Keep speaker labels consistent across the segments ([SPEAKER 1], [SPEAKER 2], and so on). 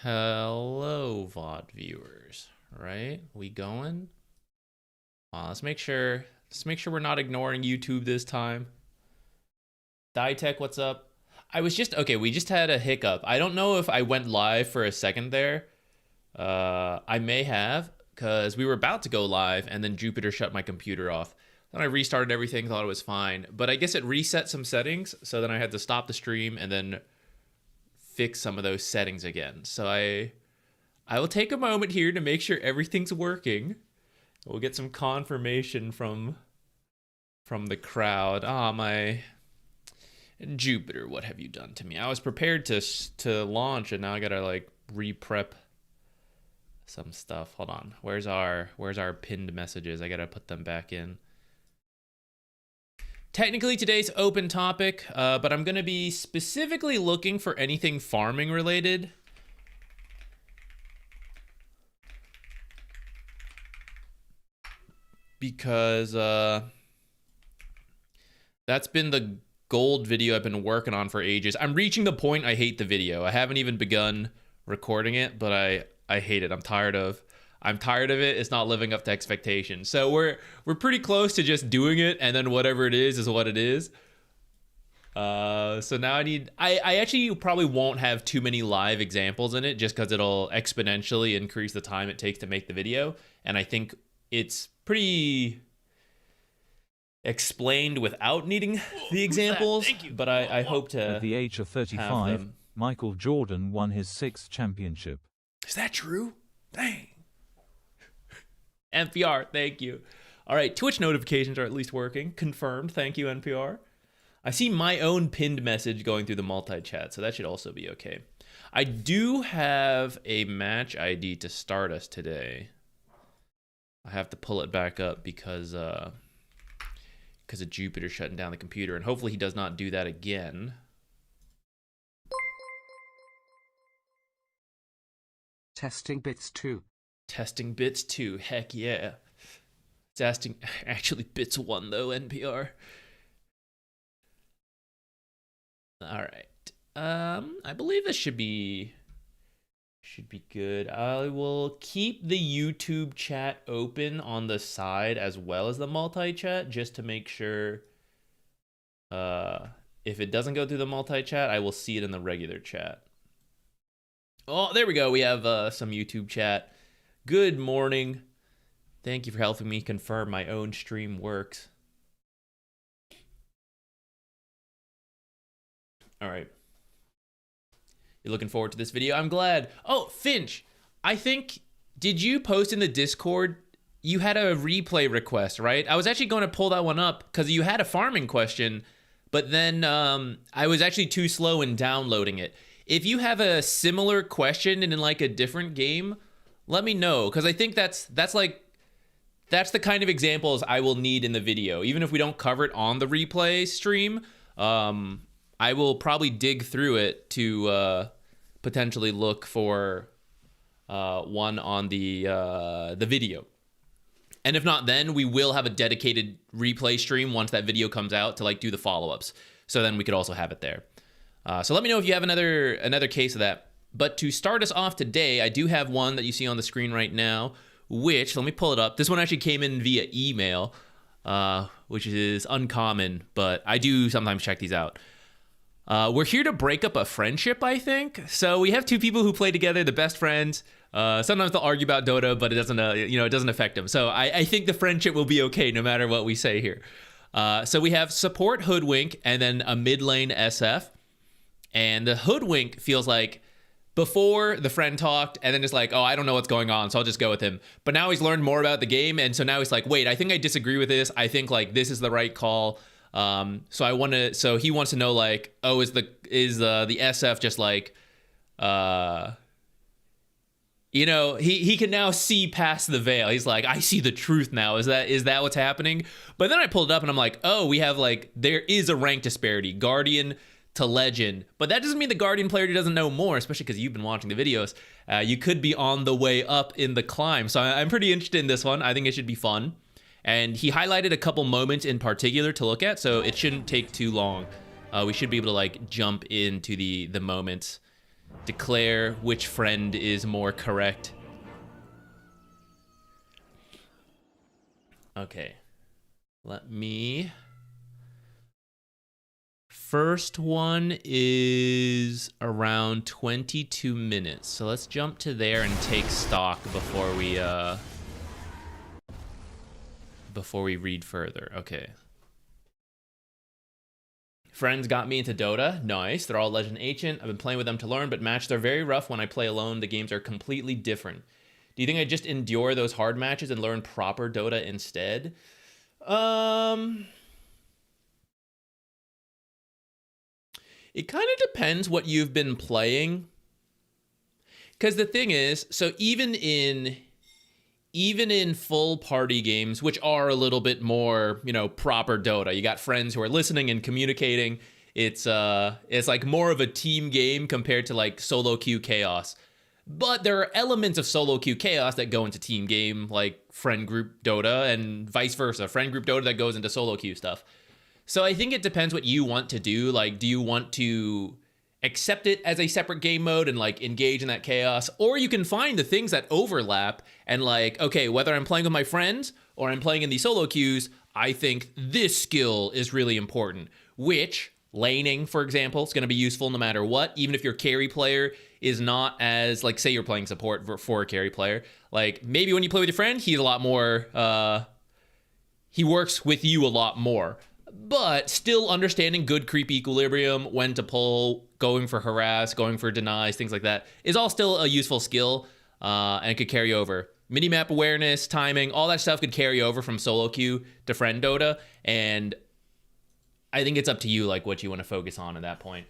[SPEAKER 1] Hello, VOD viewers. Right? We going? Let's make sure we're not ignoring YouTube this time. Ditech, what's up? We just had a hiccup. I don't know if I went live for a second there. I may have, because we were about to go live and then Jupiter shut my computer off. Then I restarted everything, thought it was fine. But I guess it reset some settings, so then I had to stop the stream and then fix some of those settings again. So I will take a moment here to make sure everything's working. We'll get some confirmation from the crowd. My Jupiter, what have you done to me? I was prepared to launch and now I gotta like re-prep some stuff. Hold on. Where's our pinned messages? I gotta put them back in. Technically today's open topic, but I'm gonna be specifically looking for anything farming related. Because that's been the gold video I've been working on for ages. I'm reaching the point I hate the video. I haven't even begun recording it, but I hate it. I'm tired of it. It's not living up to expectations. So we're pretty close to just doing it, and then whatever it is what it is. So now I actually probably won't have too many live examples in it, just because it'll exponentially increase the time it takes to make the video. And I think it's pretty explained without needing the examples. Thank you. But I hope to.
[SPEAKER 2] At the age of 35, Michael Jordan won his 6th championship.
[SPEAKER 1] Is that true? Dang. NPR, thank you. All right, Twitch notifications are at least working. Confirmed. Thank you, NPR. I see my own pinned message going through the multi-chat, so that should also be okay. I do have a match ID to start us today. I have to pull it back up because of Jupiter shutting down the computer, and hopefully he does not do that again.
[SPEAKER 3] Testing bits 2.
[SPEAKER 1] Testing bits 2, heck yeah. It's actually bits 1 though, NPR. All right. I believe this should be good. I will keep the YouTube chat open on the side as well as the multi-chat, just to make sure if it doesn't go through the multi-chat, I will see it in the regular chat. Oh, there we go. We have some YouTube chat. Good morning. Thank you for helping me confirm my own stream works. All right. You're looking forward to this video? I'm glad. Oh, Finch, I think, did you post in the Discord? You had a replay request, right? I was actually going to pull that one up because you had a farming question, but then I was actually too slow in downloading it. If you have a similar question in like a different game, let me know, because I think that's the kind of examples I will need in the video. Even if we don't cover it on the replay stream, I will probably dig through it to potentially look for one on the video. And if not, then we will have a dedicated replay stream once that video comes out to like do the follow-ups. So then we could also have it there. So let me know if you have another case of that. But to start us off today, I do have one that you see on the screen right now, which, let me pull it up. This one actually came in via email, which is uncommon, but I do sometimes check these out. We're here to break up a friendship, I think. So we have two people who play together, the best friends. Sometimes they'll argue about Dota, but it doesn't, it doesn't affect them. So I think the friendship will be okay no matter what we say here. So we have support Hoodwink and then a mid lane SF. And the Hoodwink feels like before the friend talked and then it's like, oh, I don't know what's going on, so I'll just go with him. But now he's learned more about the game, and so now he's like, wait, I think I disagree with this. I think like this is the right call. So he wants to know like, oh, is the SF just like, he can now see past the veil. He's like, I see the truth now. Is that what's happening? But then I pulled it up and I'm like, oh, we have like, there is a rank disparity, Guardian to Legend, but that doesn't mean the Guardian player doesn't know more, especially because you've been watching the videos. You could be on the way up in the climb. So I'm pretty interested in this one. I think it should be fun. And he highlighted a couple moments in particular to look at, so it shouldn't take too long. We should be able to like jump into the moments declare which friend is more correct. Okay. Let me... First one is around 22 minutes. So let's jump to there and take stock before we read further. Okay. Friends got me into Dota. Nice. They're all Legend Ancient. I've been playing with them to learn, but matches are very rough when I play alone. The games are completely different. Do you think I just endure those hard matches and learn proper Dota instead? It kind of depends what you've been playing. Because the thing is, so even in full party games, which are a little bit more, you know, proper Dota, you got friends who are listening and communicating. It's like more of a team game compared to like solo queue chaos. But there are elements of solo queue chaos that go into team game, like friend group Dota, and vice versa. Friend group Dota that goes into solo queue stuff. So I think it depends what you want to do. Like, do you want to accept it as a separate game mode and like engage in that chaos? Or you can find the things that overlap and like, okay, whether I'm playing with my friends or I'm playing in the solo queues, I think this skill is really important. Which, laning, for example, is going to be useful no matter what. Even if your carry player is not as, like, say you're playing support for a carry player. Like, maybe when you play with your friend, he's a lot more, he works with you a lot more. But still understanding good creep equilibrium, when to pull, going for harass, going for denies, things like that, is all still a useful skill, and it could carry over. Minimap awareness, timing, all that stuff could carry over from solo queue to friend Dota, and I think it's up to you, like, what you want to focus on at that point.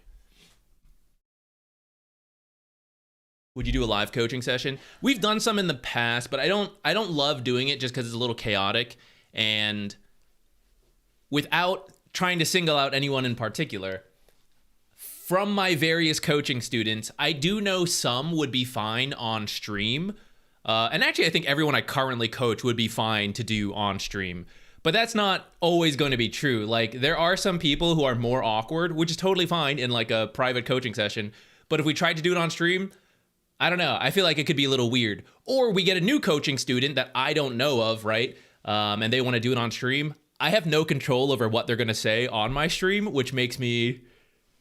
[SPEAKER 1] Would you do a live coaching session? We've done some in the past, but I don't love doing it just because it's a little chaotic, and without trying to single out anyone in particular, from my various coaching students, I do know some would be fine on stream. And actually, I think everyone I currently coach would be fine to do on stream. But that's not always going to be true. Like, there are some people who are more awkward, which is totally fine in like a private coaching session. But if we tried to do it on stream, I don't know. I feel like it could be a little weird. Or we get a new coaching student that I don't know of, right? And they want to do it on stream. I have no control over what they're going to say on my stream, which makes me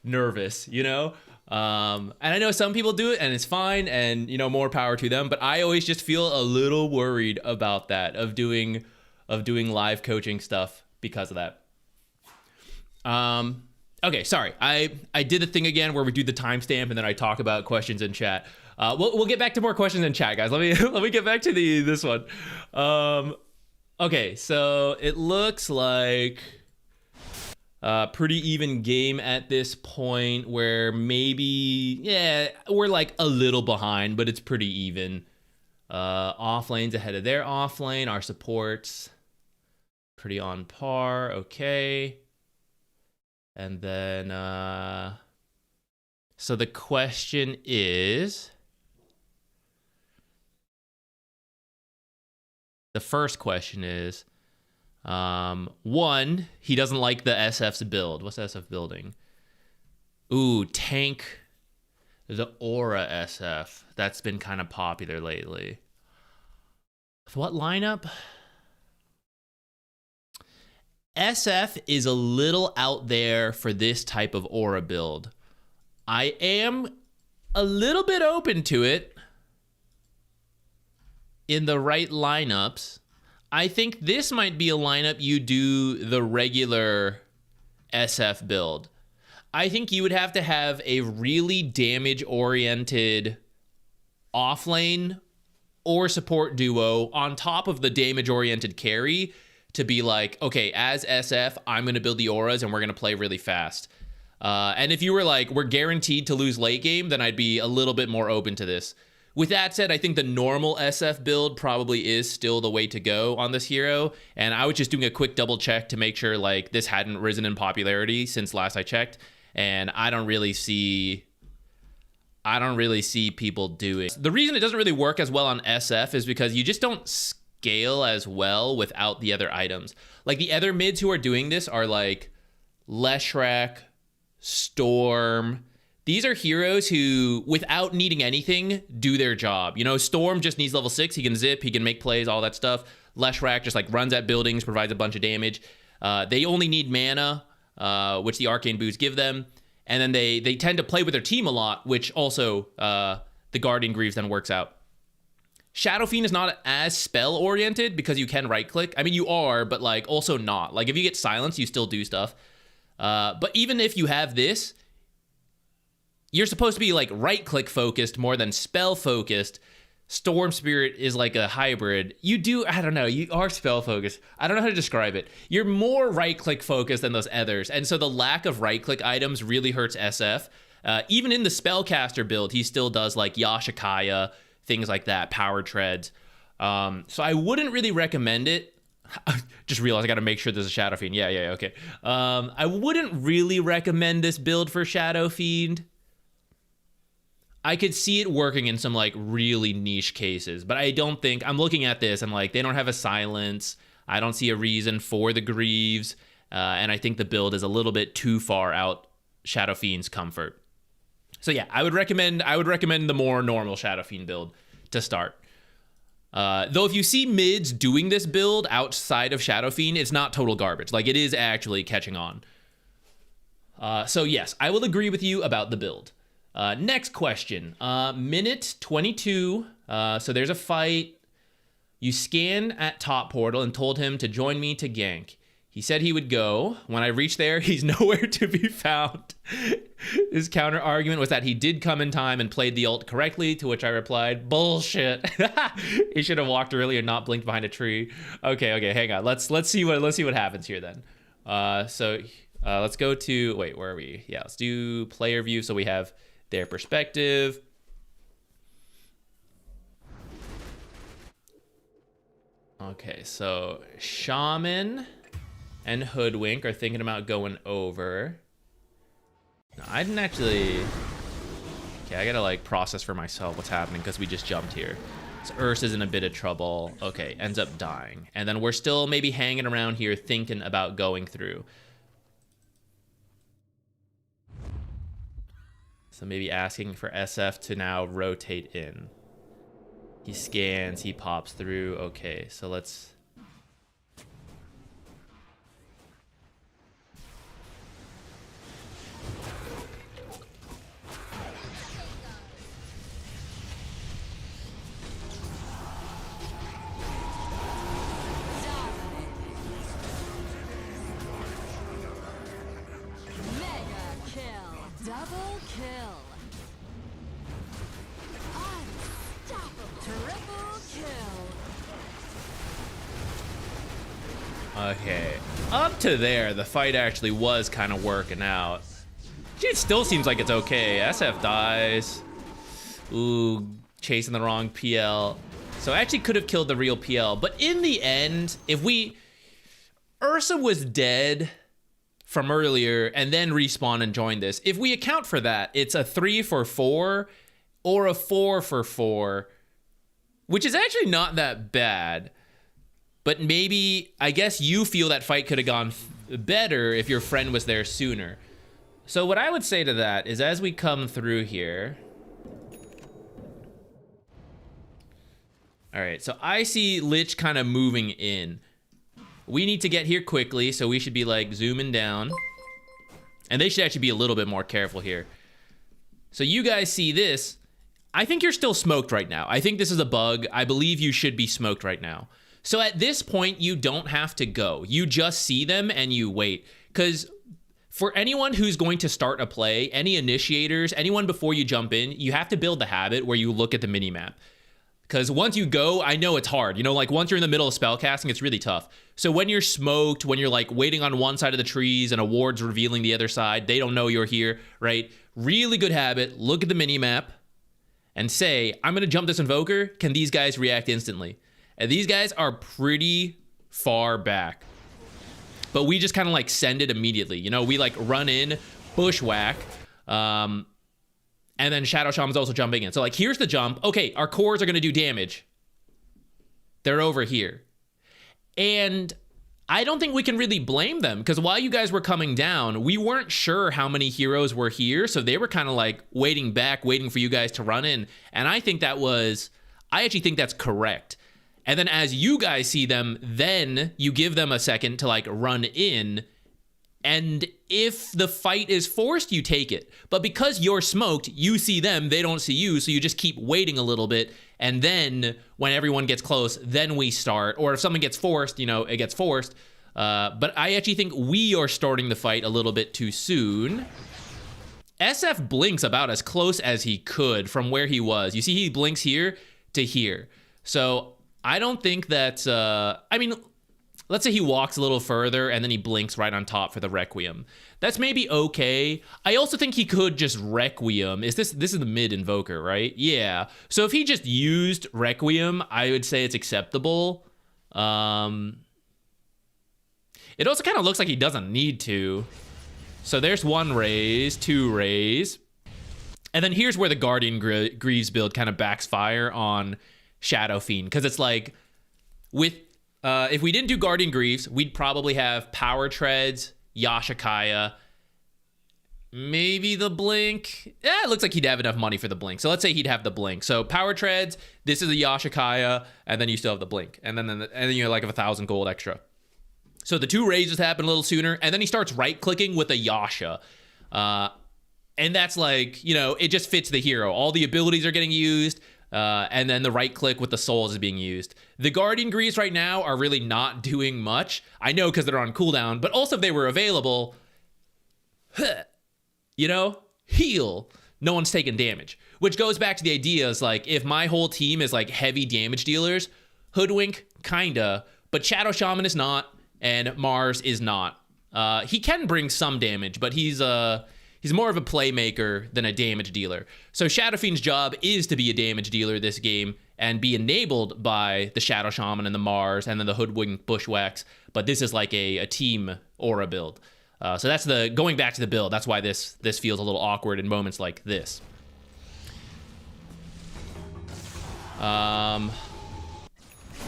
[SPEAKER 1] nervous, you know? And I know some people do it and it's fine and, you know, more power to them. But I always just feel a little worried about that, of doing live coaching stuff because of that. Okay, sorry. I did the thing again where we do the timestamp and then I talk about questions in chat. We'll get back to more questions in chat, guys. Let me get back to this one. Okay, so it looks like a pretty even game at this point, where maybe, yeah, we're like a little behind, but it's pretty even. Off lane's ahead of their off lane. Our supports pretty on par. Okay. And then, so the question is, the first question is, one, he doesn't like the SF's build. What's SF building? Ooh, tank the Aura SF. That's been kind of popular lately. What lineup? SF is a little out there for this type of Aura build. I am a little bit open to it in the right lineups. I think this might be a lineup you do the regular SF build. I think you would have to have a really damage-oriented offlane or support duo on top of the damage-oriented carry to be like, okay, as SF, I'm going to build the auras and we're going to play really fast. And if you were like, we're guaranteed to lose late game, then I'd be a little bit more open to this. With that said, I think the normal SF build probably is still the way to go on this hero. And I was just doing a quick double check to make sure like this hadn't risen in popularity since last I checked. And I don't really see people doing. The reason it doesn't really work as well on SF is because you just don't scale as well without the other items. Like the other mids who are doing this are like Leshrac, Storm. These are heroes who, without needing anything, do their job. You know, Storm just needs level 6. He can zip, he can make plays, all that stuff. Leshrac just like runs at buildings, provides a bunch of damage. They only need mana, which the arcane boots give them. And then they tend to play with their team a lot, which also the Guardian Greaves then works out. Shadow Fiend is not as spell-oriented because you can right-click. I mean, you are, but like also not. Like if you get Silence, you still do stuff. But even if you have this, you're supposed to be like right-click focused more than spell focused. Storm Spirit is like a hybrid. I don't know, you are spell focused. I don't know how to describe it. You're more right-click focused than those others. And so the lack of right-click items really hurts SF. Even in the spellcaster build, he still does like Yashikaya, things like that, power treads. So I wouldn't really recommend it. Just realized I got to make sure there's a Shadow Fiend. Yeah, okay. I wouldn't really recommend this build for Shadow Fiend. I could see it working in some like really niche cases, but I don't think, I'm looking at this, I'm like, they don't have a Silence. I don't see a reason for the Greaves. And I think the build is a little bit too far out Shadow Fiend's comfort. So yeah, I would recommend the more normal Shadow Fiend build to start. Though if you see mids doing this build outside of Shadow Fiend, it's not total garbage. Like it is actually catching on. So yes, I will agree with you about the build. Next question, minute 22. So there's a fight. You scan at top portal and told him to join me to gank. He said he would go. When I reached there, he's nowhere to be found. His counter argument was that he did come in time and played the ult correctly, to which I replied, bullshit. He should have walked early and not blinked behind a tree. Okay, hang on. Let's see what happens here then. Let's go to, wait, where are we? Yeah, let's do player view so we have their perspective. Okay, so Shaman and Hoodwink are thinking about going over. No, I didn't actually... Okay, I gotta like process for myself what's happening because we just jumped here. So Ursa's in a bit of trouble. Okay, ends up dying. And then we're still maybe hanging around here thinking about going through. So maybe asking for SF to now rotate in. He scans, he pops through. Okay, so let's...
[SPEAKER 4] Double kill. Unstoppable. Triple kill.
[SPEAKER 1] Okay. Up to there, the fight actually was kind of working out. It still seems like it's okay. SF dies. Ooh, chasing the wrong PL. So I actually could have killed the real PL. But in the end, if we... Ursa was dead from earlier and then respawn and join this. If we account for that, it's a 3 for 4 or a 4 for 4, which is actually not that bad. But maybe, I guess you feel that fight could have gone better if your friend was there sooner. So what I would say to that is as we come through here... All right, so I see Lich kind of moving in. We need to get here quickly, so we should be like zooming down. And they should actually be a little bit more careful here. So you guys see this. I think you're still smoked right now. I think this is a bug. I believe you should be smoked right now. So at this point, you don't have to go. You just see them and you wait. Because for anyone who's going to start a play, any initiators, anyone before you jump in, you have to build the habit where you look at the minimap. Because once you go, I know it's hard. You know, like once you're in the middle of spellcasting, it's really tough. So when you're smoked, when you're like waiting on one side of the trees and a ward's revealing the other side, they don't know you're here, right? Really good habit. Look at the minimap and say, I'm going to jump this invoker. Can these guys react instantly? And these guys are pretty far back. But we just kind of like send it immediately. You know, we like run in, bushwhack, and then Shadow Shaman's also jumping in. So like, here's the jump. Okay, our cores are gonna do damage. They're over here. And I don't think we can really blame them, because while you guys were coming down, we weren't sure how many heroes were here, so they were kind of like waiting back, waiting for you guys to run in. And I actually think that's correct. And then as you guys see them, then you give them a second to like run in. And if the fight is forced, you take it. But because you're smoked, you see them, they don't see you, so you just keep waiting a little bit. And then when everyone gets close, then we start. Or if something gets forced, it gets forced. But I actually think we are starting the fight a little bit too soon. SF blinks about as close as he could from where he was. You see he blinks here to here. So I don't think that, let's say he walks a little further and then he blinks right on top for the Requiem. That's maybe okay. I also think he could just Requiem. This is the mid invoker, right? Yeah. So if he just used Requiem, I would say it's acceptable. It also kind of looks like he doesn't need to. So there's one raise, two raise. And then here's where the Guardian Greaves build kind of backfire on Shadow Fiend, because it's like if we didn't do Guardian Greaves, we'd probably have Power Treads, Yashikaya, maybe the Blink. Yeah, it looks like he'd have enough money for the Blink. So let's say he'd have the Blink. So Power Treads, this is a Yashikaya, and then you still have the Blink. And then you're like 1,000 gold extra. So the two raises happen a little sooner, and then he starts right-clicking with a Yasha. And that's like, it just fits the hero. All the abilities are getting used. And then the right click with the souls is being used. The Guardian Greaves right now are really not doing much. I know because they're on cooldown, but also if they were available, heal. No one's taking damage. Which goes back to the idea is like, if my whole team is like heavy damage dealers, Hoodwink, kinda, but Shadow Shaman is not, and Mars is not. He can bring some damage, but he's more of a playmaker than a damage dealer. So Shadow Fiend's job is to be a damage dealer this game and be enabled by the Shadow Shaman and the Mars and then the Hoodwink Bushwhacks. But this is like a team aura build. So that's going back to the build. That's why this feels a little awkward in moments like this. Hold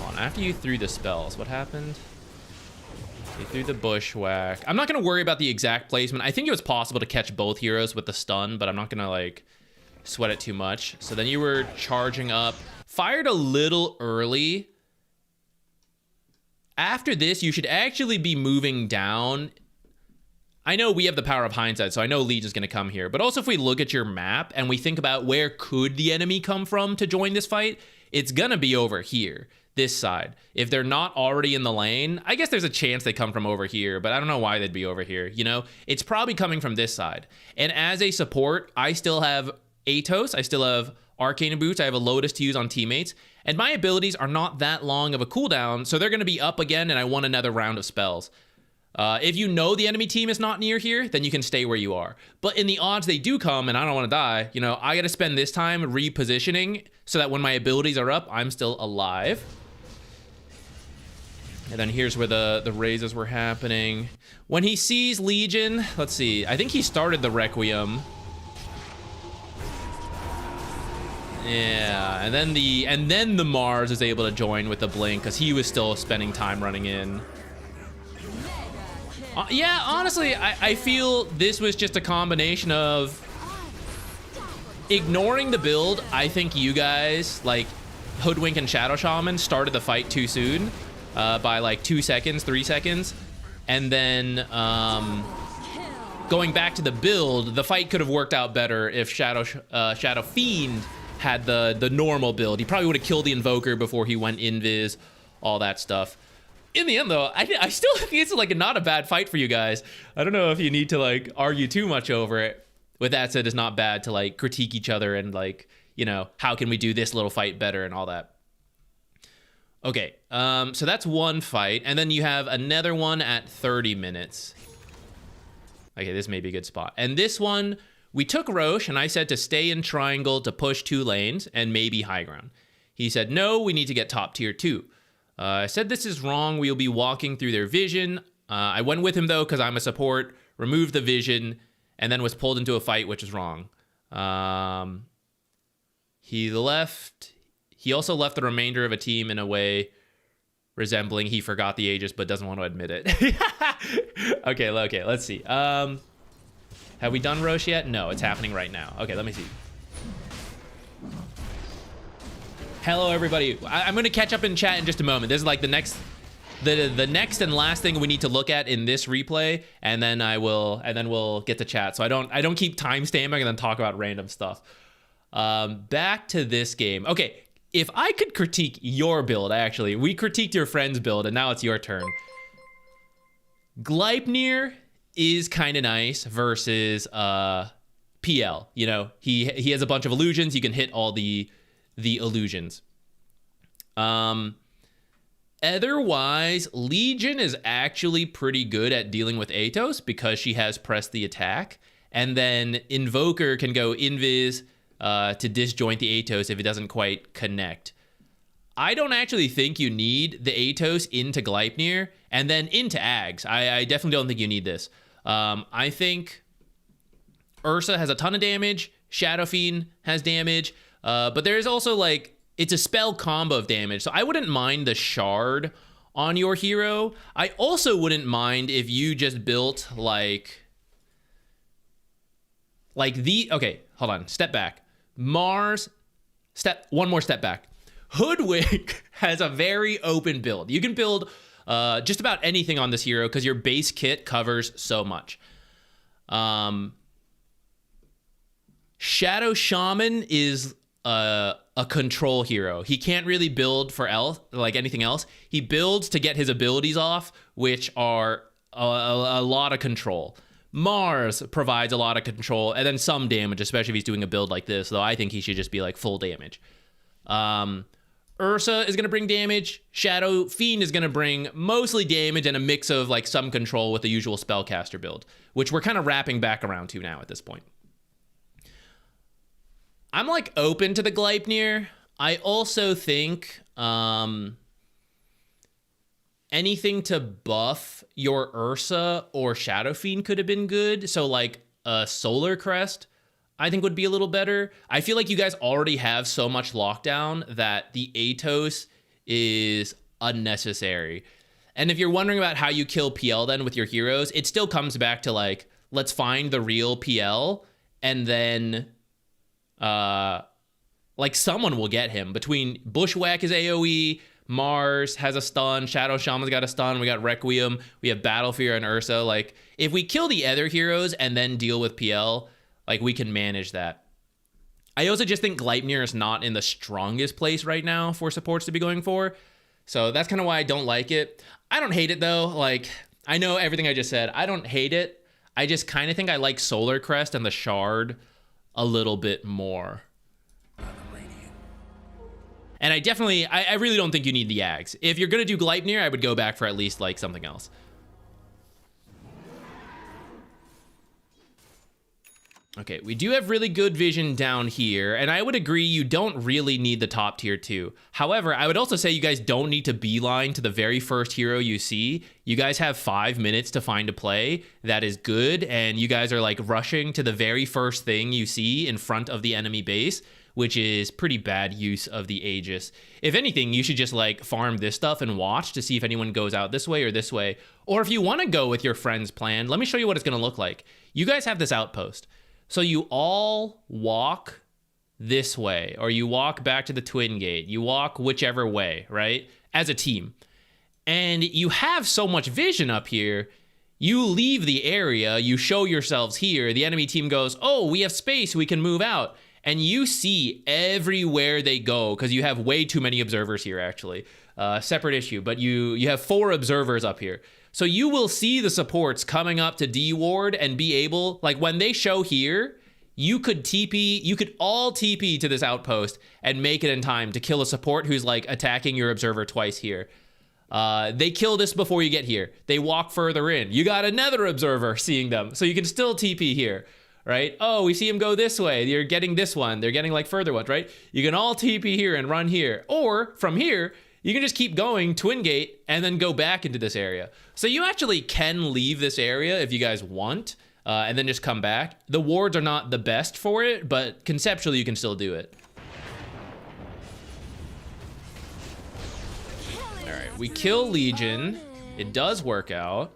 [SPEAKER 1] on, after you threw the spells, what happened? You threw the Bushwhack. I'm not going to worry about the exact placement. I think it was possible to catch both heroes with the stun, but I'm not going to like sweat it too much. So then you were charging up. Fired a little early. After this, you should actually be moving down. I know we have the power of hindsight, so I know Legion is going to come here. But also if we look at your map and we think about where could the enemy come from to join this fight, it's going to be over here. This side. If they're not already in the lane, I guess there's a chance they come from over here, but I don't know why they'd be over here. It's probably coming from this side. And as a support, I still have Atos, I still have Arcane Boots, I have a Lotus to use on teammates, and my abilities are not that long of a cooldown, so they're going to be up again, and I want another round of spells. If you know the enemy team is not near here, then you can stay where you are. But in the odds they do come, and I don't want to die, I got to spend this time repositioning so that when my abilities are up, I'm still alive. And then here's where the raises were happening. When he sees Legion, let's see. I think he started the Requiem. Yeah, and then the Mars is able to join with the Blink because he was still spending time running in. Yeah, honestly, I feel this was just a combination of ignoring the build. I think you guys, like Hoodwink and Shadow Shaman, started the fight too soon. By like 2 seconds, 3 seconds. And then going back to the build, the fight could have worked out better if Shadow Fiend had the normal build. He probably would have killed the Invoker before he went invis, all that stuff. In the end, though, I still think it's like not a bad fight for you guys. I don't know if you need to like argue too much over it. With that said, it's not bad to like critique each other and like, how can we do this little fight better and all that. Okay, so that's one fight, and then you have another one at 30 minutes. Okay, this may be a good spot. And this one, we took Roche, and I said to stay in triangle to push 2 lanes and maybe high ground. He said, no, we need to get top tier 2. I said, this is wrong. We'll be walking through their vision. I went with him, though, because I'm a support, removed the vision, and then was pulled into a fight, which is wrong. He also left the remainder of a team in a way resembling he forgot the Aegis but doesn't want to admit it. Okay, let's see. Have we done Roche yet? No, it's happening right now. Okay, let me see. Hello, everybody. I'm going to catch up in chat in just a moment. This is like the next and last thing we need to look at in this replay, and then we'll get to chat. So I don't keep time stamping and then talk about random stuff. Back to this game. Okay, if I could critique your build, we critiqued your friend's build, and now it's your turn. Gleipnir is kind of nice versus PL. You know, he has a bunch of illusions. You can hit all the illusions. Otherwise, Legion is actually pretty good at dealing with Atos because she has pressed the attack, and then Invoker can go invis to disjoint the Atos if it doesn't quite connect. I don't actually think you need the Atos into Gleipnir and then into Ags. I definitely don't think you need this. I think Ursa has a ton of damage. Shadow Fiend has damage. But there's also, like, it's a spell combo of damage. So I wouldn't mind the Shard on your hero. I also wouldn't mind if you just built, okay, hold on. Step back. One more step back. Hoodwink has a very open build. You can build just about anything on this hero because your base kit covers so much. Shadow Shaman is a control hero. He can't really build for anything else. He builds to get his abilities off, which are a lot of control. Mars provides a lot of control and then some damage, especially if he's doing a build like this, though I think he should just be like full damage. Ursa is going to bring damage. Shadow Fiend is going to bring mostly damage and a mix of like some control with the usual spellcaster build, which we're kind of wrapping back around to now at this point. I'm like open to the Gleipnir. I also think anything to buff your Ursa or Shadow Fiend could have been good. So like a Solar Crest, I think would be a little better. I feel like you guys already have so much lockdown that the Atos is unnecessary. And if you're wondering about how you kill PL then with your heroes, it still comes back to like, let's find the real PL and then like someone will get him. Between Bushwhack is AoE, Mars has a stun, Shadow Shaman's got a stun, we got Requiem, we have Battle Fear and Ursa. Like, if we kill the other heroes and then deal with PL, like, we can manage that. I also just think Gleipnir is not in the strongest place right now for supports to be going for. So that's kind of why I don't like it. I don't hate it, though. Like, I know everything I just said. I don't hate it. I just kind of think I like Solar Crest and the Shard a little bit more. And I really don't think you need the Ags. If you're going to do Gleipnir, I would go back for at least like something else. Okay, we do have really good vision down here, and I would agree you don't really need the top tier 2. However, I would also say you guys don't need to beeline to the very first hero you see. You guys have 5 minutes to find a play that is good, and you guys are like rushing to the very first thing you see in front of the enemy base, which is pretty bad use of the Aegis. If anything, you should just like farm this stuff and watch to see if anyone goes out this way or this way. Or if you want to go with your friend's plan, let me show you what it's going to look like. You guys have this outpost. So you all walk this way, or you walk back to the Twin Gate. You walk whichever way, right? As a team. And you have so much vision up here. You leave the area, you show yourselves here. The enemy team goes, oh, we have space, we can move out. And you see everywhere they go, because you have way too many observers here, actually. Separate issue, but you have 4 observers up here. So you will see the supports coming up to D-Ward and be able, like when they show here, you could all TP to this outpost and make it in time to kill a support who's like attacking your observer twice here. They kill this before you get here. They walk further in. You got another observer seeing them, so you can still TP here, right? Oh, we see him go this way. You're getting this one. They're getting like further ones, right? You can all TP here and run here. Or from here, you can just keep going Twin Gate and then go back into this area. So you actually can leave this area if you guys want, and then just come back. The wards are not the best for it, but conceptually you can still do it. All right, We kill Legion. It does work out.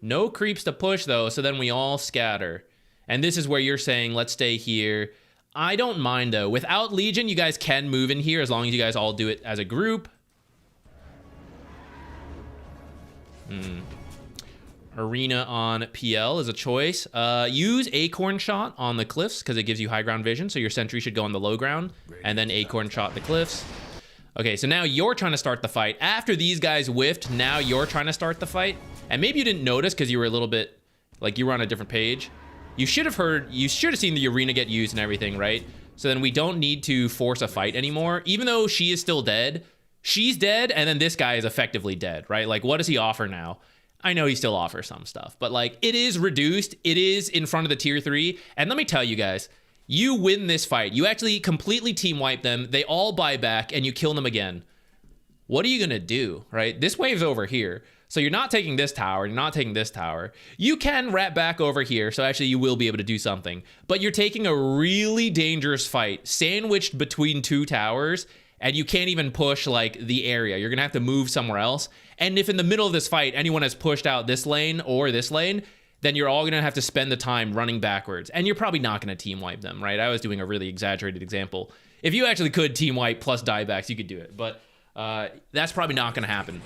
[SPEAKER 1] No creeps to push, though, so then we all scatter. And this is where you're saying, let's stay here. I don't mind, though. Without Legion, you guys can move in here as long as you guys all do it as a group. Arena on PL is a choice. Use Acorn Shot on the cliffs because it gives you high ground vision, so your sentry should go on the low ground, and then Acorn Shot the cliffs. Okay, so now you're trying to start the fight. After these guys whiffed, now you're trying to start the fight. And maybe you didn't notice because you were a little bit, like you were on a different page. You should have seen the arena get used and everything, right? So then we don't need to force a fight anymore. Even though she is still dead, she's dead, and then this guy is effectively dead, right? Like, what does he offer now? I know he still offers some stuff, but like, it is reduced. It is in front of the tier 3. And let me tell you guys, you win this fight. You actually completely team wipe them. They all buy back, and you kill them again. What are you gonna do, right? This wave's over here. So you're not taking this tower, you're not taking this tower. You can wrap back over here, so actually you will be able to do something. But you're taking a really dangerous fight, sandwiched between 2 towers, and you can't even push, like, the area. You're gonna have to move somewhere else. And if in the middle of this fight, anyone has pushed out this lane or this lane, then you're all gonna have to spend the time running backwards. And you're probably not gonna team wipe them, right? I was doing a really exaggerated example. If you actually could team wipe plus diebacks, you could do it. But that's probably not gonna happen.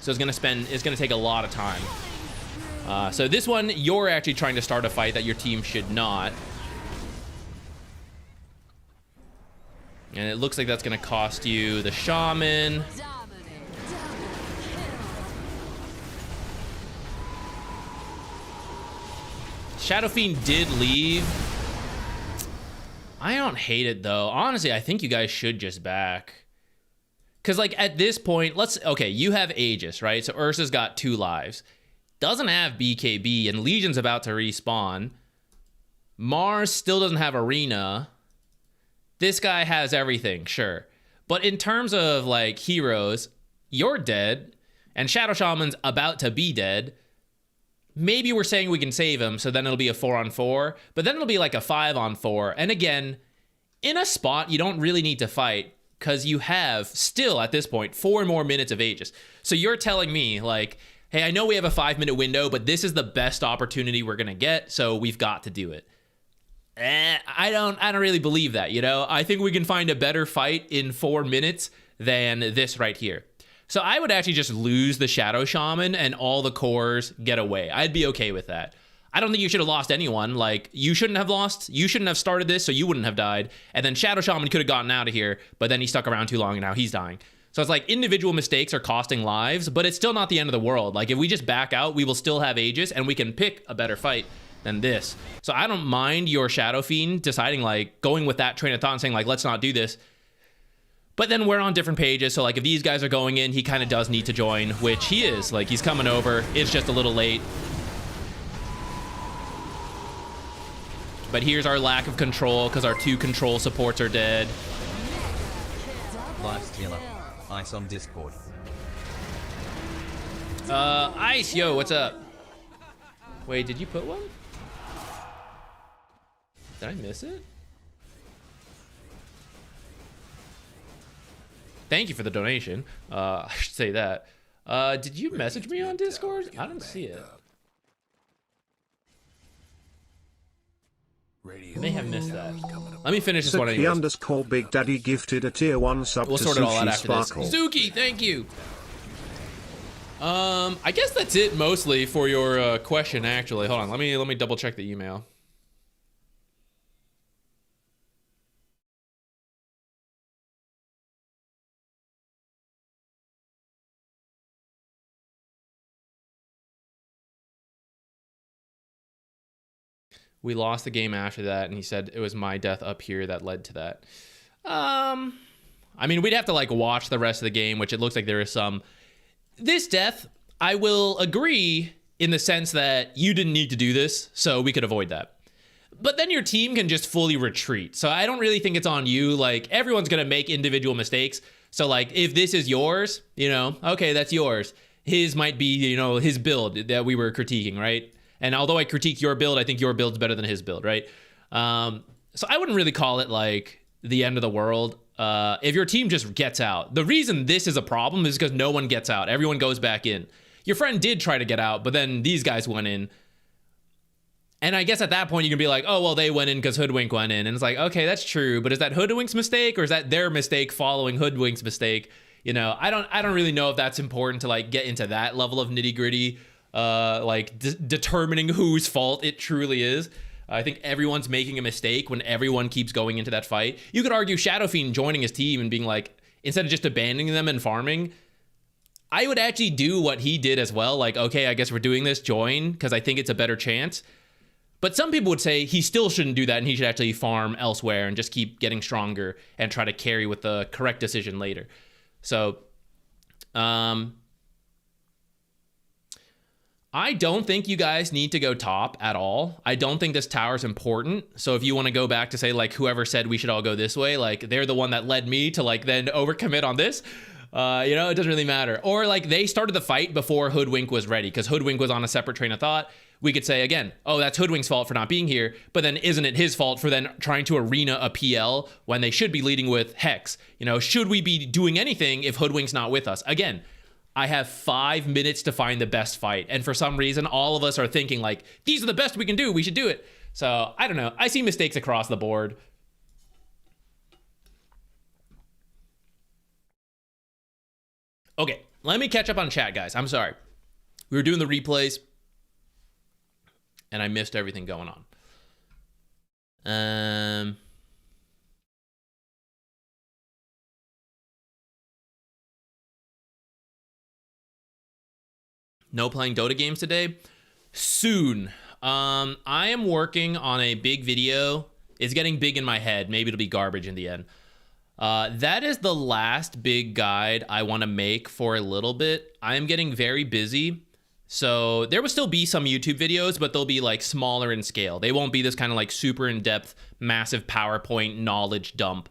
[SPEAKER 1] So it's gonna take a lot of time. So this one, you're actually trying to start a fight that your team should not. And it looks like that's gonna cost you the Shaman. Shadow Fiend did leave. I don't hate it though. Honestly, I think you guys should just back. Because, like, at this point, okay, you have Aegis, right? So Ursa's got 2 lives. Doesn't have BKB, and Legion's about to respawn. Mars still doesn't have Arena. This guy has everything, sure. But in terms of, like, heroes, you're dead, and Shadow Shaman's about to be dead. Maybe we're saying we can save him, so then it'll be a 4-on-4, but then it'll be like a 5-on-4. And again, in a spot you don't really need to fight, because you have still at this point 4 more minutes of Aegis. So you're telling me, like, hey, I know we have a 5-minute window, but this is the best opportunity we're gonna get, so we've got to do it. I don't really believe that, you know? I think we can find a better fight in 4 minutes than this right here. So I would actually just lose the Shadow Shaman and all the cores get away. I'd be okay with that. I don't think you should have lost anyone. Like, you shouldn't have lost. You shouldn't have started this, so you wouldn't have died. And then Shadow Shaman could have gotten out of here, but then he stuck around too long and now he's dying. So it's like individual mistakes are costing lives, but it's still not the end of the world. Like, if we just back out, we will still have Aegis and we can pick a better fight than this. So I don't mind your Shadow Fiend deciding, like, going with that train of thought and saying, like, let's not do this. But then we're on different pages, so like if these guys are going in, he kind of does need to join, which he is. Like, he's coming over. It's just a little late. But here's our lack of control because our 2 control supports are dead.
[SPEAKER 5] Lifestealer. Ice on Discord.
[SPEAKER 1] Ice, yo, what's up? Wait, did you put one? Did I miss it? Thank you for the donation. I should say that. Did you message me on Discord? I didn't see it. I may have missed that. Let me finish this one
[SPEAKER 3] ZQ
[SPEAKER 1] anyways.
[SPEAKER 3] underscore Big Daddy gifted a tier 1 sub
[SPEAKER 1] We'll
[SPEAKER 3] to
[SPEAKER 1] sort it all out
[SPEAKER 3] Sushi
[SPEAKER 1] after
[SPEAKER 3] Sparkle.
[SPEAKER 1] this. Zuki, thank you. I guess that's it mostly for your question. Actually, hold on. Let me double check the email. We lost the game after that, and he said it was my death up here that led to that. I mean, we'd have to like watch the rest of the game, which it looks like there is some. This death, I will agree in the sense that you didn't need to do this, so we could avoid that. But then your team can just fully retreat. So I don't really think it's on you. Like, everyone's gonna make individual mistakes. So like, if this is yours, you know, okay, that's yours. His might be, you know, his build that we were critiquing, right? And although I critique your build, I think your build's better than his build, right? So I wouldn't really call it like the end of the world. if your team just gets out, the reason this is a problem is because no one gets out. Everyone goes back in. Your friend did try to get out, but then these guys went in. And I guess at that point you can be like, oh, well, they went in because Hoodwink went in. And it's like, okay, that's true. But is that Hoodwink's mistake or is that their mistake following Hoodwink's mistake? You know, I don't really know if that's important to like get into that level of nitty gritty, like determining whose fault it truly is. I think everyone's making a mistake when everyone keeps going into that fight. You could argue Shadow Fiend joining his team and being like, instead of just abandoning them and farming, I would actually do what he did as well. Like, okay, I guess we're doing this, join, because I think it's a better chance. But some people would say he still shouldn't do that and he should actually farm elsewhere and just keep getting stronger and try to carry with the correct decision later. So, I don't think you guys need to go top at all. I don't think this tower is important. So if you want to go back to say like whoever said we should all go this way, like they're the one that led me to like then overcommit on this. You know, it doesn't really matter. Or like they started the fight before Hoodwink was ready because Hoodwink was on a separate train of thought. We could say again, oh, that's Hoodwink's fault for not being here. But then isn't it his fault for then trying to arena a PL when they should be leading with Hex? You know, should we be doing anything if Hoodwink's not with us? Again, I have 5 minutes to find the best fight. And for some reason, all of us are thinking like, these are the best we can do. We should do it. So I don't know. I see mistakes across the board. Okay, let me catch up on chat, guys. I'm sorry. We were doing the replays and I missed everything going on. No playing Dota games today? Soon. I am working on a big video. It's getting big in my head. Maybe it'll be garbage in the end. That is the last big guide I want to make for a little bit. I am getting very busy. So there will still be some YouTube videos, but they'll be like smaller in scale. They won't be this kind of like super in-depth, massive PowerPoint knowledge dump.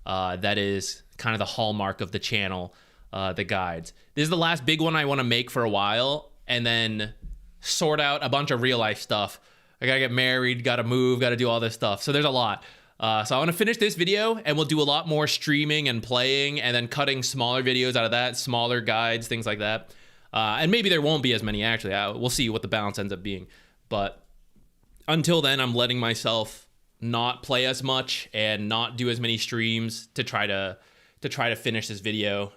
[SPEAKER 1] That is kind of the hallmark of the channel. The guides. This is the last big one I want to make for a while and then sort out a bunch of real life stuff. I gotta get married, gotta move, gotta do all this stuff. So there's a lot. So I want to finish this video and we'll do a lot more streaming and playing and then cutting smaller videos out of that, smaller guides, things like that. And maybe there won't be as many actually. We'll see what the balance ends up being. But until then, I'm letting myself not play as much and not do as many streams to try to finish this video.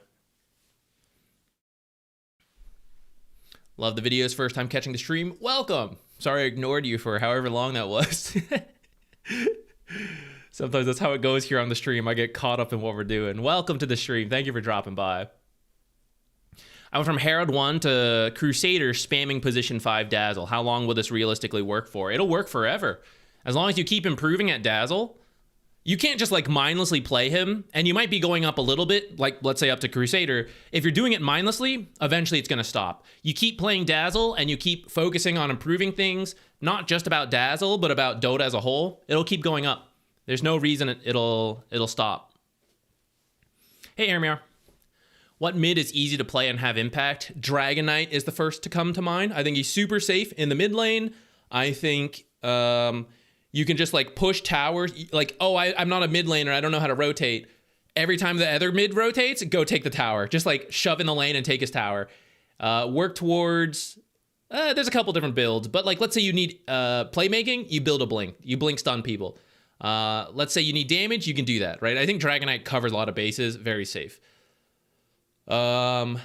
[SPEAKER 1] Love the videos, first time catching the stream. Welcome. Sorry I ignored you for however long that was. Sometimes that's how it goes here on the stream. I get caught up in what we're doing. Welcome to the stream. Thank you for dropping by. I went from Herald 1 to Crusader spamming position 5 Dazzle. How long will this realistically work for? It'll work forever. As long as you keep improving at Dazzle. You can't just like mindlessly play him, and you might be going up a little bit, like let's say up to Crusader. If you're doing it mindlessly, eventually it's gonna stop. You keep playing Dazzle and you keep focusing on improving things, not just about Dazzle, but about Dota as a whole, it'll keep going up. There's no reason it'll stop. Hey Airmeow. What mid is easy to play and have impact? Dragon Knight is the first to come to mind. I think he's super safe in the mid lane. I think you can just like push towers. Like, oh, I'm not a mid laner. I don't know how to rotate. Every time the other mid rotates, go take the tower. Just like shove in the lane and take his tower. Work towards, there's a couple different builds, but like, let's say you need playmaking, you build a blink. You blink stun people. Let's say you need damage, you can do that, right? I think Dragon Knight covers a lot of bases, very safe. Who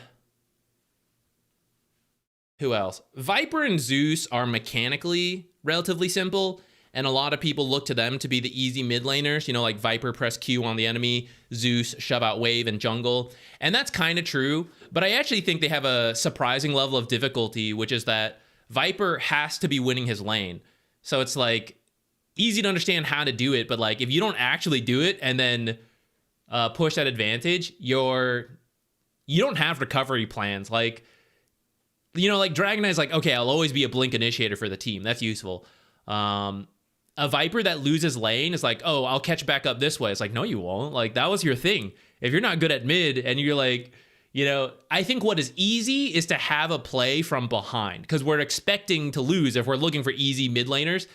[SPEAKER 1] else? Viper and Zeus are mechanically relatively simple. And a lot of people look to them to be the easy mid laners, you know, like Viper press Q on the enemy, Zeus shove out wave and jungle. And that's kind of true, but I actually think they have a surprising level of difficulty, which is that Viper has to be winning his lane. So it's like easy to understand how to do it, but like if you don't actually do it and then push that advantage, you don't have recovery plans. Like, you know, like Dragon Knight is like, okay, I'll always be a blink initiator for the team. That's useful. A Viper that loses lane is like, oh, I'll catch back up this way. It's like, no, you won't. Like, that was your thing. If you're not good at mid and you're like, you know, I think what is easy is to have a play from behind because we're expecting to lose if we're looking for easy mid laners,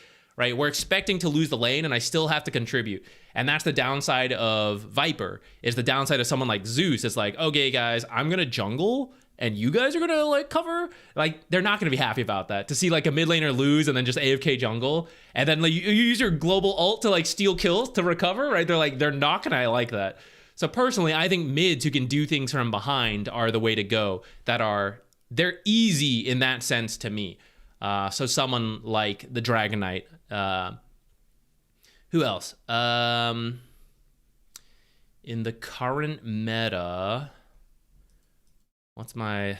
[SPEAKER 1] right? We're expecting to lose the lane, and I still have to contribute. And that's the downside of Viper, is the downside of someone like Zeus. It's like, okay, guys, I'm going to jungle, and you guys are going to, like, cover. Like, they're not going to be happy about that. To see, like, a mid laner lose and then just AFK jungle, and then like, you use your global ult to, like, steal kills to recover, right? They're not going to like that. So personally, I think mids who can do things from behind are the way to go. They're easy in that sense to me. So someone like the Dragonite. Who else? In the current meta,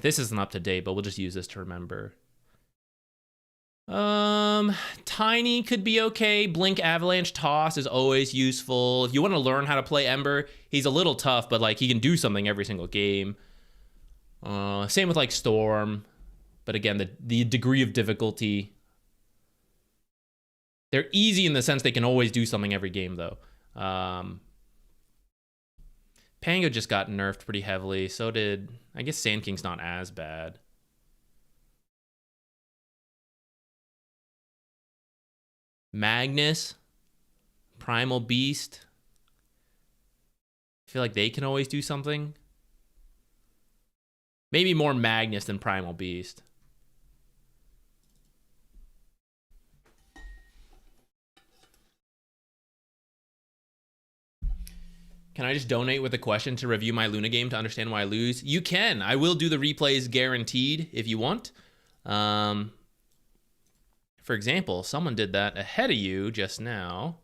[SPEAKER 1] this isn't up to date, but we'll just use this to remember. Tiny could be okay. Blink Avalanche Toss is always useful. If you want to learn how to play Ember, he's a little tough, but like he can do something every single game. Same with like Storm, but again, the degree of difficulty. They're easy in the sense they can always do something every game though. Pango just got nerfed pretty heavily. So did, I guess Sand King's not as bad. Magnus, Primal Beast. I feel like they can always do something. Maybe more Magnus than Primal Beast. Can I just donate with a question to review my Luna game to understand why I lose? You can. I will do the replays guaranteed if you want. For example, someone did that ahead of you just now.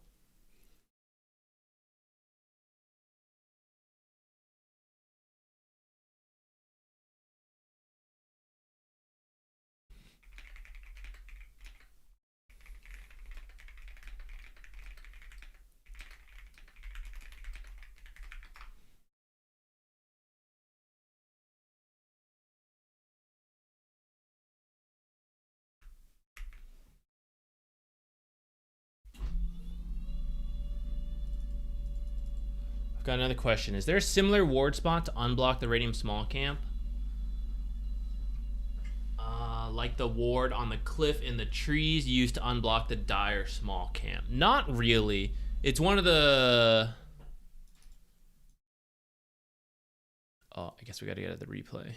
[SPEAKER 1] Got another question. Is there a similar ward spot to unblock the Radium Small Camp? Like the ward on the cliff in the trees used to unblock the Dire Small Camp. Not really. It's one of the... Oh, I guess we gotta get to the replay.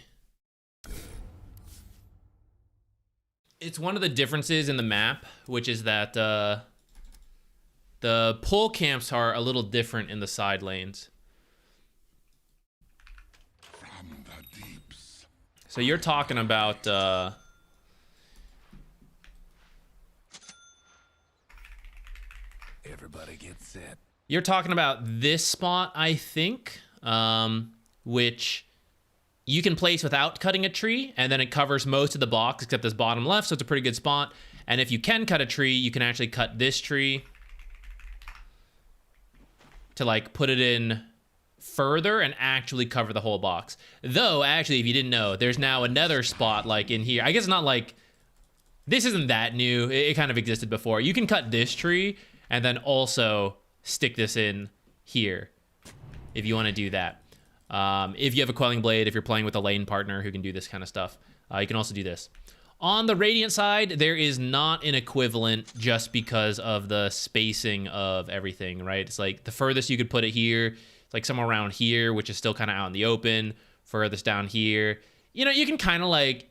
[SPEAKER 1] It's one of the differences in the map, which is that the pull camps are a little different in the side lanes.
[SPEAKER 6] From the deeps.
[SPEAKER 1] So you're talking about
[SPEAKER 6] Everybody get set.
[SPEAKER 1] you're talking about this spot, I think, which you can place without cutting a tree, and then it covers most of the box except this bottom left, so it's a pretty good spot. And if you can cut a tree, you can actually cut this tree to like put it in further and actually cover the whole box. Though, actually, if you didn't know, there's now another spot like in here. I guess not like, this isn't that new. It kind of existed before. You can cut this tree and then also stick this in here if you want to do that. If you have a Quelling Blade, if you're playing with a lane partner who can do this kind of stuff, you can also do this. On the Radiant side, there is not an equivalent just because of the spacing of everything, right? It's like the furthest you could put it here, it's like somewhere around here, which is still kind of out in the open. Furthest down here, you know, you can kind of like,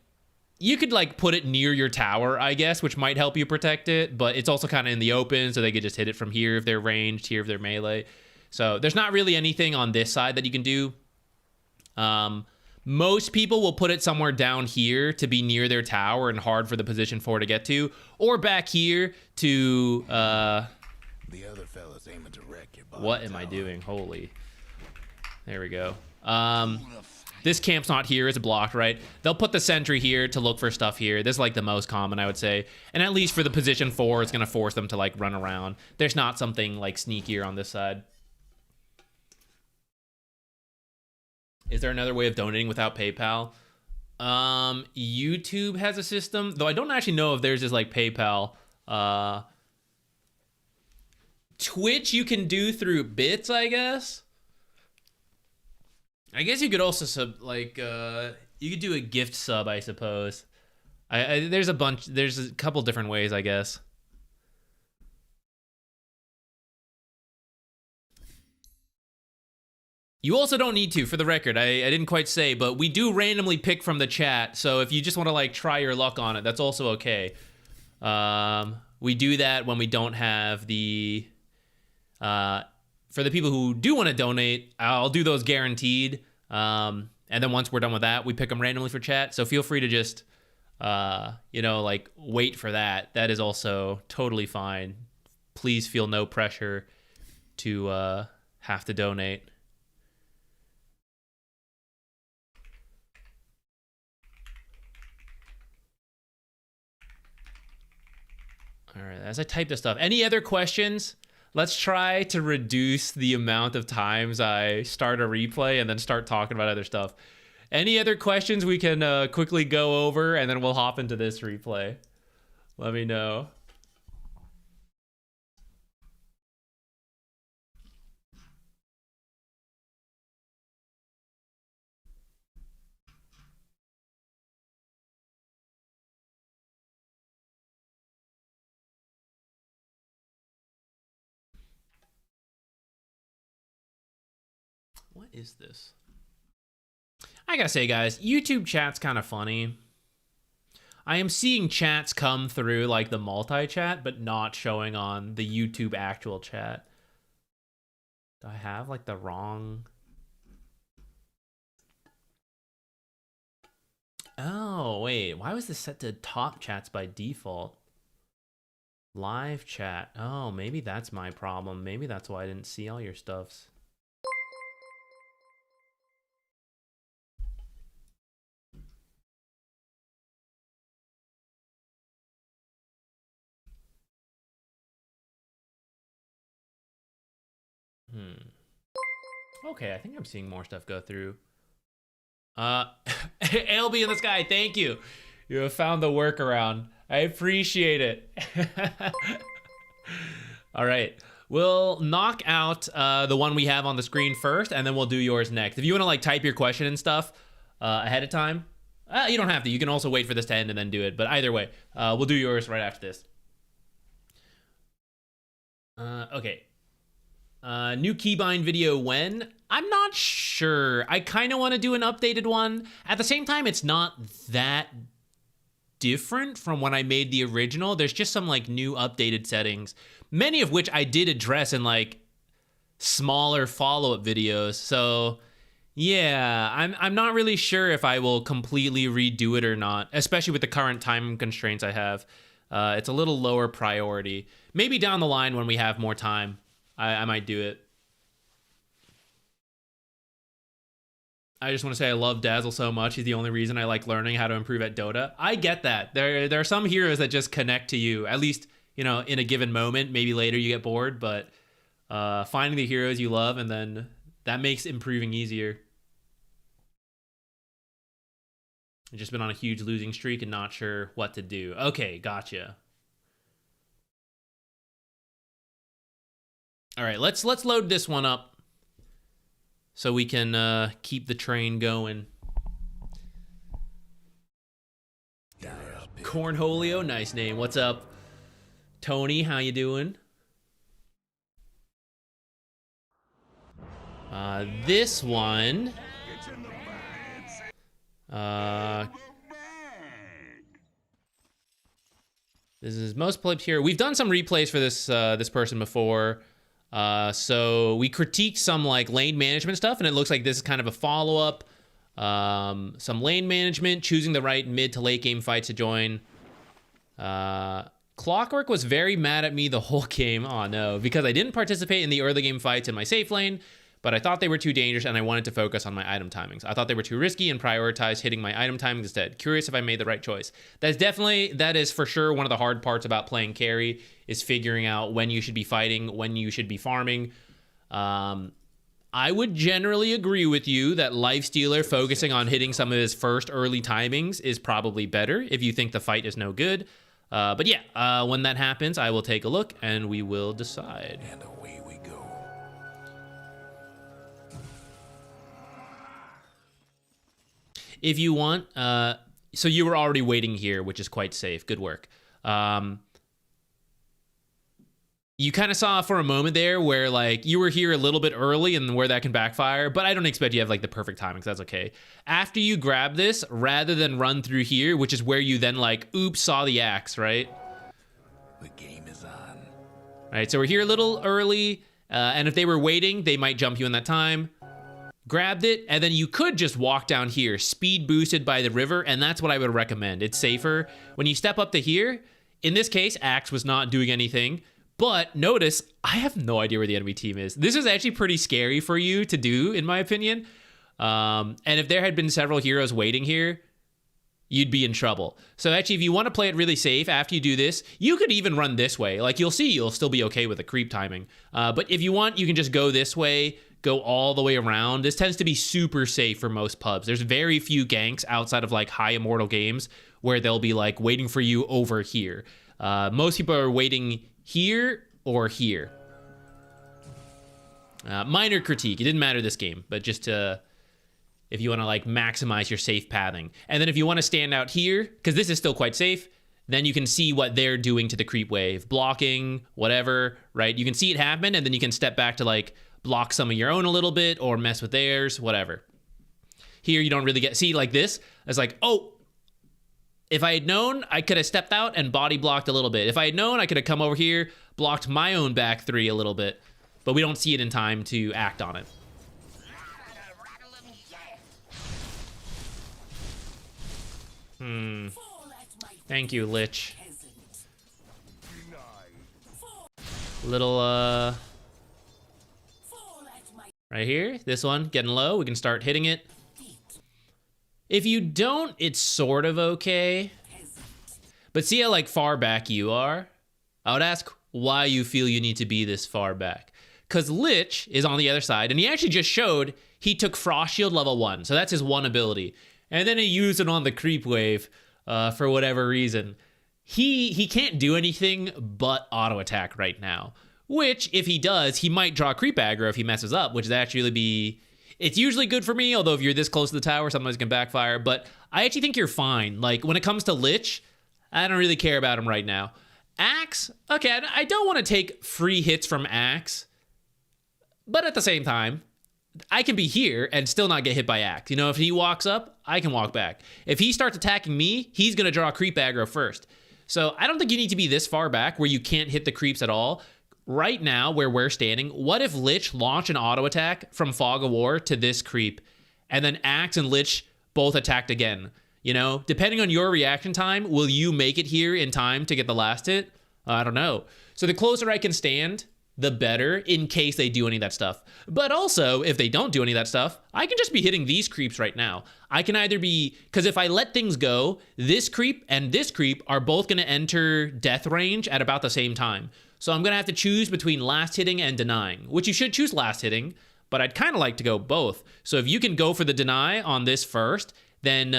[SPEAKER 1] you could like put it near your tower, I guess, which might help you protect it, but it's also kind of in the open, so they could just hit it from here if they're ranged, here if they're melee. So there's not really anything on this side that you can do. Most people will put it somewhere down here to be near their tower and hard for the position 4 to get to, or back here to,
[SPEAKER 6] The other fellas aiming to wreck your bottom
[SPEAKER 1] what am I
[SPEAKER 6] tower.
[SPEAKER 1] doing? Holy. There we go. This camp's not here, it's blocked, right? They'll put the sentry here to look for stuff here. This is like the most common, I would say. And at least for the position 4, it's gonna force them to like run around. There's not something like sneakier on this side. Is there another way of donating without PayPal? YouTube has a system, though I don't actually know if theirs is like PayPal. Twitch you can do through bits, I guess. I guess you could also sub, like, you could do a gift sub, I suppose. There's a couple different ways, I guess. You also don't need to, for the record. I didn't quite say, but we do randomly pick from the chat. So if you just want to like try your luck on it, that's also okay. We do that when we don't have the... for the people who do want to donate, I'll do those guaranteed. And then once we're done with that, we pick them randomly for chat. So feel free to just, you know, like wait for that. That is also totally fine. Please feel no pressure to have to donate. All right, as I type this stuff, any other questions? Let's try to reduce the amount of times I start a replay and then start talking about other stuff. Any other questions we can quickly go over, and then we'll hop into this replay. Let me know. What is this? I gotta say, guys, YouTube chat's kind of funny. I am seeing chats come through like the multi-chat, but not showing on the YouTube actual chat. Do I have like the wrong... Oh, wait. Why was this set to top chats by default? Live chat. Oh, maybe that's my problem. Maybe that's why I didn't see all your stuffs. Okay, I think I'm seeing more stuff go through. ALB in the sky, thank you. You have found the workaround. I appreciate it. All right, we'll knock out the one we have on the screen first, and then we'll do yours next. If you want to like type your question and stuff ahead of time, you don't have to. You can also wait for this to end and then do it. But either way, we'll do yours right after this. Okay. New keybind video when? I'm not sure. I kind of want to do an updated one. At the same time, it's not that different from when I made the original. There's just some like new updated settings, many of which I did address in like smaller follow-up videos. So yeah, I'm not really sure if I will completely redo it or not, especially with the current time constraints I have. It's a little lower priority. Maybe down the line when we have more time, I might do it. I just want to say I love Dazzle so much. He's the only reason I like learning how to improve at Dota. I get that. There are some heroes that just connect to you, at least, you know, in a given moment. Maybe later you get bored, but finding the heroes you love, and then that makes improving easier. I've just been on a huge losing streak and not sure what to do. Okay, gotcha. All right, let's load this one up so we can keep the train going. Cornholio, nice name. What's up, Tony? How you doing? This one. This is most played here. We've done some replays for this this person before. So we critiqued some like lane management stuff, and it looks like this is kind of a follow-up. Some lane management, choosing the right mid to late game fight to join. Clockwork was very mad at me the whole game. Oh no, because I didn't participate in the early game fights in my safe lane, but I thought they were too dangerous and I wanted to focus on my item timings. I thought they were too risky and prioritized hitting my item timings instead. Curious if I made the right choice. That is for sure one of the hard parts about playing carry, is figuring out when you should be fighting, when you should be farming. I would generally agree with you that Lifestealer focusing on hitting some of his first early timings is probably better if you think the fight is no good. But yeah, when that happens, I will take a look and we will decide.
[SPEAKER 6] And away we go.
[SPEAKER 1] If you want, so you were already waiting here, which is quite safe. Good work. you kind of saw for a moment there where like you were here a little bit early and where that can backfire, but I don't expect you have like the perfect timing, so that's okay. After you grab this, rather than run through here, which is where you then like, oops, saw the axe, right?
[SPEAKER 6] The game is on.
[SPEAKER 1] All right, so we're here a little early, and if they were waiting, they might jump you in that time. Grabbed it, and then you could just walk down here, speed boosted by the river, and that's what I would recommend. It's safer. When you step up to here, in this case, axe was not doing anything. But notice, I have no idea where the enemy team is. This is actually pretty scary for you to do, in my opinion. And if there had been several heroes waiting here, you'd be in trouble. So actually, if you want to play it really safe after you do this, you could even run this way. Like you'll see, you'll still be okay with the creep timing. But if you want, you can just go this way, go all the way around. This tends to be super safe for most pubs. There's very few ganks outside of like high Immortal games where they'll be like waiting for you over here. Most people are waiting here or here. Minor critique. It didn't matter this game, but just if you want to like maximize your safe pathing. And then if you want to stand out here, because this is still quite safe, then you can see what they're doing to the creep wave. Blocking, whatever, right? You can see it happen, and then you can step back to like block some of your own a little bit or mess with theirs, whatever. Here you don't really get, see like this, it's like, oh, if I had known, I could have stepped out and body blocked a little bit. If I had known, I could have come over here, blocked my own back three a little bit, but we don't see it in time to act on it. Thank you, Lich. Little, right here, this one, getting low, we can start hitting it. If you don't, it's sort of okay. But see how like far back you are? I would ask why you feel you need to be this far back. Because Lich is on the other side, and he actually just showed he took Frost Shield level 1, so that's his one ability. And then he used it on the creep wave for whatever reason. He can't do anything but auto attack right now. Which, if he does, he might draw creep aggro if he messes up, which would actually be... It's usually good for me, although if you're this close to the tower, sometimes it can backfire. But I actually think you're fine. Like, when it comes to Lich, I don't really care about him right now. Axe, okay, I don't want to take free hits from Axe. But at the same time, I can be here and still not get hit by Axe. You know, if he walks up, I can walk back. If he starts attacking me, he's going to draw creep aggro first. So I don't think you need to be this far back where you can't hit the creeps at all. Right now, where we're standing, what if Lich launched an auto attack from Fog of War to this creep, and then Axe and Lich both attacked again? You know, depending on your reaction time, will you make it here in time to get the last hit? I don't know. So the closer I can stand, the better, in case they do any of that stuff. But also, if they don't do any of that stuff, I can just be hitting these creeps right now. I can either be, because if I let things go, this creep and this creep are both going to enter death range at about the same time. So I'm going to have to choose between last hitting and denying, which you should choose last hitting, but I'd kind of like to go both. So if you can go for the deny on this first, then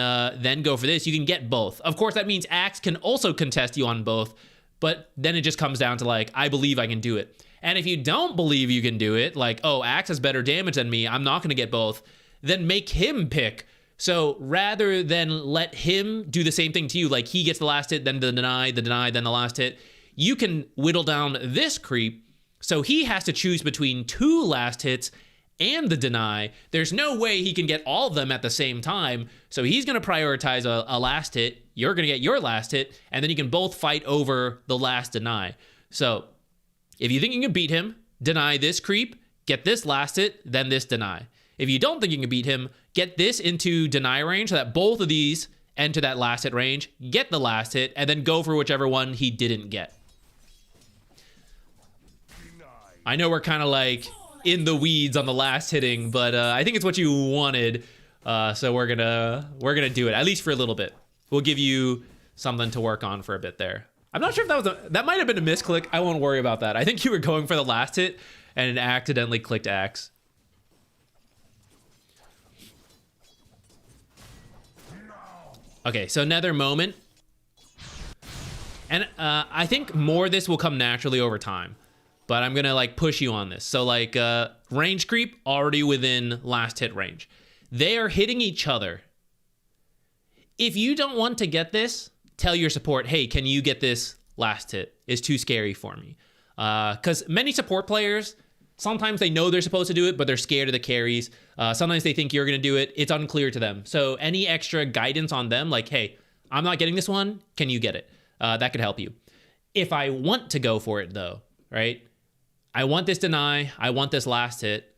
[SPEAKER 1] go for this, you can get both. Of course, that means Axe can also contest you on both, but then it just comes down to like, I believe I can do it. And if you don't believe you can do it, like, oh, Axe has better damage than me, I'm not going to get both, then make him pick. So rather than let him do the same thing to you, like he gets the last hit, then the deny, then the last hit, you can whittle down this creep, so he has to choose between 2 last hits and the deny. There's no way he can get all of them at the same time, so he's going to prioritize a last hit, you're going to get your last hit, and then you can both fight over the last deny. So if you think you can beat him, deny this creep, get this last hit, then this deny. If you don't think you can beat him, get this into deny range so that both of these enter that last hit range, get the last hit, and then go for whichever one he didn't get. I know we're kind of like in the weeds on the last hitting, but I think it's what you wanted. So we're gonna do it, at least for a little bit. We'll give you something to work on for a bit there. I'm not sure if that might have been a misclick. I won't worry about that. I think you were going for the last hit and accidentally clicked Axe. Okay, so another moment. And I think more of this will come naturally over time. But I'm gonna like push you on this. So like range creep already within last hit range. They are hitting each other. If you don't want to get this, tell your support, hey, can you get this last hit? It's too scary for me. Because many support players, sometimes they know they're supposed to do it, but they're scared of the carries. Sometimes they think you're going to do it. It's unclear to them. So any extra guidance on them, like, hey, I'm not getting this one. Can you get it? That could help you. If I want to go for it, though, right? I want this deny. I want this last hit.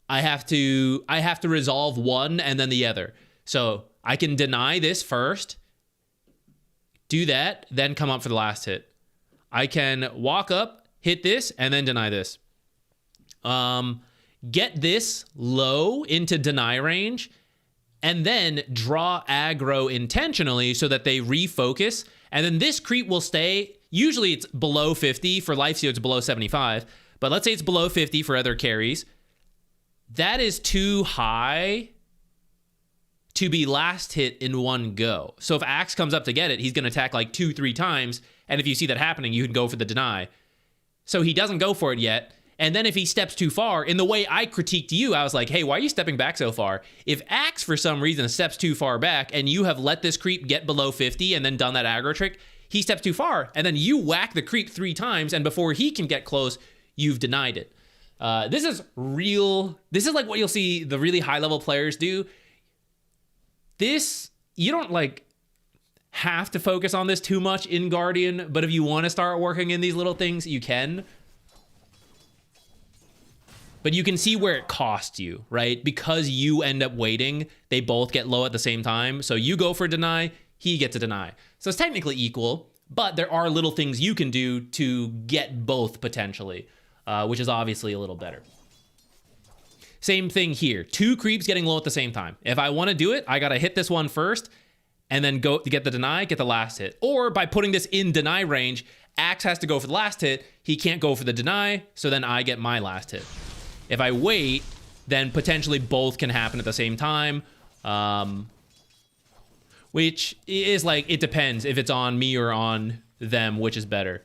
[SPEAKER 1] I have to resolve one and then the other. So I can deny this first, do that, then come up for the last hit. I can walk up, hit this, and then deny this. Get this low into deny range, and then draw aggro intentionally so that they refocus. And then this creep will stay. Usually it's below 50. For Lifestealer, it's below 75. But let's say it's below 50 for other carries. That is too high to be last hit in one go. So if Axe comes up to get it, he's going to attack like 2-3 times. And if you see that happening, you can go for the deny. So he doesn't go for it yet. And then if he steps too far, in the way I critiqued you, I was like, hey, why are you stepping back so far? If Axe, for some reason, steps too far back and you have let this creep get below 50 and then done that aggro trick, he steps too far. And then you whack the creep 3 times, and before he can get close, you've denied it. This is real. This is like what you'll see the really high-level players do. This, you don't like have to focus on this too much in Guardian, but if you want to start working in these little things, you can. But you can see where it costs you, right? Because you end up waiting, they both get low at the same time. So you go for a deny, he gets a deny. So it's technically equal, but there are little things you can do to get both potentially, which is obviously a little better. Same thing here. 2 creeps getting low at the same time. If I want to do it, I got to hit this one first and then go to get the deny, get the last hit. Or by putting this in deny range, Axe has to go for the last hit. He can't go for the deny, so then I get my last hit. If I wait, then potentially both can happen at the same time, which is like, it depends if it's on me or on them, which is better.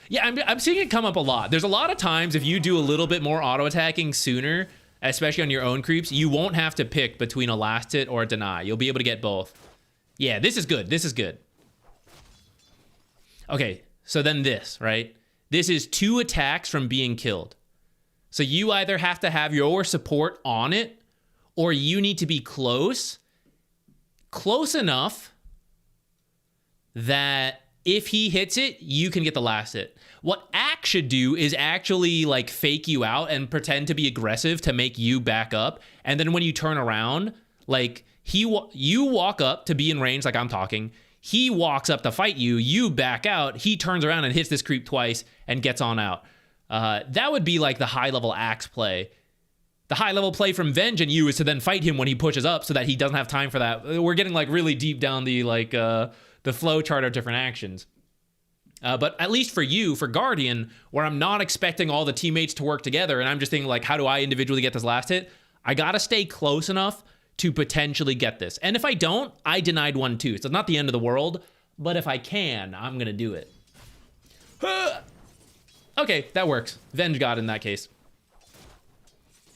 [SPEAKER 1] Yeah, I'm seeing it come up a lot. There's a lot of times if you do a little bit more auto-attacking sooner, especially on your own creeps, you won't have to pick between a last hit or a deny. You'll be able to get both. Yeah, this is good. This is good. Okay, so then this, right? This is 2 attacks from being killed. So you either have to have your support on it, or you need to be close enough that if he hits it, you can get the last hit. What Axe should do is actually like fake you out and pretend to be aggressive to make you back up. And then when you turn around, like you walk up to be in range, like I'm talking. He walks up to fight you. You back out. He turns around and hits this creep twice and gets on out. That would be like the high-level Axe play. The high-level play from Venge and you is to then fight him when he pushes up so that he doesn't have time for that. We're getting like really deep down the like the flow chart of different actions. But at least for you, for Guardian, where I'm not expecting all the teammates to work together and I'm just thinking like, how do I individually get this last hit? I gotta stay close enough to potentially get this. And if I don't, I denied one too. So it's not the end of the world, but if I can, I'm gonna do it. Okay, that works. Venge got it in that case.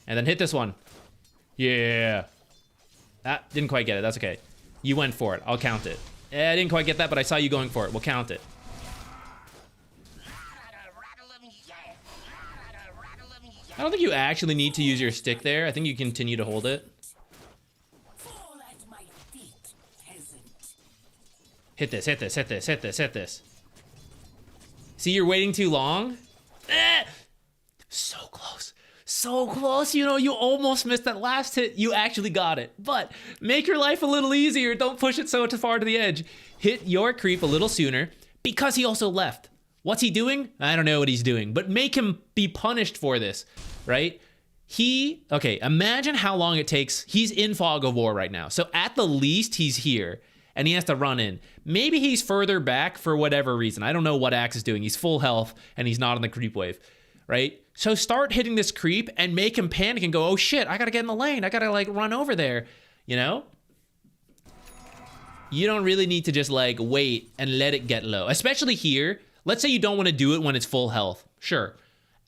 [SPEAKER 1] And then hit this one. Yeah. That didn't quite get it. That's okay. You went for it. I'll count it. I didn't quite get that, but I saw you going for it. We'll count it. I don't think you actually need to use your stick there. I think you continue to hold it. Hit this, hit this, hit this, hit this, hit this. See, you're waiting too long. So close. So close. You know, you almost missed that last hit. You actually got it. But make your life a little easier. Don't push it so far to the edge. Hit your creep a little sooner because he also left. What's he doing? I don't know what he's doing, but make him be punished for this, right? Okay, imagine how long it takes. He's in Fog of War right now. So at the least, he's here. And he has to run in. Maybe he's further back for whatever reason. I don't know what Axe is doing. He's full health, and he's not on the creep wave, right? So start hitting this creep and make him panic and go, oh shit, I gotta get in the lane. I gotta like run over there, you know? You don't really need to just like wait and let it get low. Especially here. Let's say you don't want to do it when it's full health. Sure.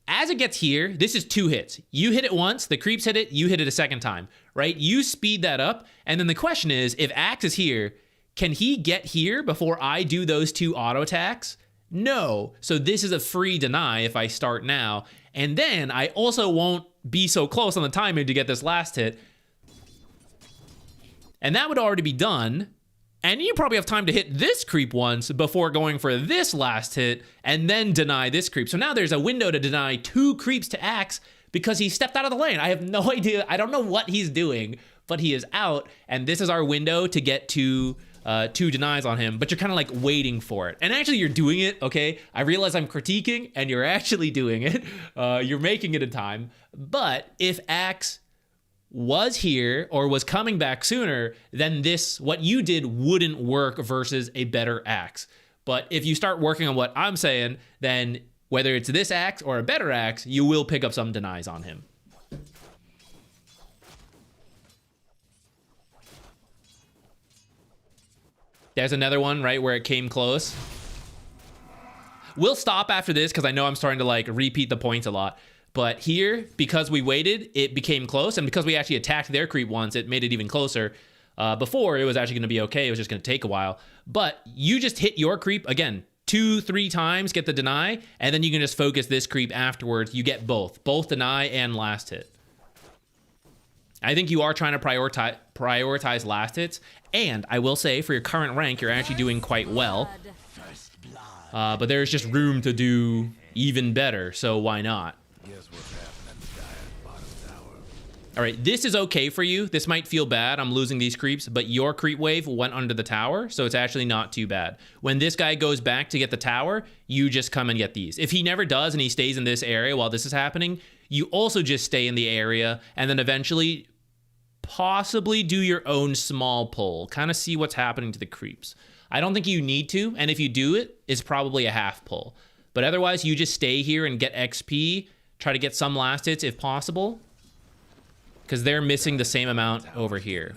[SPEAKER 1] As it gets here, this is 2 hits. You hit it once, the creeps hit it, you hit it a second time, right? You speed that up, and then the question is, if Axe is here, can he get here before I do those 2 auto attacks No. So this is a free deny if I start now. And then I also won't be so close on the timing to get this last hit. And that would already be done. And you probably have time to hit this creep once before going for this last hit and then deny this creep. So now there's a window to deny 2 creeps to Axe because he stepped out of the lane. I have no idea. I don't know what he's doing, but he is out. And this is our window to get to 2 denies on him, but you're kind of like waiting for it. And actually you're doing it, okay? I realize I'm critiquing and you're actually doing it. You're making it in time. But if Axe was here or was coming back sooner, then this, what you did wouldn't work versus a better Axe. But if you start working on what I'm saying, then whether it's this Axe or a better Axe, you will pick up some denies on him. There's another one, right, where it came close. We'll stop after this because I know I'm starting to like repeat the points a lot. But here, because we waited, it became close. And because we actually attacked their creep once, it made it even closer. Before, it was actually going to be okay. It was just going to take a while. But you just hit your creep, again, 2-3 times, get the deny. And then you can just focus this creep afterwards. You get both deny and last hit. I think you are trying to prioritize last hits. And I will say, for your current rank, you're actually doing quite well. But there's just room to do even better. So why not? All right, this is okay for you. This might feel bad. I'm losing these creeps, but your creep wave went under the tower, so it's actually not too bad. When this guy goes back to get the tower, you just come and get these. If he never does and he stays in this area while this is happening, you also just stay in the area and then eventually possibly do your own small pull. Kind of see what's happening to the creeps. I don't think you need to, and if you do it, it's probably a half pull. But otherwise, you just stay here and get XP, try to get some last hits if possible, because they're missing the same amount over here.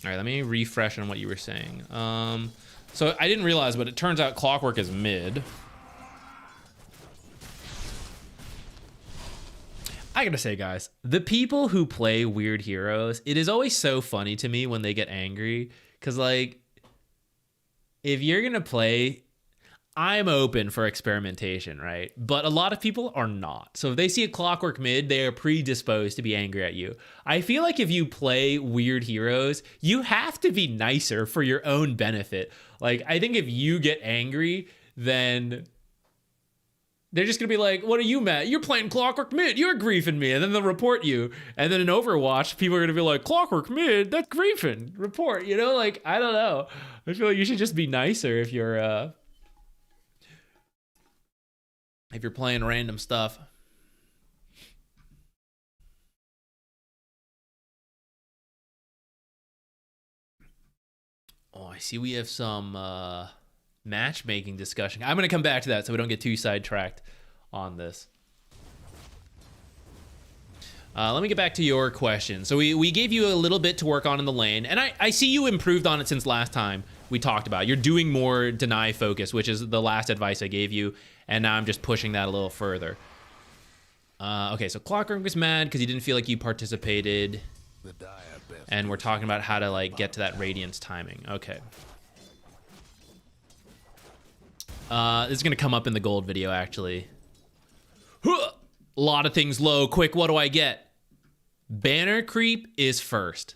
[SPEAKER 1] All right, let me refresh on what you were saying. So I didn't realize, but it turns out Clockwork is mid. I gotta say, guys, the people who play weird heroes, it is always so funny to me when they get angry. Because, like, if you're gonna play, I'm open for experimentation, right? But a lot of people are not. So if they see a Clockwork mid, they are predisposed to be angry at you. I feel like if you play weird heroes, you have to be nicer for your own benefit. Like, I think if you get angry, then they're just gonna be like, what are you mad? You're playing Clockwork mid, you're griefing me. And then they'll report you. And then in Overwatch, people are gonna be like, Clockwork mid, that's griefing, report, you know? Like, I don't know. I feel like you should just be nicer if you're playing random stuff. Oh, I see we have some matchmaking discussion. I'm going to come back to that so we don't get too sidetracked on this. Let me get back to your question. So we gave you a little bit to work on in the lane, and I see you improved on it since last time we talked about it. You're doing more deny focus, which is the last advice I gave you, and now I'm just pushing that a little further. Okay, so Clockwork was mad because he didn't feel like you participated, and we're talking about how to like get to that Radiance timing. Okay. This is gonna come up in the gold video, actually. A lot of things low. Quick, what do I get? Banner creep is first.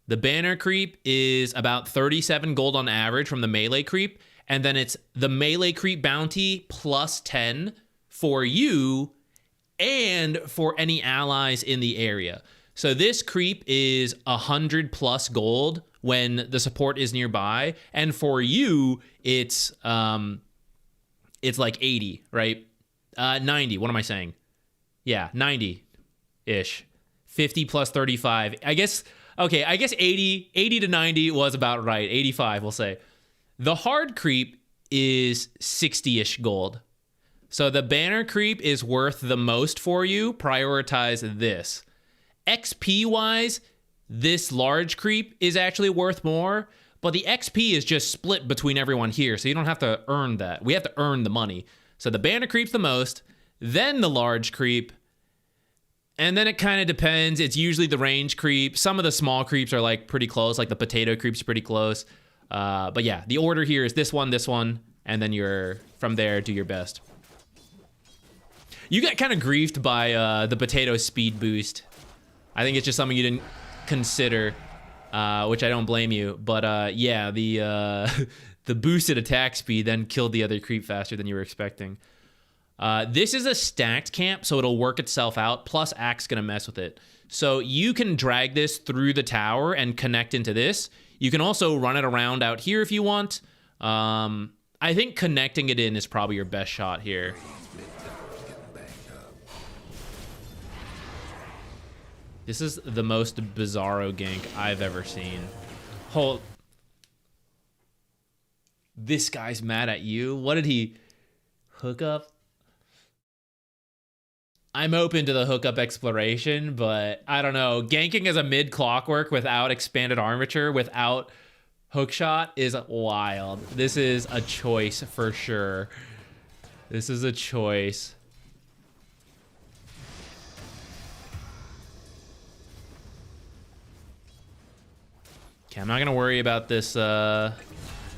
[SPEAKER 1] The banner creep is about 37 gold on average from the melee creep, and then it's the melee creep bounty plus 10 for you and for any allies in the area. So this creep is 100 plus gold when the support is nearby, and for you, it's like 80, right? 90. What am I saying? Yeah, 90-ish. 50 plus 35. I guess 80 to 90 was about right. 85, we'll say. The hard creep is 60-ish gold. So the banner creep is worth the most for you. Prioritize this. XP-wise, this large creep is actually worth more, but the XP is just split between everyone here, so you don't have to earn that. We have to earn the money. So the banner creep's the most, then the large creep, And then it kind of depends. It's usually the range creep. Some of the small creeps are like pretty close, like the potato creeps are pretty close. But yeah, the order here is this one, and then you're from there, do your best. You got kind of griefed by the potato speed boost. I think it's just something you didn't consider, which I don't blame you. But yeah, the boosted attack speed then killed the other creep faster than you were expecting. This is a stacked camp, so it'll work itself out. Plus, Axe gonna mess with it. So you can drag this through the tower and connect into this. You can also run it around out here if you want. I think connecting it in is probably your best shot here. This is the most bizarro gank I've ever seen. Hold. This guy's mad at you. What did he hook up? I'm open to the hookup exploration, but I don't know. Ganking as a mid clockwork without expanded armature, without hookshot is wild. This is a choice for sure. This is a choice. Okay, I'm not gonna worry about this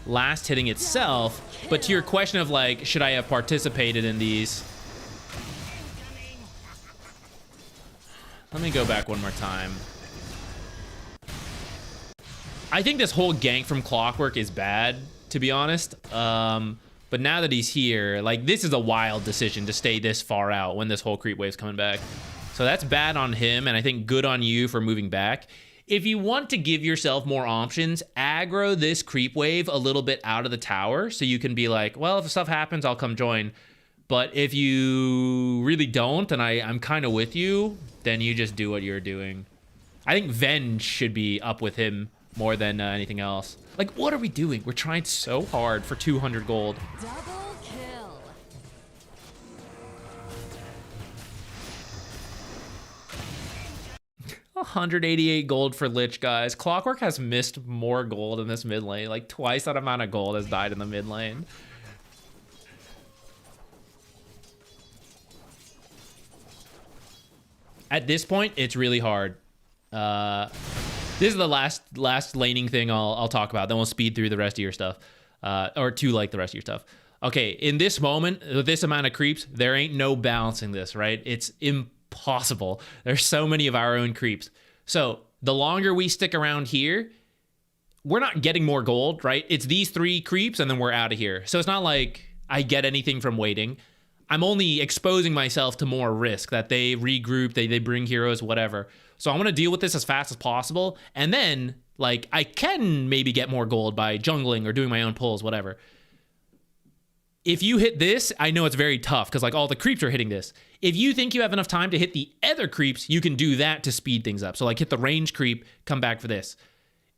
[SPEAKER 1] last hitting itself, but to your question of like, should I have participated in these? Let me go back one more time. I think this whole gank from Clockwork is bad, to be honest. But now that he's here, like, this is a wild decision to stay this far out when this whole creep wave's coming back. So that's bad on him, and I think good on you for moving back. If you want to give yourself more options, aggro this creep wave a little bit out of the tower so you can be like, well, if stuff happens, I'll come join. But if you really don't, and I'm kind of with you, then you just do what you're doing. I think Venge should be up with him more than anything else. Like, what are we doing? We're trying so hard for 200 gold.
[SPEAKER 4] Double kill.
[SPEAKER 1] $188 gold for Lich, guys. Clockwork has missed more gold in this mid lane. Like, twice that amount of gold has died in the mid lane. At this point, it's really hard. This is the last laning thing I'll talk about. Then we'll speed through the rest of your stuff, or to like the rest of your stuff. Okay, in this moment, with this amount of creeps, there ain't no balancing this, right? It's impossible. There's so many of our own creeps. So the longer we stick around here, we're not getting more gold, right? It's these 3 creeps and then we're out of here. So it's not like I get anything from waiting. I'm only exposing myself to more risk that they regroup, they bring heroes, whatever. So I want to deal with this as fast as possible. And then, like, I can maybe get more gold by jungling or doing my own pulls, whatever. If you hit this, I know it's very tough because, like, all the creeps are hitting this. If you think you have enough time to hit the other creeps, you can do that to speed things up. So, like, hit the range creep, come back for this.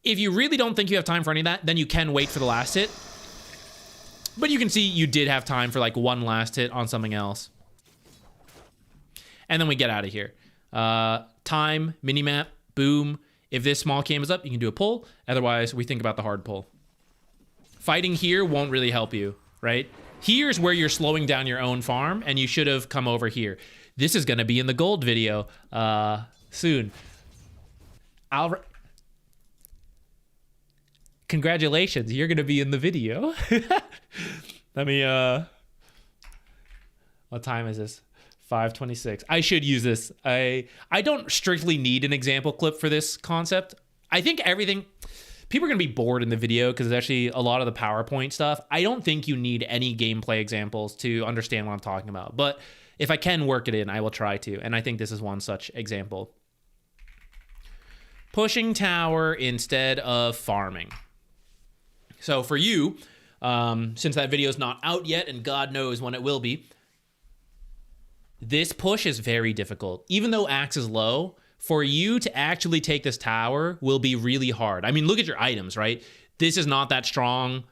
[SPEAKER 1] If you really don't think you have time for any of that, then you can wait for the last hit. But you can see you did have time for like one last hit on something else. And then we get out of here. Time, minimap, boom. If this small cam is up, you can do a pull. Otherwise, we think about the hard pull. Fighting here won't really help you, right? Here's where you're slowing down your own farm, and you should have come over here. This is going to be in the gold video soon. Congratulations, you're gonna be in the video. Let me what time is this? 5:26. I should use this. I don't strictly need an example clip for this concept. I think everything, people are gonna be bored in the video because there's actually a lot of the PowerPoint stuff. I don't think you need any gameplay examples to understand what I'm talking about. But if I can work it in, I will try to. And I think this is one such example. Pushing tower instead of farming. So for you, since that video is not out yet, and God knows when it will be, this push is very difficult. Even though Axe is low, for you to actually take this tower will be really hard. I mean, look at your items, right? This is not that strong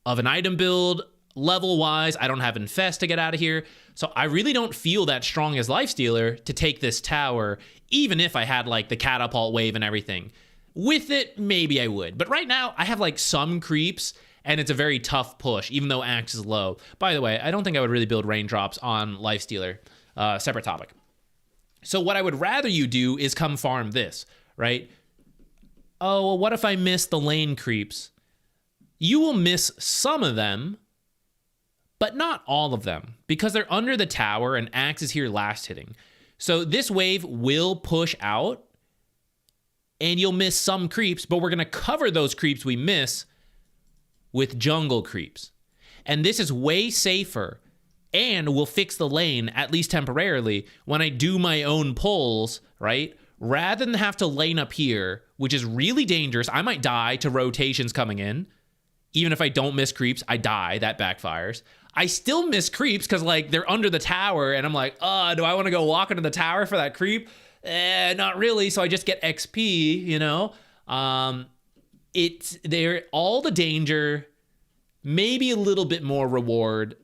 [SPEAKER 1] of an item build. Level-wise, I don't have Infest to get out of here. So I really don't feel that strong as Lifestealer to take this tower, even if I had, like, the catapult wave and everything. With it, maybe I would. But right now, I have like some creeps, and it's a very tough push, even though Axe is low. By the way, I don't think I would really build raindrops on Lifestealer. Separate topic. So what I would rather you do is come farm this, right? Oh, well, what if I miss the lane creeps? You will miss some of them, but not all of them, because they're under the tower and Axe is here last hitting. So this wave will push out, and you'll miss some creeps, but we're going to cover those creeps we miss with jungle creeps. And this is way safer and will fix the lane, at least temporarily, when I do my own pulls, right? Rather than have to lane up here, which is really dangerous. I might die to rotations coming in. Even if I don't miss creeps, I die. That backfires. I still miss creeps because, like, they're under the tower, and I'm like, do I want to go walk into the tower for that creep? Not really, so I just get XP, you know? They're all the danger, maybe a little bit more reward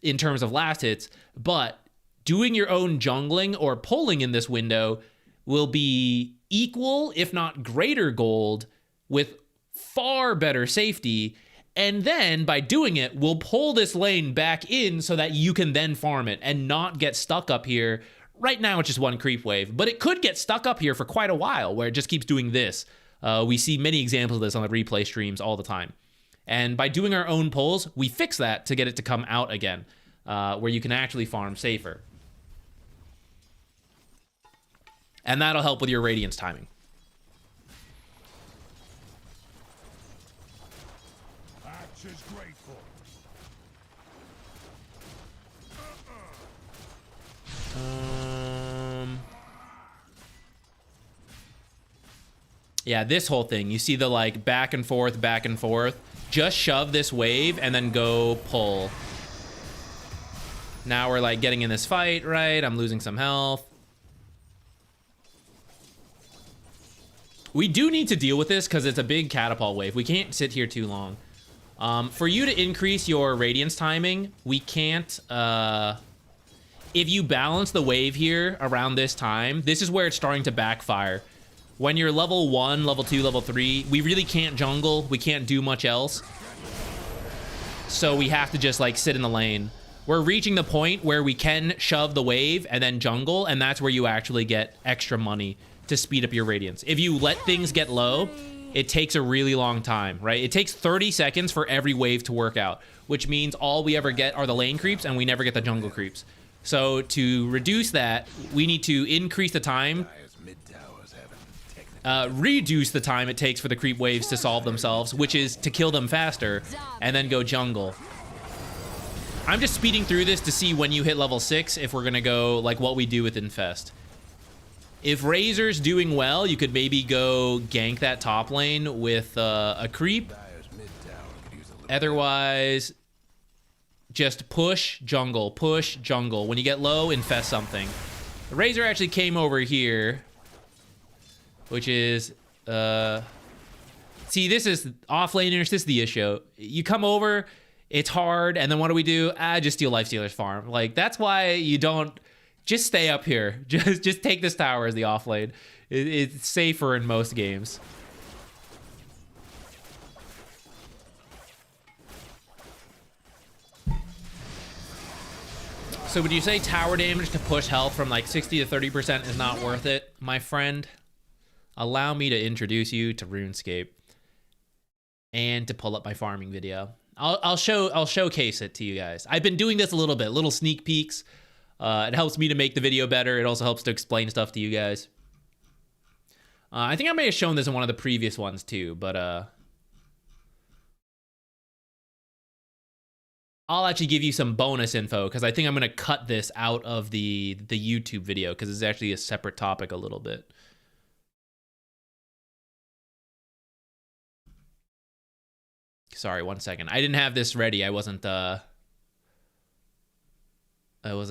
[SPEAKER 1] in terms of last hits, but doing your own jungling or pulling in this window will be equal, if not greater gold, with far better safety. And then by doing it, we'll pull this lane back in so that you can then farm it and not get stuck up here. Right now, it's just one creep wave, but it could get stuck up here for quite a while where it just keeps doing this. We see many examples of this on the replay streams all the time. And by doing our own pulls, we fix that to get it to come out again, where you can actually farm safer. And that'll help with your Radiance timing.
[SPEAKER 6] Axe is grateful.
[SPEAKER 1] Yeah, this whole thing, you see the like back and forth, just shove this wave and then go pull. Now we're like getting in this fight, right? I'm losing some health. We do need to deal with this because it's a big catapult wave. We can't sit here too long. For you to increase your Radiance timing, we can't, if you balance the wave here around this time, this is where it's starting to backfire. When you're level 1, level 2, level 3, we really can't jungle. We can't do much else. So we have to just like sit in the lane. We're reaching the point where we can shove the wave and then jungle, and that's where you actually get extra money to speed up your Radiance. If you let things get low, it takes a really long time, right? It takes 30 seconds for every wave to work out, which means all we ever get are the lane creeps and we never get the jungle creeps. So to reduce that, we need to increase the time, reduce the time it takes for the creep waves to solve themselves, which is to kill them faster and then go jungle. I'm just speeding through this to see when you hit level 6 if we're gonna go like what we do with Infest. If Razor's doing well, you could maybe go gank that top lane with a creep. Otherwise, just push jungle, push jungle. When you get low, infest something. The Razor actually came over here, which is, see, this is offlaners, this is the issue. You come over, it's hard, and then what do? Just steal Lifestealer's farm. Like, that's why you don't, just stay up here. Just take this tower as the offlane. It's safer in most games. So would you say tower damage to push health from like 60 to 30% is not worth it, my friend? Allow me to introduce you to RuneScape and to pull up my farming video. I'll showcase it to you guys. I've been doing this a little bit, little sneak peeks. It helps me to make the video better. It also helps to explain stuff to you guys. I think I may have shown this in one of the previous ones too, but I'll actually give you some bonus info because I think I'm going to cut this out of the YouTube video because it's actually a separate topic a little bit. Sorry, 1 second. I didn't have this ready. I wasn't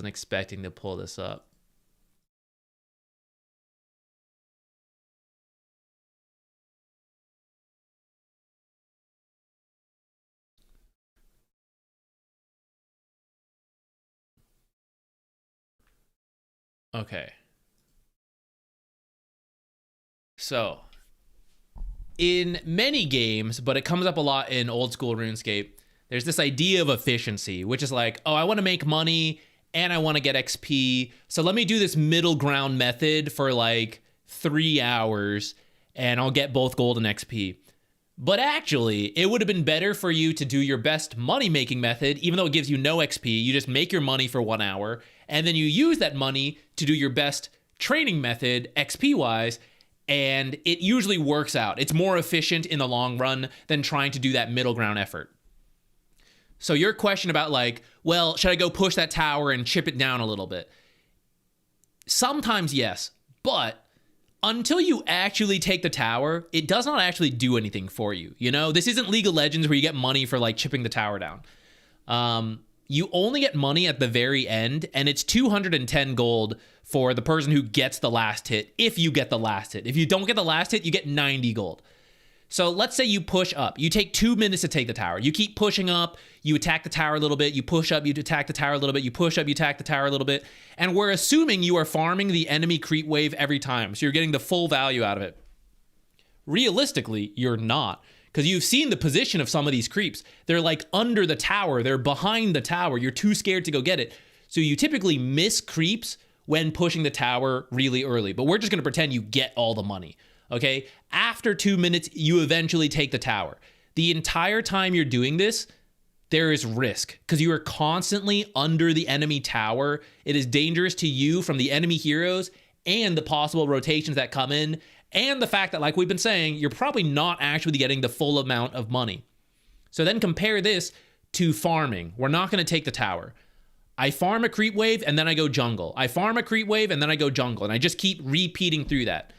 [SPEAKER 1] expecting to pull this up. Okay. So, in many games, but it comes up a lot in old school RuneScape, there's this idea of efficiency, which is like, oh, I want to make money and I want to get XP. So let me do this middle ground method for like 3 hours and I'll get both gold and XP. But actually, it would have been better for you to do your best money-making method, even though it gives you no XP. You just make your money for 1 hour, and then you use that money to do your best training method, XP-wise, and it usually works out. It's more efficient in the long run than trying to do that middle ground effort. So your question about like, well, should I go push that tower and chip it down a little bit? Sometimes yes, but until you actually take the tower, it does not actually do anything for you. You know, this isn't League of Legends where you get money for like chipping the tower down. You only get money at the very end, and it's 210 gold for the person who gets the last hit, if you get the last hit. If you don't get the last hit, you get 90 gold. So let's say you push up. You take 2 minutes to take the tower. You keep pushing up. You attack the tower a little bit. You push up. You attack the tower a little bit. You push up. You attack the tower a little bit. And we're assuming you are farming the enemy creep wave every time. So you're getting the full value out of it. Realistically, you're not. Because you've seen the position of some of these creeps. They're like under the tower. They're behind the tower. You're too scared to go get it. So you typically miss creeps when pushing the tower really early. But we're just going to pretend you get all the money. Okay, after 2 minutes, you eventually take the tower. The entire time you're doing this, there is risk because you are constantly under the enemy tower. It is dangerous to you from the enemy heroes and the possible rotations that come in, and the fact that, like we've been saying, you're probably not actually getting the full amount of money. So then compare this to farming. We're not going to take the tower. I farm a creep wave and then I go jungle. I farm a creep wave and then I go jungle, and I just keep repeating through that.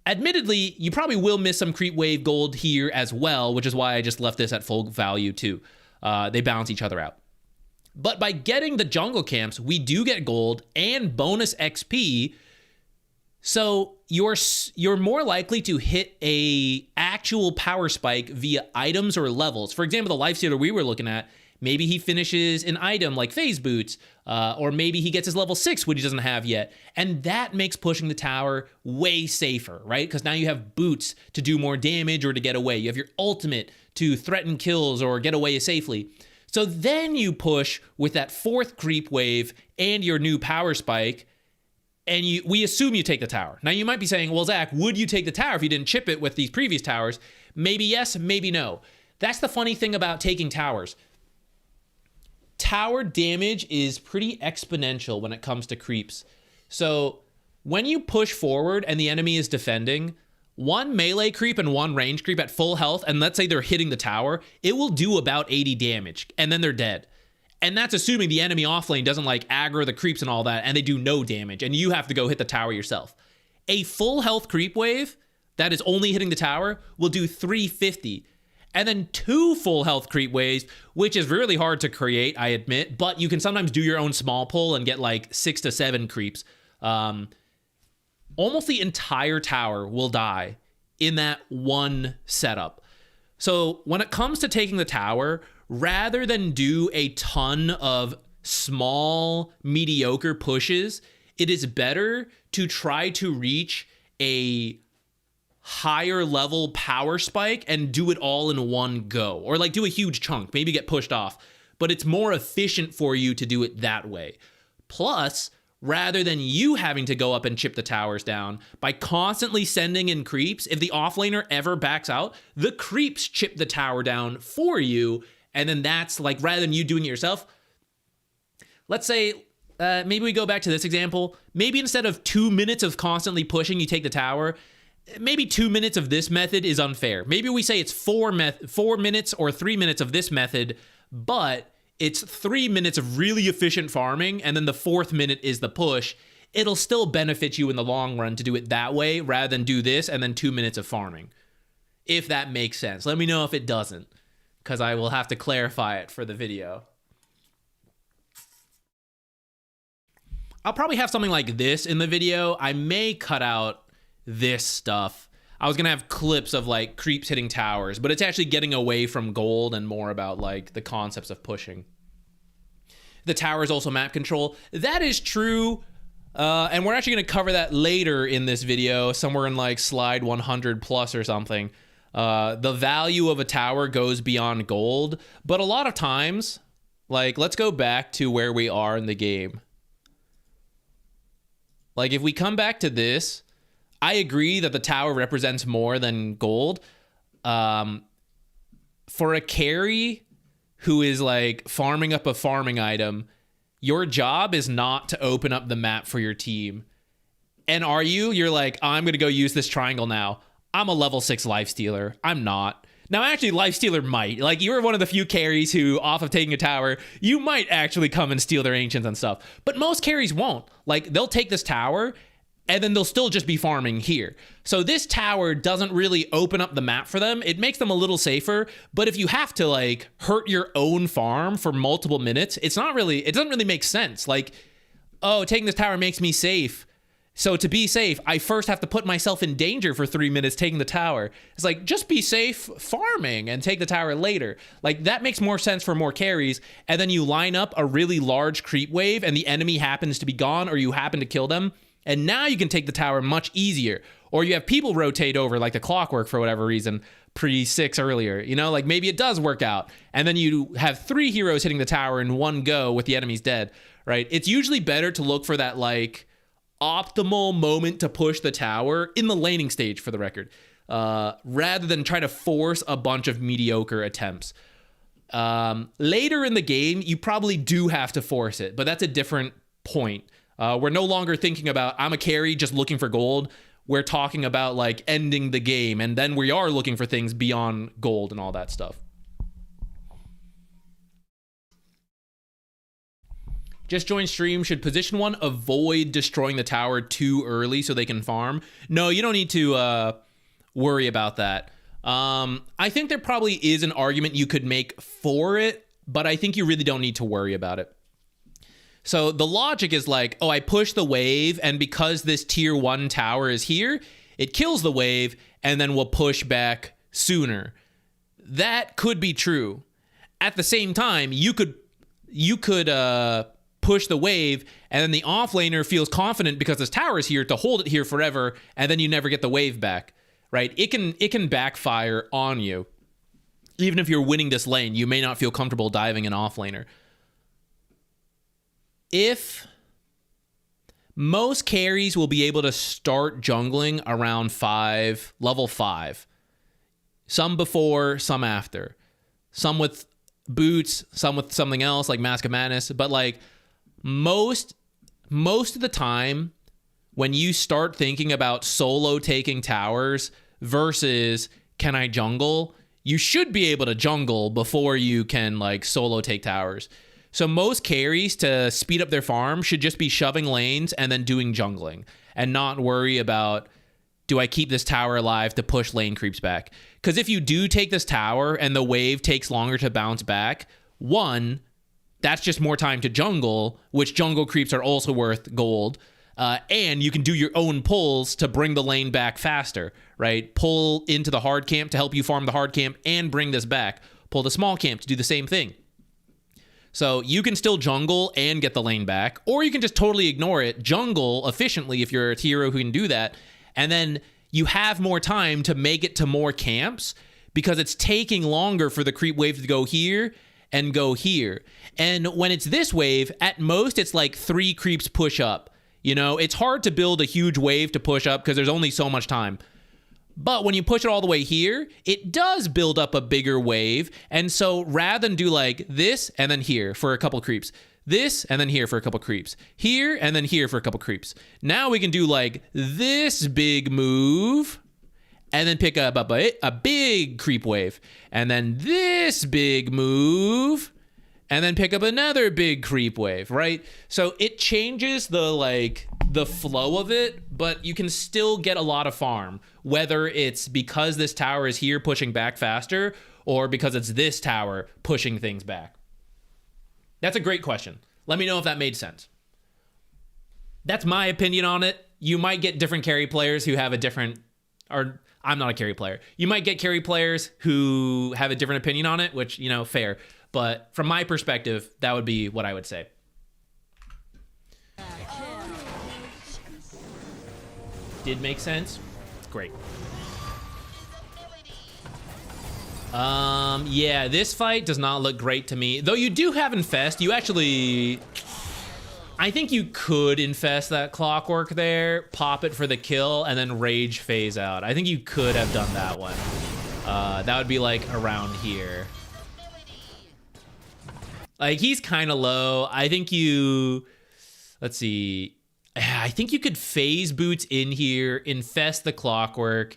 [SPEAKER 1] Admittedly, you probably will miss some creep wave gold here as well, which is why I just left this at full value too. They balance each other out. But by getting the jungle camps, we do get gold and bonus XP. So you're more likely to hit a actual power spike via items or levels. For example, the Lifestealer we were looking at, maybe he finishes an item like phase boots, or maybe he gets his level 6, which he doesn't have yet. And that makes pushing the tower way safer, right? Because now you have boots to do more damage or to get away. You have your ultimate to threaten kills or get away safely. So then you push with that 4th creep wave and your new power spike, and we assume you take the tower. Now you might be saying, well, Zach, would you take the tower if you didn't chip it with these previous towers? Maybe yes, maybe no. That's the funny thing about taking towers. Tower damage is pretty exponential when it comes to creeps. So when you push forward and the enemy is defending, one melee creep and one range creep at full health, and let's say they're hitting the tower, it will do about 80 damage, and then they're dead. And that's assuming the enemy offlane doesn't like aggro the creeps and all that, and they do no damage, and you have to go hit the tower yourself. A full health creep wave that is only hitting the tower will do 350. And then 2 full health creep waves, which is really hard to create, I admit, but you can sometimes do your own small pull and get like 6 to 7 creeps. Almost the entire tower will die in that one setup. So when it comes to taking the tower, rather than do a ton of small, mediocre pushes, it is better to try to reach a higher level power spike and do it all in one go, or like do a huge chunk, maybe get pushed off, but it's more efficient for you to do it that way. Plus, rather than you having to go up and chip the towers down, by constantly sending in creeps, if the offlaner ever backs out, the creeps chip the tower down for you, and then that's like, rather than you doing it yourself, let's say, maybe we go back to this example, maybe instead of 2 minutes of constantly pushing, you take the tower. Maybe 2 minutes of this method is unfair. Maybe we say it's 4 minutes or 3 minutes of this method, but it's 3 minutes of really efficient farming, and then the 4th minute is the push. It'll still benefit you in the long run to do it that way rather than do this and then 2 minutes of farming. If that makes sense. Let me know if it doesn't, because I will have to clarify it for the video. I'll probably have something like this in the video. I may cut out this stuff. I was gonna have clips of like creeps hitting towers, but it's actually getting away from gold and more about like the concepts of pushing. The tower is also map control. That is true, and we're actually gonna cover that later in this video, somewhere in like slide 100 plus or something. The value of a tower goes beyond gold, but a lot of times, Like, let's go back to where we are in the game. Like, if we come back to this, I agree that the tower represents more than gold. For a carry who is, like, farming up a farming item, your job is not to open up the map for your team. And are you? You're like, I'm going to go use this triangle now. I'm a level 6 Lifestealer. I'm not. Now, actually, Lifestealer might. Like, you're one of the few carries who, off of taking a tower, you might actually come and steal their ancients and stuff. But most carries won't. Like, they'll take this tower, and then they'll still just be farming here. So this tower doesn't really open up the map for them. It makes them a little safer. But if you have to, like, hurt your own farm for multiple minutes, it doesn't really make sense. Like, oh, taking this tower makes me safe. So to be safe, I first have to put myself in danger for 3 minutes taking the tower. It's like, just be safe farming and take the tower later. Like, that makes more sense for more carries. And then you line up a really large creep wave and the enemy happens to be gone or you happen to kill them. And now you can take the tower much easier. Or you have people rotate over like the clockwork for whatever reason, pre-6 earlier. You know, like maybe it does work out. And then you have 3 heroes hitting the tower in one go with the enemies dead, right? It's usually better to look for that, like, optimal moment to push the tower in the laning stage, for the record, rather than try to force a bunch of mediocre attempts. Later in the game, you probably do have to force it, but that's a different point. We're no longer thinking about, I'm a carry just looking for gold. We're talking about, like, ending the game, and then we are looking for things beyond gold and all that stuff. Just join stream. Should position 1 avoid destroying the tower too early so they can farm? No, you don't need to worry about that. I think there probably is an argument you could make for it, but I think you really don't need to worry about it. So the logic is like, oh, I push the wave, and because this tier 1 tower is here, it kills the wave, and then we'll push back sooner. That could be true. At the same time, you could push the wave, and then the offlaner feels confident because this tower is here to hold it here forever, and then you never get the wave back, right? It can backfire on you. Even if you're winning this lane, you may not feel comfortable diving an offlaner. If most carries will be able to start jungling around level 5. Some before, some after. Some with boots, some with something else like Mask of Madness, but like most of the time when you start thinking about solo taking towers versus can I jungle, you should be able to jungle before you can, like, solo take towers. So most carries to speed up their farm should just be shoving lanes and then doing jungling and not worry about, do I keep this tower alive to push lane creeps back? Because if you do take this tower and the wave takes longer to bounce back, one, that's just more time to jungle, which jungle creeps are also worth gold. And you can do your own pulls to bring the lane back faster, right? Pull into the hard camp to help you farm the hard camp and bring this back. Pull the small camp to do the same thing. So you can still jungle and get the lane back, or you can just totally ignore it, jungle efficiently if you're a hero who can do that, and then you have more time to make it to more camps because it's taking longer for the creep wave to go here and go here. And when it's this wave, at most it's like 3 creeps push up. You know, it's hard to build a huge wave to push up because there's only so much time. But when you push it all the way here, it does build up a bigger wave. And so rather than do like this and then here for a couple creeps, this and then here for a couple creeps, here and then here for a couple creeps, now we can do like this big move and then pick up a big creep wave, and then this big move and then pick up another big creep wave, right? So it changes the flow of it, but you can still get a lot of farm, whether it's because this tower is here pushing back faster or because it's this tower pushing things back. That's a great question. Let me know if that made sense. That's my opinion on it. You might get different carry players who have a different, or I'm not a carry player. You might get carry players who have a different opinion on it, which, you know, fair. But from my perspective, that would be what I would say. Did make sense? Great. Yeah, this fight does not look great to me. Though you do have Infest. You actually... I think you could Infest that Clockwork there, pop it for the kill, and then Rage phase out. I think you could have done that one. That would be like around here. Like, he's kind of low. I think you... Let's see. I think you could phase Boots in here, Infest the Clockwork,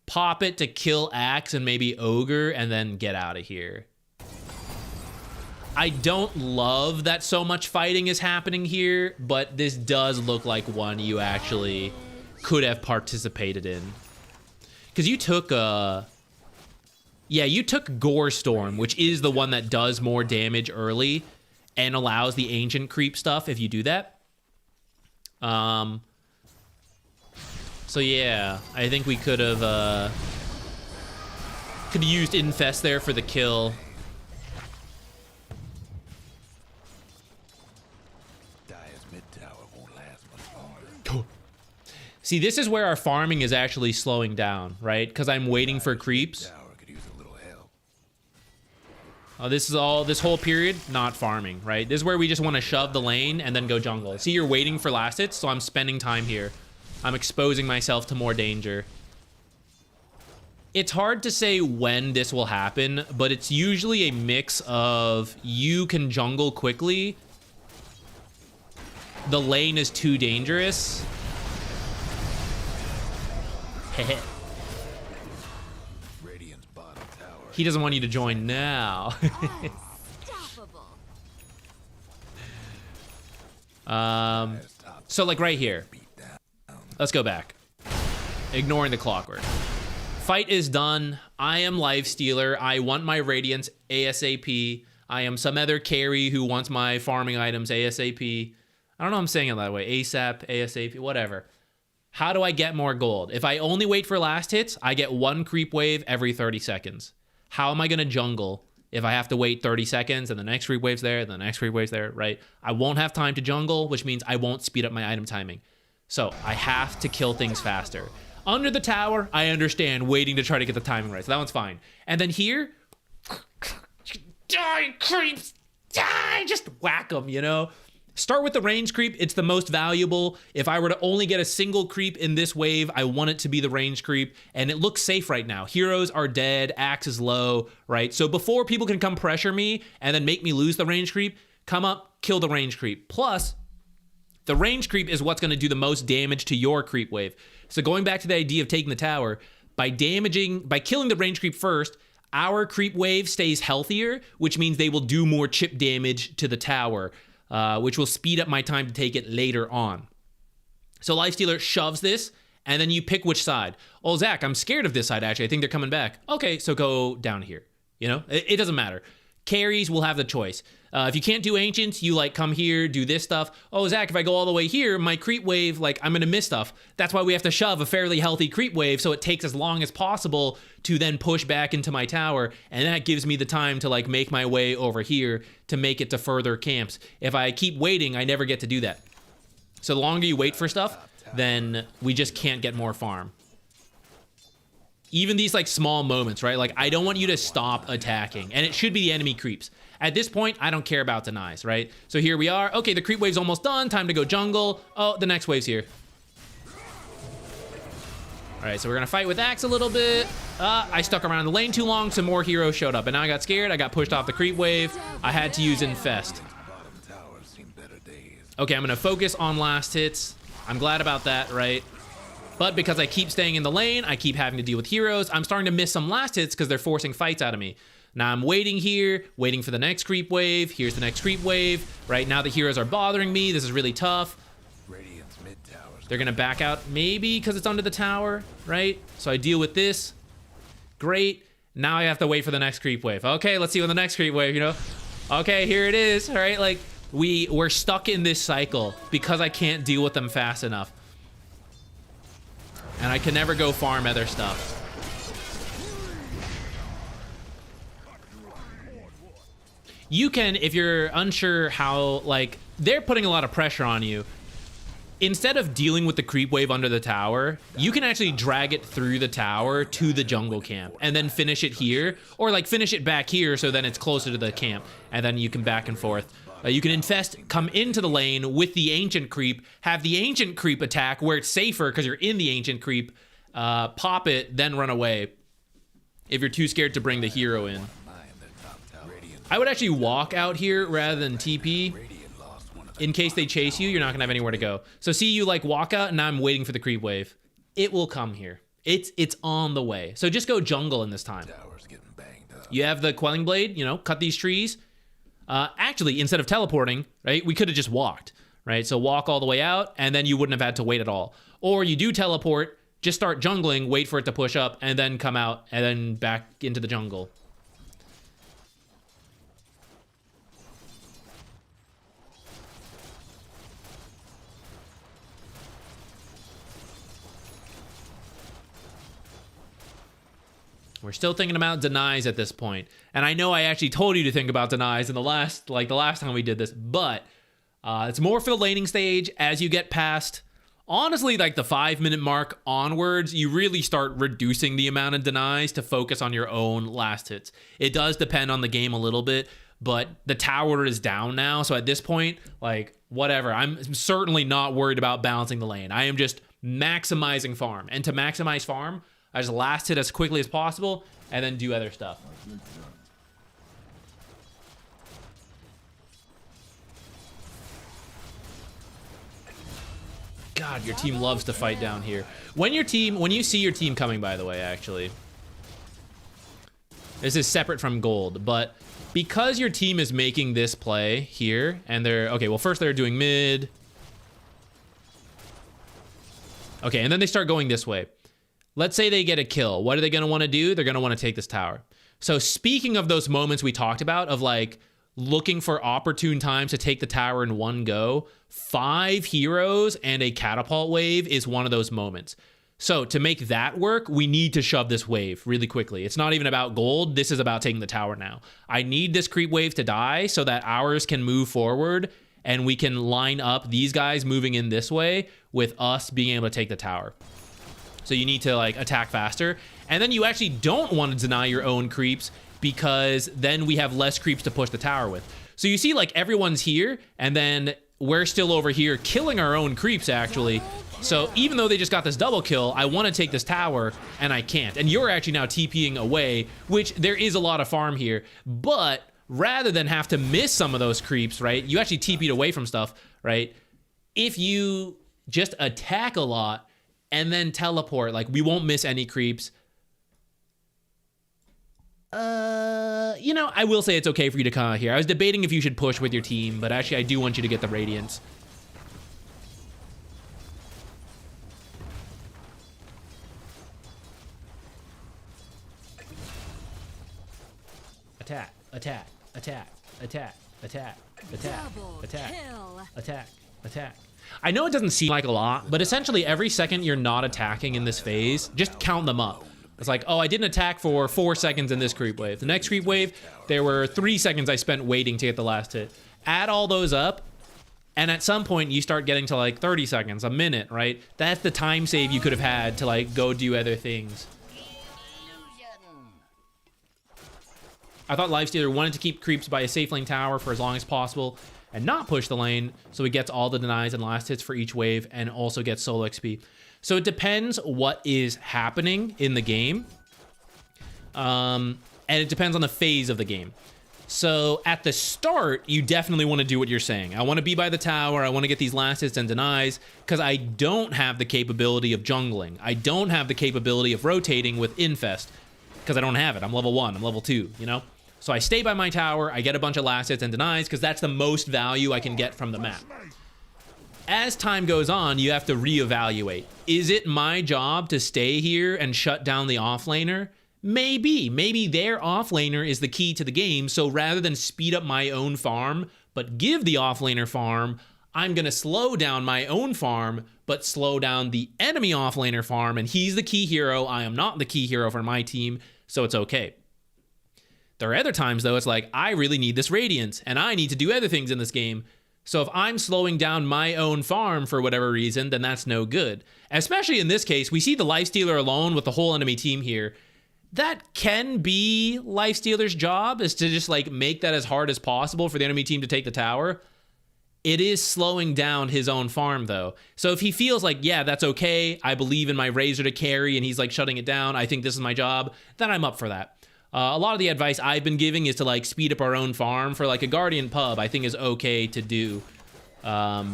[SPEAKER 1] pop it to kill Axe and maybe Ogre, and then get out of here. I don't love that so much fighting is happening here, but this does look like one you actually could have participated in. Because you took yeah, you took Gore Storm, which is the one that does more damage early and allows the ancient creep stuff if you do that. So yeah, I think we could have used Infest there for the kill. See, this is where our farming is actually slowing down, right? Because I'm waiting for creeps. Oh, this whole period, not farming, right? This is where we just want to shove the lane and then go jungle. See, you're waiting for last hits, so I'm spending time here. I'm exposing myself to more danger. It's hard to say when this will happen, but it's usually a mix of you can jungle quickly, the lane is too dangerous. He doesn't want you to join now. So like right here. Let's go back. Ignoring the Clockwork. Fight is done. I am Lifestealer. I want my Radiance ASAP. I am some other carry who wants my farming items ASAP. I don't know if I'm saying it that way. ASAP, ASAP, whatever. How do I get more gold? If I only wait for last hits, I get one creep wave every 30 seconds. How am I going to jungle if I have to wait 30 seconds and the next creep wave's there, and the next creep wave's there, right? I won't have time to jungle, which means I won't speed up my item timing. So I have to kill things faster. Under the tower, I understand waiting to try to get the timing right. So that one's fine. And then here, die, creeps, die, just whack them, you know? Start with the range creep. It's the most valuable. If I were to only get a single creep in this wave, I want it to be the range creep. And it looks safe right now. Heroes are dead. Axe is low, right? So before people can come pressure me and then make me lose the range creep, come up, kill the range creep. Plus, the range creep is what's going to do the most damage to your creep wave. So going back to the idea of taking the tower, by killing the range creep first, our creep wave stays healthier, which means they will do more chip damage to the tower. Which will speed up my time to take it later on. So Lifestealer shoves this, and then you pick which side. Oh, Zach, I'm scared of this side, actually. I think they're coming back. Okay, so go down here. You know, it doesn't matter. Carries will have the choice. If you can't do Ancients, you like come here, do this stuff. Oh, Zach, if I go all the way here, my creep wave, like I'm gonna miss stuff. That's why we have to shove a fairly healthy creep wave so it takes as long as possible to then push back into my tower. And that gives me the time to like make my way over here to make it to further camps. If I keep waiting, I never get to do that. So the longer you wait for stuff, then we just can't get more farm. Even these like small moments, right? Like I don't want you to stop attacking, and it should be the enemy creeps. At this point, I don't care about denies, right? So here we are. Okay, the creep wave's almost done. Time to go jungle. Oh, the next wave's here. All right, so we're gonna fight with Axe a little bit. I stuck around the lane too long, some more heroes showed up, and now I got scared. I got pushed off the creep wave. I had to use Infest. Okay, I'm gonna focus on last hits. I'm glad about that, right? But because I keep staying in the lane, I keep having to deal with heroes. I'm starting to miss some last hits because they're forcing fights out of me. Now I'm waiting here, waiting for the next creep wave. Here's the next creep wave. Right now the heroes are bothering me. This is really tough. They're gonna back out maybe because it's under the tower, right? So I deal with this. Great. Now I have to wait for the next creep wave. Okay, let's see what the next creep wave, you know? Okay, here it is, all right? Like we're stuck in this cycle because I can't deal with them fast enough. And I can never go farm other stuff. You can, if you're unsure how, like, they're putting a lot of pressure on you. instead of dealing with the creep wave under the tower, you can actually drag it through the tower to the jungle camp and then finish it here, or like finish it back here so then it's closer to the camp, and then you can back and forth. You can infest, come into the lane with the ancient creep, have the ancient creep attack where it's safer because you're in the ancient creep, pop it, then run away if you're too scared to bring the hero in. I would actually walk out here rather than TP. In case they chase you, you're not gonna have anywhere to go. So see, you like walk out, and now I'm waiting for the creep wave. It will come here. It's on the way. So just go jungle in this time. You have the quelling blade, you know, cut these trees. Actually, instead of teleporting, right, we could have just walked, right? So walk all the way out, and then you wouldn't have had to wait at all. Or you do teleport, just start jungling, wait for it to push up, and then come out, and then back into the jungle. We're still thinking about denies at this point. And I know I actually told you to think about denies in the last time we did this, but it's more for the laning stage. As you get past, honestly, like the 5-minute mark onwards, you really start reducing the amount of denies to focus on your own last hits. It does depend on the game a little bit, but the tower is down now. So at this point, like, whatever. I'm certainly not worried about balancing the lane. I am just maximizing farm. And to maximize farm, I just last hit as quickly as possible and then do other stuff. God, your team loves to fight down here. When you see your team coming, by the way, actually, this is separate from gold, but because your team is making this play here, and they're, okay, well, first they're doing mid. Okay, and then they start going this way. Let's say they get a kill. What are they going to want to do? They're going to want to take this tower. So speaking of those moments we talked about of like looking for opportune times to take the tower in one go, 5 heroes and a catapult wave is one of those moments. So to make that work, we need to shove this wave really quickly. It's not even about gold. This is about taking the tower now. I need this creep wave to die so that ours can move forward and we can line up these guys moving in this way with us being able to take the tower. So you need to like attack faster. And then you actually don't want to deny your own creeps because then we have less creeps to push the tower with. So you see like everyone's here and then we're still over here killing our own creeps actually. So even though they just got this double kill, I want to take this tower and I can't. And you're actually now TPing away, which there is a lot of farm here. But rather than have to miss some of those creeps, right? You actually TP'd away from stuff, right? If you just attack a lot, and then teleport, like we won't miss any creeps. You know, I will say it's okay for you to come out here. I was debating if you should push with your team, but actually I do want you to get the Radiance. Attack, attack, attack, attack, attack, attack, attack, attack, attack. I know it doesn't seem like a lot, but essentially every second you're not attacking in this phase, just count them up. It's like, oh, I didn't attack for 4 seconds in this creep wave. The next creep wave, there were 3 seconds I spent waiting to get the last hit. Add all those up, and at some point you start getting to like 30 seconds, a minute, right? That's the time save you could have had to like go do other things. I thought Lifestealer wanted to keep creeps by a safe lane tower for as long as possible and not push the lane, so he gets all the denies and last hits for each wave and also gets solo XP. So it depends what is happening in the game. And it depends on the phase of the game. So at the start, you definitely want to do what you're saying. I want to be by the tower, I want to get these last hits and denies, because I don't have the capability of jungling. I don't have the capability of rotating with infest, because I don't have it. I'm level 1, I'm level 2, you know? So I stay by my tower, I get a bunch of last hits and denies because that's the most value I can get from the map. As time goes on, you have to reevaluate. Is it my job to stay here and shut down the offlaner? Maybe. Maybe their offlaner is the key to the game, so rather than speed up my own farm, but give the offlaner farm, I'm going to slow down my own farm, but slow down the enemy offlaner farm, and he's the key hero. I am not the key hero for my team, so it's okay. There are other times, though, it's like, I really need this Radiance, and I need to do other things in this game. So if I'm slowing down my own farm for whatever reason, then that's no good. Especially in this case, we see the Lifestealer alone with the whole enemy team here. That can be Lifestealer's job, is to just like make that as hard as possible for the enemy team to take the tower. It is slowing down his own farm though. So if he feels like, yeah, that's okay, I believe in my Razor to carry, and he's like shutting it down, I think this is my job, then I'm up for that. A lot of the advice I've been giving is to like speed up our own farm for like a Guardian pub. I think is okay to do. I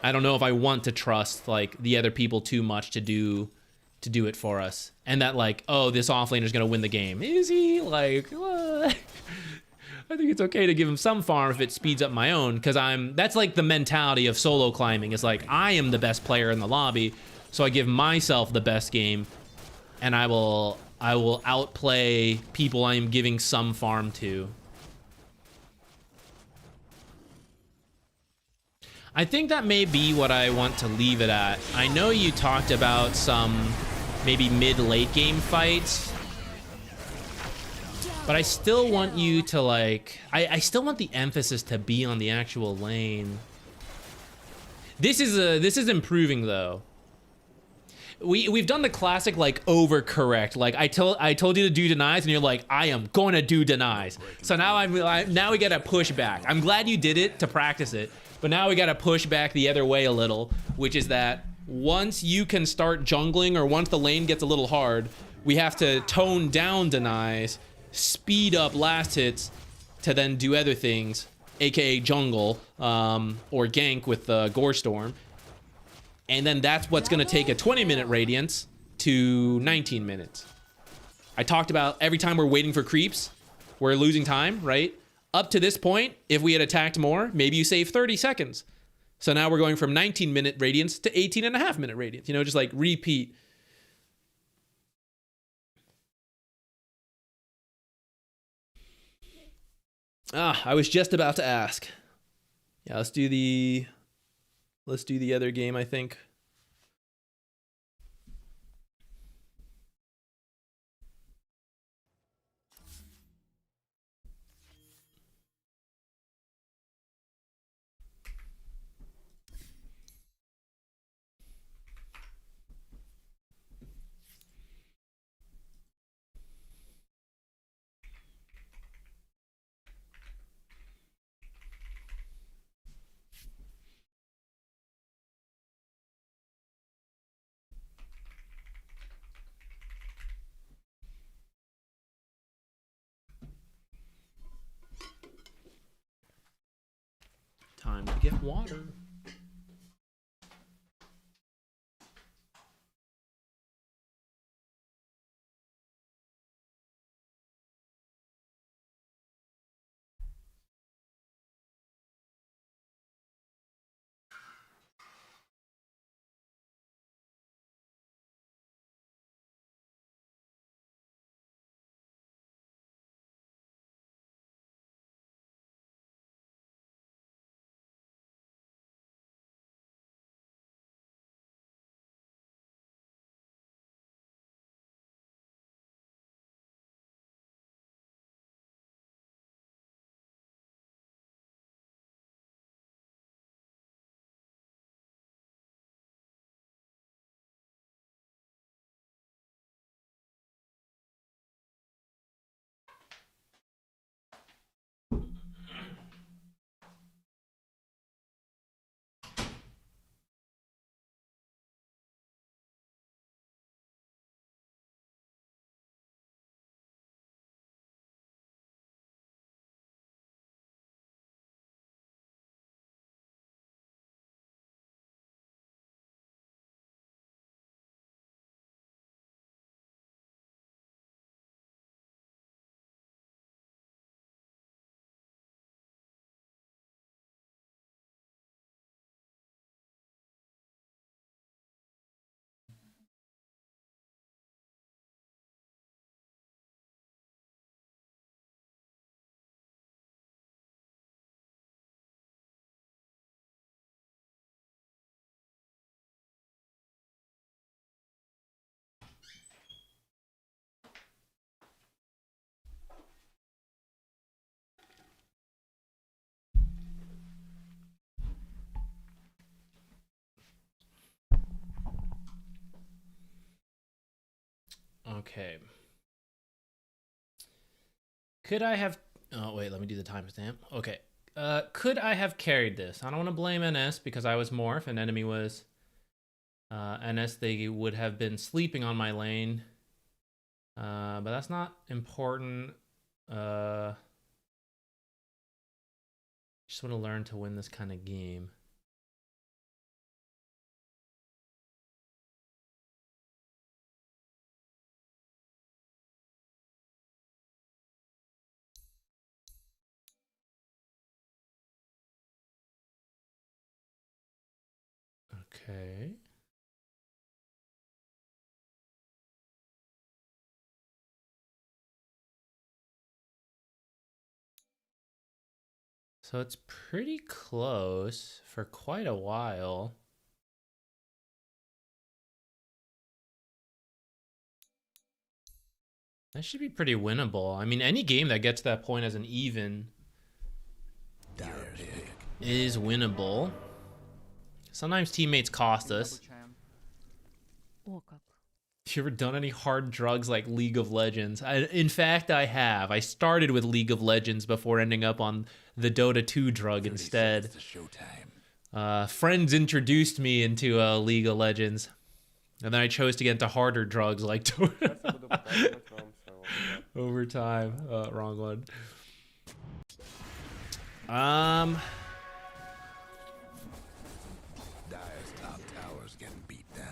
[SPEAKER 1] don't know if I want to trust like the other people too much to do it for us, and that like, oh, this offlaner's gonna win the game. Is he? Like, what? I think it's okay to give him some farm if it speeds up my own, because that's like the mentality of solo climbing. It's like, I am the best player in the lobby, so I give myself the best game, and I will outplay people I am giving some farm to. I think that may be what I want to leave it at. I know you talked about some maybe mid-late game fights, but I still want you to like, I still want the emphasis to be on the actual lane. This is improving though. We've done the classic like overcorrect. Like I told you to do denies, and you're like, I am going to do denies. So now now we gotta push back. I'm glad you did it to practice it, but now we gotta push back the other way a little, which is that once you can start jungling, or once the lane gets a little hard, we have to tone down denies, speed up last hits to then do other things, aka jungle, or gank with the Gore Storm. And then that's what's going to take a 20-minute radiance to 19 minutes. I talked about every time we're waiting for creeps, we're losing time, right? Up to this point, if we had attacked more, maybe you save 30 seconds. So now we're going from 19-minute radiance to 18.5-minute radiance. You know, just like repeat. I was just about to ask. Yeah, let's do the other game, I think. Time to get water. Okay. Could I have... Oh, wait, let me do the timestamp. Okay. Could I have carried this? I don't want to blame NS because I was Morph and enemy was NS. They would have been sleeping on my lane. But that's not important. Just want to learn to win this kind of game. Okay. So it's pretty close for quite a while. That should be pretty winnable. I mean, any game that gets to that point as an even is winnable. Sometimes teammates cost us.
[SPEAKER 4] Walk up.
[SPEAKER 1] Have you ever done any hard drugs like League of Legends? In fact, I have. I started with League of Legends before ending up on the Dota 2 drug instead. Friends introduced me into League of Legends, and then I chose to get into harder drugs like Dota. Over time. Wrong one.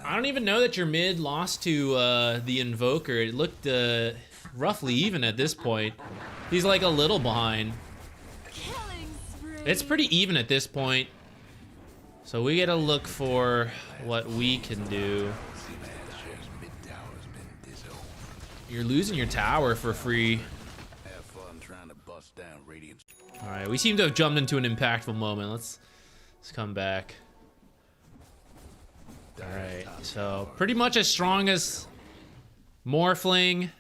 [SPEAKER 1] I don't even know that your mid lost to the Invoker. It looked roughly even at this point. He's like a little behind. It's pretty even at this point. So we gotta look for what we can do. You're losing your tower for free. Alright, we seem to have jumped into an impactful moment. Let's come back. Alright, so pretty much as strong as Morphling.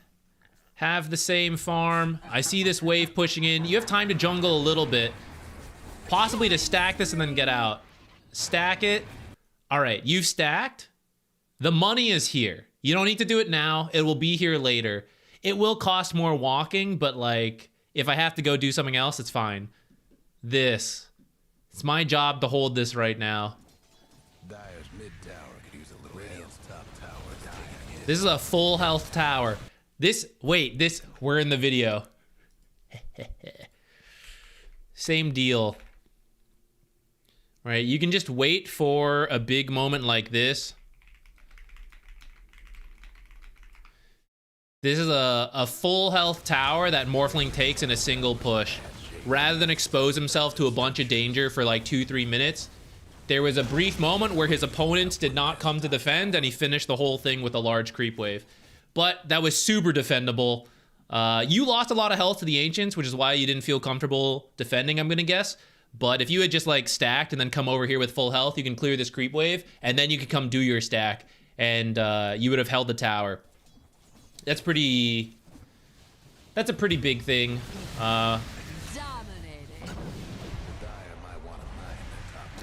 [SPEAKER 1] Have the same farm. I see this wave pushing in. You have time to jungle a little bit. Possibly to stack this and then get out. Stack it. Alright, you've stacked. The money is here. You don't need to do it now. It will be here later. It will cost more walking, but like, if I have to go do something else, it's fine. This. It's my job to hold this right now. This is a full health tower. We're in the video. Same deal. Right, you can just wait for a big moment like this. This is a full health tower that Morphling takes in a single push. Rather than expose himself to a bunch of danger for like 2-3 minutes, there was a brief moment where his opponents did not come to defend, and he finished the whole thing with a large creep wave. But that was super defendable. You lost a lot of health to the Ancients, which is why you didn't feel comfortable defending, I'm gonna guess. But if you had just like stacked and then come over here with full health, you can clear this creep wave, and then you could come do your stack, and you would have held the tower. That's a pretty big thing.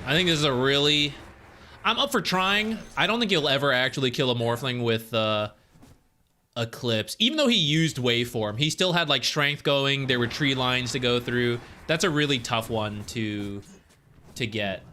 [SPEAKER 1] I think this is a really... I'm up for trying. I don't think you'll ever actually kill a Morphling with Eclipse. Even though he used Waveform, he still had like strength going. There were tree lines to go through. That's a really tough one to get.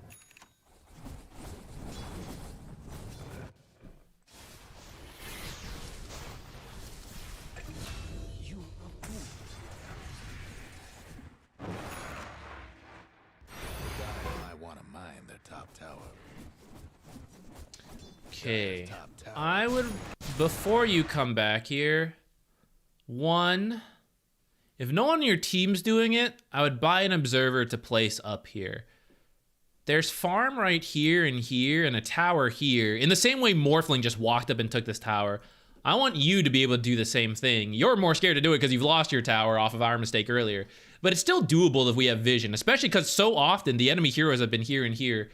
[SPEAKER 1] Okay, I would, before you come back here, if no one on your team's doing it, I would buy an observer to place up here. There's farm right here and a tower here. In the same way Morphling just walked up and took this tower, I want you to be able to do the same thing. You're more scared to do it because you've lost your tower off of our mistake earlier. But it's still doable if we have vision, especially because so often the enemy heroes have been here and here.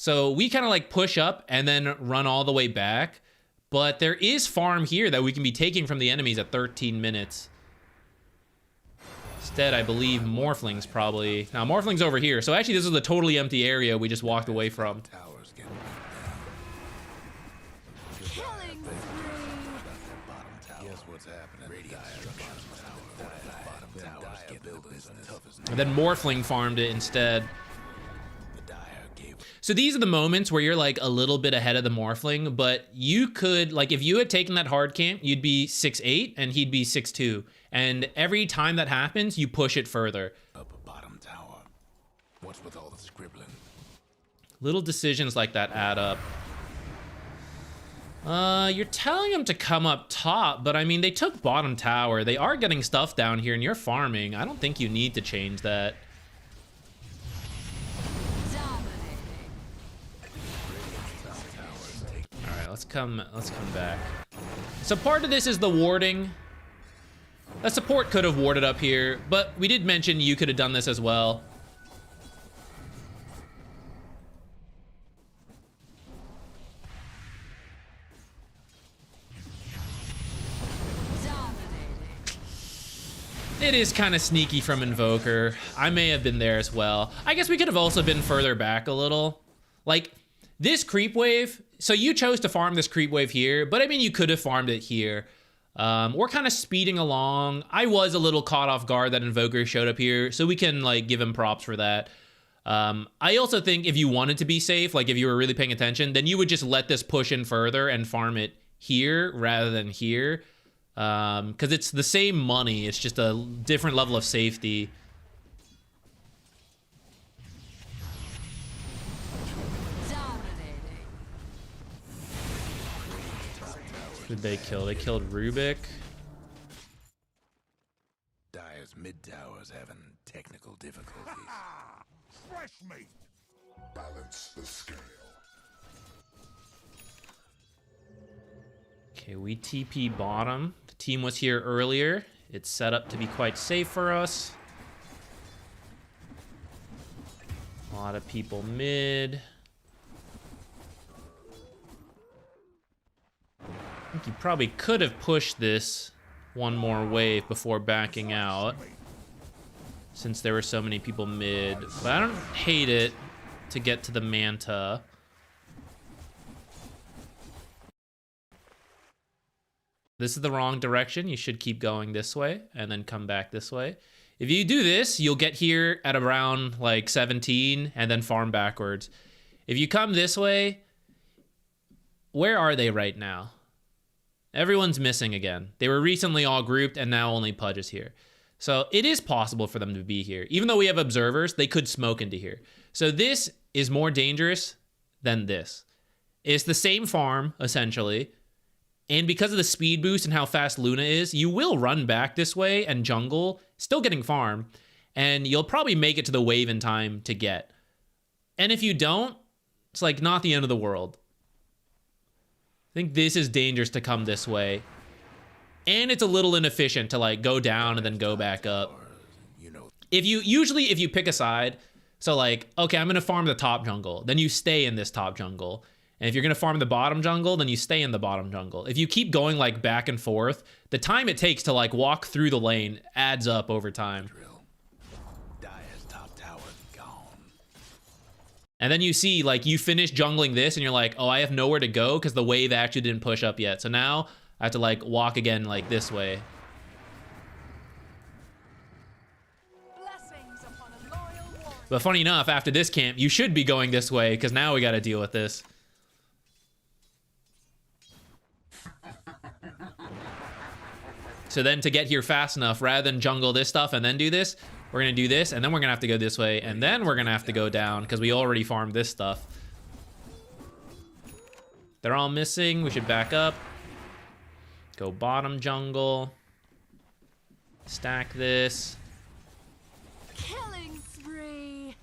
[SPEAKER 1] So we kind of like push up and then run all the way back. But there is farm here that we can be taking from the enemies at 13 minutes. Instead, I believe Morphling's probably... Now, Morphling's over here. So actually, this is a totally empty area we just walked away from.
[SPEAKER 6] Just what's happening. Radiant structures bottom towers get the business.
[SPEAKER 1] And then Morphling farmed it instead.
[SPEAKER 6] The dire gave.
[SPEAKER 1] So these are the moments where you're like a little bit ahead of the Morphling, but you could, like, if you had taken that hard camp, you'd be 6'8" and he'd be 6'2". And every time that happens, you push it further.
[SPEAKER 6] Up a bottom tower. What's with all the scribbling?
[SPEAKER 1] Little decisions like that add up. You're telling them to come up top, but I mean, they took bottom tower. They are getting stuff down here and you're farming. I don't think you need to change that. All right, let's come back. So part of this is the warding. A support could have warded up here, but we did mention you could have done this as well. It is kind of sneaky from Invoker. I may have been there as well. I guess we could have also been further back a little. Like, this creep wave, so you chose to farm this creep wave here, but I mean, you could have farmed it here. We're kind of speeding along. I was a little caught off guard that Invoker showed up here, so we can, like, give him props for that. I also think if you wanted to be safe, like if you were really paying attention, then you would just let this push in further and farm it here rather than here. Because it's the same money, it's just a different level of safety. Who did they kill? They killed Rubik.
[SPEAKER 6] Dire's mid tower's having technical difficulties.
[SPEAKER 7] Fresh meat. Balance the scale.
[SPEAKER 1] Okay, we TP bottom. The team was here earlier. It's set up to be quite safe for us. A lot of people mid. I think you probably could have pushed this one more wave before backing out, since there were so many people mid. But I don't hate it to get to the Manta. This is the wrong direction. You should keep going this way and then come back this way. If you do this, you'll get here at around like 17 and then farm backwards. If you come this way, where are they right now? Everyone's missing again. They were recently all grouped and now only Pudge is here. So it is possible for them to be here. Even though we have observers, they could smoke into here. So this is more dangerous than this. It's the same farm, essentially. And because of the speed boost and how fast Luna is, you will run back this way and jungle, still getting farm, and you'll probably make it to the wave in time to get. And if you don't, it's like not the end of the world. I think this is dangerous to come this way. And it's a little inefficient to like go down and then go back up. If you pick a side, so like, okay, I'm gonna farm the top jungle, then you stay in this top jungle. And if you're going to farm the bottom jungle, then you stay in the bottom jungle. If you keep going like back and forth, the time it takes to like walk through the lane adds up over time.
[SPEAKER 6] Dire's top tower gone.
[SPEAKER 1] And then you see like you finish jungling this and you're like, oh, I have nowhere to go because the wave actually didn't push up yet. So now I have to like walk again like this way. But funny enough, after this camp, you should be going this way because now we got to deal with this. So then to get here fast enough, rather than jungle this stuff and then do this, we're going to do this, and then we're going to have to go this way, and then we're going to have to go down because we already farmed this stuff. They're all missing. We should back up. Go bottom jungle. Stack this.
[SPEAKER 4] Killing spree.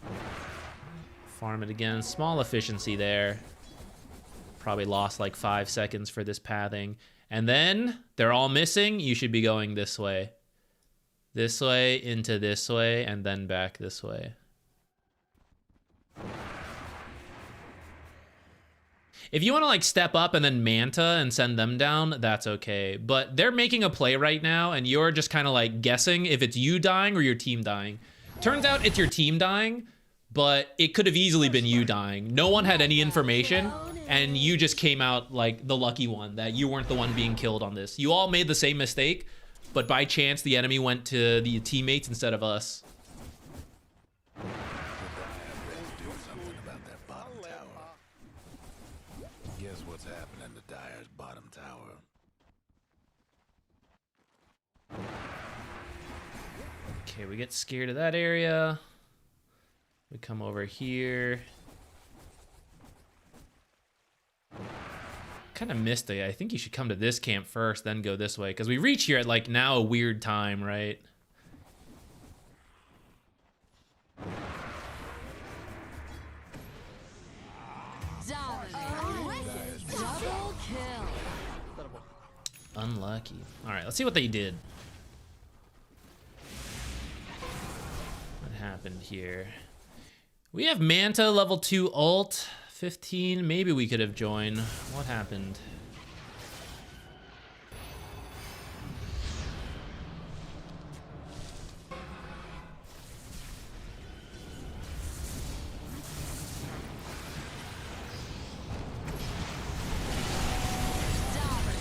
[SPEAKER 1] Farm it again. Small efficiency there. Probably lost like 5 seconds for this pathing. And then they're all missing. You should be going this way. This way, into this way, and then back this way. If you want to like step up and then Manta and send them down, that's okay. But they're making a play right now, and you're just kind of like guessing if it's you dying or your team dying. Turns out it's your team dying, but it could have easily been you dying. No one had any information. and you just came out like the lucky one, that you weren't the one being killed on this. You all made the same mistake, but by chance the enemy went to the teammates instead of us.
[SPEAKER 6] Do something about that bottom tower. Guess what's happening to Dire's bottom tower?
[SPEAKER 1] Okay, we get scared of that area. We come over here. Kind of missed it. I think you should come to this camp first, then go this way, because we reach here at like now a weird time, right?
[SPEAKER 4] Double kill.
[SPEAKER 1] Unlucky. All right, let's see what they did. What happened here? We have Manta level 2 ult, 15. Maybe we could have joined. What happened?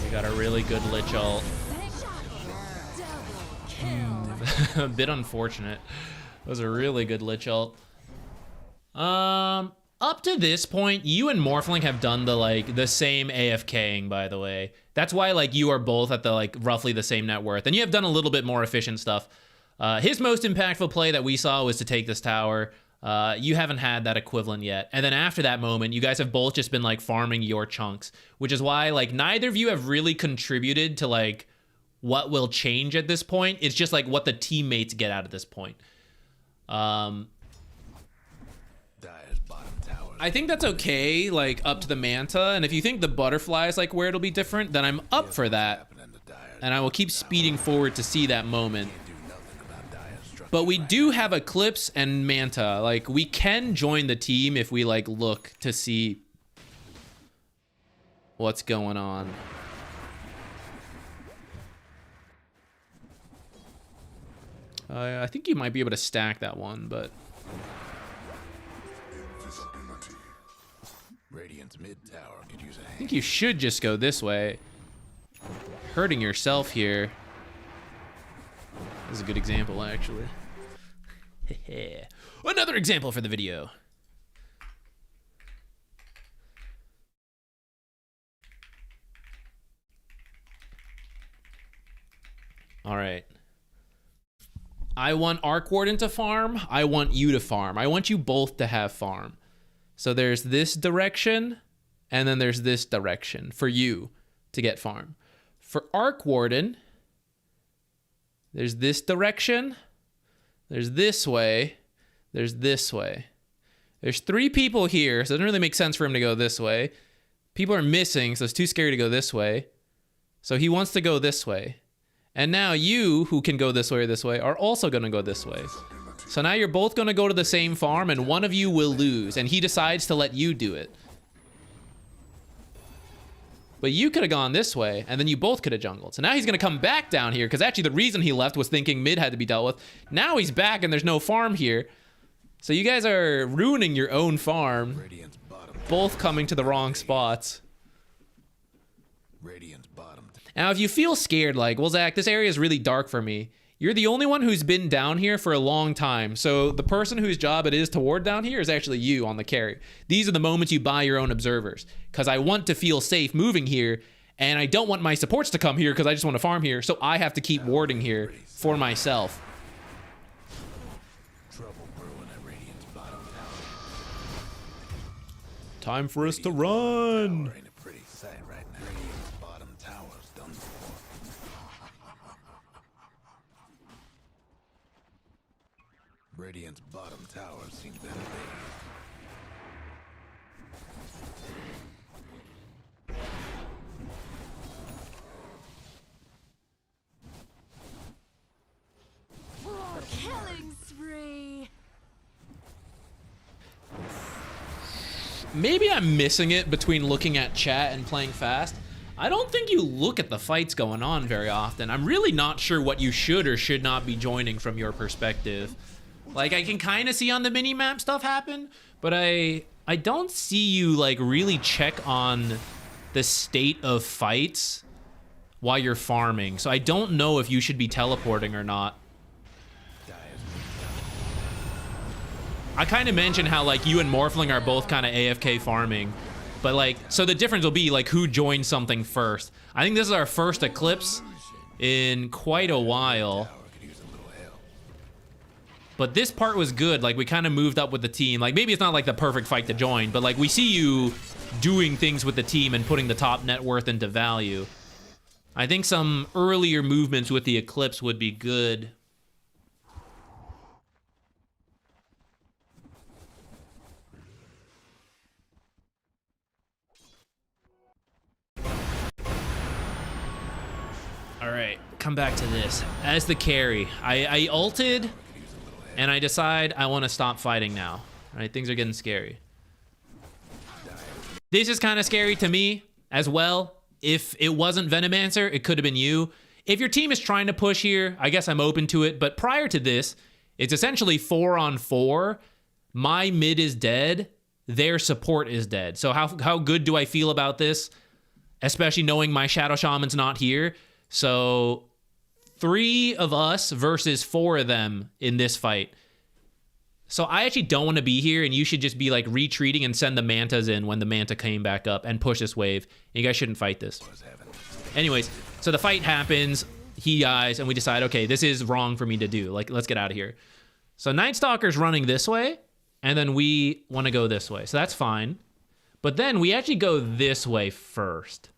[SPEAKER 1] We got a really good Lich ult. A bit unfortunate. It was a really good Lich ult. Up to this point, you and Morphling have done the same AFKing, by the way. That's why you are both at the roughly the same net worth, and you have done a little bit more efficient stuff. His most impactful play that we saw was to take this tower. You haven't had that equivalent yet. And then after that moment, you guys have both just been farming your chunks, which is why neither of you have really contributed to what will change at this point. It's just what the teammates get out of this point. I think that's okay, up to the Manta, and if you think the butterfly is where it'll be different, then I'm up for that, and I will keep speeding forward to see that moment. But we do have Eclipse and Manta. We can join the team if we look to see what's going on. I think you might be able to stack that one, but
[SPEAKER 6] Radiant's mid tower could use a hand.
[SPEAKER 1] I think you should just go this way. Hurting yourself here. This is a good example, actually. Another example for the video. All right. I want Arc Warden to farm. I want you to farm. I want you both to have farm. So there's this direction, and then there's this direction for you to get farm. For Arc Warden, there's this direction, there's this way, there's this way. There's 3 people here, so it doesn't really make sense for him to go this way. People are missing, so it's too scary to go this way. So he wants to go this way. And now you, who can go this way or this way, are also going to go this way. So now you're both going to go to the same farm, and one of you will lose, and he decides to let you do it. But you could have gone this way, and then you both could have jungled. So now he's going to come back down here, because actually the reason he left was thinking mid had to be dealt with. Now he's back, and there's no farm here. So you guys are ruining your own farm, both coming to the wrong spots. Now, if you feel scared, well, Zach, this area is really dark for me. You're the only one who's been down here for a long time. So the person whose job it is to ward down here is actually you on the carry. These are the moments you buy your own observers, because I want to feel safe moving here, and I don't want my supports to come here because I just want to farm here. So I have to keep warding here for myself. Time for us to run.
[SPEAKER 6] Radiant's bottom tower seems better.
[SPEAKER 4] Killing spree.
[SPEAKER 1] Maybe I'm missing it between looking at chat and playing fast. I don't think you look at the fights going on very often. I'm really not sure what you should or should not be joining from your perspective. I can kind of see on the mini-map stuff happen, but I I don't see you like really check on the state of fights while you're farming. So I don't know if you should be teleporting or not. I kind of mentioned how like you and Morphling are both kind of AFK farming, but like, so the difference will be like who joins something first. I think this is our first Eclipse in quite a while. But this part was good. Like we kind of moved up with the team. Like maybe it's not like the perfect fight to join, but like we see you doing things with the team and putting the top net worth into value. I think some earlier movements with the Eclipse would be good. All right, come back to this. As the carry, I ulted, and I decide I want to stop fighting now. All right, things are getting scary. This is kind of scary to me as well. If it wasn't Venomancer, it could have been you. If your team is trying to push here, I guess I'm open to it. But prior to this, it's essentially 4-on-4. My mid is dead. Their support is dead. So how good do I feel about this? Especially knowing my Shadow Shaman's not here. So 3 of us versus 4 of them in this fight. So I actually don't want to be here, and you should just be like retreating and send the Mantas in when the Manta came back up and push this wave. And you guys shouldn't fight this. Anyways, so the fight happens, he dies, and we decide, okay, this is wrong for me to do. Like, let's get out of here. So Night Stalker's running this way, and then we want to go this way. So that's fine. But then we actually go this way first.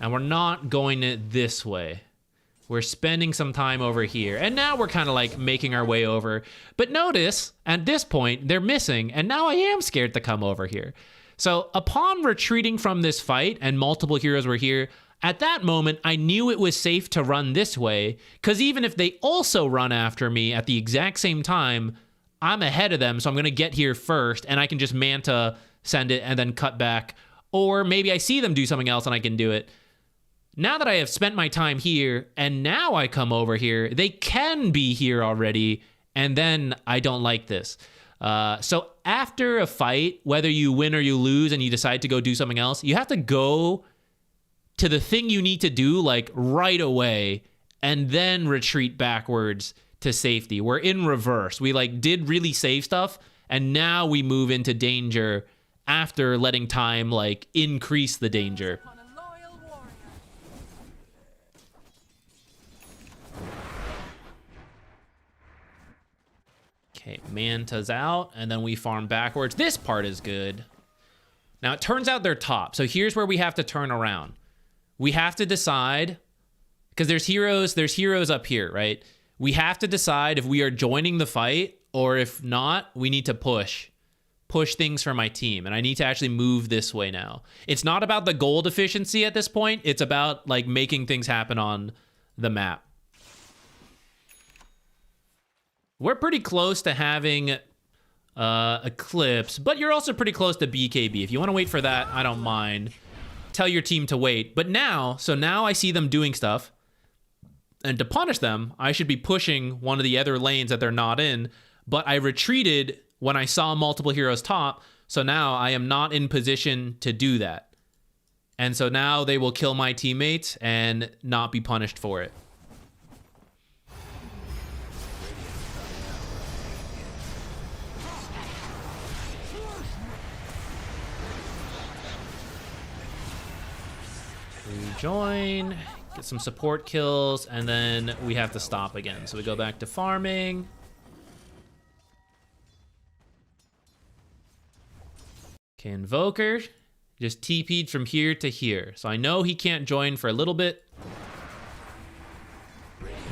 [SPEAKER 1] And we're not going it this way. We're spending some time over here. And now we're kind of like making our way over. But notice, at this point, they're missing. And now I am scared to come over here. So upon retreating from this fight and multiple heroes were here, at that moment, I knew it was safe to run this way. Because even if they also run after me at the exact same time, I'm ahead of them. So I'm going to get here first. And I can just Manta, send it, and then cut back. Or maybe I see them do something else and I can do it. Now that I have spent my time here, and now I come over here, they can be here already, and then I don't like this. So after a fight, whether you win or you lose and you decide to go do something else, you have to go to the thing you need to do, like, right away, and then retreat backwards to safety. We're in reverse. We, like, did really save stuff, and now we move into danger after letting time, like, increase the danger. Okay, Manta's out, and then we farm backwards. This part is good. Now, it turns out they're top, so here's where we have to turn around. We have to decide, because there's heroes up here, right? We have to decide if we are joining the fight, or if not, we need to push things for my team, and I need to actually move this way now. It's not about the gold efficiency at this point. It's about, like, making things happen on the map. We're pretty close to having Eclipse, but you're also pretty close to BKB. If you want to wait for that, I don't mind. Tell your team to wait. But now, so now I see them doing stuff, and to punish them, I should be pushing one of the other lanes that they're not in, but I retreated when I saw multiple heroes top, so now I am not in position to do that. And so now they will kill my teammates and not be punished for it. Join, get some support kills, and then we have to stop again. So we go back to farming. Okay, Invoker just TP'd from here to here. So I know he can't join for a little bit.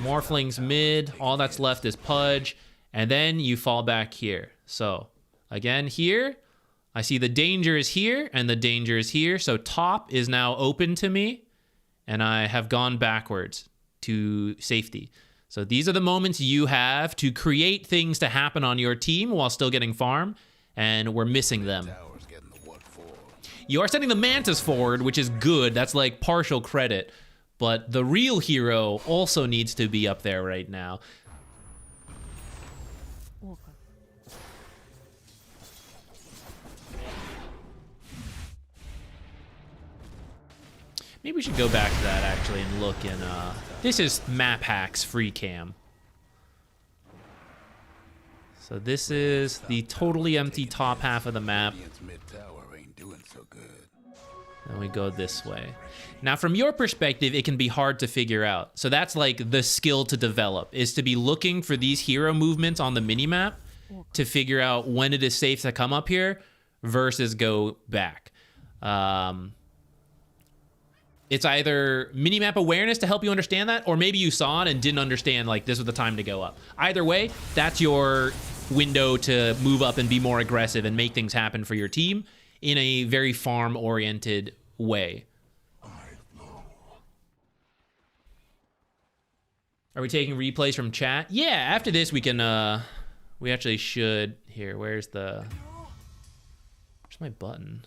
[SPEAKER 1] Morphling's mid, all that's left is Pudge, and then you fall back here. So again here, I see the danger is here and the danger is here. So top is now open to me. And I have gone backwards to safety. So these are the moments you have to create things to happen on your team while still getting farm, and we're missing them. You are sending the Mantas forward, which is good. That's like partial credit. But the real hero also needs to be up there right now. Maybe we should go back to that actually and look in. This is Map Hacks free cam. So this is the totally empty top half of the map. And we go this way. Now, from your perspective, it can be hard to figure out. So that's like the skill to develop, is to be looking for these hero movements on the minimap to figure out when it is safe to come up here versus go back. It's either minimap awareness to help you understand that, or maybe you saw it and didn't understand, like, this was the time to go up. Either way, that's your window to move up and be more aggressive and make things happen for your team in a very farm-oriented way. Are we taking replays from chat? Yeah, after this we can, we actually should. Here, where's my button?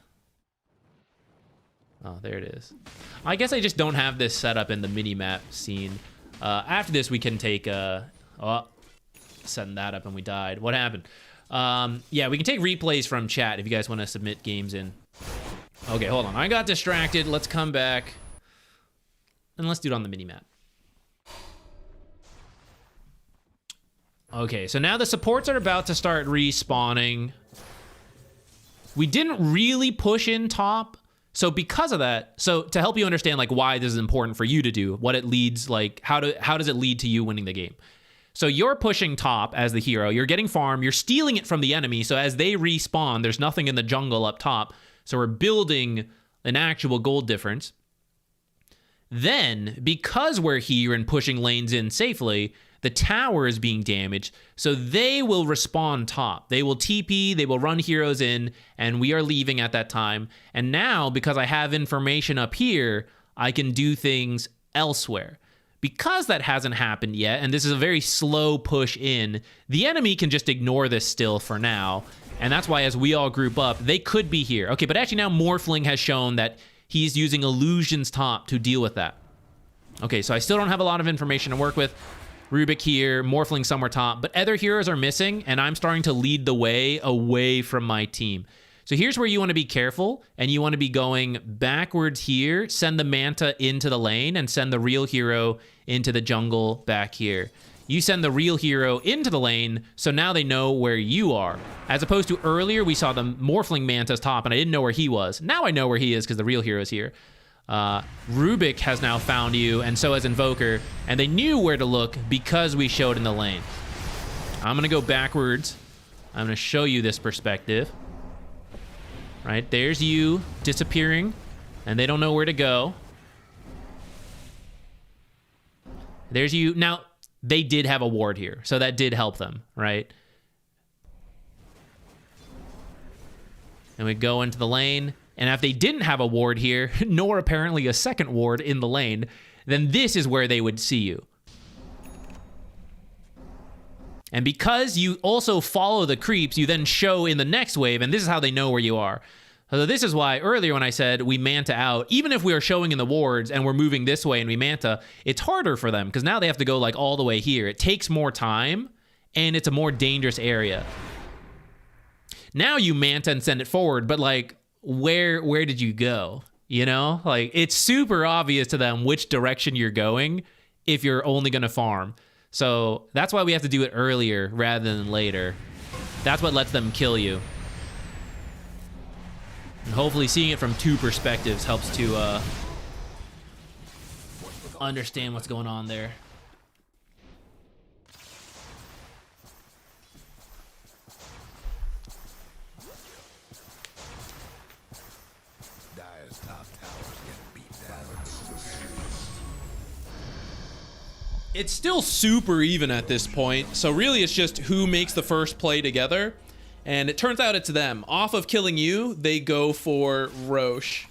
[SPEAKER 1] Oh, there it is. I guess I just don't have this set up in the mini-map scene. After this, we can take, oh, setting that up and we died. What happened? Yeah, we can take replays from chat if you guys want to submit games in. Okay, hold on. I got distracted. Let's come back. And let's do it on the mini-map. Okay, so now the supports are about to start respawning. We didn't really push in top. So because of that, so to help you understand like why this is important for you to do, what it leads, like how does it lead to you winning the game? So you're pushing top as the hero, you're getting farm, you're stealing it from the enemy, so as they respawn, there's nothing in the jungle up top, so we're building an actual gold difference. Then, because we're here and pushing lanes in safely, the tower is being damaged, so they will respawn top. They will TP, they will run heroes in, and we are leaving at that time. And now, because I have information up here, I can do things elsewhere. Because that hasn't happened yet, and this is a very slow push in, the enemy can just ignore this still for now. And that's why as we all group up, they could be here. Okay, but actually now Morphling has shown that he's using illusions top to deal with that. Okay, so I still don't have a lot of information to work with. Rubik here, Morphling somewhere top, but other heroes are missing, and I'm starting to lead the way away from my team. So here's where you want to be careful, and you want to be going backwards here, send the Manta into the lane, and send the real hero into the jungle back here. You send the real hero into the lane, so now they know where you are. As opposed to earlier, we saw the Morphling Manta's top, and I didn't know where he was. Now I know where he is because the real hero is here. Rubik has now found you, and so has Invoker, and they knew where to look because we showed in the lane. I'm gonna go backwards. I'm gonna show you this perspective. Right, there's you disappearing, and they don't know where to go. There's you. Now, they did have a ward here, so that did help them, right? And we go into the lane. And if they didn't have a ward here, nor apparently a second ward in the lane, then this is where they would see you. And because you also follow the creeps, you then show in the next wave, and this is how they know where you are. So this is why earlier when I said we Manta out, even if we are showing in the wards and we're moving this way and we Manta, it's harder for them because now they have to go like all the way here. It takes more time, and it's a more dangerous area. Now you Manta and send it forward, but like, where did you go? You know, like it's super obvious to them which direction you're going if you're only going to farm. So that's why we have to do it earlier rather than later. That's what lets them kill you. And hopefully seeing it from two perspectives helps to understand what's going on there. It's still super even at this point, so really it's just who makes the first play together, and it turns out it's them. Off of killing you, they go for Roche,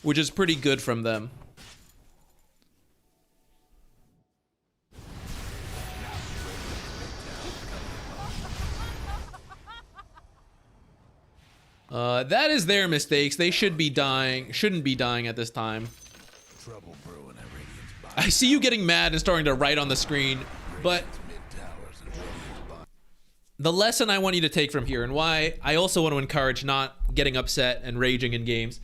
[SPEAKER 1] which is pretty good from them. That is their mistakes. They should be dying, shouldn't be dying at this time.
[SPEAKER 6] Trouble brewing at Radiant's bottom.
[SPEAKER 1] I see you getting mad and starting to write on the screen, but the lesson I want you to take from here, and why I also want to encourage not getting upset and raging in games,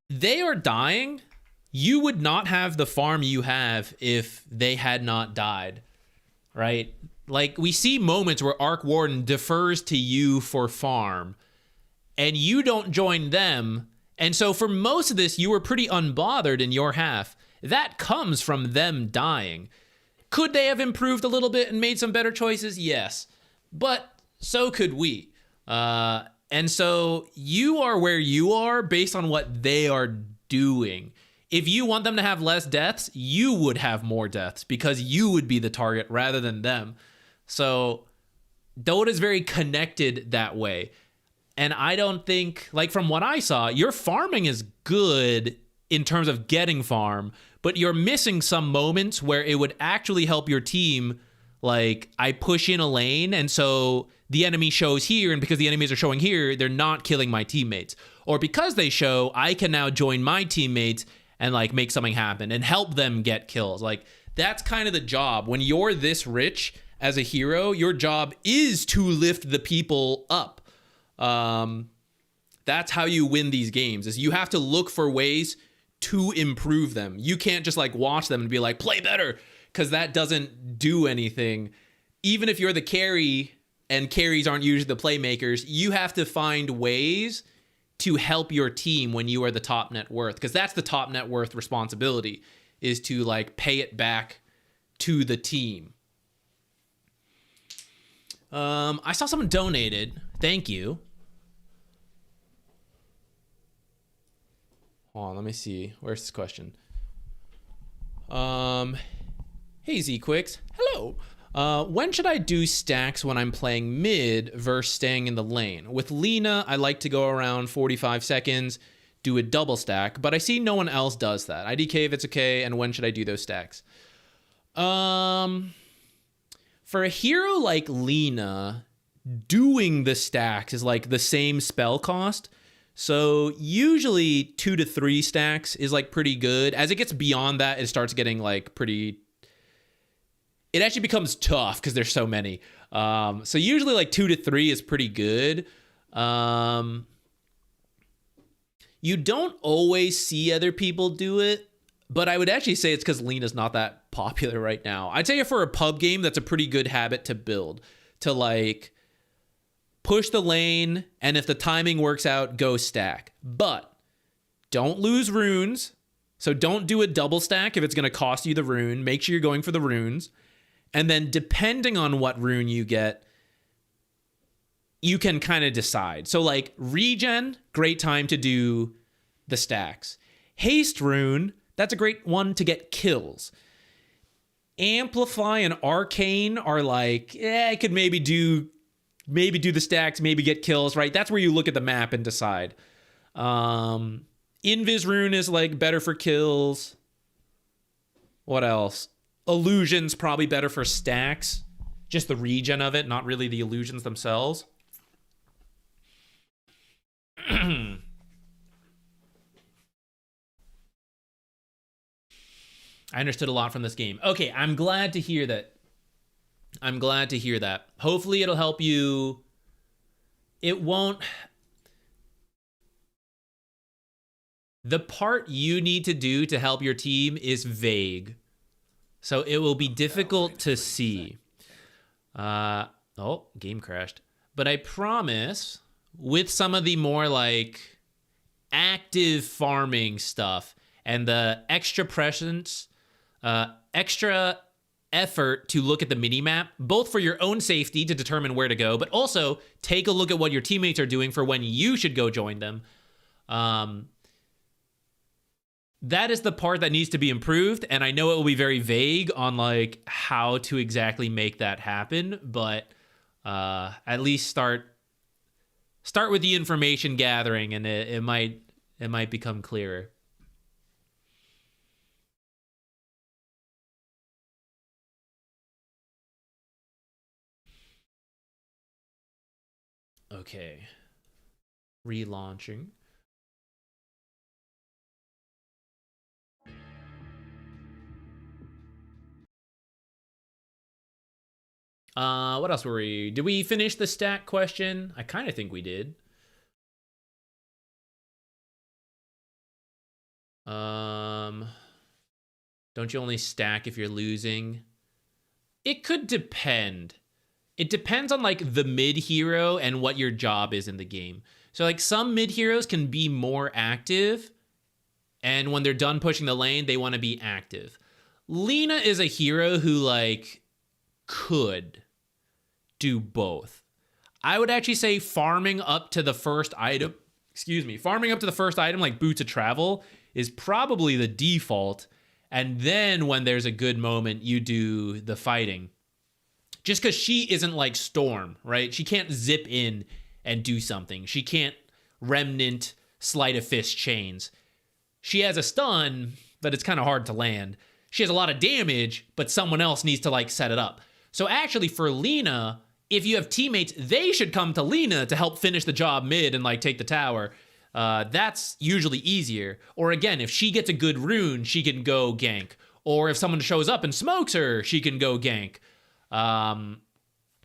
[SPEAKER 1] they are dying. You would not have the farm you have if they had not died, right? Like, we see moments where Arc Warden defers to you for farm, and you don't join them. And so for most of this, you were pretty unbothered in your half. That comes from them dying. Could they have improved a little bit and made some better choices? Yes. But so could we. And so you are where you are based on what they are doing. If you want them to have less deaths, you would have more deaths because you would be the target rather than them. So Dota is very connected that way. And I don't think, like, from what I saw, your farming is good in terms of getting farm, but you're missing some moments where it would actually help your team. Like, I push in a lane, and so the enemy shows here, and because the enemies are showing here, they're not killing my teammates. Or because they show, I can now join my teammates and, like, make something happen and help them get kills. Like, that's kind of the job. When you're this rich as a hero, your job is to lift the people up. That's how you win these games, is you have to look for ways to improve them. You can't just, like, watch them and be like, play better, because that doesn't do anything. Even if you're the carry, and carries aren't usually the playmakers, you have to find ways to help your team when you are the top net worth, because that's the top net worth responsibility, is to, like, pay it back to the team. I saw someone donated. Thank you. Hold on, let me see. Where's this question? Hey, ZQuix. Hello. When should I do stacks when I'm playing mid versus staying in the lane? With Lina, I like to go around 45 seconds, do a double stack, but I see no one else does that. IDK if it's okay, and when should I do those stacks? For a hero like Lina, doing the stacks is like the same spell cost. So usually 2 to 3 stacks is like pretty good. As it gets beyond that, it starts getting like pretty... It actually becomes tough because there's so many. So usually like 2 to 3 is pretty good. You don't always see other people do it, but I would actually say it's because Lena's not that popular right now. I'd say for a pub game, that's a pretty good habit to build. To like push the lane, and if the timing works out, go stack. But don't lose runes. So don't do a double stack if it's going to cost you the rune. Make sure you're going for the runes. And then depending on what rune you get, you can kind of decide. So like regen, great time to do the stacks. Haste rune, that's a great one to get kills. Amplify and arcane are like, I could maybe do the stacks, maybe get kills, right? That's where you look at the map and decide. Invis rune is like better for kills. What else? Illusion's probably better for stacks. Just the regen of it, not really the illusions themselves. I understood a lot from this game. Okay, I'm glad to hear that. I'm glad to hear that. Hopefully it'll help you. It won't... The part you need to do to help your team is vague. So it will be difficult to see. Oh, game crashed. But I promise, with some of the more like active farming stuff and the extra presence, extra effort to look at the minimap, both for your own safety to determine where to go, but also take a look at what your teammates are doing for when you should go join them. That is the part that needs to be improved, and I know it will be very vague on like how to exactly make that happen, but at least start with the information gathering, and it might become clearer. Okay. Relaunching. What else were we? Did we finish the stack question? I kind of think we did. Don't you only stack if you're losing? It could depend. It depends on like the mid hero and what your job is in the game. So like some mid heroes can be more active, and when they're done pushing the lane, they want to be active. Lina is a hero who like could do both. I would actually say farming up to the first item, farming up to the first item like Boots of Travel is probably the default. And then when there's a good moment, you do the fighting. Just because she isn't like Storm, right? She can't zip in and do something. She can't Remnant Sleight of Fist chains. She has a stun, but it's kind of hard to land. She has a lot of damage, but someone else needs to like set it up. So actually for Lina, if you have teammates, they should come to Lina to help finish the job mid and like take the tower. That's usually easier. Or again, if she gets a good rune, she can go gank. Or if someone shows up and smokes her, she can go gank.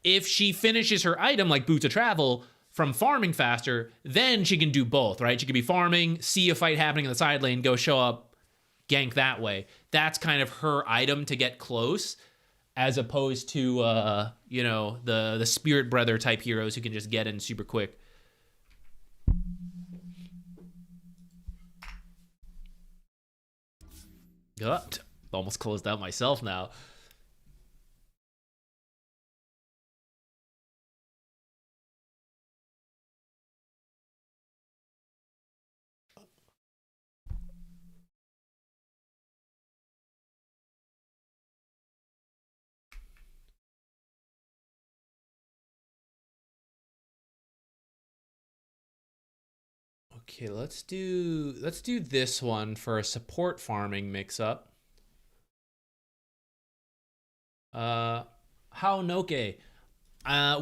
[SPEAKER 1] If she finishes her item like Boots of Travel from farming faster, then she can do both, right? She could be farming, see a fight happening in the side lane, go show up, gank that way. That's kind of her item to get close, as opposed to, you know, the Spirit Brother type heroes who can just get in super quick. Almost closed out myself now. Okay, let's do this one for a support farming mix-up. How Noke?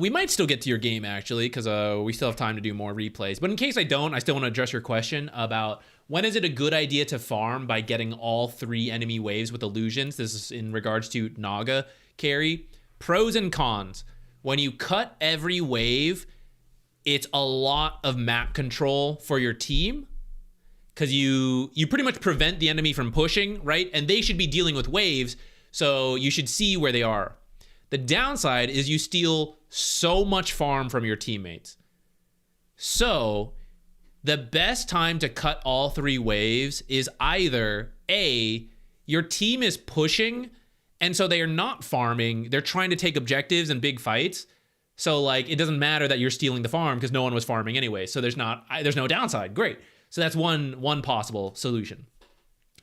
[SPEAKER 1] We might still get to your game actually, because we still have time to do more replays. But in case I don't, I still want to address your question about when is it a good idea to farm by getting all 3 enemy waves with illusions. This is in regards to Naga carry. Pros and cons. When you cut every wave, it's a lot of map control for your team, because you pretty much prevent the enemy from pushing, right? And they should be dealing with waves, so you should see where they are. The downside is you steal so much farm from your teammates. So the best time to cut all 3 waves is either A, your team is pushing, and so they are not farming, they're trying to take objectives and big fights. So like it doesn't matter that you're stealing the farm because no one was farming anyway. So there's no downside. Great. So that's one possible solution.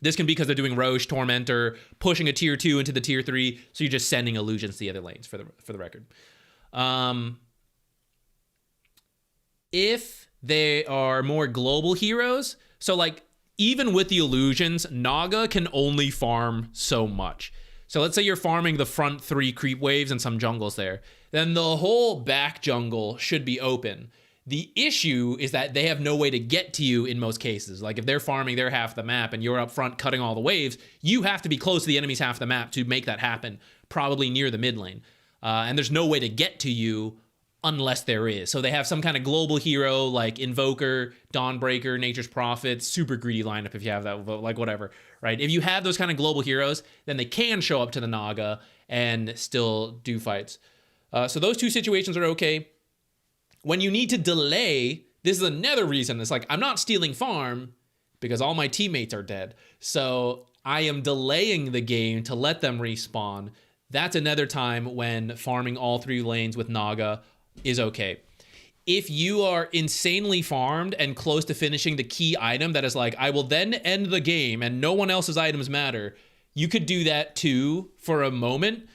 [SPEAKER 1] This can be because they're doing Roche, Tormentor, pushing a tier 2 into the tier 3. So you're just sending illusions to the other lanes for the record. If they are more global heroes, so like even with the illusions, Naga can only farm so much. So let's say you're farming the front 3 creep waves and some jungles there. Then the whole back jungle should be open. The issue is that they have no way to get to you in most cases. Like if they're farming their half the map and you're up front cutting all the waves, you have to be close to the enemy's half the map to make that happen, probably near the mid lane. And there's no way to get to you unless there is. So they have some kind of global hero like Invoker, Dawnbreaker, Nature's Prophet, super greedy lineup if you have that, like whatever, right? If you have those kind of global heroes, then they can show up to the Naga and still do fights. So those 2 situations are okay. When you need to delay, this is another reason. It's like, I'm not stealing farm because all my teammates are dead. So I am delaying the game to let them respawn. That's another time when farming all 3 lanes with Naga is okay. If you are insanely farmed and close to finishing the key item that is like, I will then end the game and no one else's items matter, you could do that too for a moment.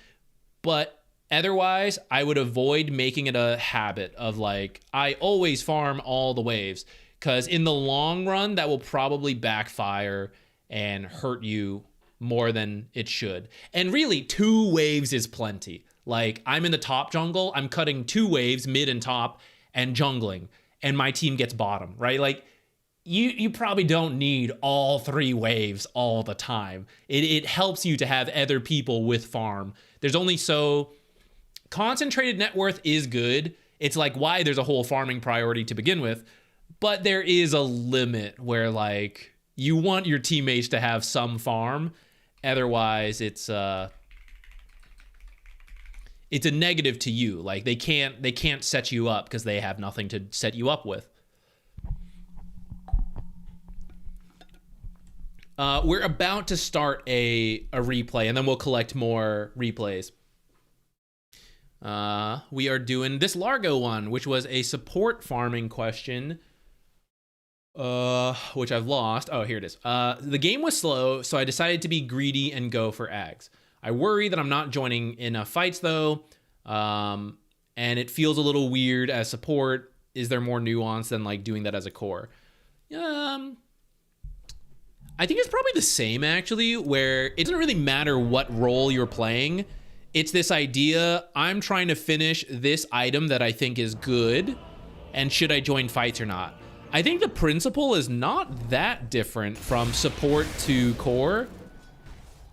[SPEAKER 1] But otherwise, I would avoid making it a habit of like, I always farm all the waves, because in the long run, that will probably backfire and hurt you more than it should. And really, 2 waves is plenty. Like, I'm in the top jungle, I'm cutting 2 waves, mid and top, and jungling, and my team gets bottom, right? Like, you probably don't need all 3 waves all the time. It helps you to have other people with farm. There's only so... Concentrated net worth is good. It's like why there's a whole farming priority to begin with, but there is a limit where like You want your teammates to have some farm. Otherwise, it's a negative to you. Like they can't set you up because they have nothing to set you up with. We're about to start a replay, and then we'll collect more replays. We are doing this Largo one, which was a support farming question, which I've lost. Oh, here it is. The game was slow, so I decided to be greedy and go for Ags. I worry that I'm not joining enough fights, though, and it feels a little weird as support. Is there more nuance than like doing that as a core? I think it's probably the same, actually, where it doesn't really matter what role you're playing. It's this idea, I'm trying to finish this item that I think is good, and should I join fights or not? I think the principle is not that different from support to core.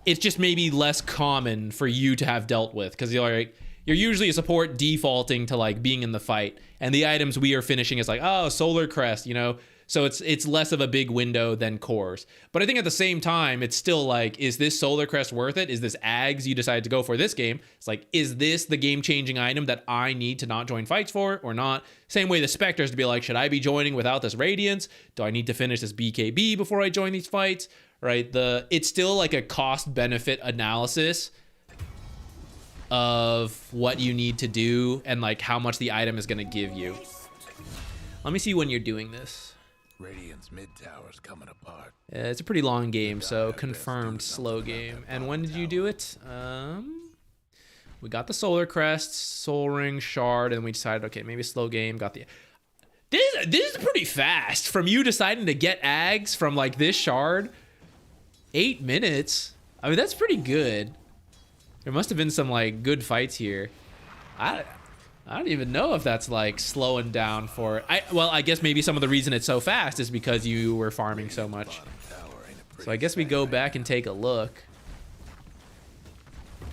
[SPEAKER 1] It's just maybe less common for you to have dealt with, because you're usually a support defaulting to like being in the fight, and the items we are finishing is like, oh, Solar Crest, you know? So it's less of a big window than cores. But I think at the same time, it's still like, is this Solar Crest worth it? Is this Ags you decided to go for this game? It's like, is this the game-changing item that I need to not join fights for or not? Same way the Spectres to be like, should I be joining without this Radiance? Do I need to finish this BKB before I join these fights? Right? It's still like a cost-benefit analysis of what you need to do and like how much the item is going to give you. Let me see when you're doing this.
[SPEAKER 6] Radiant's mid tower's coming apart.
[SPEAKER 1] It's a pretty long game, so confirmed slow game. And when did you do it? We got the Solar Crest, Soul Ring, Shard, and we decided, okay, maybe slow game. Got the. This is pretty fast from you deciding to get Ags from like this Shard. 8 minutes. I mean, that's pretty good. There must have been some like good fights here. I don't even know if that's like slowing down for well, I guess maybe some of the reason it's so fast is because you were farming so much. So I guess we go back and take a look.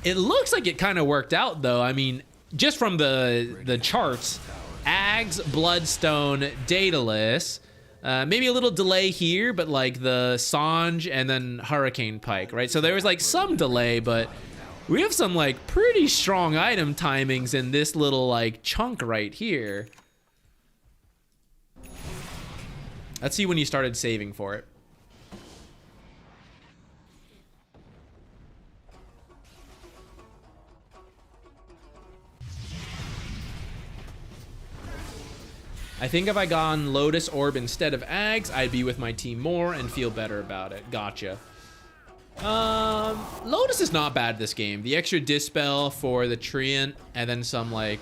[SPEAKER 1] It looks like it kind of worked out though. I mean, just from the charts, Ags, Bloodstone, Daedalus, maybe a little delay here, but like the Sange and then Hurricane Pike, right? So there was like some delay, but we have some like pretty strong item timings in this little like chunk right here. Let's see when you started saving for it. I think if I gone Lotus Orb instead of Ags, I'd be with my team more and feel better about it. Gotcha. Lotus is not bad this game. The extra Dispel for the Treant and then some like,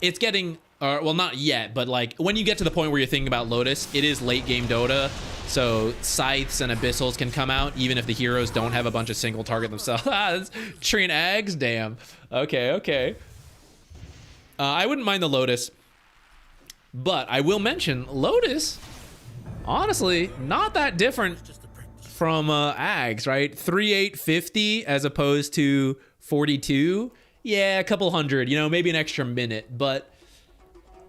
[SPEAKER 1] it's getting, well, not yet, but like when you get to the point where you're thinking about Lotus, it is late game Dota. So Scythes and Abyssals can come out even if the heroes don't have a bunch of single target themselves. That's Treant Ags, damn. Okay. I wouldn't mind the Lotus, but I will mention Lotus, honestly, not that different from Ags, right? 3850 as opposed to 42. Yeah, a couple hundred, you know, maybe an extra minute. But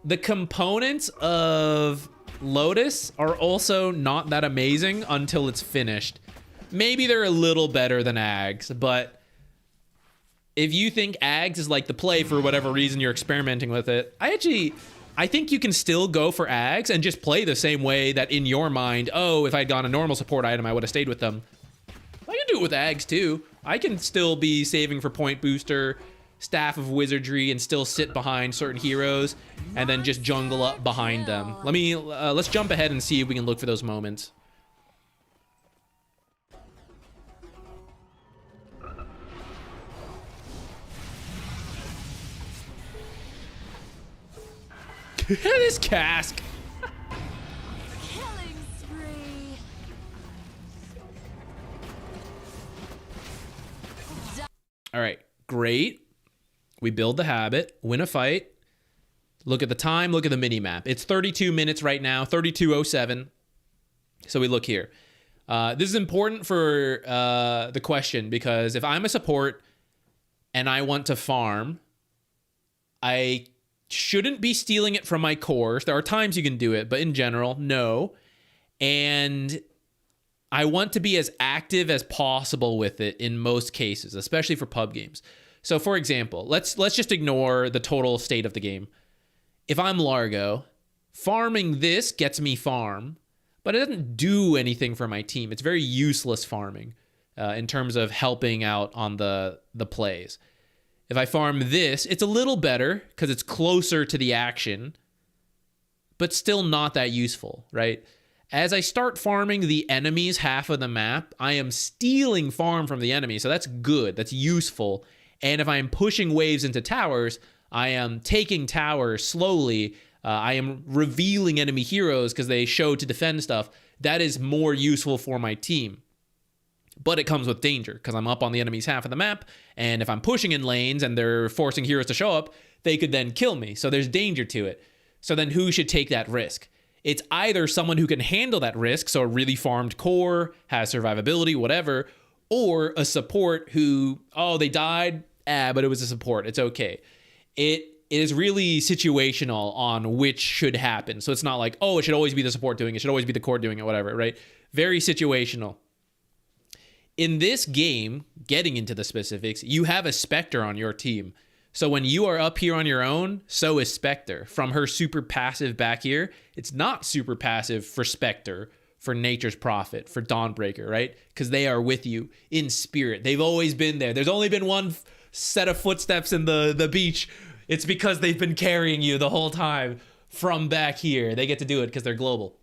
[SPEAKER 1] the components of Lotus are also not that amazing until it's finished. Maybe they're a little better than Ags, but if you think Ags is like the play for whatever reason you're experimenting with it, I think you can still go for Ags and just play the same way that in your mind, oh, if I'd gone a normal support item, I would have stayed with them. I can do it with Ags too. I can still be saving for Point Booster, Staff of Wizardry, and still sit behind certain heroes and then just jungle up behind them. Let's jump ahead and see if we can look for those moments. This cask.
[SPEAKER 4] Killing spree.
[SPEAKER 1] All right, great. We build the habit, win a fight. Look at the time, look at the mini map. It's 32 minutes right now, 32:07. So we look here. This is important for the question because if I'm a support and I want to farm, I shouldn't be stealing it from my cores. There are times you can do it, but in general, no. And I want to be as active as possible with it in most cases, especially for pub games. So for example, let's just ignore the total state of the game. If I'm Largo, farming this gets me farm, but it doesn't do anything for my team. It's very useless farming in terms of helping out on the plays. If I farm this, it's a little better because it's closer to the action, but still not that useful, right? As I start farming the enemy's half of the map, I am stealing farm from the enemy. So that's good. That's useful. And if I'm pushing waves into towers, I am taking towers slowly. I am revealing enemy heroes because they show to defend stuff. That is more useful for my team. But it comes with danger because I'm up on the enemy's half of the map. And if I'm pushing in lanes and they're forcing heroes to show up, they could then kill me. So there's danger to it. So then who should take that risk? It's either someone who can handle that risk, so a really farmed core, has survivability, whatever, or a support who, oh, they died, but it was a support. It's okay. It is really situational on which should happen. So it's not like, oh, it should always be the support doing it. It should always be the core doing it, whatever, right? Very situational. In this game, getting into the specifics, you have a Spectre on your team. So when you are up here on your own, so is Spectre. From her super passive back here, it's not super passive for Spectre, for Nature's Prophet, for Dawnbreaker, right? Because they are with you in spirit. They've always been there. There's only been one set of footsteps in the beach. It's because they've been carrying you the whole time from back here. They get to do it because they're global.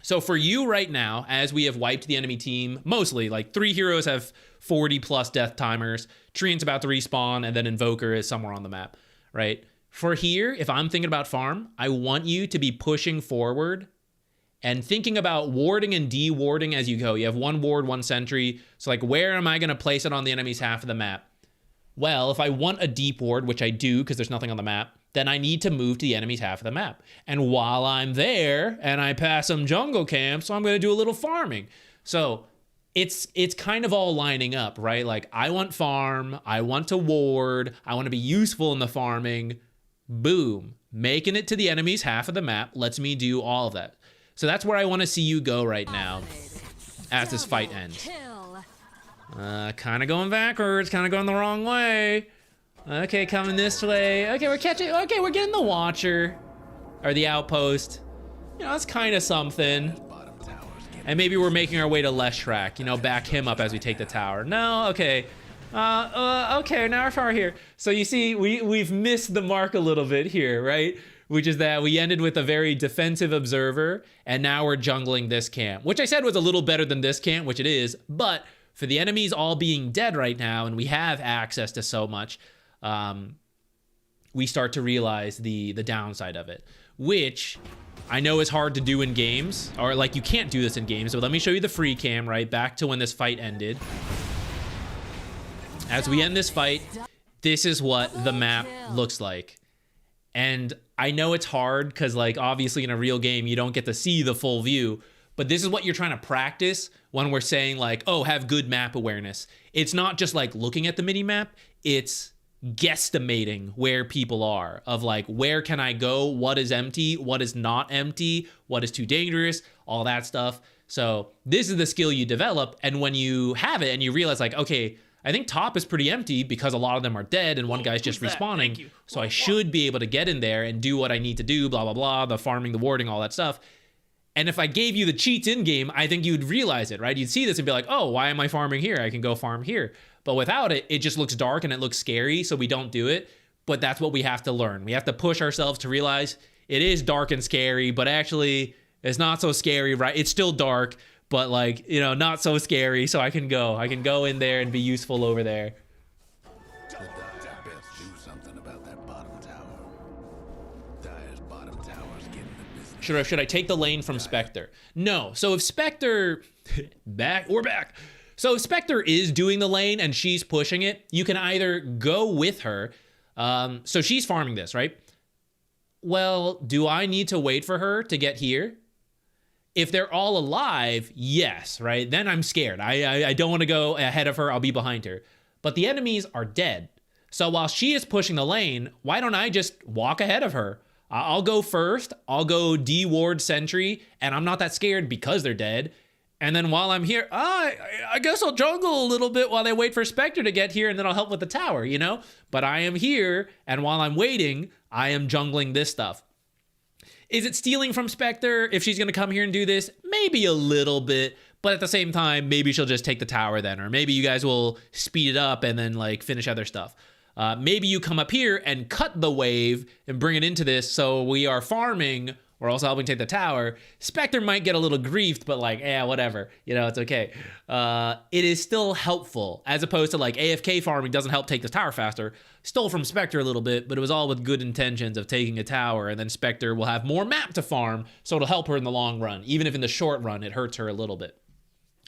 [SPEAKER 1] So for you right now, as we have wiped the enemy team, mostly, like 3 heroes have 40 plus death timers, Treant's about to respawn, and then Invoker is somewhere on the map, right? For here, if I'm thinking about farm, I want you to be pushing forward and thinking about warding and de-warding as you go. You have 1 ward, 1 sentry. So like, where am I going to place it on the enemy's half of the map? Well, if I want a deep ward, which I do because there's nothing on the map, then I need to move to the enemy's half of the map. And while I'm there and I pass some jungle camps, so I'm going to do a little farming. So it's kind of all lining up, right? Like, I want farm, I want to ward, I want to be useful in the farming. Boom. Making it to the enemy's half of the map lets me do all of that. So that's where I want to see you go right now as this fight ends. Kind of going backwards, kind of going the wrong way. Okay, coming this way. Okay, we're getting the Watcher. Or the Outpost. You know, that's kind of something. And maybe we're making our way to Leshrac. You know, back him up as we take the tower. No, okay. Okay, now we're far here. So you see, we've missed the mark a little bit here, right? Which is that we ended with a very defensive observer, and now we're jungling this camp. Which I said was a little better than this camp, which it is, but for the enemies all being dead right now, and we have access to so much, we start to realize the downside of it, which I know is hard to do in games, or like you can't do this in games. So let me show you the free cam, right? Back to when this fight ended. As we end this fight, this is what the map looks like. And I know it's hard because, like, obviously in a real game, you don't get to see the full view, but this is what you're trying to practice when we're saying, like, oh, have good map awareness. It's not just like looking at the mini map, it's guesstimating where people are, of like, where can I go, what is empty, what is not empty, what is too dangerous, all that stuff. So this is the skill you develop, and when you have it and you realize, like, okay, I think top is pretty empty because a lot of them are dead and one guy's just respawning, so I should be able to get in there and do what I need to do, blah blah blah, the farming, the warding, all that stuff. And if I gave you the cheats in game, I think you'd realize it, right? You'd see this and be like, oh, why am I farming here? I can go farm here. But without it, it just looks dark and it looks scary, so we don't do it. But that's what we have to learn. We have to push ourselves to realize it is dark and scary, but actually it's not so scary, right? It's still dark, but like, you know, not so scary, so I can go in there and be useful over there.
[SPEAKER 6] The Dire best do something about that bottom tower. Dire's bottom tower's getting the business.
[SPEAKER 1] Should I take the lane from Spectre? No. So if Spectre we're back. So if Spectre is doing the lane and she's pushing it, you can either go with her. So she's farming this, right? Well, do I need to wait for her to get here? If they're all alive, yes, right? Then I'm scared. I don't want to go ahead of her. I'll be behind her. But the enemies are dead. So while she is pushing the lane, why don't I just walk ahead of her? I'll go first. I'll go D-ward sentry, and I'm not that scared because they're dead. And then while I'm here, I guess I'll jungle a little bit while they wait for Spectre to get here, and then I'll help with the tower, you know? But I am here, and while I'm waiting, I am jungling this stuff. Is it stealing from Spectre if she's going to come here and do this? Maybe a little bit, but at the same time, maybe she'll just take the tower then, or maybe you guys will speed it up and then like finish other stuff. Maybe you come up here and cut the wave and bring it into this, so we are farming. We're also helping take the tower. Spectre might get a little griefed, but like, yeah, whatever. You know, it's okay. It is still helpful, as opposed to like AFK farming doesn't help take the tower faster. Stole from Spectre a little bit, but it was all with good intentions of taking a tower, and then Spectre will have more map to farm, so it'll help her in the long run, even if in the short run it hurts her a little bit.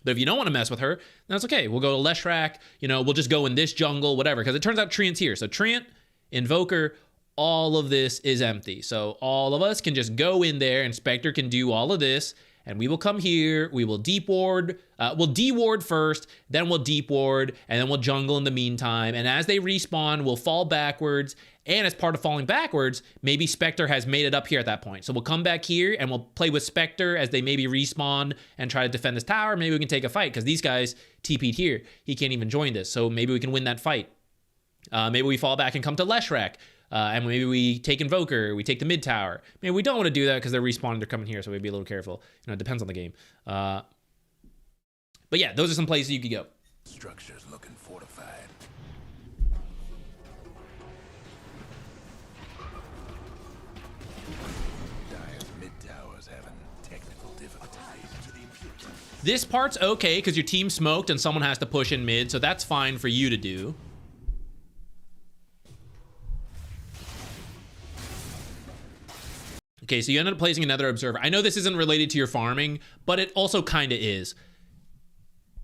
[SPEAKER 1] But if you don't want to mess with her, that's okay. We'll go to Leshrac, you know, we'll just go in this jungle, whatever, because it turns out Treant's here. So Treant, Invoker, all of this is empty. So all of us can just go in there, and Spectre can do all of this, and we will come here, we will deep ward, we'll de-ward first, then we'll deep ward, and then we'll jungle in the meantime. And as they respawn, we'll fall backwards, and as part of falling backwards, maybe Spectre has made it up here at that point. So we'll come back here, and we'll play with Spectre as they maybe respawn and try to defend this tower. Maybe we can take a fight, because these guys TP'd here. He can't even join this, so maybe we can win that fight. Maybe we fall back and come to Leshrac. And maybe we take Invoker, we take the mid tower. Maybe we don't want to do that because they're respawning, they're coming here, so we'd be a little careful. You know, it depends on the game. But yeah, those are some places you could go.
[SPEAKER 6] Structure's looking fortified. Dire's mid tower's having technical difficulties.
[SPEAKER 1] This part's okay because your team smoked and someone has to push in mid, so that's fine for you to do. Okay, so you ended up placing another observer. I know this isn't related to your farming, but it also kind of is.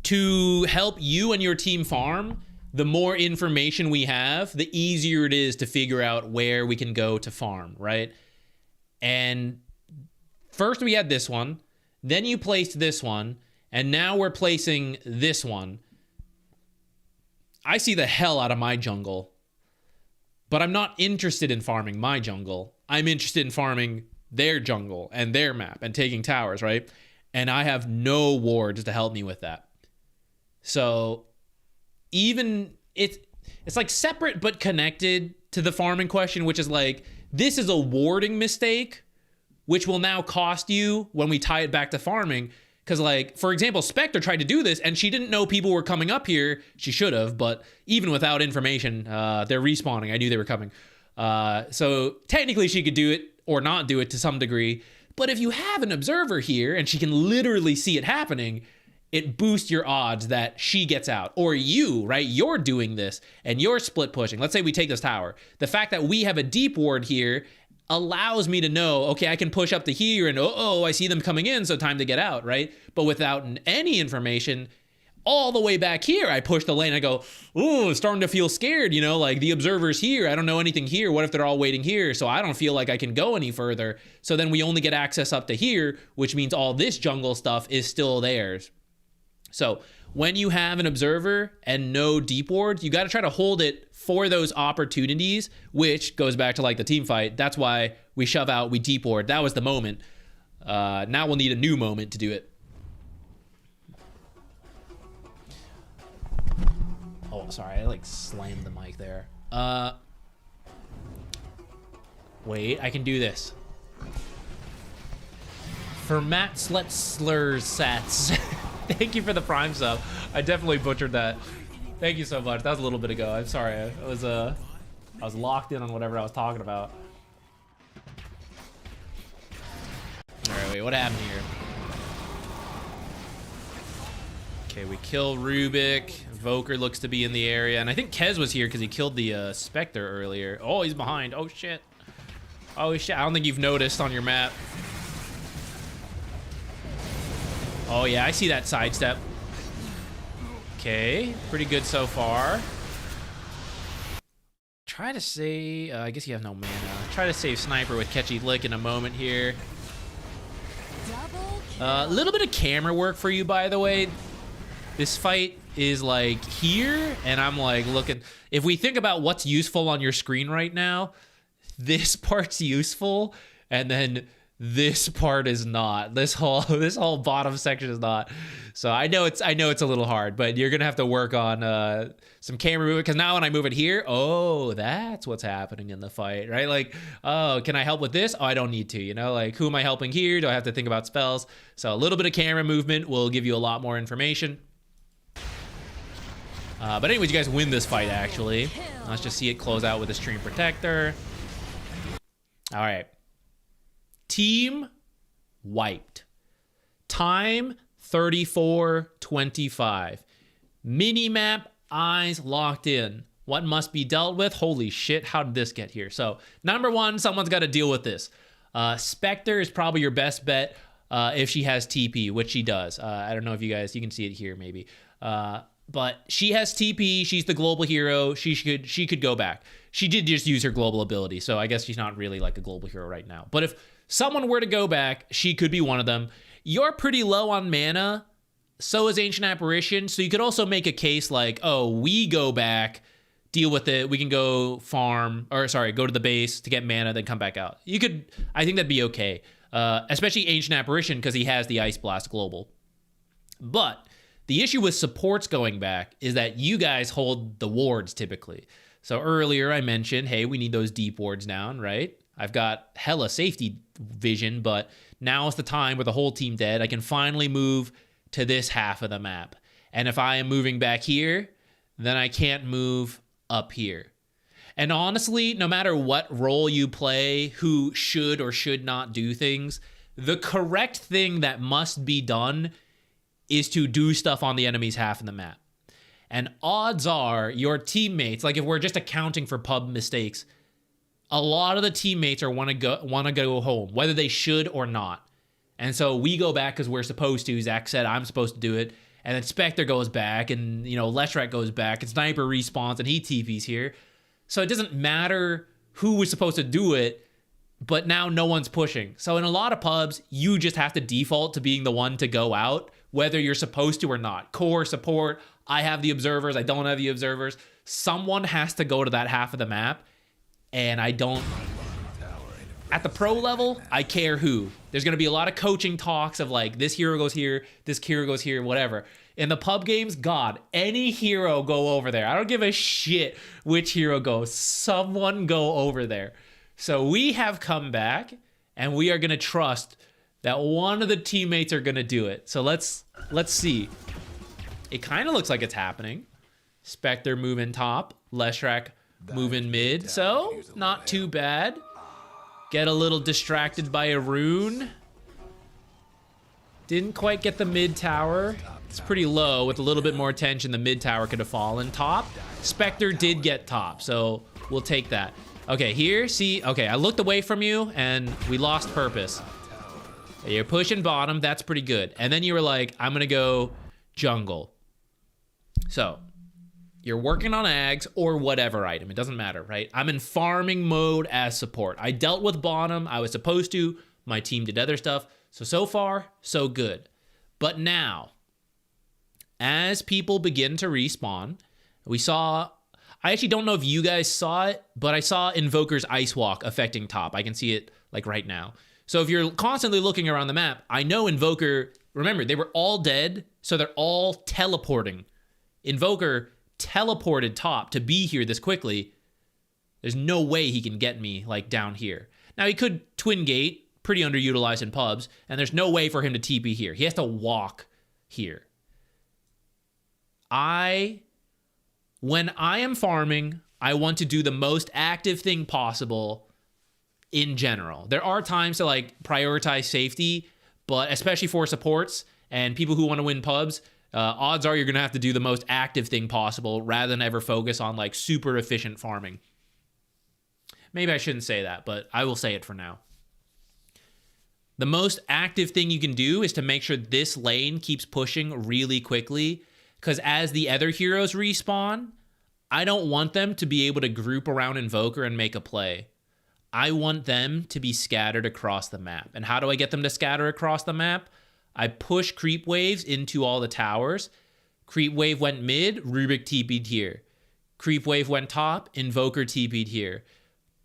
[SPEAKER 1] To help you and your team farm, the more information we have, the easier it is to figure out where we can go to farm, right? And first we had this one, then you placed this one, and now we're placing this one. I see the hell out of my jungle, but I'm not interested in farming my jungle. I'm interested in farming their jungle and their map and taking towers, right? And I have no wards to help me with that. So even it's like separate but connected to the farming question, which is like, this is a warding mistake, which will now cost you when we tie it back to farming. Because like, for example, Spectre tried to do this and she didn't know people were coming up here. She should have, but even without information, they're respawning. I knew they were coming. So technically she could do it or not do it to some degree. But if you have an observer here and she can literally see it happening, it boosts your odds that she gets out. Or you, right? You're doing this and you're split pushing. Let's say we take this tower. The fact that we have a deep ward here allows me to know, okay, I can push up to here and oh, I see them coming in, so time to get out, right? But without any information, all the way back here, I push the lane. I go, ooh, starting to feel scared, you know, like the observer's here. I don't know anything here. What if they're all waiting here? So I don't feel like I can go any further. So then we only get access up to here, which means all this jungle stuff is still theirs. So when you have an observer and no deep wards, you got to try to hold it for those opportunities, which goes back to like the team fight. That's why we shove out, we deep ward. That was the moment. Now we'll need a new moment to do it. Oh, sorry, I like slammed the mic there. Wait, I can do this. For Matt Sletzler's sats. Thank you for the Prime sub. I definitely butchered that. Thank you so much. That was a little bit ago. I'm sorry. I was locked in on whatever I was talking about. All right, wait, what happened here? Okay, we kill Rubik. Voker looks to be in the area, and I think Kez was here because he killed the Spectre earlier. Oh, he's behind. Oh shit. Oh shit. I don't think you've noticed on your map. Oh yeah, I see that sidestep. Okay, pretty good so far. Try to save. I guess you have no mana. Try to save Sniper with Catchy Lick in a moment here. A little bit of camera work for you, by the way. This fight is like here, and I'm like looking. If we think about what's useful on your screen right now, this part's useful, and then This part is not. This whole bottom section is not. So I know it's a little hard, but you're gonna have to work on some camera movement, because now when I move it here, oh, that's what's happening in the fight, right? Like, oh, can I help with this? Oh, I don't need to, you know, like, who am I helping here? Do I have to think about spells? So a little bit of camera movement will give you a lot more information. But anyways, you guys win this fight, actually. Let's just see it close out with a Stream Protector. All right. Team wiped. Time 34:25. Minimap eyes locked in. What must be dealt with? Holy shit, how did this get here? So, number one, someone's got to deal with this. Spectre is probably your best bet if she has TP, which she does. I don't know if you can see it here maybe. But she has TP. She's the global hero. She could go back. She did just use her global ability, so I guess she's not really like a global hero right now. But if someone were to go back, she could be one of them. You're pretty low on mana. So is Ancient Apparition. So you could also make a case like, oh, we go back, deal with it. We can go farm, or sorry, go to the base to get mana, then come back out. You could, I think that'd be okay. Especially Ancient Apparition, because he has the Ice Blast global. But the issue with supports going back is that you guys hold the wards typically. So earlier I mentioned, hey, we need those deep wards down, right? I've got hella safety vision, but now is the time with the whole team dead. I can finally move to this half of the map. And if I am moving back here, then I can't move up here. And honestly, no matter what role you play, who should or should not do things, the correct thing that must be done is to do stuff on the enemy's half of the map. And odds are your teammates, like if we're just accounting for pub mistakes, a lot of the teammates want to go home, whether they should or not. And so we go back because we're supposed to. Zach said I'm supposed to do it. And then Spectre goes back, and Leshrac goes back, and Sniper respawns, and he TPs here. So it doesn't matter who was supposed to do it, but now no one's pushing. So in a lot of pubs, you just have to default to being the one to go out, whether you're supposed to or not. Core, support, I have the observers, I don't have the observers. Someone has to go to that half of the map, and I don't. At the pro level, I care who. There's going to be a lot of coaching talks of like, this hero goes here, this hero goes here, whatever. In the pub games, God, any hero go over there. I don't give a shit which hero goes. Someone go over there. So we have come back, and we are going to trust that one of the teammates are going to do it. So let's see. It kind of looks like it's happening. Spectre moving top, Leshrac moving mid. So not too bad. Get a little distracted by a rune. Didn't quite get the mid tower. It's pretty low. With a little bit more attention, the mid tower could have fallen. Top, Spectre did get top, so we'll take that. Okay, here, see, okay, I looked away from you, and we lost purpose. You're pushing bottom, that's pretty good. And then you were like, I'm gonna go jungle. So, you're working on ags or whatever item. It doesn't matter, right? I'm in farming mode as support. I dealt with bottom. I was supposed to. My team did other stuff. So far, so good. But now, as people begin to respawn, we saw... I actually don't know if you guys saw it, but I saw Invoker's Ice Walk affecting top. I can see it like right now. So if you're constantly looking around the map, I know Invoker... Remember, they were all dead, so they're all teleporting. Invoker teleported top to be here this quickly. There's no way he can get me like down here. Now he could twin gate, pretty underutilized in pubs, and there's no way for him to TP here. He has to walk here. When I am farming, I want to do the most active thing possible in general. There are times to like prioritize safety, but especially for supports and people who want to win pubs, odds are you're going to have to do the most active thing possible rather than ever focus on like super efficient farming. Maybe I shouldn't say that, but I will say it for now. The most active thing you can do is to make sure this lane keeps pushing really quickly, because as the other heroes respawn, I don't want them to be able to group around Invoker and make a play. I want them to be scattered across the map. And how do I get them to scatter across the map? I push creep waves into all the towers. Creep wave went mid, Rubik TP'd here. Creep wave went top, Invoker TP'd here.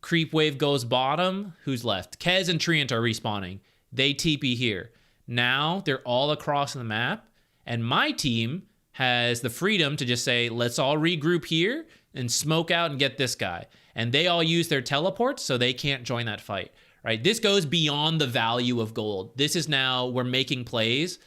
[SPEAKER 1] Creep wave goes bottom. Who's left? Kez and Treant are respawning. They TP here. Now they're all across the map, and my team has the freedom to just say, let's all regroup here and smoke out and get this guy. And they all use their teleports, so they can't join that fight, right? This goes beyond the value of gold. This is now, we're making plays,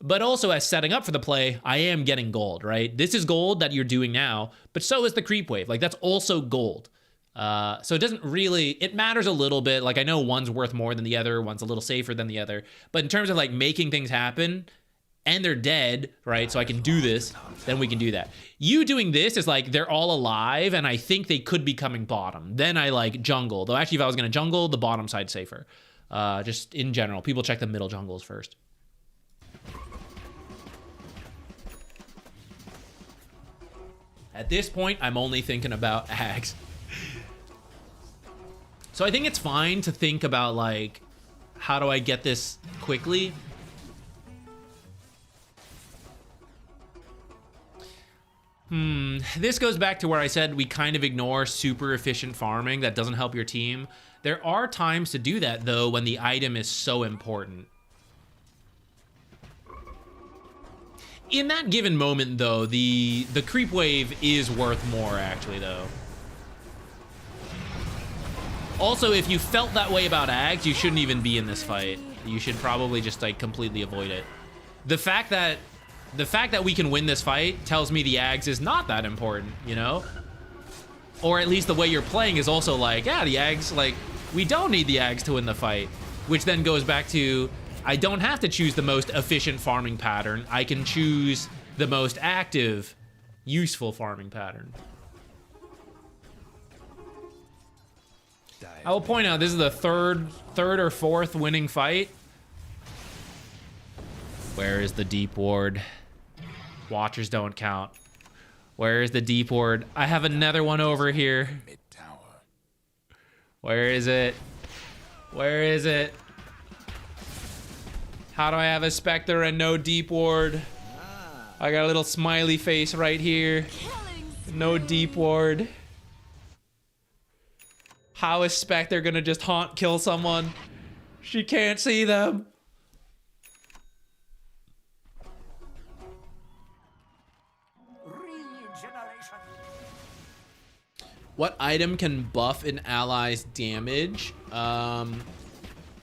[SPEAKER 1] but also as setting up for the play, I am getting gold, right? This is gold that you're doing now, but so is the creep wave. Like, that's also gold. So it doesn't really, it matters a little bit. Like, I know one's worth more than the other, one's a little safer than the other, but in terms of like making things happen, and they're dead, right? So I can do this, then we can do that. You doing this is like, they're all alive, and I think they could be coming bottom. Then I like jungle. Though actually, if I was gonna jungle, the bottom side's safer. Just in general, people check the middle jungles first. At this point, I'm only thinking about Ags. So I think it's fine to think about like, how do I get this quickly? This goes back to where I said we kind of ignore super efficient farming that doesn't help your team. There are times to do that though when the item is so important. In that given moment though, the creep wave is worth more actually though. Also, if you felt that way about Ags, you shouldn't even be in this fight. You should probably just like completely avoid it. The fact that we can win this fight tells me the Ags is not that important, you know? Or at least the way you're playing is also like, yeah, the Ags, like, we don't need the Ags to win the fight. Which then goes back to, I don't have to choose the most efficient farming pattern. I can choose the most active, useful farming pattern. I will point out, this is the third or fourth winning fight. Where is the deep ward? Watchers don't count. Where is the deep ward? I have another one over here. Where is it? Where is it? How do I have a Spectre and no deep ward? I got a little smiley face right here. No deep ward. How is Spectre gonna just haunt kill someone? She can't see them. What item can buff an ally's damage?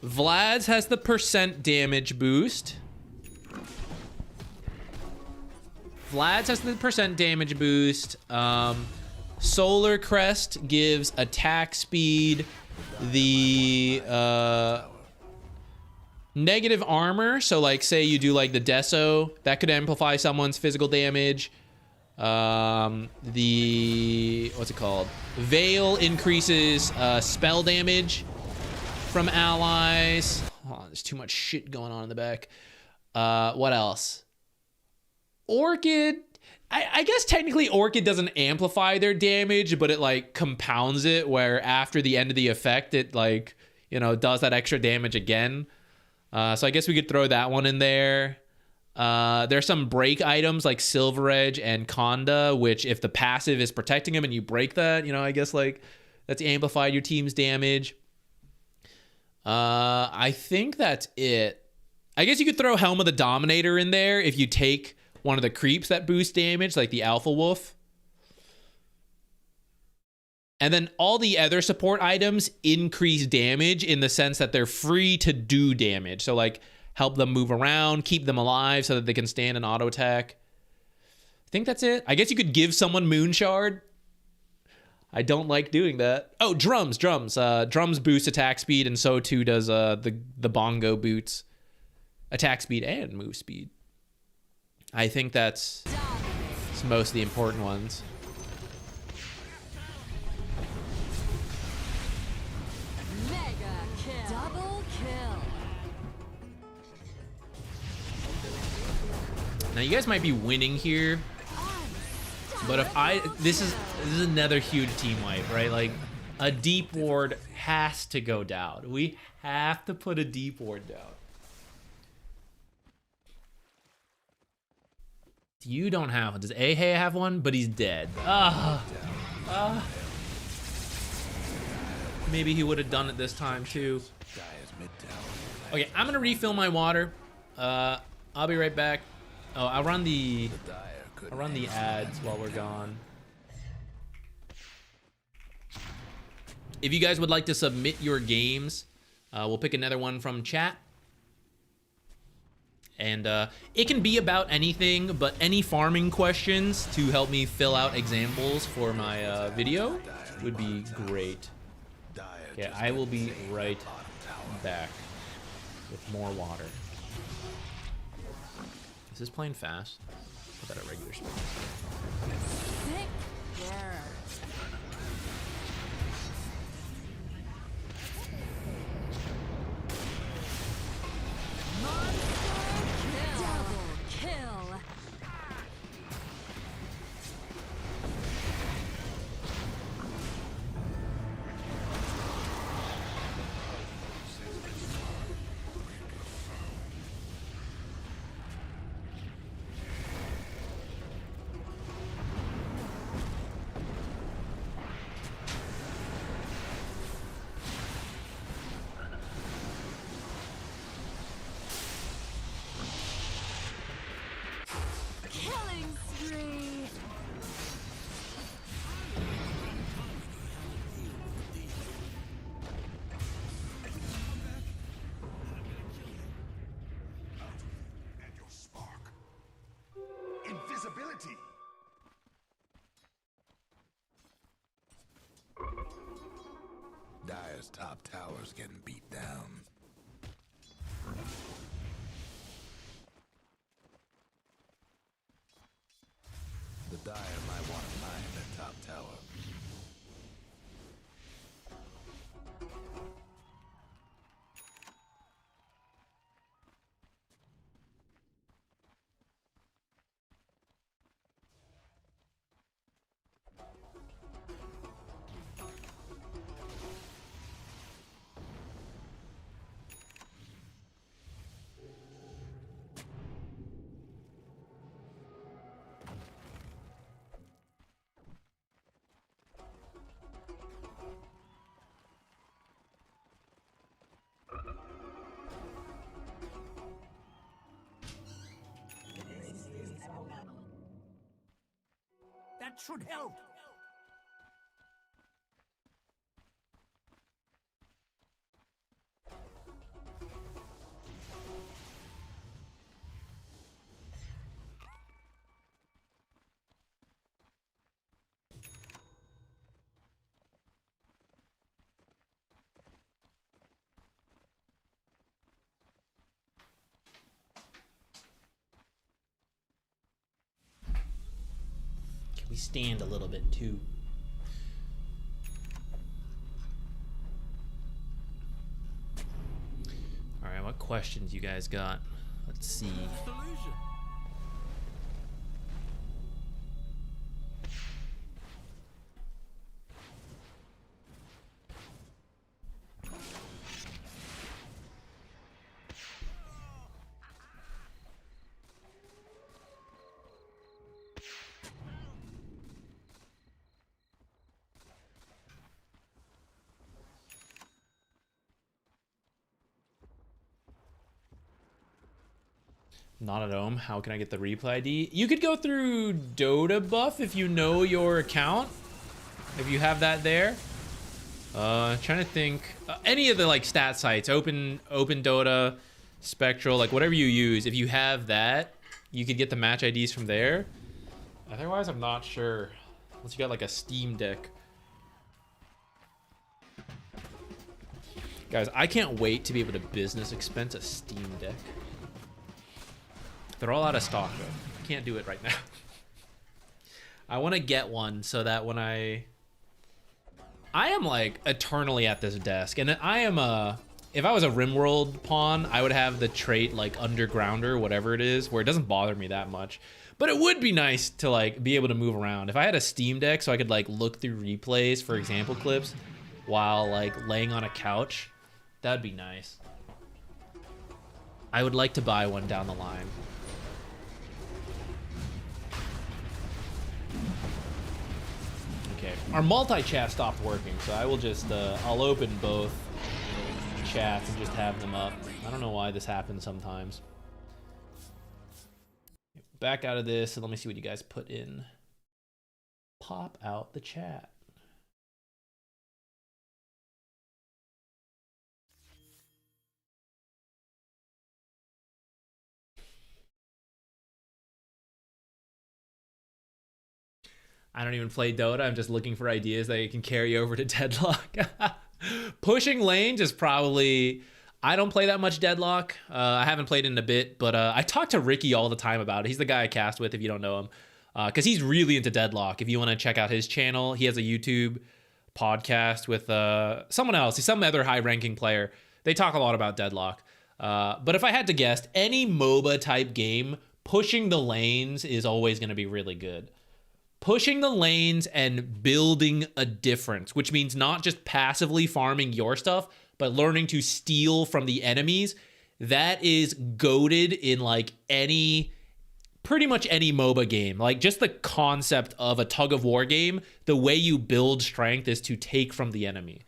[SPEAKER 1] Vlad's has the % damage boost. Vlad's has the % damage boost. Solar Crest gives attack speed. The negative armor, so like say you do like the Deso, that could amplify someone's physical damage. The what's it called? Veil increases spell damage from allies. Oh, there's too much shit going on in the back. What else? Orchid. I guess technically Orchid doesn't amplify their damage, but it like compounds it, where after the end of the effect, it like, you know, does that extra damage again. So I guess we could throw that one in there. There's some break items like Silver Edge and Conda, which if the passive is protecting him and you break that, you know, I guess like that's amplified your team's damage. I think that's it. I guess you could throw Helm of the Dominator in there if you take one of the creeps that boost damage, like the Alpha Wolf. And then all the other support items increase damage in the sense that they're free to do damage. So like help them move around, keep them alive so that they can stand an auto attack. I think that's it. I guess you could give someone Moonshard. I don't like doing that. Oh, drums. Drums boost attack speed, and so too does the bongo boots. Attack speed and move speed. I think that's most of the important ones.
[SPEAKER 4] Mega kill. Double kill.
[SPEAKER 1] Now you guys might be winning here, but if this is another huge team wipe, right? Like a deep ward has to go down. We have to put a deep ward down. You don't have one. Does Ahei have one? But he's dead. maybe he would have done it this time too.
[SPEAKER 6] Dyer's mid tower.
[SPEAKER 1] Okay, I'm gonna refill my water. I'll be right back. Oh, I'll run the ads while we're gone. If you guys would like to submit your games, we'll pick another one from chat. And it can be about anything, but any farming questions to help me fill out examples for my video would be great. Okay, I will be right back with more water. Is this playing fast? Put that at regular speed.
[SPEAKER 4] Sick there. Double kill. Killing spree.
[SPEAKER 7] And your spark. Invisibility.
[SPEAKER 6] Dyer's top tower's getting beat down. The Dyer might want to mine that top tower.
[SPEAKER 7] That should help.
[SPEAKER 1] We stand a little bit too. All right, what questions you guys got? Let's see. Not at home. How can I get the replay ID? You could go through Dota Buff if you know your account. If you have that there. Trying to think. Any of the like stat sites, Open Dota, Spectral, like whatever you use. If you have that, you could get the match IDs from there. Otherwise, I'm not sure. Unless you got like a Steam Deck. Guys, I can't wait to be able to business expense a Steam Deck. They're all out of stock though. Can't do it right now. I want to get one so that when I am like eternally at this desk, and I am if I was a RimWorld pawn, I would have the trait like Undergrounder, whatever it is, where it doesn't bother me that much. But it would be nice to like be able to move around. If I had a Steam Deck so I could like look through replays for example clips while like laying on a couch, that'd be nice. I would like to buy one down the line. Okay, our multi-chat stopped working, so I will just, I'll open both chats and just have them up. I don't know why this happens sometimes. Back out of this, and let me see what you guys put in. Pop out the chat. I don't even play Dota. I'm just looking for ideas that I can carry over to Deadlock. Pushing lanes is probably... I don't play that much Deadlock. I haven't played it in a bit, but I talk to Ricky all the time about it. He's the guy I cast with if you don't know him. Because he's really into Deadlock. If you want to check out his channel, he has a YouTube podcast with someone else. He's some other high-ranking player. They talk a lot about Deadlock. But if I had to guess, any MOBA type game, pushing the lanes is always going to be really good. Pushing the lanes and building a difference, which means not just passively farming your stuff, but learning to steal from the enemies. That is goated in like pretty much any MOBA game. Like just the concept of a tug of war game, the way you build strength is to take from the enemy.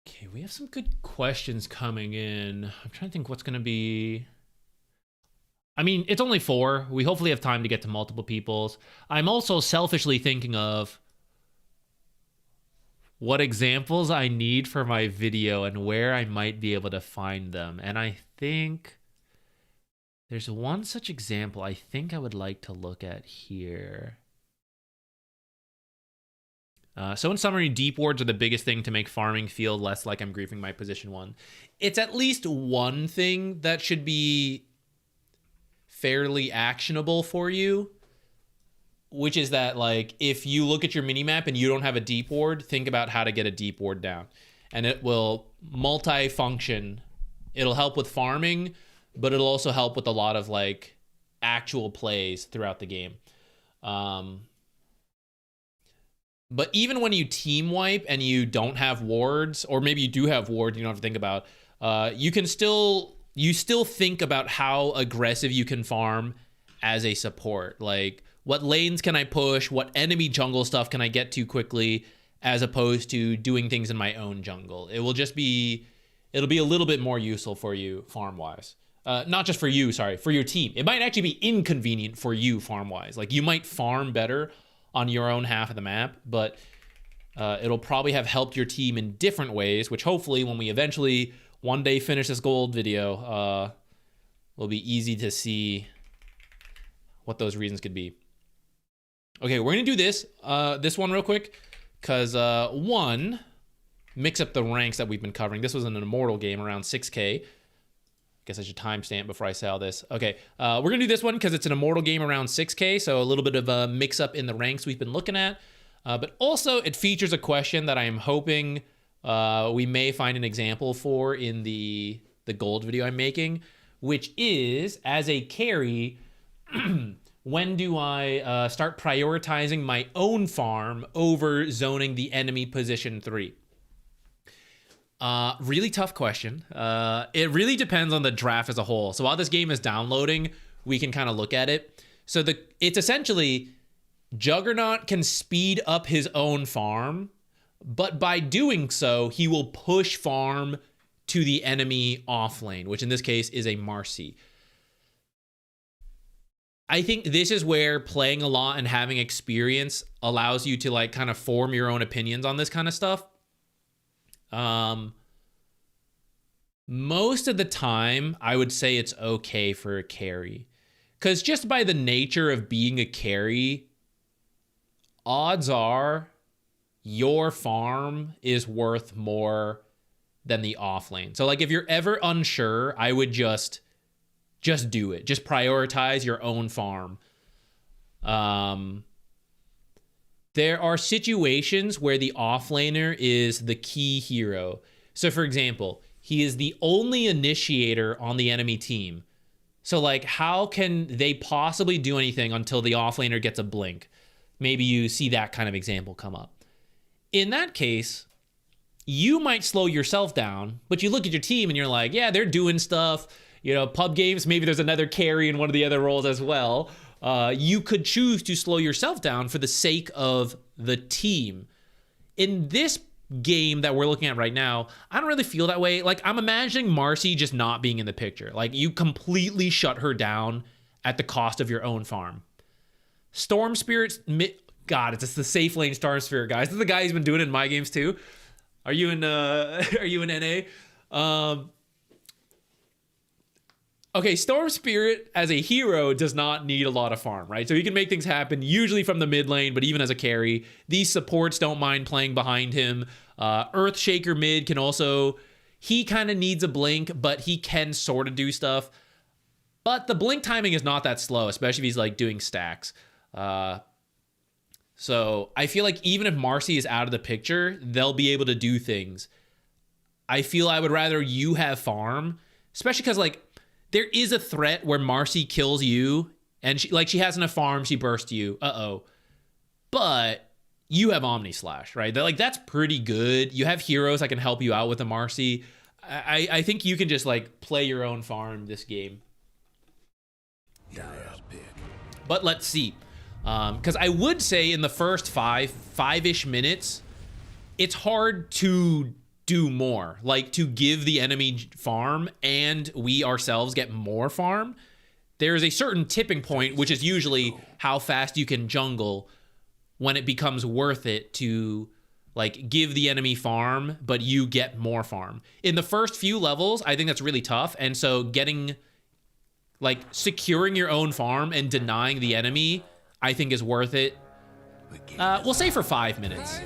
[SPEAKER 1] Okay, we have some good questions coming in. I'm trying to think what's going to be... I mean, it's only 4. We hopefully have time to get to multiple people's. I'm also selfishly thinking of what examples I need for my video and where I might be able to find them. And I think there's one such example I think I would like to look at here. So in summary, deep wards are the biggest thing to make farming feel less like I'm griefing my position 1. It's at least one thing that should be fairly actionable for you, which is that like if you look at your minimap and you don't have a deep ward, think about how to get a deep ward down. And it will multi-function. It'll help with farming, but it'll also help with a lot of like actual plays throughout the game. But even when you team wipe and you don't have wards, or maybe you do have wards you don't have to think about, you still think about how aggressive you can farm as a support. Like, what lanes can I push? What enemy jungle stuff can I get to quickly, as opposed to doing things in my own jungle? It'll be a little bit more useful for you farm-wise. Not just for you, sorry, for your team. It might actually be inconvenient for you farm-wise. Like, you might farm better on your own half of the map, but it'll probably have helped your team in different ways, which hopefully when we eventually one day finish this gold video, will be easy to see what those reasons could be. Okay, we're gonna do this one real quick, because one, mix up the ranks that we've been covering. This was an Immortal game around 6K. Guess I should timestamp before I say all this. Okay, we're gonna do this one because it's an Immortal game around 6K, so a little bit of a mix up in the ranks we've been looking at. But also it features a question that I am hoping we may find an example for in the gold video I'm making, which is, as a carry, when do I start prioritizing my own farm over zoning the enemy position 3? Really tough question. It really depends on the draft as a whole. So while this game is downloading, we can kind of look at it. So it's essentially Juggernaut can speed up his own farm, but by doing so, he will push farm to the enemy off lane, which in this case is a Marcy. I think this is where playing a lot and having experience allows you to like kind of form your own opinions on this kind of stuff. Most of the time, I would say it's okay for a carry. Because just by the nature of being a carry, odds are your farm is worth more than the off lane. So like if you're ever unsure, I would just do it. Just prioritize your own farm. The there are situations where the offlaner is the key hero. So for example, he is the only initiator on the enemy team. So like, how can they possibly do anything until the offlaner gets a blink? Maybe you see that kind of example come up. In that case, you might slow yourself down, but you look at your team and you're like, yeah, they're doing stuff. You know, pub games, maybe there's another carry in one of the other roles as well. You could choose to slow yourself down for the sake of the team. In this game that we're looking at right now, I don't really feel that way. Like, I'm imagining Marcy just not being in the picture. Like, you completely shut her down at the cost of your own farm. Storm Spirit's... God, it's just the safe lane Storm Spirit, guys. This is the guy who's been doing it in my games too. Are you in NA? Okay, Storm Spirit as a hero does not need a lot of farm, right? So he can make things happen, usually from the mid lane, but even as a carry. These supports don't mind playing behind him. Earthshaker mid can also... He kind of needs a blink, but he can sort of do stuff. But the blink timing is not that slow, especially if he's like doing stacks. So I feel like even if Marcy is out of the picture, they'll be able to do things. I feel I would rather you have farm, especially because like there is a threat where Marcy kills you and she has enough farm, she bursts you. But you have Omni Slash, right? That's pretty good. You have heroes that can help you out with the Marcy. I think you can just like play your own farm this game. But let's see. Because I would say in the first five-ish minutes, it's hard to do more. Like, to give the enemy farm and we ourselves get more farm. There is a certain tipping point, which is usually how fast you can jungle, when it becomes worth it to, like, give the enemy farm, but you get more farm. In the first few levels, I think that's really tough. And so getting, like, securing your own farm and denying the enemy, I think is worth it. We'll say for 5 minutes.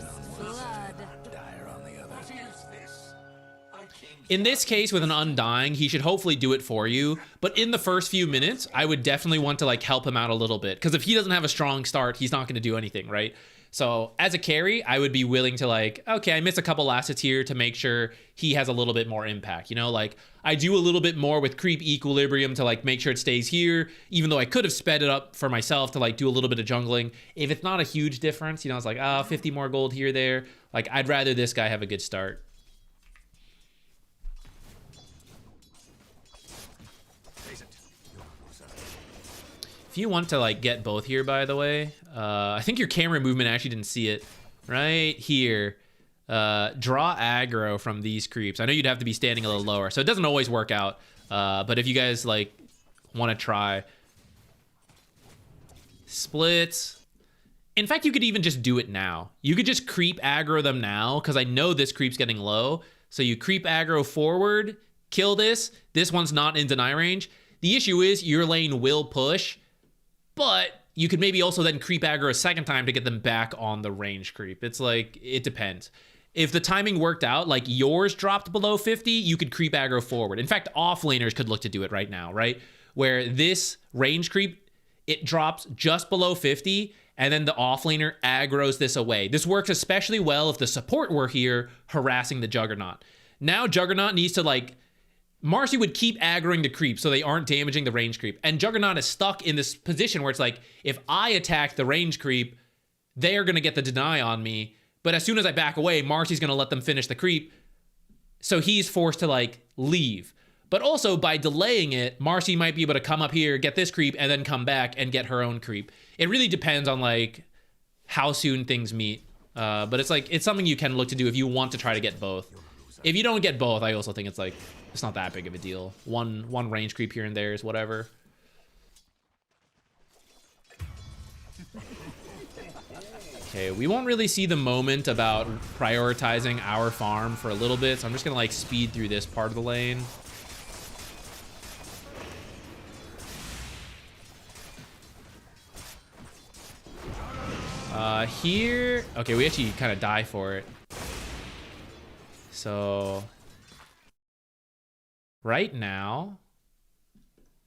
[SPEAKER 1] In this case, with an Undying, he should hopefully do it for you. But in the first few minutes, I would definitely want to like help him out a little bit. Because if he doesn't have a strong start, he's not going to do anything, right? So as a carry, I would be willing to like, okay, I miss a couple last hits here to make sure he has a little bit more impact. You know, like I do a little bit more with creep equilibrium to like make sure it stays here, even though I could have sped it up for myself to like do a little bit of jungling. If it's not a huge difference, you know, it's like, 50 more gold here, there. Like I'd rather this guy have a good start. If you want to like get both here, by the way, I think your camera movement actually didn't see it right here. Draw aggro from these creeps. I know you'd have to be standing a little lower, so it doesn't always work out. But if you guys like want to try splits, in fact, you could even just do it now. You could just creep aggro them now, because I know this creep's getting low. So you creep aggro forward, kill this. This one's not in deny range. The issue is your lane will push, but you could maybe also then creep aggro a second time to get them back on the range creep. It's like, it depends. If the timing worked out, like yours dropped below 50, you could creep aggro forward. In fact, offlaners could look to do it right now, right? Where this range creep, it drops just below 50, and then the offlaner aggroes this away. This works especially well if the support were here harassing the Juggernaut. Now Juggernaut needs to like, Marcy would keep aggroing the creep so they aren't damaging the range creep. And Juggernaut is stuck in this position where it's like, if I attack the range creep, they are going to get the deny on me. But as soon as I back away, Marcy's going to let them finish the creep. So he's forced to like leave. But also by delaying it, Marcy might be able to come up here, get this creep, and then come back and get her own creep. It really depends on like how soon things meet. But it's like, it's something you can look to do if you want to try to get both. If you don't get both, I also think it's like, it's not that big of a deal. One range creep here and there is whatever. Okay, we won't really see the moment about prioritizing our farm for a little bit, so I'm just gonna like speed through this part of the lane. Here, okay, we actually kind of die for it. So right now,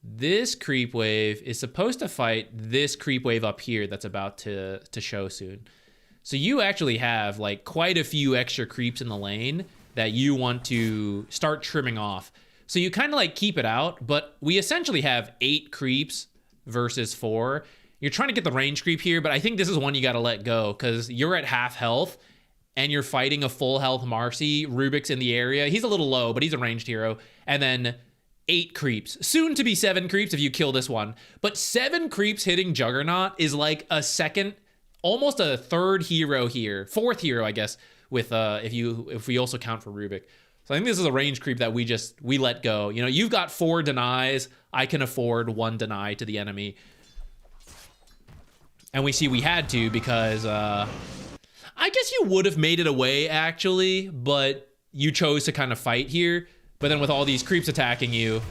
[SPEAKER 1] this creep wave is supposed to fight this creep wave up here that's about to show soon. So you actually have like quite a few extra creeps in the lane that you want to start trimming off. So you kind of like keep it out, but we essentially have 8 creeps versus 4. You're trying to get the range creep here, but I think this is one you got to let go because you're at half health and you're fighting a full health Marcy. Rubik's in the area. He's a little low, but he's a ranged hero. And then 8 creeps. Soon to be 7 creeps if you kill this one. But 7 creeps hitting Juggernaut is like a second, almost a third hero here. 4th hero, I guess, with if we also count for Rubik. So I think this is a range creep that we let go. You know, you've got 4 denies. I can afford 1 deny to the enemy. And we see we had to because I guess you would have made it away actually, but you chose to kind of fight here. But then with all these creeps attacking you,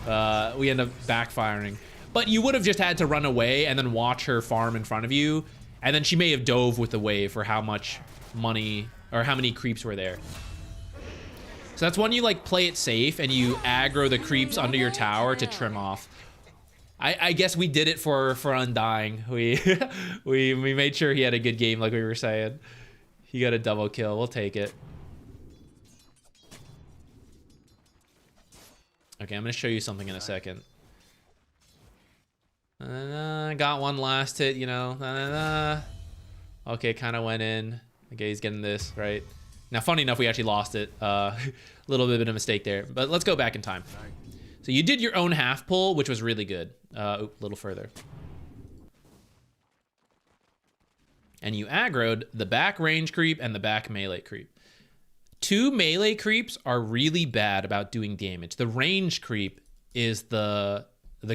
[SPEAKER 1] we end up backfiring. But you would have just had to run away and then watch her farm in front of you. And then she may have dove with the wave for how much money or how many creeps were there. So that's when you like play it safe and you aggro the creeps under your tower to trim off. I guess we did it for Undying. We made sure he had a good game like we were saying. He got a double kill. We'll take it. Okay, I'm going to show you something in a second. Got one last hit, you know. Okay, kind of went in. Okay, he's getting this, right? Now, funny enough, we actually lost it. A little bit of a mistake there. But let's go back in time. So you did your own half pull, which was really good. A little further. And you aggroed the back range creep and the back melee creep. 2 melee creeps are really bad about doing damage. The range creep is the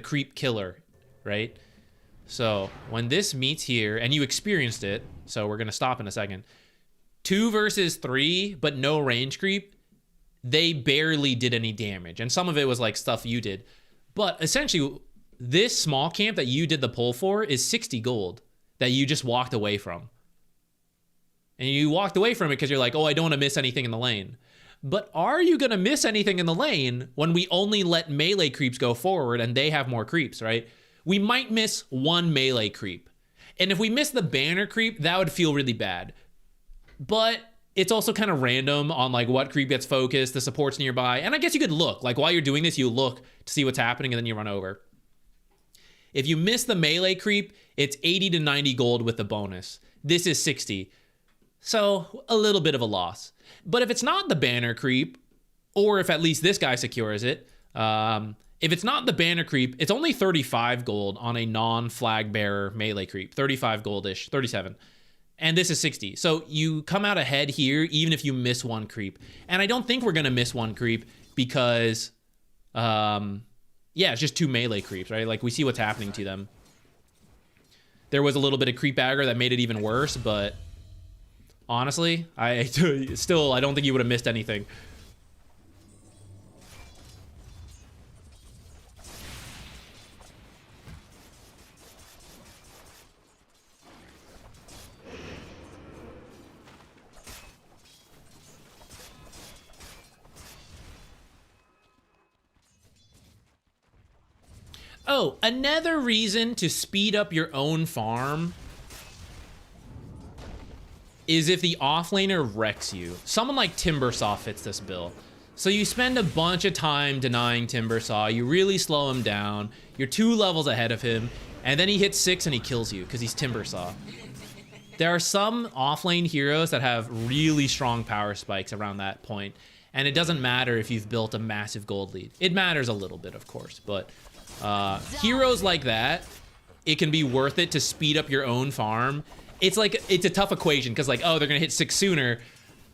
[SPEAKER 1] creep killer, right? So when this meets here, and you experienced it, so we're going to stop in a second. 2 versus 3, but no range creep. They barely did any damage. And some of it was like stuff you did. But essentially, this small camp that you did the pull for is 60 gold that you just walked away from. And you walked away from it because you're like, oh, I don't want to miss anything in the lane. But are you going to miss anything in the lane when we only let melee creeps go forward and they have more creeps, right? We might miss 1 melee creep. And if we miss the banner creep, that would feel really bad. But it's also kind of random on like what creep gets focused, the supports nearby. And I guess you could look, like while you're doing this, you look to see what's happening and then you run over. If you miss the melee creep, it's 80 to 90 gold with the bonus. This is 60. So a little bit of a loss. But if it's not the banner creep, or if at least this guy secures it, if it's not the banner creep, it's only 35 gold on a non-flag bearer melee creep. 35 goldish, 37. And this is 60. So you come out ahead here, even if you miss 1 creep. And I don't think we're going to miss 1 creep because, yeah, it's just 2 melee creeps, right? Like we see what's happening to them. There was a little bit of creep aggro that made it even worse, but honestly, I don't think you would have missed anything. Oh, another reason to speed up your own farm is if the offlaner wrecks you. Someone like Timbersaw fits this bill. So you spend a bunch of time denying Timbersaw, you really slow him down, you're 2 levels ahead of him, and then he hits 6 and he kills you because he's Timbersaw. There are some offlane heroes that have really strong power spikes around that point, and it doesn't matter if you've built a massive gold lead. It matters a little bit, of course, but heroes like that, it can be worth it to speed up your own farm. It's like, it's a tough equation because like, oh, they're gonna hit 6 sooner.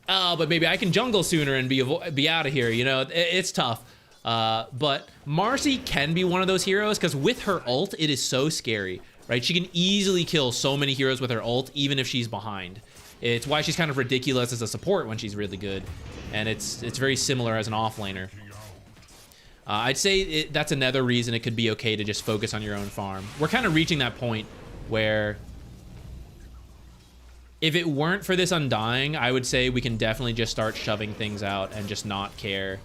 [SPEAKER 1] Oh, but maybe I can jungle sooner and be out of here, you know? It's tough. But Marcy can be one of those heroes because with her ult, it is so scary, right? She can easily kill so many heroes with her ult, even if she's behind. It's why she's kind of ridiculous as a support when she's really good. And it's very similar as an offlaner. I'd say that's another reason it could be okay to just focus on your own farm. We're kind of reaching that point where if it weren't for this Undying, I would say we can definitely just start shoving things out and just not care.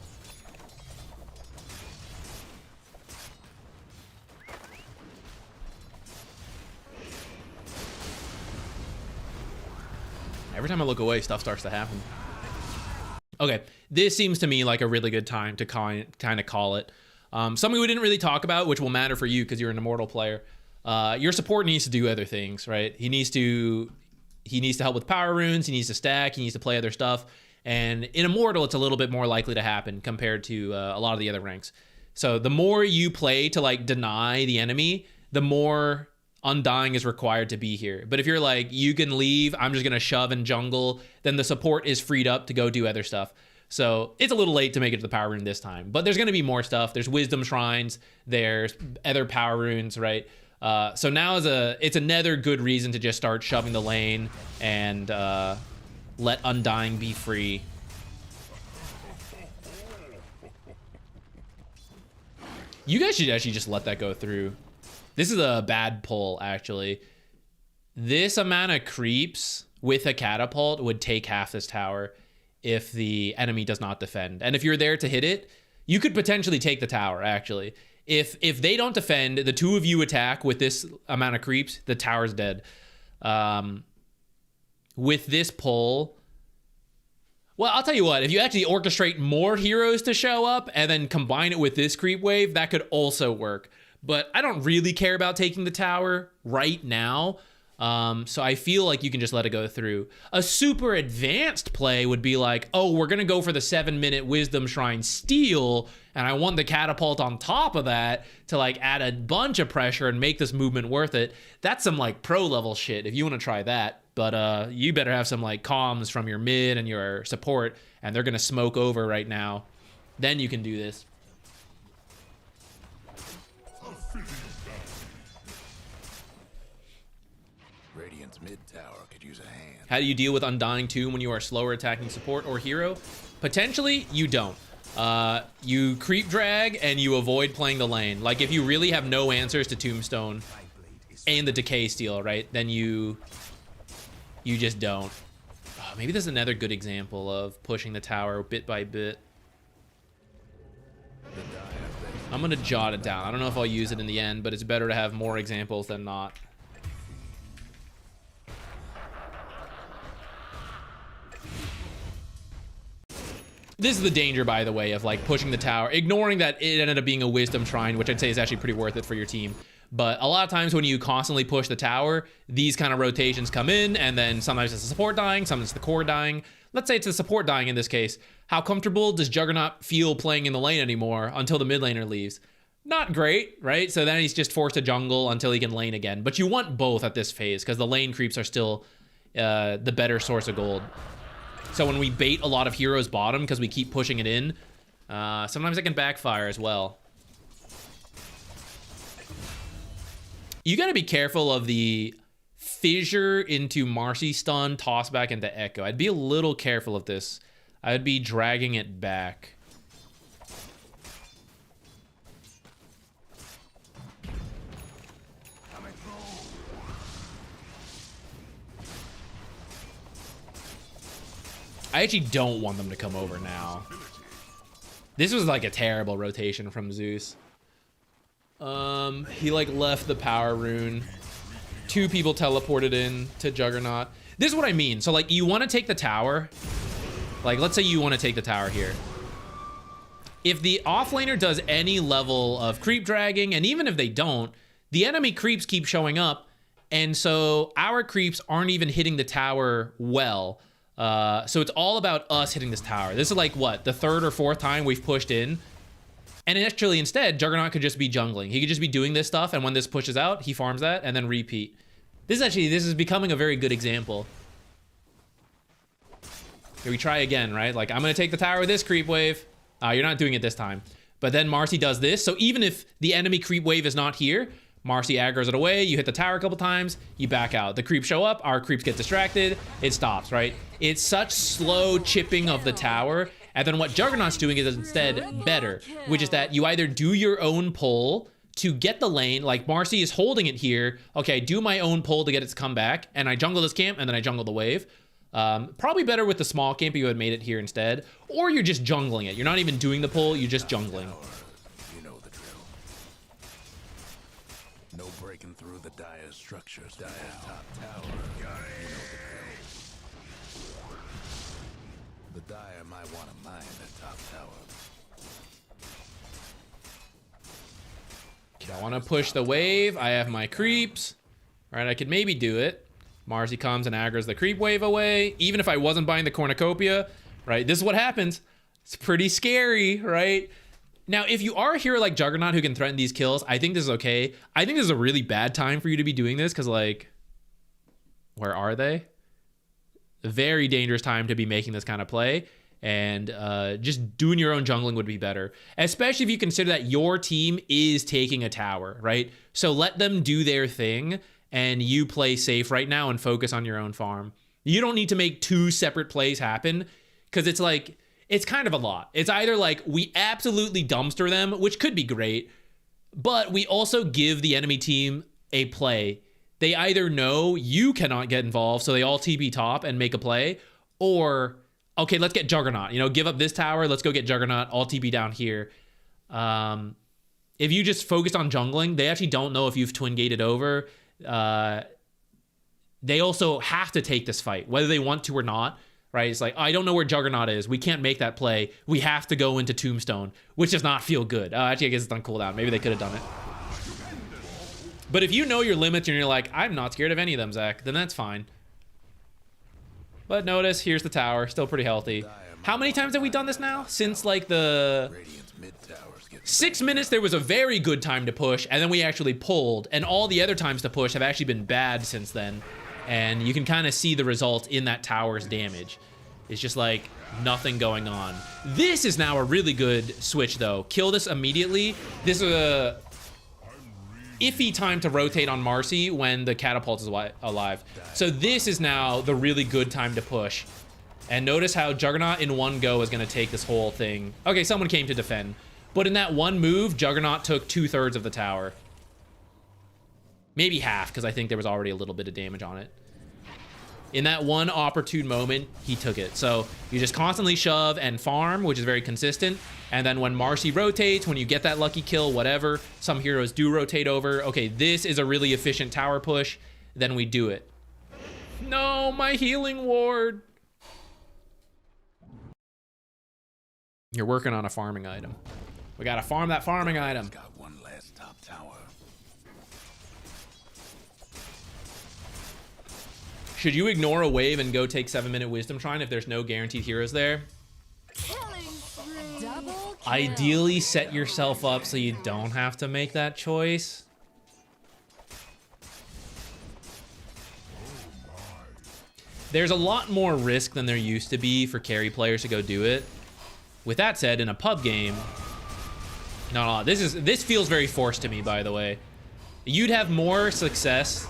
[SPEAKER 1] I Every time I look away, stuff starts to happen. Okay, this seems to me like a really good time to kind of call it. Something we didn't really talk about, which will matter for you because you're an Immortal player. Your support needs to do other things, right? He needs to help with power runes. He needs to stack. He needs to play other stuff. And in Immortal, it's a little bit more likely to happen compared to a lot of the other ranks. So the more you play to like deny the enemy, the more Undying is required to be here. But if you're like, you can leave, I'm just going to shove and jungle, then the support is freed up to go do other stuff. So it's a little late to make it to the power rune this time. But there's going to be more stuff. There's wisdom shrines. There's other power runes, right? So now it's another good reason to just start shoving the lane and let Undying be free. You guys should actually just let that go through. This is a bad pull, actually. This amount of creeps with a catapult would take half this tower if the enemy does not defend. And if you're there to hit it, you could potentially take the tower, actually. If they don't defend, the two of you attack with this amount of creeps, the tower's dead. With this pull... Well, I'll tell you what, if you actually orchestrate more heroes to show up and then combine it with this creep wave, that could also work. But I don't really care about taking the tower right now. So I feel like you can just let it go through. A super advanced play would be like, oh, we're going to go for the 7-minute Wisdom Shrine steal, and I want the catapult on top of that to like add a bunch of pressure and make this movement worth it. That's some like pro level shit if you want to try that. But you better have some like comms from your mid and your support, and they're going to smoke over right now. Then you can do this.
[SPEAKER 6] Radiant's mid tower could use a hand.
[SPEAKER 1] How do you deal with Undying Tomb when you are slower attacking support or hero? Potentially, you don't. You creep drag and you avoid playing the lane. Like if you really have no answers to Tombstone and the Decay Steal, right? Then you just don't. Oh, maybe this is another good example of pushing the tower bit by bit. I'm gonna jot it down. I don't know if I'll use it in the end, but it's better to have more examples than not. This is the danger, by the way, of like pushing the tower, ignoring that it ended up being a Wisdom Shrine, which I'd say is actually pretty worth it for your team. But a lot of times when you constantly push the tower, these kind of rotations come in, and then sometimes it's the support dying, sometimes it's the core dying. Let's say it's the support dying in this case. How comfortable does Juggernaut feel playing in the lane anymore until the mid laner leaves? Not great, right? So then he's just forced to jungle until he can lane again. But you want both at this phase because the lane creeps are still the better source of gold. So when we bait a lot of heroes bottom because we keep pushing it in, sometimes it can backfire as well. You got to be careful of the fissure into Marcy stun, toss back into Echo. I'd be a little careful of this. I would be dragging it back. I actually don't want them to come over now. This was like a terrible rotation from Zeus. He like left the power rune. 2 people teleported in to Juggernaut. This is what I mean. So like you want to take the tower. Like let's say you want to take the tower here. If the offlaner does any level of creep dragging, and even if they don't, the enemy creeps keep showing up. And so our creeps aren't even hitting the tower well. So it's all about us hitting this tower. This is like what, the 3rd or 4th time we've pushed in. And actually, instead, Juggernaut could just be jungling. He could just be doing this stuff, and when this pushes out, he farms that, and then repeat. This is becoming a very good example. Here we try again, right? Like, I'm going to take the tower with this creep wave. You're not doing it this time. But then Marcy does this, so even if the enemy creep wave is not here, Marcy aggroes it away, you hit the tower a couple times, you back out. The creeps show up, our creeps get distracted, it stops, right? It's such slow chipping of the tower. And then what Juggernaut's doing is instead better, which is that you either do your own pull to get the lane, like Marcy is holding it here. Okay, do my own pull to get its comeback, and I jungle this camp, and then I jungle the wave. Probably better with the small camp if you had made it here instead. Or you're just jungling it. You're not even doing the pull, you're just jungling.
[SPEAKER 6] You know the drill. No breaking through the dire structures. Dire top tower. You know the drill.
[SPEAKER 1] Okay, I want to push the wave. I have my creeps. All right, I could maybe do it. Marcy comes and aggro's the creep wave away. Even if I wasn't buying the cornucopia, right? This is what happens. It's pretty scary, right? Now, if you are a hero like Juggernaut who can threaten these kills, I think this is okay. I think this is a really bad time for you to be doing this because, like, where are they? A very dangerous time to be making this kind of play. And just doing your own jungling would be better. Especially if you consider that your team is taking a tower, right? So let them do their thing and you play safe right now and focus on your own farm. You don't need to make two separate plays happen because it's like, it's kind of a lot. It's either like we absolutely dumpster them, which could be great, but we also give the enemy team a play. They either know you cannot get involved, so they all TP top and make a play, or, okay, let's get Juggernaut. You know, give up this tower, let's go get Juggernaut, all TP down here. If you just focus on jungling, they actually don't know if you've twin gated over. They also have to take this fight, whether they want to or not. Right? It's like, oh, I don't know where Juggernaut is. We can't make that play. We have to go into Tombstone, which does not feel good. Actually, I guess it's on cooldown. Maybe they could have done it. But if you know your limits and you're like, I'm not scared of any of them, Zach, then that's fine. But notice, here's the tower. Still pretty healthy. How many times have we done this now? Since, like, the 6 minutes, there was a very good time to push, and then we actually pulled. And all the other times to push have actually been bad since then. And you can kind of see the result in that tower's damage. It's just like nothing going on. This is now a really good switch though. Kill this immediately. This is a iffy time to rotate on Marcy when the catapult is alive. So this is now the really good time to push. And notice how Juggernaut in one go is going to take this whole thing. Okay, someone came to defend. But in that one move, Juggernaut took 2/3 of the tower. Maybe half, because I think there was already a little bit of damage on it. In that one opportune moment, he took it. So you just constantly shove and farm, which is very consistent. And then when Marcy rotates, when you get that lucky kill, whatever, some heroes do rotate over. Okay, this is a really efficient tower push. Then we do it. No, my healing ward. You're working on a farming item. We gotta farm that farming item.
[SPEAKER 6] Got one last top tower.
[SPEAKER 1] Should you ignore a wave and go take 7-minute wisdom shrine if there's no guaranteed heroes there?
[SPEAKER 4] Killing spree. Double kill.
[SPEAKER 1] Ideally, set yourself up so you don't have to make that choice. There's a lot more risk than there used to be for carry players to go do it. With that said, in a pub game, no, this feels very forced to me, by the way. You'd have more success.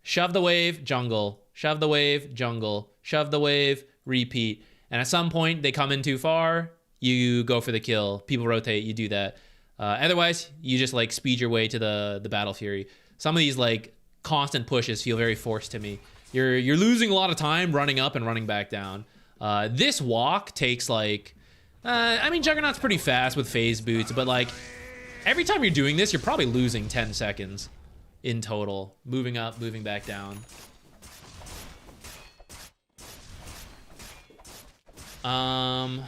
[SPEAKER 1] Shove the wave, jungle. Shove the wave, jungle. Shove the wave, repeat. And at some point, they come in too far, you go for the kill. People rotate, you do that. Otherwise, you just like speed your way to the Battle Fury. Some of these like constant pushes feel very forced to me. You're losing a lot of time running up and running back down. This walk takes like, I mean, Juggernaut's pretty fast with phase boots, but like every time you're doing this, you're probably losing 10 seconds. In total, moving up, moving back down. I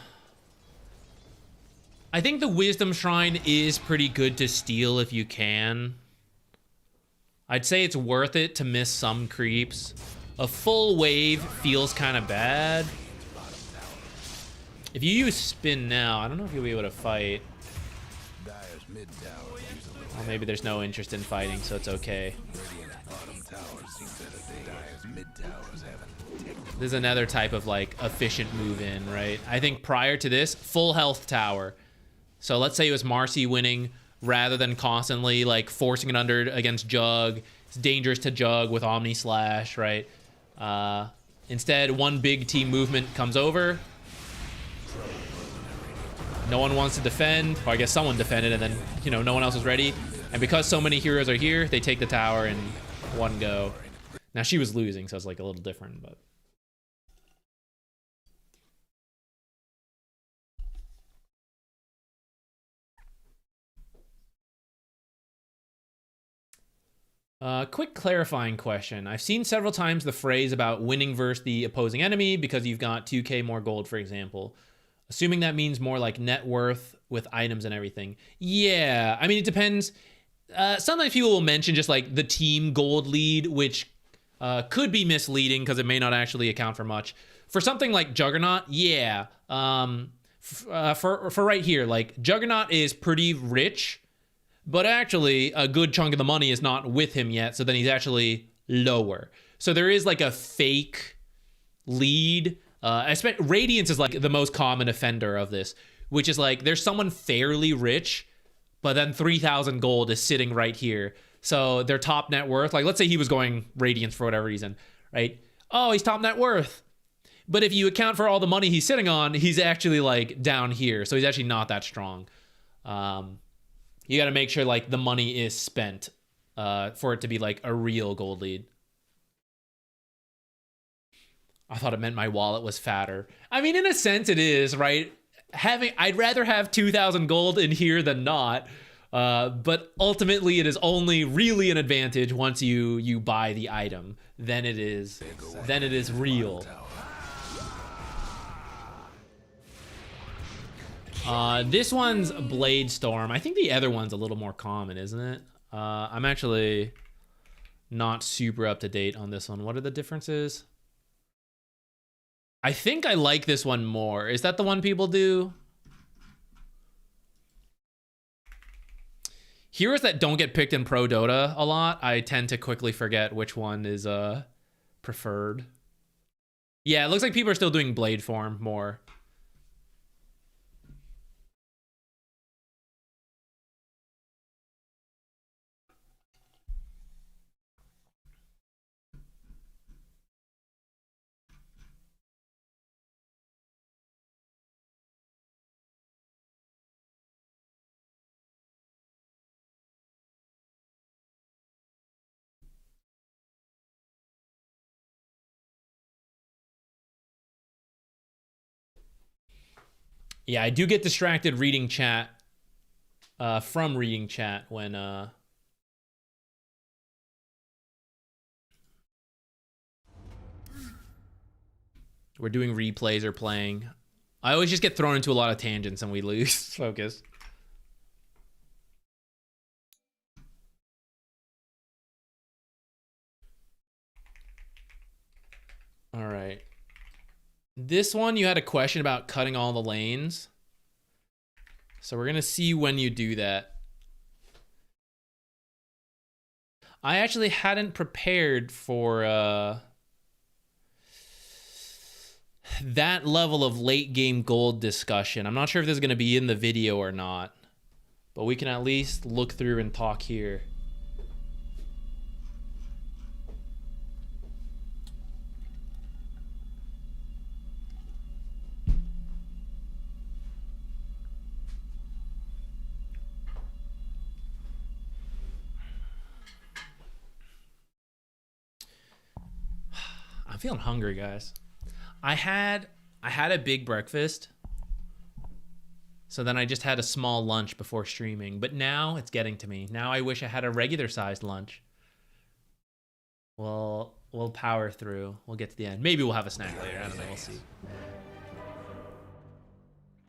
[SPEAKER 1] think the Wisdom Shrine is pretty good to steal if you can. I'd say it's worth it to miss some creeps. A full wave feels kind of bad. If you use spin now, I don't know if you'll be able to fight. Well, maybe there's no interest in fighting, so it's okay. This is another type of like efficient move in, right? I think prior to this, full health tower. So let's say it was Marcy winning rather than constantly like forcing it under against Jug. It's dangerous to Jug with Omni Slash, right? Instead, one big team movement comes over. No one wants to defend, or I guess someone defended and then, you know, no one else was ready. And because so many heroes are here, they take the tower in one go. Now she was losing, so it's like a little different, but. Quick clarifying question. I've seen several times the phrase about winning versus the opposing enemy because you've got 2k more gold, for example. Assuming that means more like net worth with items and everything. Yeah, I mean, it depends. Sometimes people will mention just like the team gold lead, which could be misleading because it may not actually account for much. For something like Juggernaut, yeah. For right here, like Juggernaut is pretty rich, but actually a good chunk of the money is not with him yet, so then he's actually lower. So there is like a fake lead. Radiance is like the most common offender of this, which is like there's someone fairly rich, but then 3,000 gold is sitting right here. So their top net worth, like let's say he was going Radiance for whatever reason, right? Oh, he's top net worth. But if you account for all the money he's sitting on, he's actually like down here. So he's actually not that strong. You got to make sure like the money is spent for it to be like a real gold lead. I thought it meant my wallet was fatter. I mean, in a sense it is, right? I'd rather have 2,000 gold in here than not. But ultimately it is only really an advantage once you buy the item. Then it is real. This one's Blade Storm. I think the other one's a little more common, isn't it? I'm actually not super up to date on this one. What are the differences? I think I like this one more. Is that the one people do? Heroes that don't get picked in Pro Dota a lot, I tend to quickly forget which one is preferred. Yeah, it looks like people are still doing Blade Form more. Yeah, I do get distracted reading chat, from reading chat when, we're doing replays or playing. I always just get thrown into a lot of tangents and we lose focus. All right. This one, you had a question about cutting all the lanes. So we're going to see when you do that. I actually hadn't prepared for that level of late game gold discussion. I'm not sure if this is going to be in the video or not, but we can at least look through and talk here. I'm feeling hungry, guys. I had a big breakfast, so then I just had a small lunch before streaming, but now it's getting to me. Now I wish I had a regular sized lunch. We'll power through. We'll get to the end. Maybe we'll have a snack later. I don't know. We'll see.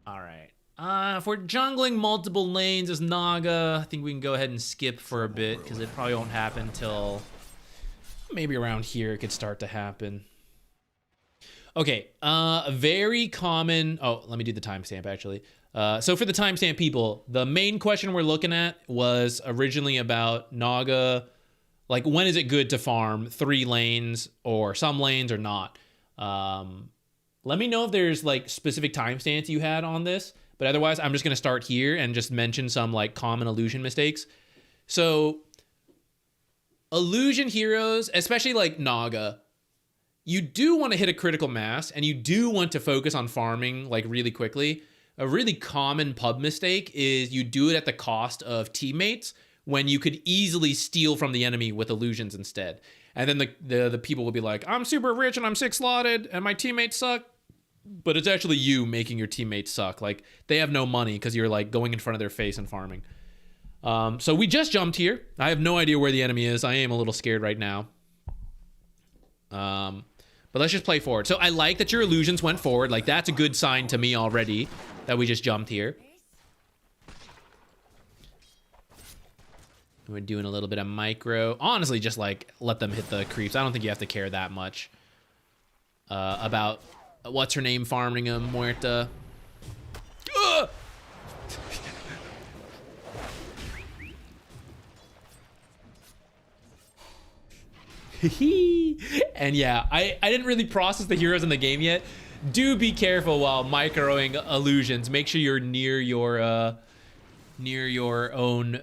[SPEAKER 1] All right. If we're jungling multiple lanes as Naga, I think we can go ahead and skip for a bit because it probably won't happen till maybe around here. It could start to happen. Okay, very common. Oh, let me do the timestamp actually. So for the timestamp people, the main question we're looking at was originally about Naga. Like, when is it good to farm 3 lanes or some lanes or not? Let me know if there's like specific timestamps you had on this, but otherwise I'm just going to start here and just mention some like common illusion mistakes. So illusion heroes, especially like Naga, you do want to hit a critical mass and you do want to focus on farming like really quickly. A really common pub mistake is you do it at the cost of teammates when you could easily steal from the enemy with illusions instead. And then the people will be like, I'm super rich and I'm 6 slotted and my teammates suck. But it's actually you making your teammates suck. Like, they have no money because you're like going in front of their face and farming. So we just jumped here. I have no idea where the enemy is. I am a little scared right now. But let's just play forward. So I like that your illusions went forward. Like, that's a good sign to me already that we just jumped here. We're doing a little bit of micro. Honestly, just like let them hit the creeps. I don't think you have to care that much about what's her name farming them, Muerta. And yeah, I didn't really process the heroes in the game yet. Do be careful while microing illusions. Make sure you're near your own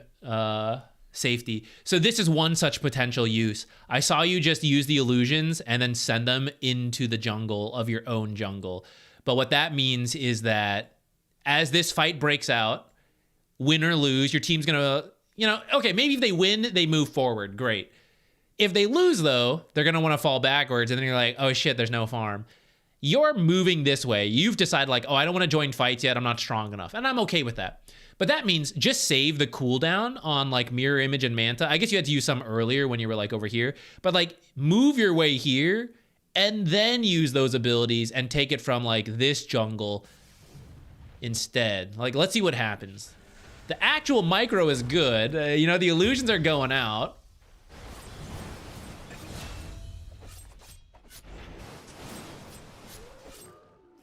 [SPEAKER 1] safety. So this is one such potential use. I saw you just use the illusions and then send them into the jungle of your own jungle. But what that means is that as this fight breaks out, win or lose, your team's gonna, okay, maybe if they win, they move forward. Great. If they lose, though, they're gonna want to fall backwards, and then you're like, oh shit, there's no farm. You're moving this way. You've decided like, oh, I don't want to join fights yet. I'm not strong enough. And I'm okay with that. But that means just save the cooldown on like Mirror Image and Manta. I guess you had to use some earlier when you were like over here. But like move your way here and then use those abilities and take it from like this jungle instead. Like, let's see what happens. The actual micro is good. The illusions are going out.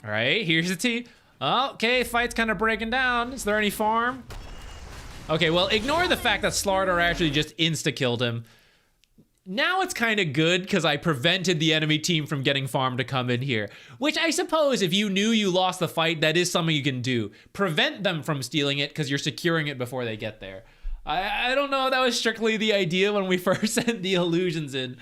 [SPEAKER 1] All right, here's the T. Okay, fight's kind of breaking down. Is there any farm? Okay, well, ignore the fact that Slardar actually just insta-killed him. Now it's kind of good because I prevented the enemy team from getting farm to come in here. Which I suppose if you knew you lost the fight, that is something you can do. Prevent them from stealing it because you're securing it before they get there. I don't know if that was strictly the idea when we first sent the illusions in.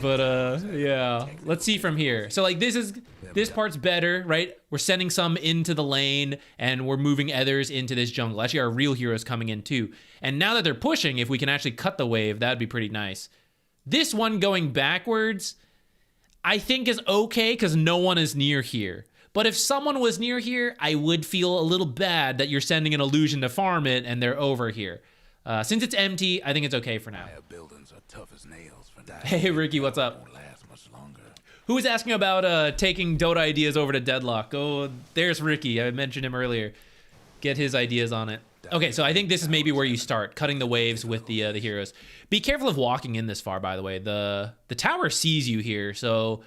[SPEAKER 1] Yeah, let's see from here. So like this part's better, right? We're sending some into the lane and we're moving others into this jungle. Actually, our real heroes coming in too. And now that they're pushing, if we can actually cut the wave, that'd be pretty nice. This one going backwards, I think is okay because no one is near here. But if someone was near here, I would feel a little bad that you're sending an illusion to farm it and they're over here. Since it's empty, I think it's okay for now.
[SPEAKER 6] Buildings are tough as nails.
[SPEAKER 1] Hey Ricky, what's up? Who was asking about taking Dota ideas over to Deadlock? Oh, there's Ricky. I mentioned him earlier. Get his ideas on it. Okay, so I think this is maybe where you start, cutting the waves with the heroes. Be careful of walking in this far, by the way. The tower sees you here, so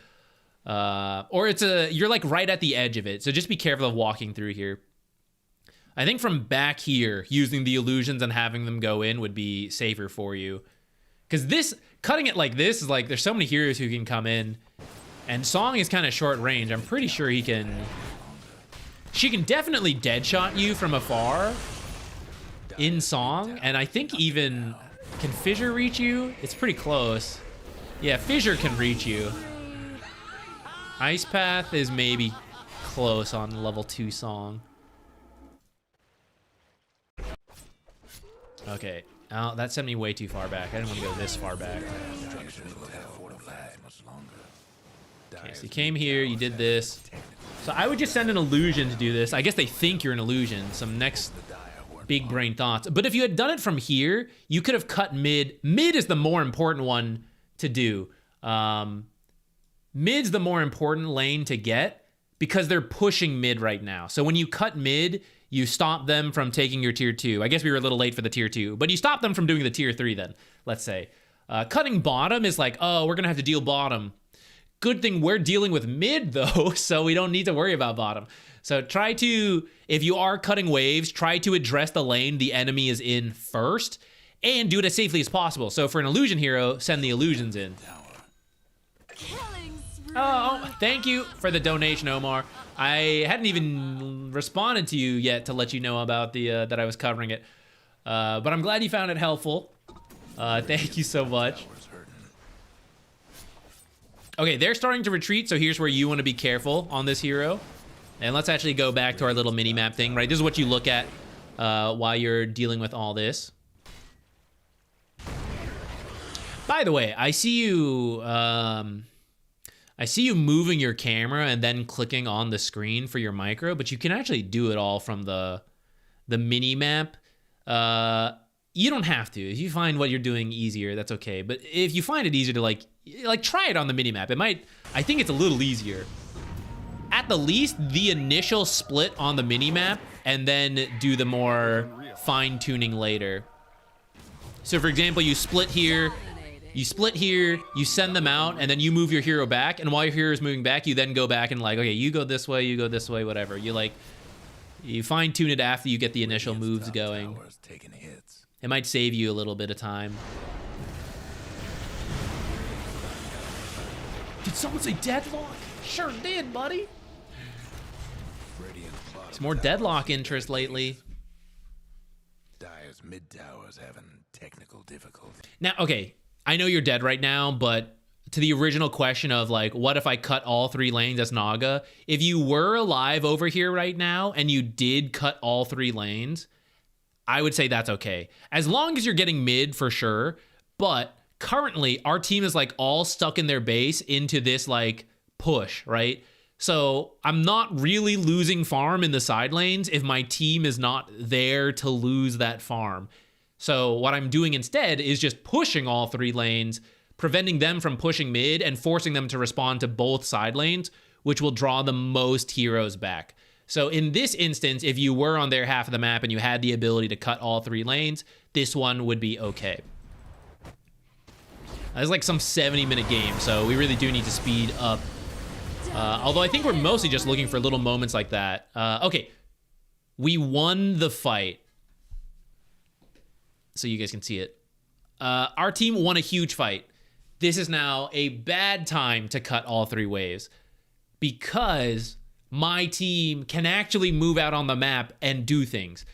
[SPEAKER 1] or you're like right at the edge of it. So just be careful of walking through here. I think from back here, using the illusions and having them go in would be safer for you. Because cutting it like this is like, there's so many heroes who can come in. And Song is kind of short range. I'm pretty sure she can definitely deadshot you from afar in Song. And I think even, can Fissure reach you? It's pretty close. Yeah, Fissure can reach you. Ice Path is maybe close on level 2 Song. Okay. Oh, that sent me way too far back. I didn't want to go this far back. Okay, so you came here, you did this. So I would just send an illusion to do this. I guess they think you're an illusion. Some next big brain thoughts. But if you had done it from here, you could have cut mid. Mid is the more important one to do. Mid's the more important lane to get because they're pushing mid right now. So when you cut mid, you stop them from taking your tier 2. I guess we were a little late for the tier 2, but you stop them from doing the tier 3 then, let's say. Cutting bottom is like, oh, we're going to have to deal bottom. Good thing we're dealing with mid, though, so we don't need to worry about bottom. So try to, if you are cutting waves, try to address the lane the enemy is in first, and do it as safely as possible. So for an illusion hero, send the illusions in. Oh, thank you for the donation, Omar. I hadn't even responded to you yet to let you know about that I was covering it. But I'm glad you found it helpful. Thank you so much. Okay, they're starting to retreat, so here's where you want to be careful on this hero. And let's actually go back to our little mini-map thing, right? This is what you look at while you're dealing with all this. By the way, I see you moving your camera and then clicking on the screen for your micro, but you can actually do it all from the mini-map. You don't have to. If you find what you're doing easier, that's okay. But if you find it easier to like try it on the minimap. It might, I think it's a little easier. At the least, the initial split on the minimap and then do the more fine tuning later. So for example, you split here, you send them out, and then you move your hero back. And while your hero is moving back, you then go back and like, okay, you go this way, whatever. You fine tune it after you get the initial moves going. It might save you a little bit of time. Did someone say deadlock? Sure did, buddy. It's more deadlock interest lately.
[SPEAKER 6] Dire's mid tower's having technical difficulty.
[SPEAKER 1] Now, okay, I know you're dead right now, but to the original question of like, what if I cut all 3 lanes as Naga? If you were alive over here right now and you did cut all 3 lanes, I would say that's okay. As long as you're getting mid for sure, but currently our team is like all stuck in their base into this like push, right? So I'm not really losing farm in the side lanes if my team is not there to lose that farm. So what I'm doing instead is just pushing all 3 lanes, preventing them from pushing mid and forcing them to respond to both side lanes, which will draw the most heroes back. So in this instance, if you were on their half of the map and you had the ability to cut all 3 lanes, this one would be okay. It's like some 70-minute game, so we really do need to speed up. Although I think we're mostly just looking for little moments like that. Okay, we won the fight. So you guys can see it. Our team won a huge fight. This is now a bad time to cut all 3 waves because my team can actually move out on the map and do things.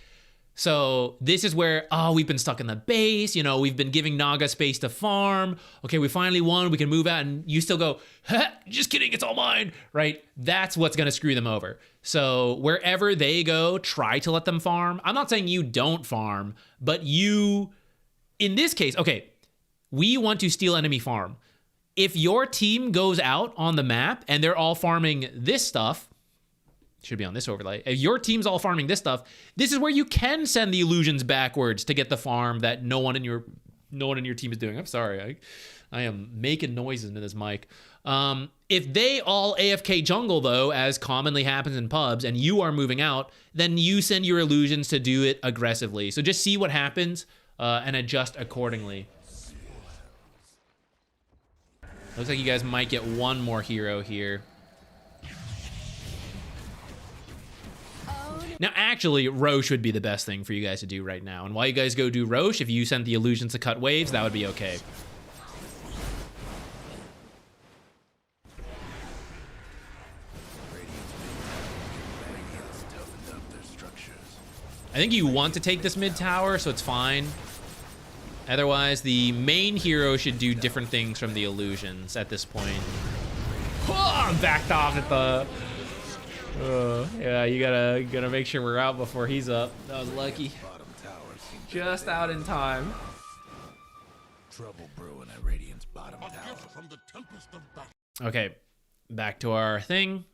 [SPEAKER 1] So this is where, oh, we've been stuck in the base. You know, we've been giving Naga space to farm. Okay, we finally won. We can move out, and you still go, just kidding, it's all mine, right? That's what's going to screw them over. So wherever they go, try to let them farm. I'm not saying you don't farm, but you, in this case, okay, we want to steal enemy farm. If your team goes out on the map and they're all farming this stuff, should be on this overlay. If your team's all farming this stuff, this is where you can send the illusions backwards to get the farm that no one in your team is doing. I'm sorry, I am making noises into this mic. If they all AFK jungle though, as commonly happens in pubs, and you are moving out, then you send your illusions to do it aggressively. So just see what happens and adjust accordingly. Looks like you guys might get one more hero here. Now, actually, Roche would be the best thing for you guys to do right now. And while you guys go do Roche, if you sent the illusions to cut waves, that would be okay. I think you want to take this mid tower, so it's fine. Otherwise, the main hero should do different things from the illusions at this point. Oh, I'm backed off at the... yeah, you gotta make sure we're out before he's up. That was lucky. Just out in time.
[SPEAKER 6] Trouble brewing at Radiant's bottom tower.
[SPEAKER 1] Okay, back to our thing.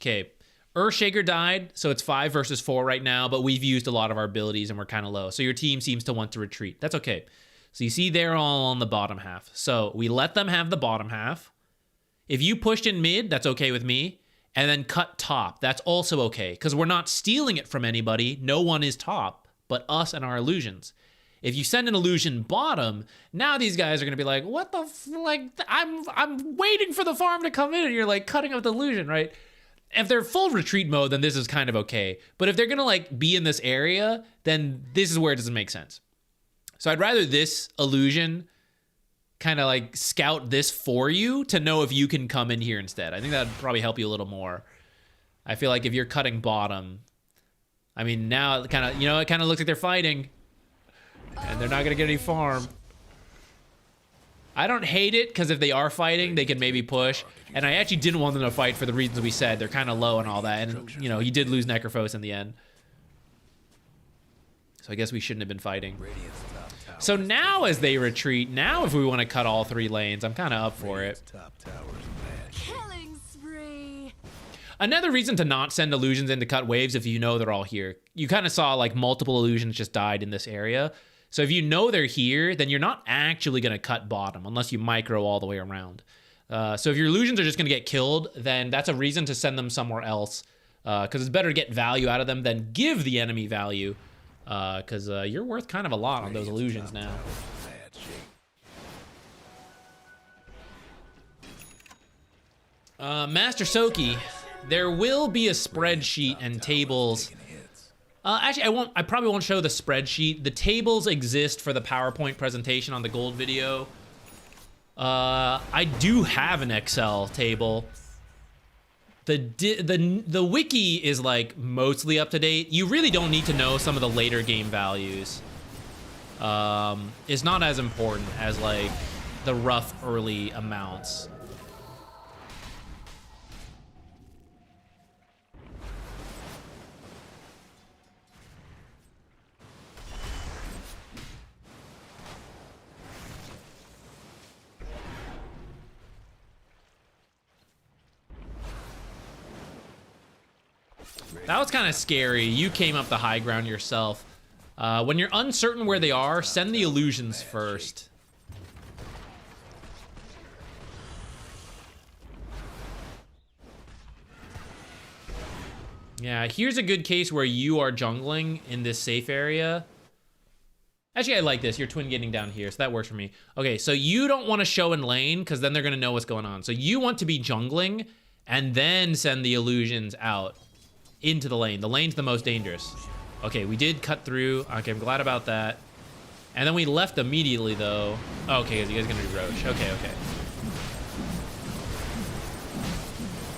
[SPEAKER 1] Okay, Earthshaker died, so it's 5 versus 4 right now, but we've used a lot of our abilities and we're kind of low. So your team seems to want to retreat. That's okay. So you see they're all on the bottom half. So we let them have the bottom half. If you pushed in mid, that's okay with me. And then cut top. That's also okay, because we're not stealing it from anybody. No one is top but us and our illusions. If you send an illusion bottom, now these guys are gonna be like, what the I'm waiting for the farm to come in, and you're like cutting up the illusion, right? If they're full retreat mode, then this is kind of okay. But if they're gonna like be in this area, then this is where it doesn't make sense. So I'd rather this illusion kind of like scout this for you to know if you can come in here instead. I think that'd probably help you a little more. I feel like if you're cutting bottom, I mean, now it kind of, you know, it kind of looks like they're fighting and they're not going to get any farm. I don't hate it because if they are fighting, they can maybe push. And I actually didn't want them to fight for the reasons we said. They're kind of low and all that. And, you know, he did lose Necrophos in the end. So I guess we shouldn't have been fighting. So now as they retreat, now if we want to cut all 3 lanes, I'm kind of up for it.
[SPEAKER 4] Killing spree.
[SPEAKER 1] Another reason to not send illusions in to cut waves if you know they're all here. You kind of saw like multiple illusions just died in this area. So if you know they're here, then you're not actually going to cut bottom unless you micro all the way around. So if your illusions are just going to get killed, then that's a reason to send them somewhere else. Because it's better to get value out of them than give the enemy value. Because you're worth kind of a lot on those illusions now. Master Soki, there will be a spreadsheet and tables. Actually, I probably won't show the spreadsheet. The tables exist for the PowerPoint presentation on the gold video. I do have an Excel table. The wiki is like mostly up to date. You really don't need to know some of the later game values. It's not as important as like the rough early amounts. That was kind of scary. You came up the high ground yourself. When you're uncertain where they are, send the illusions first. Yeah, here's a good case where you are jungling in this safe area. Actually, I like this. You're twin getting down here, so that works for me. Okay, so you don't want to show in lane because then they're going to know what's going on. So you want to be jungling and then send the illusions out into the lane. The lane's the most dangerous. Okay, we did cut through. Okay, I'm glad about that. And then we left immediately, though. Okay, you guys are going to do Roche. Okay.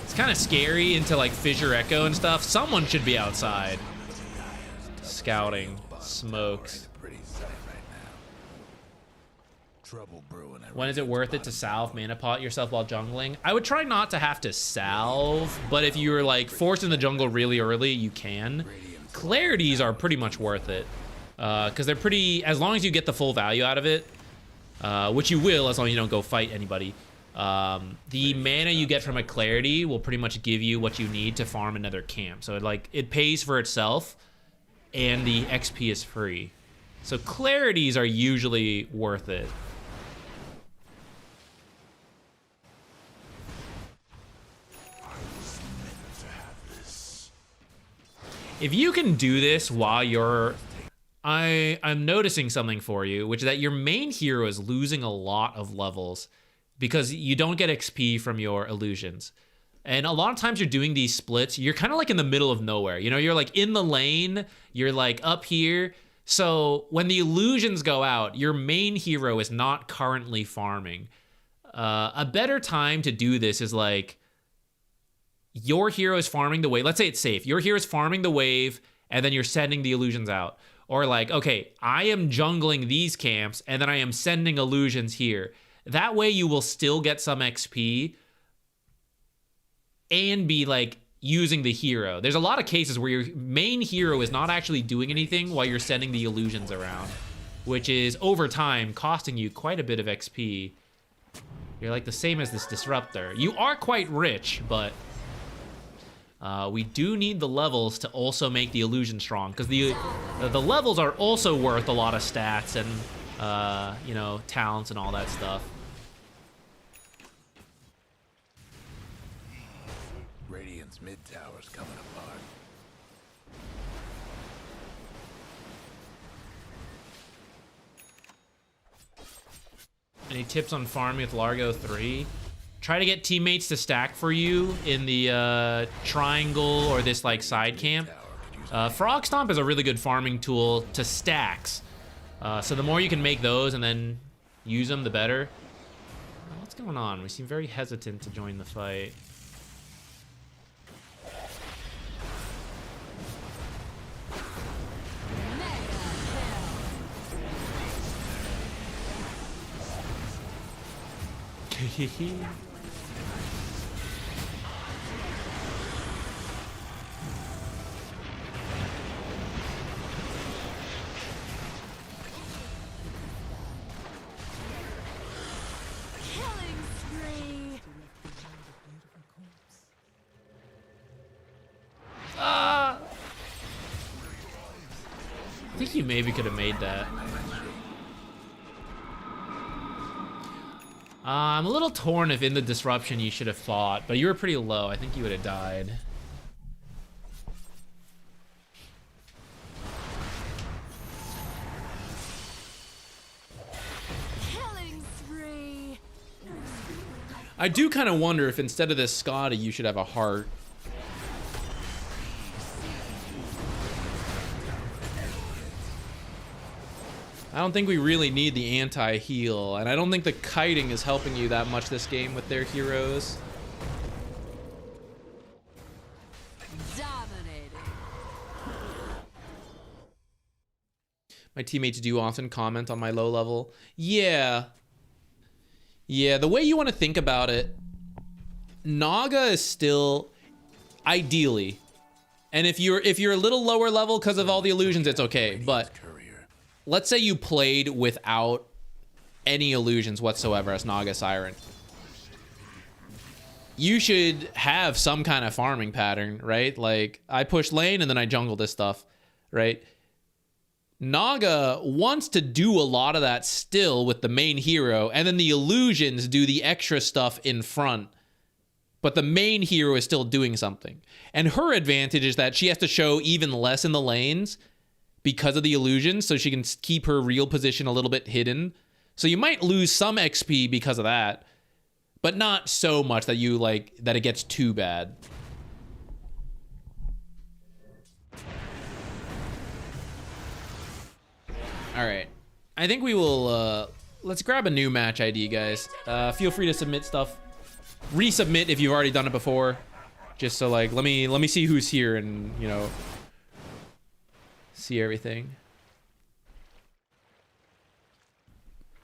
[SPEAKER 1] It's kind of scary into, like, Fissure Echo and stuff. Someone should be outside. Scouting. Smokes. When is it worth it to salve mana pot yourself while jungling? I would try not to have to salve, but if you're like forced in the jungle really early, you can. Clarities are pretty much worth it, because they're pretty, as long as you get the full value out of it, which you will as long as you don't go fight anybody. The mana you get from a clarity will pretty much give you what you need to farm another camp. So it pays for itself, and the XP is free. So clarities are usually worth it. If you can do this while you're... I'm noticing something for you, which is that your main hero is losing a lot of levels because you don't get XP from your illusions. And a lot of times you're doing these splits, you're kind of like in the middle of nowhere. You know, you're like in the lane, you're like up here. So when the illusions go out, your main hero is not currently farming. A better time to do this is like, your hero is farming the wave. Let's say it's safe. Your hero is farming the wave, and then you're sending the illusions out. Or like, okay, I am jungling these camps, and then I am sending illusions here. That way you will still get some XP and be like using the hero. There's a lot of cases where your main hero is not actually doing anything while you're sending the illusions around, which is over time costing you quite a bit of XP. You're like the same as this disruptor. You are quite rich, but we do need the levels to also make the illusion strong, because the levels are also worth a lot of stats and you know, talents and all that stuff.
[SPEAKER 6] Radiant's mid tower's coming apart.
[SPEAKER 1] Any tips on farming with Largo 3? Try to get teammates to stack for you in the triangle or this like side camp. Frog Stomp is a really good farming tool to stacks. So the more you can make those and then use them, the better. What's going on? We seem very hesitant to join the fight. Hehehe. think you maybe could have made that. I'm a little torn if in the disruption you should have fought, but you were pretty low. I think you would have died.
[SPEAKER 4] Killing spree.
[SPEAKER 1] I do kind of wonder if instead of this Scotty, you should have a heart. I don't think we really need the anti-heal, and I don't think the kiting is helping you that much this game with their heroes.
[SPEAKER 4] Dominating.
[SPEAKER 1] My teammates do often comment on my low level. Yeah. Yeah, the way you want to think about it, Naga is still ideally, and if you're a little lower level because of all the illusions, it's okay, but let's say you played without any illusions whatsoever as Naga Siren. You should have some kind of farming pattern, right? Like, I push lane and then I jungle this stuff, right? Naga wants to do a lot of that still with the main hero, and then the illusions do the extra stuff in front. But the main hero is still doing something. And her advantage is that she has to show even less in the lanes because of the illusions, so she can keep her real position a little bit hidden. So you might lose some XP because of that, but not so much that you that it gets too bad. All right, I think we will let's grab a new match ID, guys. Feel free to submit stuff, resubmit if you've already done it before, just so let me see who's here and see everything.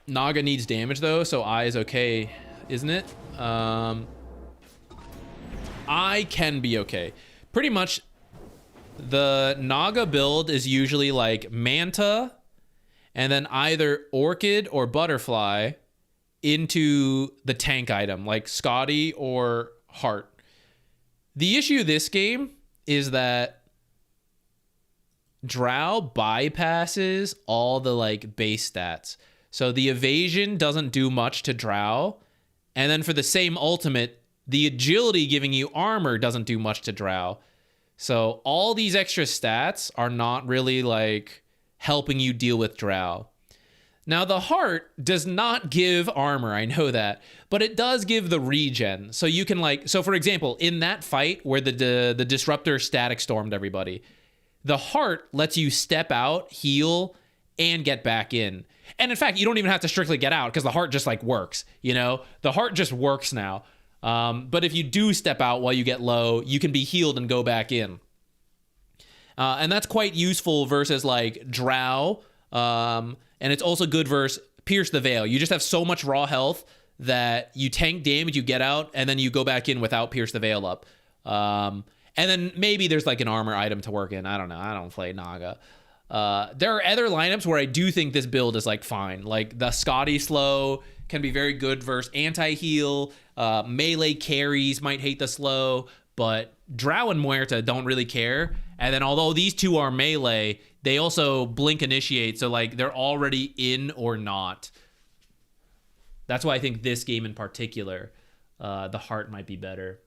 [SPEAKER 1] Naga needs damage though, so I is okay, isn't it? I can be okay. Pretty much the Naga build is usually like Manta and then either Orchid or Butterfly into the tank item like Scotty or Heart. The issue this game is that Drow bypasses all the base stats. So the evasion doesn't do much to Drow. And then for the same ultimate, the agility giving you armor doesn't do much to Drow. So all these extra stats are not really helping you deal with Drow. Now the heart does not give armor, I know that, but it does give the regen. So you can so for example, in that fight where the disruptor static stormed everybody, the heart lets you step out, heal, and get back in. And in fact, you don't even have to strictly get out because the heart just works, The heart just works now. But if you do step out while you get low, you can be healed and go back in. And that's quite useful versus Drow. And it's also good versus Pierce the Veil. You just have so much raw health that you tank damage, you get out, and then you go back in without Pierce the Veil up. And then maybe there's an armor item to work in. I don't know. I don't play Naga. There are other lineups where I do think this build is fine. The Scotty slow can be very good versus anti-heal. Melee carries might hate the slow, but Drow and Muerta don't really care. And then although these two are melee, they also blink initiate. So they're already in or not. That's why I think this game in particular, the heart might be better.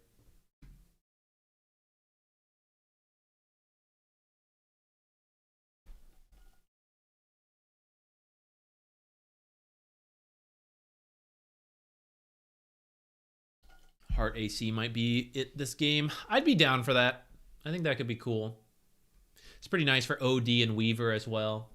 [SPEAKER 1] Heart AC might be it this game. I'd be down for that. I think that could be cool. It's pretty nice for OD and Weaver as well.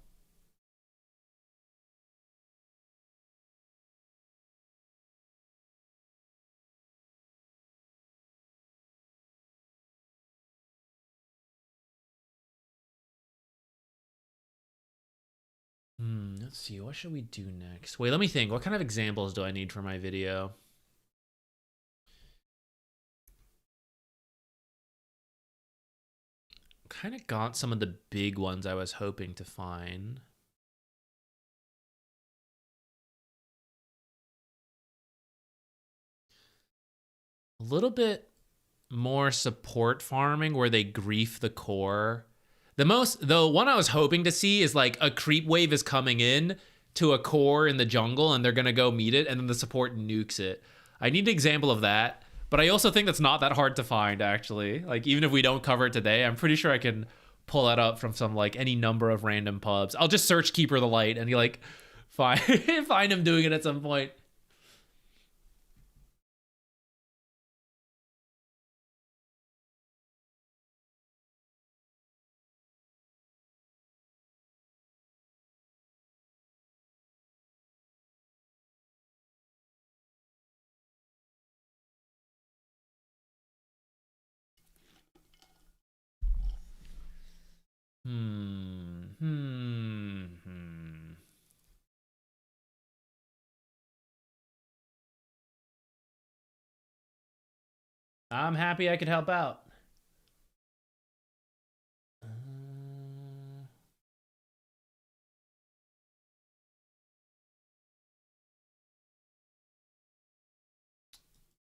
[SPEAKER 1] Let's see. What should we do next? Wait, let me think. What kind of examples do I need for my video? Kind of got some of the big ones I was hoping to find. A little bit more support farming where they grief the core. The one I was hoping to see is like a creep wave is coming in to a core in the jungle and they're going to go meet it and then the support nukes it. I need an example of that, but I also think that's not that hard to find actually. Like even if we don't cover it today, I'm pretty sure I can pull that up from some like any number of random pubs. I'll just search Keeper of the Light and you like find him doing it at some point. I'm happy I could help out.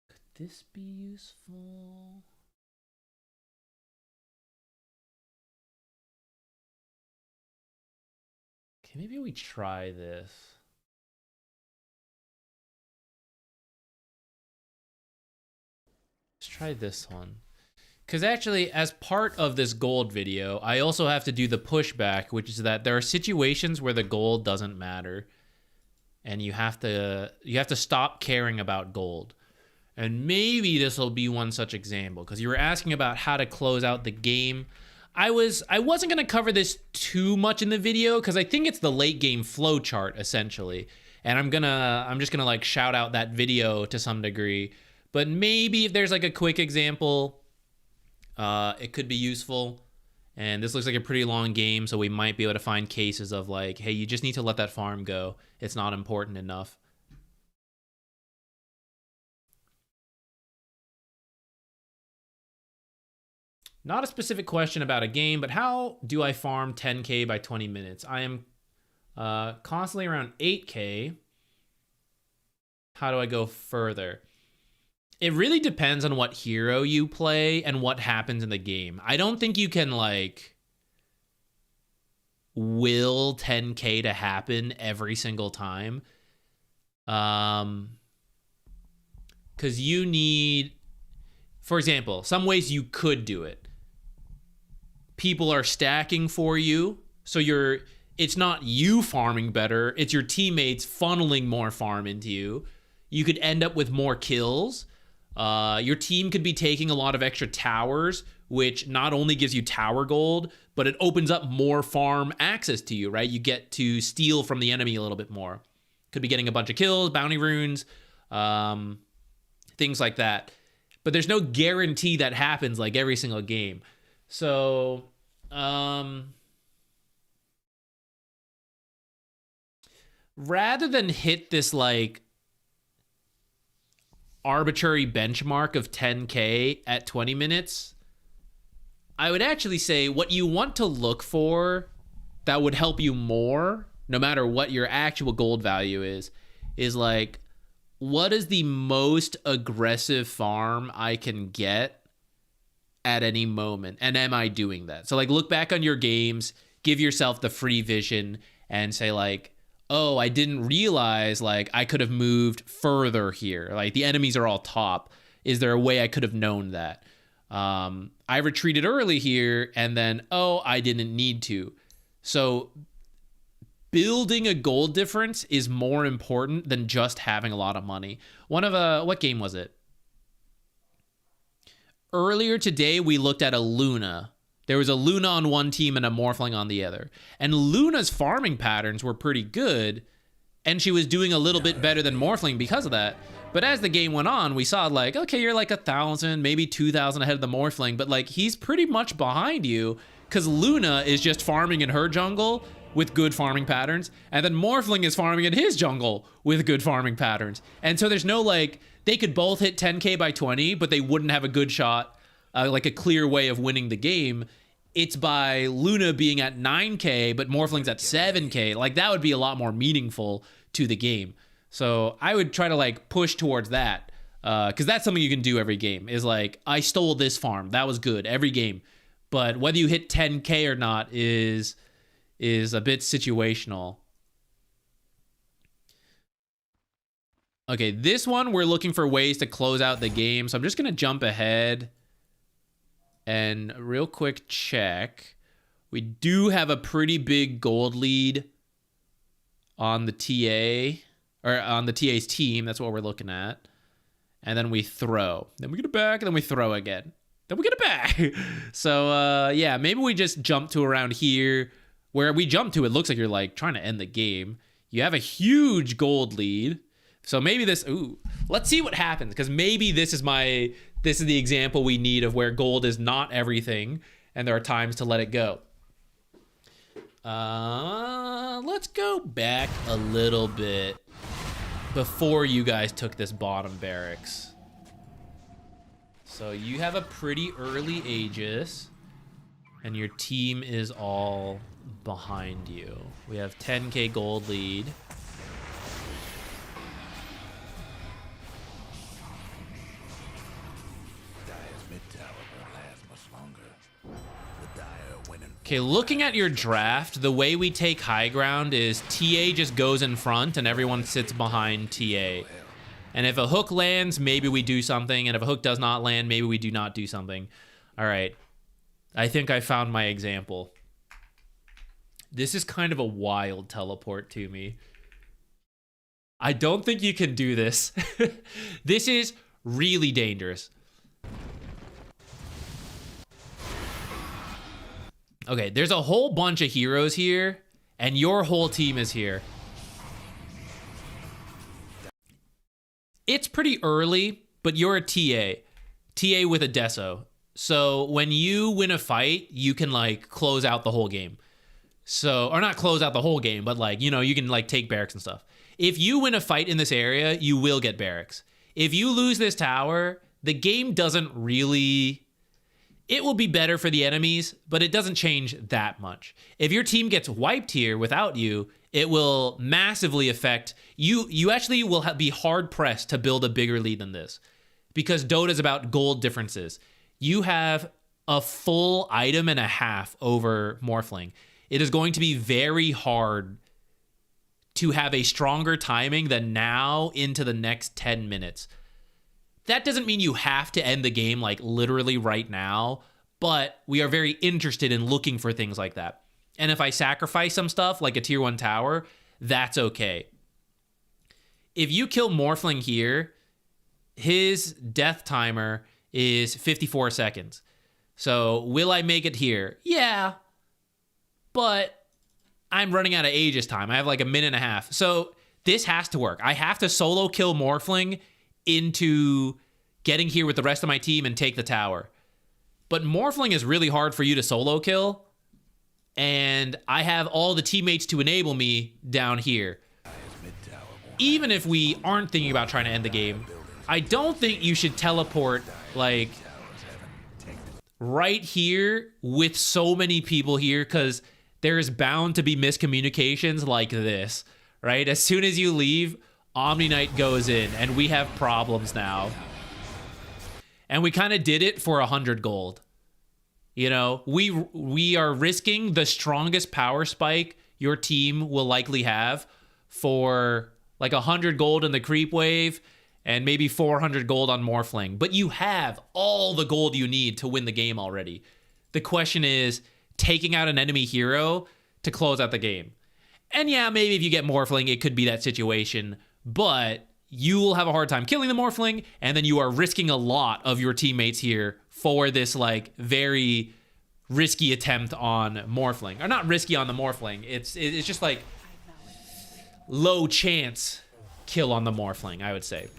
[SPEAKER 1] Could this be useful? Okay, maybe we try this. Let's try this one. Because actually, as part of this gold video, I also have to do the pushback, which is that there are situations where the gold doesn't matter. And you have to stop caring about gold. And maybe this will be one such example, because you were asking about how to close out the game. I wasn't going to cover this too much in the video, because I think it's the late game flow chart, essentially. And I'm just gonna like shout out that video to some degree. But maybe if there's like a quick example, it could be useful. And this looks like a pretty long game, so we might be able to find cases of like, hey, you just need to let that farm go. It's not important enough. Not a specific question about a game, but how do I farm 10k by 20 minutes? I am constantly around 8k. How do I go further? It really depends on what hero you play and what happens in the game. I don't think you can like will 10k to happen every single time. Because you need, for example, some ways you could do it. People are stacking for you, so it's not you farming better, it's your teammates funneling more farm into you. You could end up with more kills. Your team could be taking a lot of extra towers, which not only gives you tower gold, but it opens up more farm access to you, right? You get to steal from the enemy a little bit more. Could be getting a bunch of kills, bounty runes, things like that. But there's no guarantee that happens like every single game. So, rather than hit this like arbitrary benchmark of 10k at 20 minutes, I would actually say what you want to look for that would help you more, no matter what your actual gold value is like, what is the most aggressive farm I can get at any moment? And am I doing that? So like look back on your games, give yourself the free vision and say like, oh, I didn't realize like I could have moved further here. Like the enemies are all top. Is there a way I could have known that? I retreated early here and then, oh, I didn't need to. So building a gold difference is more important than just having a lot of money. What game was it? Earlier today, we looked at a Luna. There was a Luna on one team and a Morphling on the other. And Luna's farming patterns were pretty good, and she was doing a little bit better than Morphling because of that. But as the game went on, we saw like, okay, you're like 1,000, maybe 2,000 ahead of the Morphling, but like he's pretty much behind you because Luna is just farming in her jungle with good farming patterns, and then Morphling is farming in his jungle with good farming patterns. And so there's no like, they could both hit 10k by 20, but they wouldn't have a good shot, like a clear way of winning the game. It's by Luna being at 9k, but Morphling's at 7k. Like that would be a lot more meaningful to the game. So I would try to like push towards that, because that's something you can do every game, is like, I stole this farm, that was good every game. But whether you hit 10k or not is a bit situational. Okay, this one we're looking for ways to close out the game. So I'm just going to jump ahead and real quick check. We do have a pretty big gold lead on the TA, or on the TA's team. That's what we're looking at. And then we throw. Then we get it back, and then we throw again. Then we get it back. So, yeah, maybe we just jump to around here. Where we jump to, it looks like you're, like, trying to end the game. You have a huge gold lead. So maybe this... Ooh. Let's see what happens, because maybe this is the example we need of where gold is not everything, and there are times to let it go. Let's go back a little bit before you guys took this bottom barracks. So you have a pretty early Aegis, and your team is all behind you. We have 10k gold lead. Okay, looking at your draft, the way we take high ground is TA just goes in front and everyone sits behind TA. And if a hook lands, maybe we do something. And if a hook does not land, maybe we do not do something. All right. I think I found my example. This is kind of a wild teleport to me. I don't think you can do this. This is really dangerous. Okay, there's a whole bunch of heroes here, and your whole team is here. It's pretty early, but you're a TA. TA with a deso. So when you win a fight, you can, like, close out the whole game. So, or not close out the whole game, but, like, you know, you can, like, take barracks and stuff. If you win a fight in this area, you will get barracks. If you lose this tower, the game doesn't really... It will be better for the enemies, but it doesn't change that much. If your team gets wiped here without you, it will massively affect you. You actually will be hard pressed to build a bigger lead than this, because Dota is about gold differences. You have a full item and a half over Morphling. It is going to be very hard to have a stronger timing than now into the next 10 minutes. That doesn't mean you have to end the game, like, literally right now, but we are very interested in looking for things like that. And if I sacrifice some stuff, like a tier 1 tower, that's okay. If you kill Morphling here, his death timer is 54 seconds. So will I make it here? Yeah, but I'm running out of Aegis time. I have like a minute and a half. So this has to work. I have to solo kill Morphling into getting here with the rest of my team and take the tower. But Morphling is really hard for you to solo kill, and I have all the teammates to enable me down here. Even if we aren't thinking about trying to end the game, I don't think you should teleport, like, right here with so many people here, because there is bound to be miscommunications like this, right? As soon as you leave, Omni Knight goes in, and we have problems now. And we kind of did it for 100 gold. You know, we are risking the strongest power spike your team will likely have for like 100 gold in the creep wave and maybe 400 gold on Morphling. But you have all the gold you need to win the game already. The question is taking out an enemy hero to close out the game. And yeah, maybe if you get Morphling, it could be that situation. But you will have a hard time killing the Morphling, and then you are risking a lot of your teammates here for this, like, very risky attempt on Morphling. Or not risky on the Morphling. It's just, like, low chance kill on the Morphling, I would say.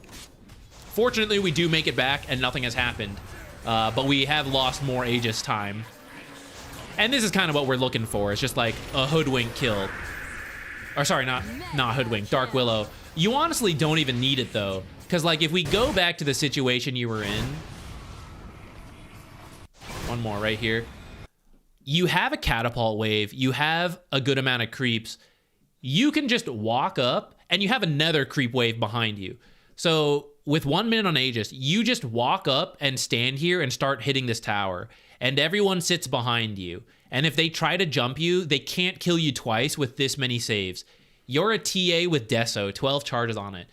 [SPEAKER 1] Fortunately, we do make it back, and nothing has happened. But we have lost more Aegis time. And this is kind of what we're looking for. It's just, like, a Hoodwink kill. Or, sorry, not Hoodwink. Dark Willow. You honestly don't even need it, though. Because, like, if we go back to the situation you were in... One more right here. You have a catapult wave. You have a good amount of creeps. You can just walk up, and you have another creep wave behind you. So, with 1 minute on Aegis, you just walk up and stand here and start hitting this tower. and everyone sits behind you. And if they try to jump you, they can't kill you twice with this many saves. You're a TA with Deso, 12 charges on it.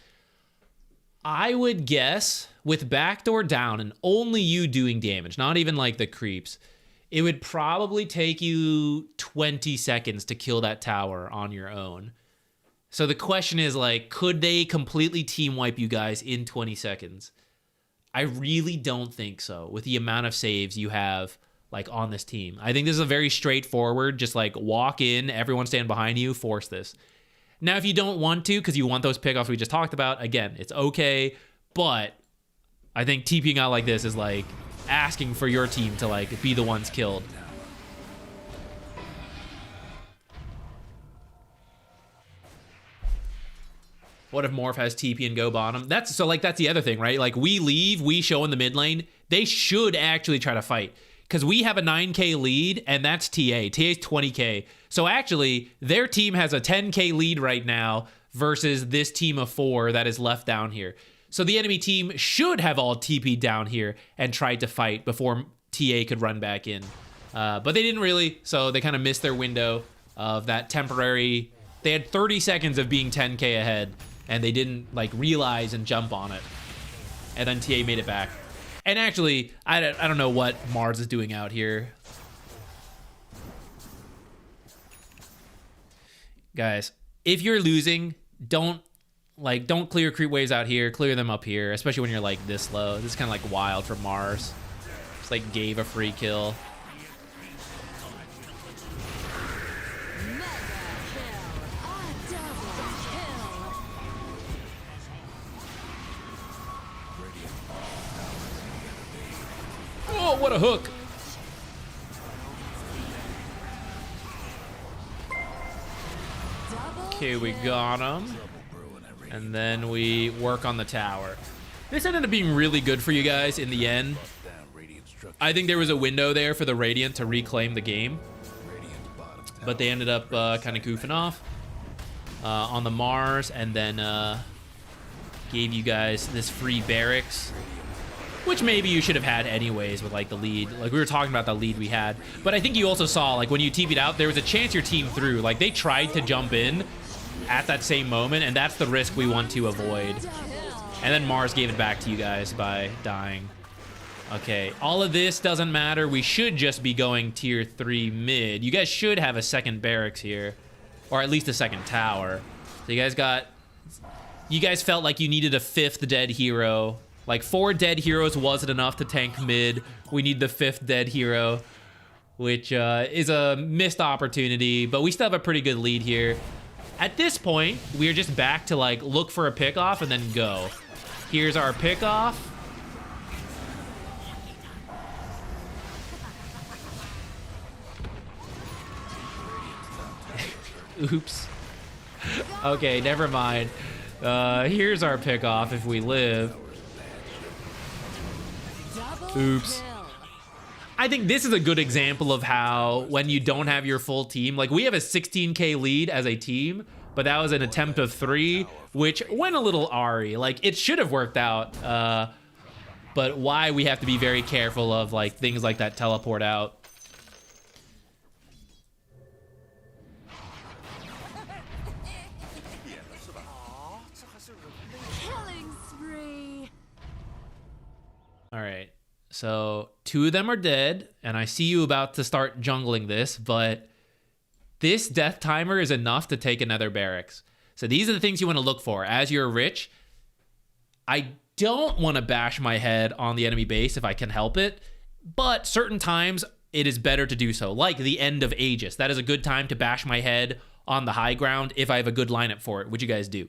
[SPEAKER 1] I would guess with backdoor down and only you doing damage, not even like the creeps, it would probably take you 20 seconds to kill that tower on your own. So the question is, like, could they completely team wipe you guys in 20 seconds? I really don't think so with the amount of saves you have, like, on this team. I think this is a very straightforward, just like walk in, everyone stand behind you, force this. Now, if you don't want to, because you want those pickoffs we just talked about, again, it's okay. But I think TPing out like this is like asking for your team to like be the ones killed. What if Morph has TP and go bottom? That's the other thing, right? Like we leave, we show in the mid lane. They should actually try to fight because we have a 9K lead and that's TA. TA's 20K. So actually, their team has a 10K lead right now versus this team of 4 that is left down here. So the enemy team should have all TP down here and tried to fight before TA could run back in. But they didn't really, so they kind of missed their window of that temporary. They had 30 seconds of being 10K ahead, and they didn't like realize and jump on it. And then TA made it back. And actually, I don't know what Mars is doing out here. Guys, if you're losing, don't clear creep waves out here. Clear them up here, especially when you're like this low. This is kind of like wild from Mars. Just like gave a free kill. Oh, what a hook. Okay, we got him. And then we work on the tower. This ended up being really good for you guys in the end. I think there was a window there for the Radiant to reclaim the game. But they ended up kind of goofing off on the Mars and then gave you guys this free barracks, which maybe you should have had anyways with like the lead. Like we were talking about the lead we had. But I think you also saw like when you TP'd out, there was a chance your team threw. Like they tried to jump in at that same moment, and that's the risk we want to avoid. And then Mars gave it back to you guys by dying. Okay, all of this doesn't matter. We should just be going tier 3 mid. You guys should have a second barracks here, or at least a second tower. So you guys felt like you needed a 5th dead hero. Like 4 dead heroes wasn't enough to tank mid. We need the 5th dead hero, which is a missed opportunity, but we still have a pretty good lead here. At this point, we're just back to like look for a pickoff and then go. Here's our pickoff. Oops. Okay, never mind. Here's our pickoff if we live. Oops. I think this is a good example of how when you don't have your full team, like we have a 16K lead as a team, but that was an attempt of 3, which went a little awry. Like it should have worked out, but why we have to be very careful of like things like that teleport out.
[SPEAKER 4] Killing spree.
[SPEAKER 1] All right. So 2 of them are dead, and I see you about to start jungling this, but this death timer is enough to take another barracks. So these are the things you want to look for. As you're rich, I don't want to bash my head on the enemy base if I can help it, but certain times it is better to do so, like the end of Aegis. That is a good time to bash my head on the high ground if I have a good lineup for it, which you guys do.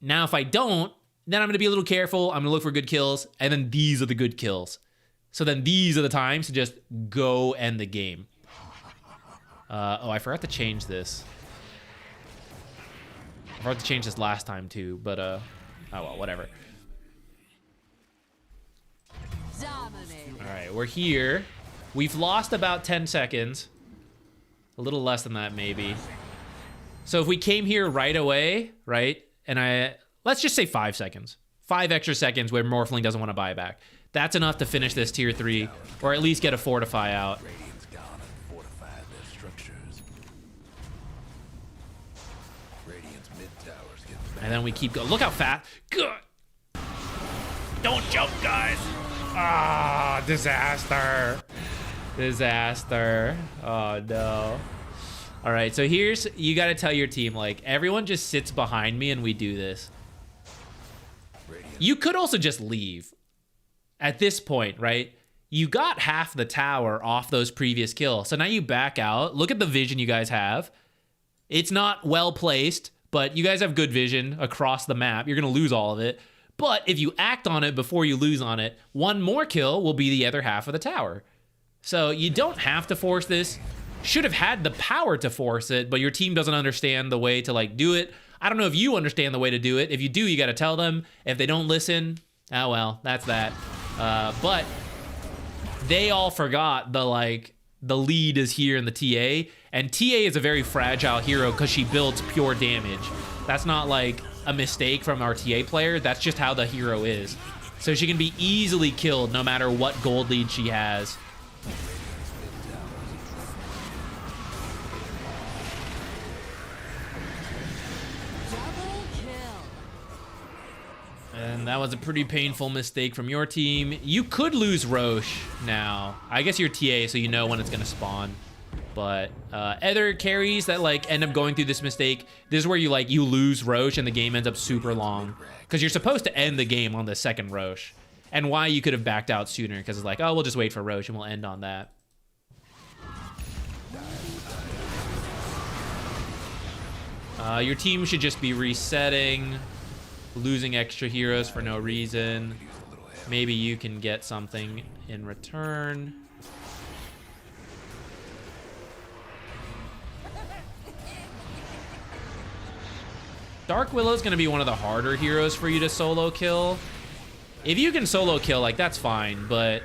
[SPEAKER 1] Now, if I don't, then I'm going to be a little careful. I'm going to look for good kills. And then these are the good kills. So then these are the times to just go end the game. Oh, I forgot to change this. I forgot to change this last time too. But, oh well, whatever. All right, we're here. We've lost about 10 seconds. A little less than that, maybe. So if we came here right away, right? And let's just say 5 seconds. 5 extra seconds where Morphling doesn't want to buy back. That's enough to finish this tier 3, or at least get a fortify out.
[SPEAKER 6] Radiant's gone and fortified their structures. Radiant's mid towers get
[SPEAKER 1] And then we keep going. Look how fast. Good. Don't jump, guys. Ah, disaster. Disaster. Oh, no. All right, so here's, you got to tell your team, like, everyone just sits behind me and we do this. You could also just leave at this point, right? You got half the tower off those previous kills. So now you back out. Look at the vision you guys have. It's not well placed, but you guys have good vision across the map. You're going to lose all of it. But if you act on it before you lose on it, one more kill will be the other half of the tower. So you don't have to force this. Should have had the power to force it, but your team doesn't understand the way to like do it. I don't know if you understand the way to do it. If you do, you got to tell them. If they don't listen, oh well, that's that. But they all forgot the lead is here in the TA, and TA is a very fragile hero because she builds pure damage. That's not like a mistake from our TA player. That's just how the hero is. So she can be easily killed no matter what gold lead she has. And that was a pretty painful mistake from your team. You could lose Roche now. I guess you're TA, so you know when it's going to spawn. But other carries that like end up going through this mistake, this is where you lose Roche and the game ends up super long. Because you're supposed to end the game on the second Roche. And why you could have backed out sooner, because it's like, oh, we'll just wait for Roche and we'll end on that. Your team should just be resetting. Losing extra heroes for no reason. Maybe you can get something in return. Dark Willow's gonna be one of the harder heroes for you to solo kill. If you can solo kill, like, that's fine, but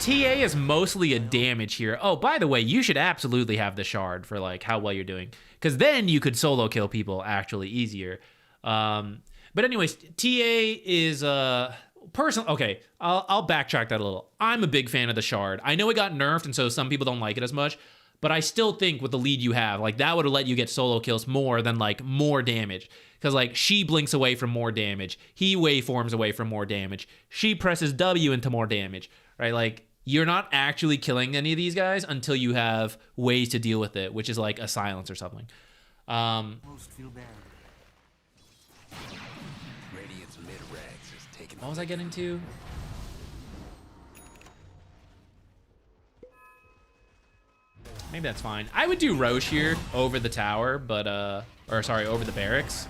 [SPEAKER 1] TA is mostly a damage here. Oh, by the way, you should absolutely have the shard for like how well you're doing, because then you could solo kill people actually easier. But anyways, TA is okay, I'll backtrack that a little. I'm a big fan of the shard. I know it got nerfed, and so some people don't like it as much, but I still think with the lead you have, like, that would have let you get solo kills more than like more damage. Because like she blinks away from more damage, he waveforms away from more damage, she presses W into more damage, right? Like, you're not actually killing any of these guys until you have ways to deal with it, which is like a silence or something. What was I getting to? Maybe that's fine. I would do Roche here over the tower, but or sorry, over the barracks.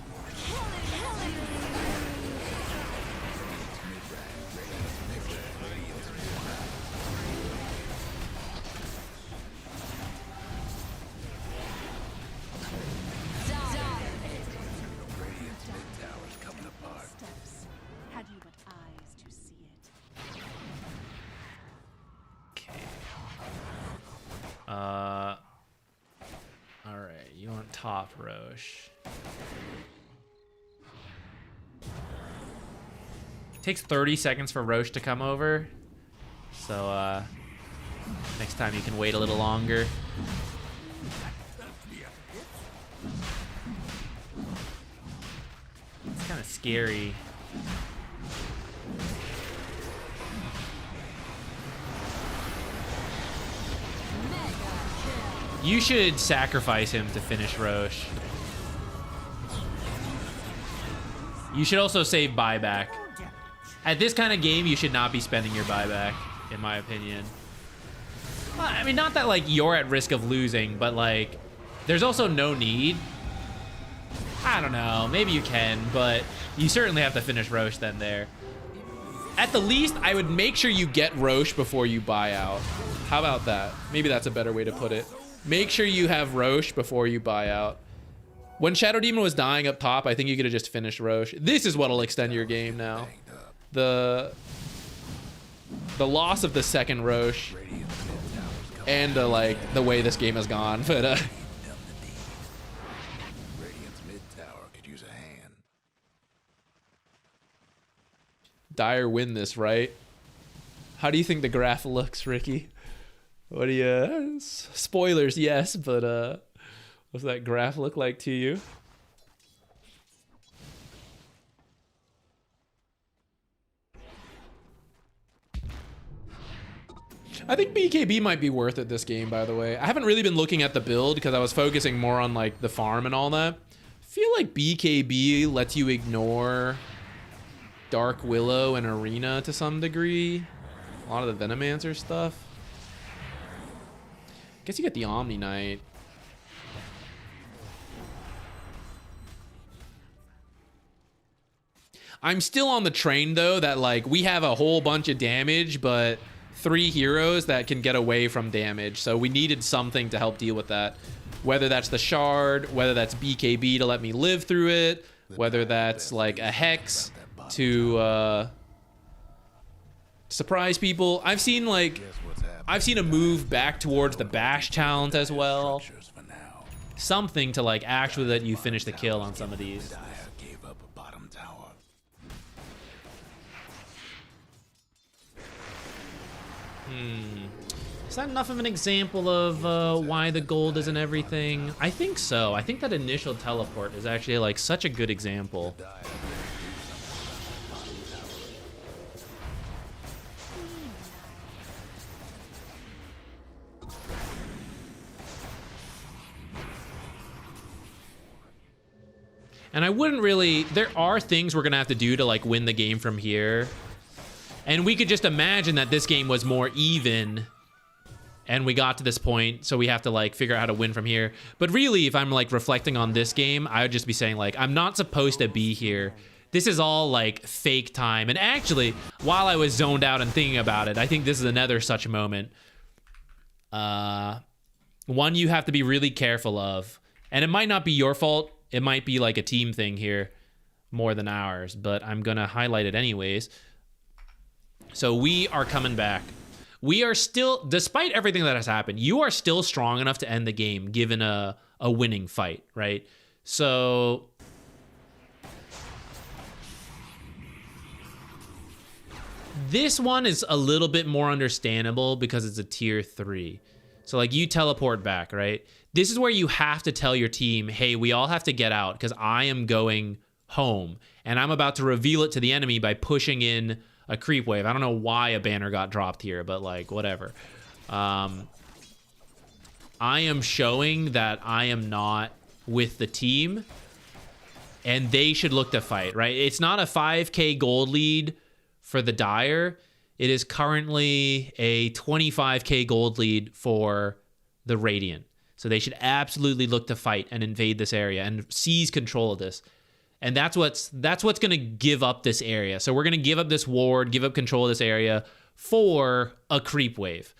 [SPEAKER 1] Alright, you want top Roche. Takes 30 seconds for Roche to come over. So, next time you can wait a little longer. It's kind of scary. You should sacrifice him to finish Roche. You should also save buyback. At this kind of game, you should not be spending your buyback, in my opinion. Well, I mean, not that like you're at risk of losing, but like there's also no need. I don't know, maybe you can, but you certainly have to finish Roche then there. At the least, I would make sure you get Roche before you buy out. How about that? Maybe that's a better way to put it. Make sure you have Roche before you buy out. When Shadow Demon was dying up top, I think you could have just finished Roche. This is what'll extend your game now. The loss of the second Roche and like the way this game has gone. But Dire win this, right? How do you think the graph looks, Ricky? What do you... Spoilers, yes, but what's that graph look like to you? I think BKB might be worth it this game, by the way. I haven't really been looking at the build because I was focusing more on like the farm and all that. I feel like BKB lets you ignore Dark Willow and Arena to some degree. A lot of the Venomancer stuff. Guess you get the Omni Knight. I'm still on the train though that like we have a whole bunch of damage, but 3 heroes that can get away from damage. So we needed something to help deal with that. Whether that's the shard, whether that's BKB to let me live through it, whether that's like a hex to surprise people. I've seen a move back towards the bash talent as well. Something to like actually let you finish the kill on some of these. Is that enough of an example of why the gold isn't everything? I think so. I think that initial teleport is actually like such a good example. And I wouldn't really... There are things we're going to have to do to like win the game from here. And we could just imagine that this game was more even and we got to this point, so we have to like figure out how to win from here. But really, if I'm like reflecting on this game, I would just be saying like, I'm not supposed to be here. This is all like fake time. And actually, while I was zoned out and thinking about it, I think this is another such moment. One you have to be really careful of. And it might not be your fault. It might be like a team thing here more than ours, but I'm gonna highlight it anyways. So we are coming back. We are still, despite everything that has happened, you are still strong enough to end the game given a winning fight, right? So this one is a little bit more understandable because it's a tier 3. So like you teleport back, right? This is where you have to tell your team, hey, we all have to get out because I am going home and I'm about to reveal it to the enemy by pushing in a creep wave. I don't know why a banner got dropped here, but like whatever. I am showing that I am not with the team and they should look to fight, right? It's not a 5k gold lead for the Dire. It is currently a 25k gold lead for the Radiant. So they should absolutely look to fight and invade this area and seize control of this. And that's what's going to give up this area. So we're going to give up this ward, give up control of this area for a creep wave.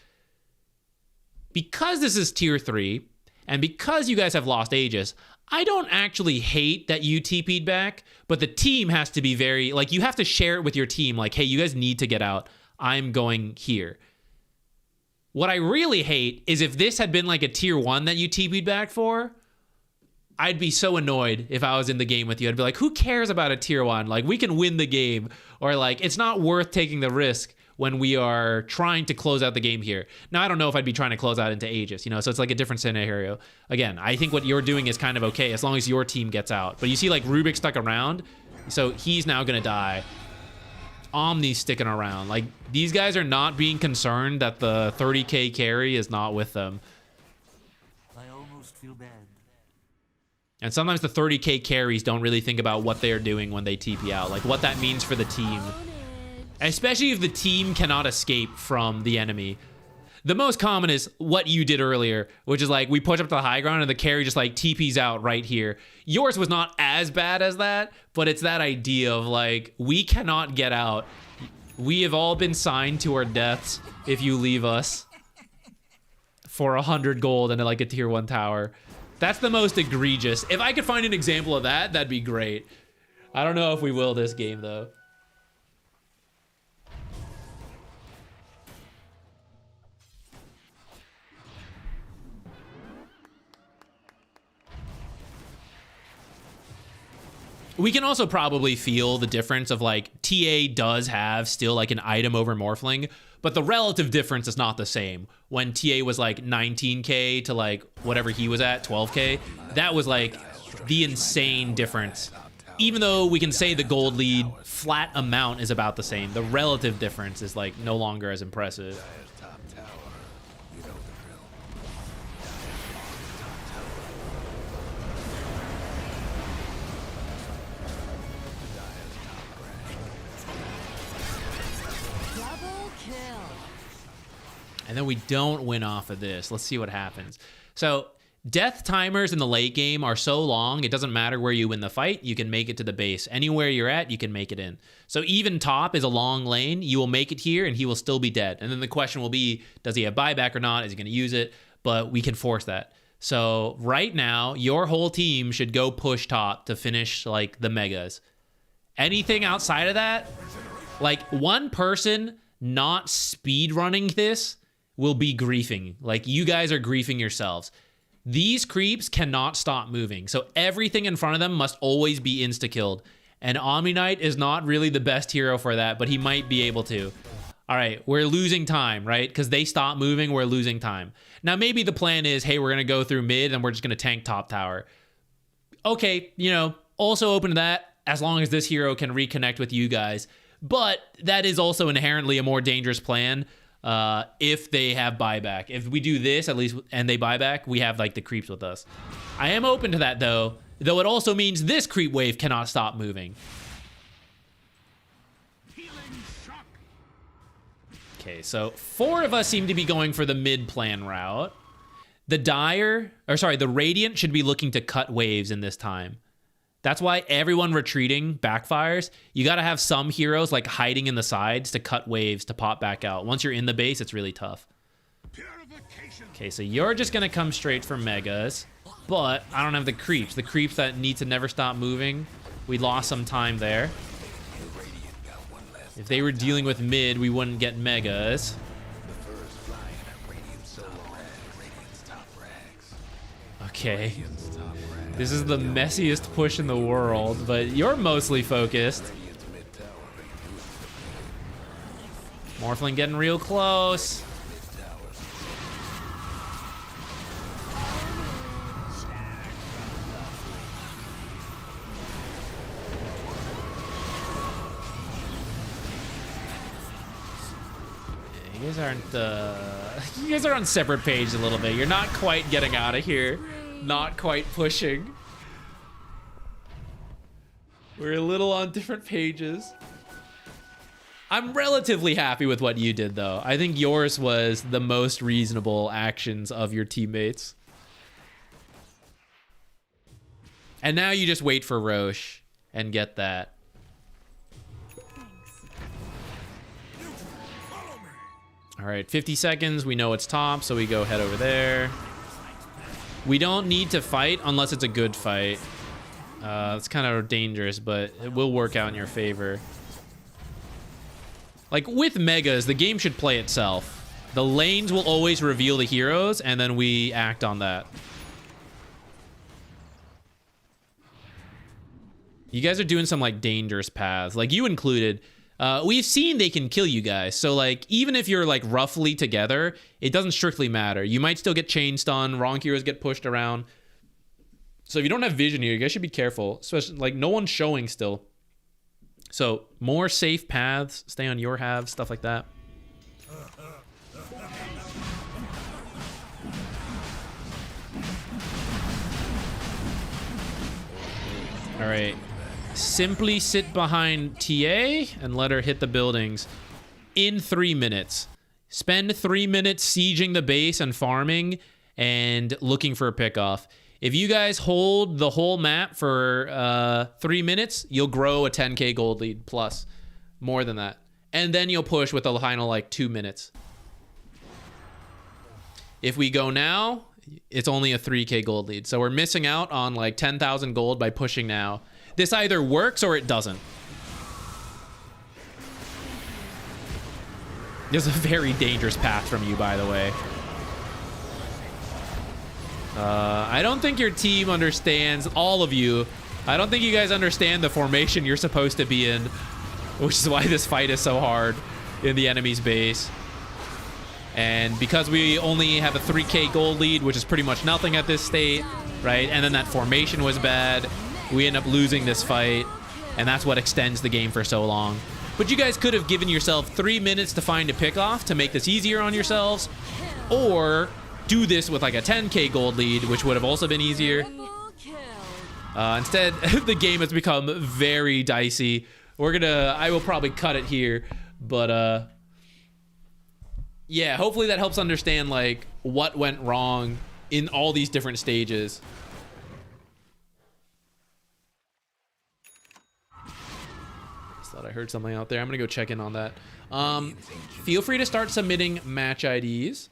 [SPEAKER 1] Because this is tier 3, and because you guys have lost Aegis, I don't actually hate that you TP'd back, but the team has to be very, like, you have to share it with your team. Like, hey, you guys need to get out. I'm going here. What I really hate is if this had been like a tier 1 that you TP'd back for, I'd be so annoyed if I was in the game with you. I'd be like, who cares about a tier 1? Like, we can win the game. Or like, it's not worth taking the risk when we are trying to close out the game here. Now, I don't know if I'd be trying to close out into Aegis, you know, so it's like a different scenario. Again, I think what you're doing is kind of okay as long as your team gets out. But you see like Rubik stuck around, so he's now gonna die. Omni's sticking around. Like, these guys are not being concerned that the 30k carry is not with them.
[SPEAKER 7] I almost feel bad.
[SPEAKER 1] And sometimes the 30k carries don't really think about what they're doing when they TP out, like what that means for the team. Especially if the team cannot escape from the enemy. The most common is what you did earlier, which is like we push up to the high ground and the carry just like TPs out right here. Yours was not as bad as that, but it's that idea of like, we cannot get out. We have all been signed to our deaths if you leave us for 100 gold and like a tier 1 tower. That's the most egregious. If I could find an example of that, that'd be great. I don't know if we will this game though. We can also probably feel the difference of like TA does have still like an item over Morphling, but the relative difference is not the same. When TA was like 19k to like whatever he was at, 12k, that was like the insane difference. Even though we can say the gold lead flat amount is about the same, the relative difference is like no longer as impressive. And then we don't win off of this. Let's see what happens. So death timers in the late game are so long, it doesn't matter where you win the fight, you can make it to the base. Anywhere you're at, you can make it in. So even top is a long lane. You will make it here and he will still be dead. And then the question will be, does he have buyback or not? Is he going to use it? But we can force that. So right now, your whole team should go push top to finish like the megas. Anything outside of that, like one person not speed running this will be griefing. Like you guys are griefing yourselves. These creeps cannot stop moving. So everything in front of them must always be insta-killed. And Omni Knight is not really the best hero for that, but he might be able to. All right, we're losing time, right? Because they stop moving, we're losing time. Now maybe the plan is, hey, we're going to go through mid and we're just going to tank top tower. Okay, you know, also open to that as long as this hero can reconnect with you guys. But that is also inherently a more dangerous plan. If they have buyback. If we do this at least and they buy back, we have like the creeps with us. I am open to that though it also means this creep wave cannot stop moving. Okay, so 4 of us seem to be going for the mid plan route. The Radiant should be looking to cut waves in this time. That's why everyone retreating backfires. You got to have some heroes like hiding in the sides to cut waves to pop back out. Once you're in the base, it's really tough. Okay, so you're just going to come straight for megas, but I don't have the creeps. The creeps that need to never stop moving. We lost some time there. If they were dealing with mid, we wouldn't get megas. Okay. This is the messiest push in the world, but you're mostly focused. Morphling getting real close. You guys aren't, you guys are on separate pages a little bit. You're not quite getting out of here. Not quite pushing. We're a little on different pages. I'm relatively happy with what you did, though. I think yours was the most reasonable actions of your teammates. And now you just wait for Roche and get that. All right, 50 seconds. We know it's top, so we go head over there. We don't need to fight unless it's a good fight. It's kind of dangerous, but it will work out in your favor. Like with megas, the game should play itself. The lanes will always reveal the heroes, and then we act on that. You guys are doing some like dangerous paths, like you included. We've seen they can kill you guys. So like, even if you're like roughly together, it doesn't strictly matter. You might still get chain stun, wrong heroes get pushed around. So if you don't have vision here, you guys should be careful. Especially like no one's showing still. So more safe paths, stay on your halves, stuff like that. All right. Simply sit behind TA and let her hit the buildings in 3 minutes. Spend 3 minutes sieging the base and farming and looking for a pickoff. If you guys hold the whole map for 3 minutes, you'll grow a 10k gold lead plus. More than that. And then you'll push with the final like 2 minutes. If we go now, it's only a 3k gold lead. So we're missing out on like 10,000 gold by pushing now. This either works or it doesn't. This is a very dangerous path from you, by the way. I don't think your team understands, all of you, I don't think you guys understand the formation you're supposed to be in, which is why this fight is so hard in the enemy's base. And because we only have a 3k gold lead, which is pretty much nothing at this state, right? And then that formation was bad, we end up losing this fight, and that's what extends the game for so long. But you guys could have given yourself 3 minutes to find a pick-off to make this easier on yourselves, or do this with like a 10k gold lead, which would have also been easier. Instead, the game has become very dicey. I will probably cut it here, but yeah, hopefully that helps understand like what went wrong in all these different stages. Just thought I heard something out there. I'm gonna go check in on that. Feel free to start submitting match IDs.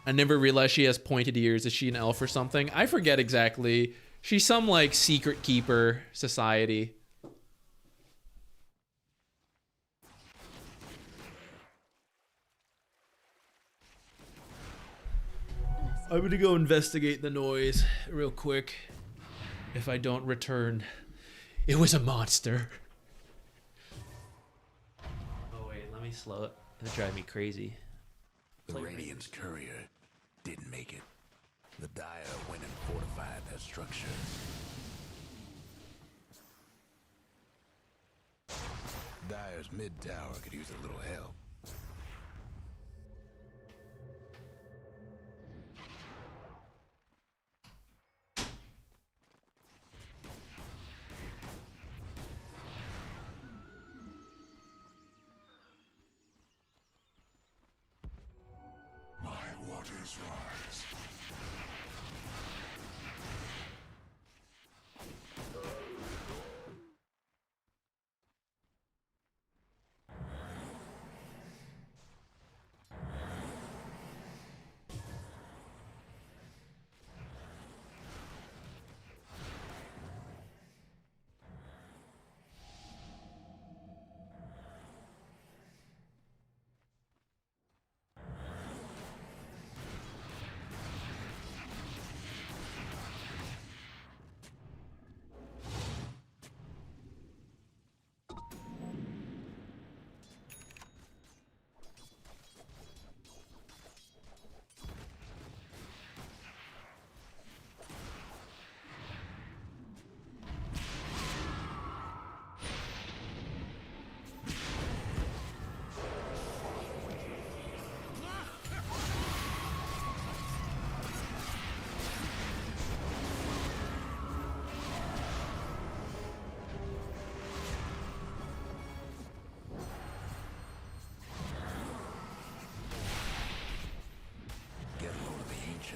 [SPEAKER 1] I never realized she has pointed ears. Is she an elf or something? I forget exactly. She's some like secret keeper society. I'm gonna go investigate the noise real quick. If I don't return, it was a monster. Oh wait, let me slow it. It'll drive me crazy.
[SPEAKER 6] The Radiant's courier didn't make it. The Dire went and fortified their structure. Dire's mid tower could use a little help.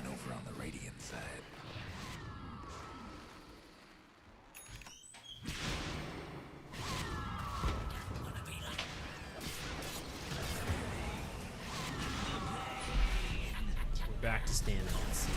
[SPEAKER 6] Over on the Radiant side.
[SPEAKER 1] We're back to standing on sea.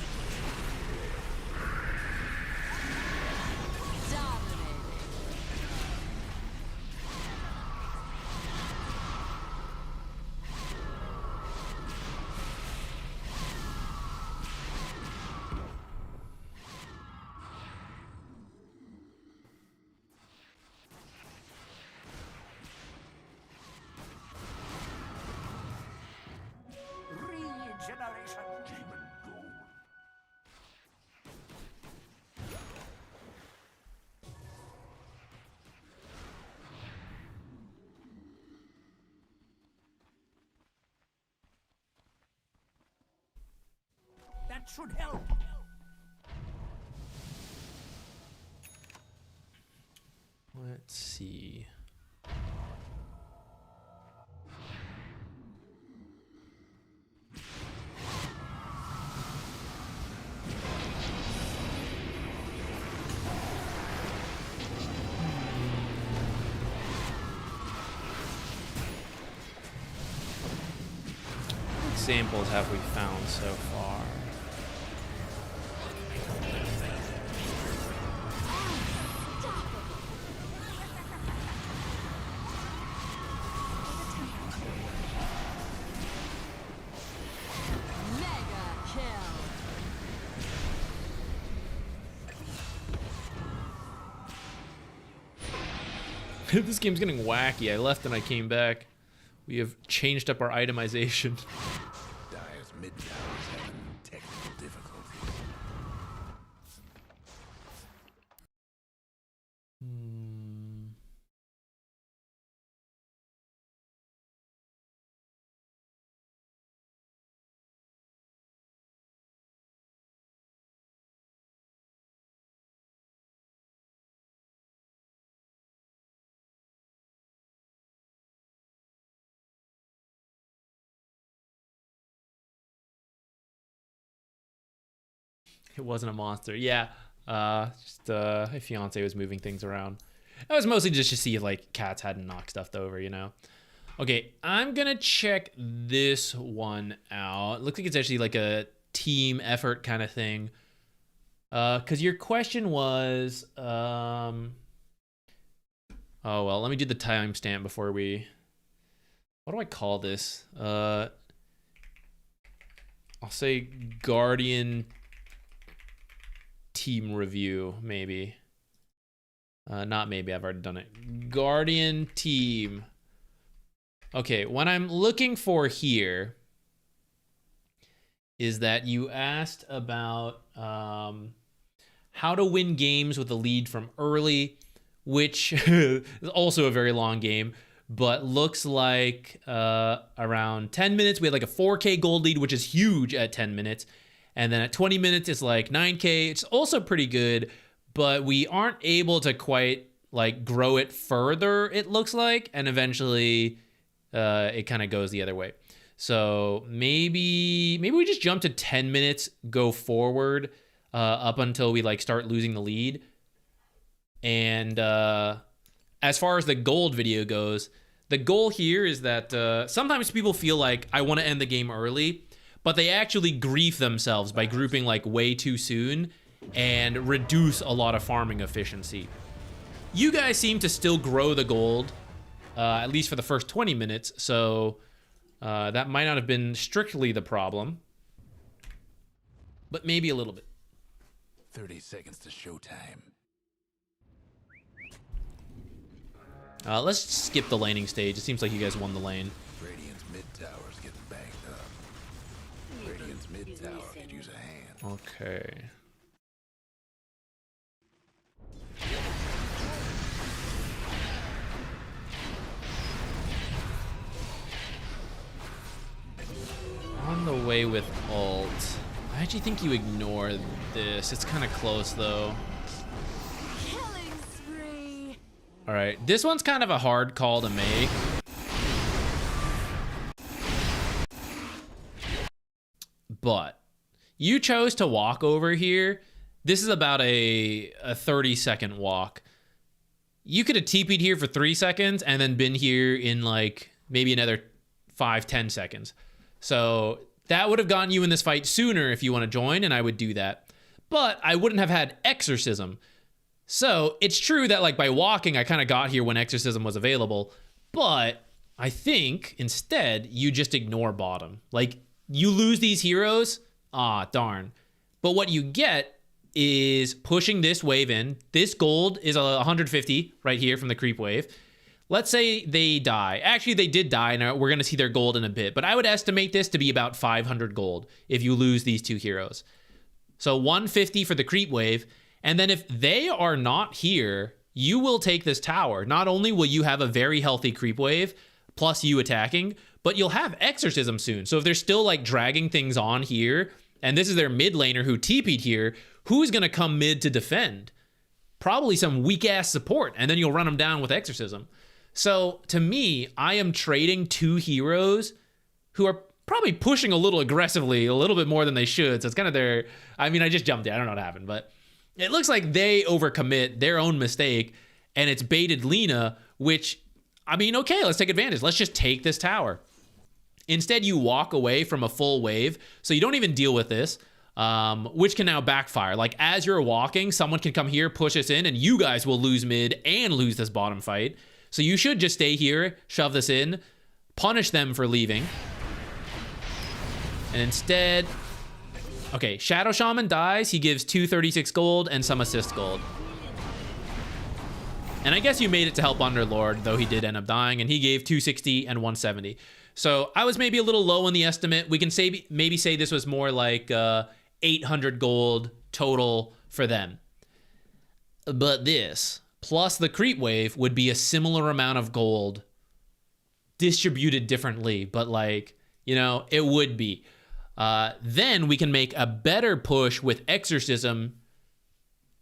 [SPEAKER 7] That should help.
[SPEAKER 1] Let's see. What examples have we found so far? This game's getting wacky. I left and I came back. We have changed up our itemization.
[SPEAKER 6] Dyer's mid tower's having technical difficulty.
[SPEAKER 1] It wasn't a monster. Yeah. Just my fiance was moving things around. It was mostly just to see if like cats hadn't knocked stuff over, you know. Okay, I'm gonna check this one out. Looks like it's actually like a team effort kind of thing. Cause your question was oh well, let me do the timestamp before we, what do I call this? I'll say Guardian team review, maybe. Not maybe, I've already done it. Guardian team. Okay, what I'm looking for here is that you asked about how to win games with a lead from early, which is also a very long game, but looks like around 10 minutes, we had like a 4K gold lead, which is huge at 10 minutes. And then at 20 minutes, it's like 9K. It's also pretty good, but we aren't able to quite like grow it further, it looks like. And eventually it kind of goes the other way. So maybe we just jump to 10 minutes, go forward up until we like start losing the lead. And as far as the gold video goes, the goal here is that sometimes people feel like I want to end the game early, but they actually grief themselves by grouping like way too soon and reduce a lot of farming efficiency. You guys seem to still grow the gold, at least for the first 20 minutes, so that might not have been strictly the problem, but maybe a little bit.
[SPEAKER 6] 30 seconds to showtime.
[SPEAKER 1] Let's skip the laning stage. It seems like you guys won the lane.
[SPEAKER 6] Radiant's mid tower's getting banged up. Radiant's mid tower could use a hand.
[SPEAKER 1] Okay. On the way with ult. I actually think you ignore this. It's kind of close though.
[SPEAKER 4] Killing spree.
[SPEAKER 1] All right, this one's kind of a hard call to make. But you chose to walk over here. This is about a 30-second walk. You could have TP'd here for 3 seconds and then been here in like maybe another 5-10 seconds. So that would have gotten you in this fight sooner if you want to join, and I would do that. But I wouldn't have had Exorcism. So it's true that like by walking, I kind of got here when Exorcism was available. But I think instead you just ignore bottom. Like you lose these heroes, darn. But what you get is pushing this wave in. This gold is 150 right here from the creep wave. Let's say they die. Actually, they did die, and we're going to see their gold in a bit. But I would estimate this to be about 500 gold if you lose these two heroes. So 150 for the creep wave. And then if they are not here, you will take this tower. Not only will you have a very healthy creep wave, plus you attacking, but you'll have Exorcism soon. So if they're still like dragging things on here, and this is their mid laner who TP'd here, who's going to come mid to defend? Probably some weak-ass support, and then you'll run them down with Exorcism. So to me, I am trading two heroes who are probably pushing a little aggressively, a little bit more than they should. So it's kind of their, I mean, I just jumped in. I don't know what happened, but it looks like they overcommit, their own mistake, and it's baited Lina, which, I mean, okay, let's take advantage. Let's just take this tower. Instead, you walk away from a full wave, so you don't even deal with this, which can now backfire. Like, as you're walking, someone can come here, push us in, and you guys will lose mid and lose this bottom fight. So you should just stay here, shove this in, punish them for leaving. And instead, okay, Shadow Shaman dies. He gives 236 gold and some assist gold. And I guess you made it to help Underlord, though he did end up dying, and he gave 260 and 170. So I was maybe a little low on the estimate. We can say maybe say this was more like 800 gold total for them. But this, plus the creep wave, would be a similar amount of gold distributed differently, but like, you know, it would be. Then we can make a better push with Exorcism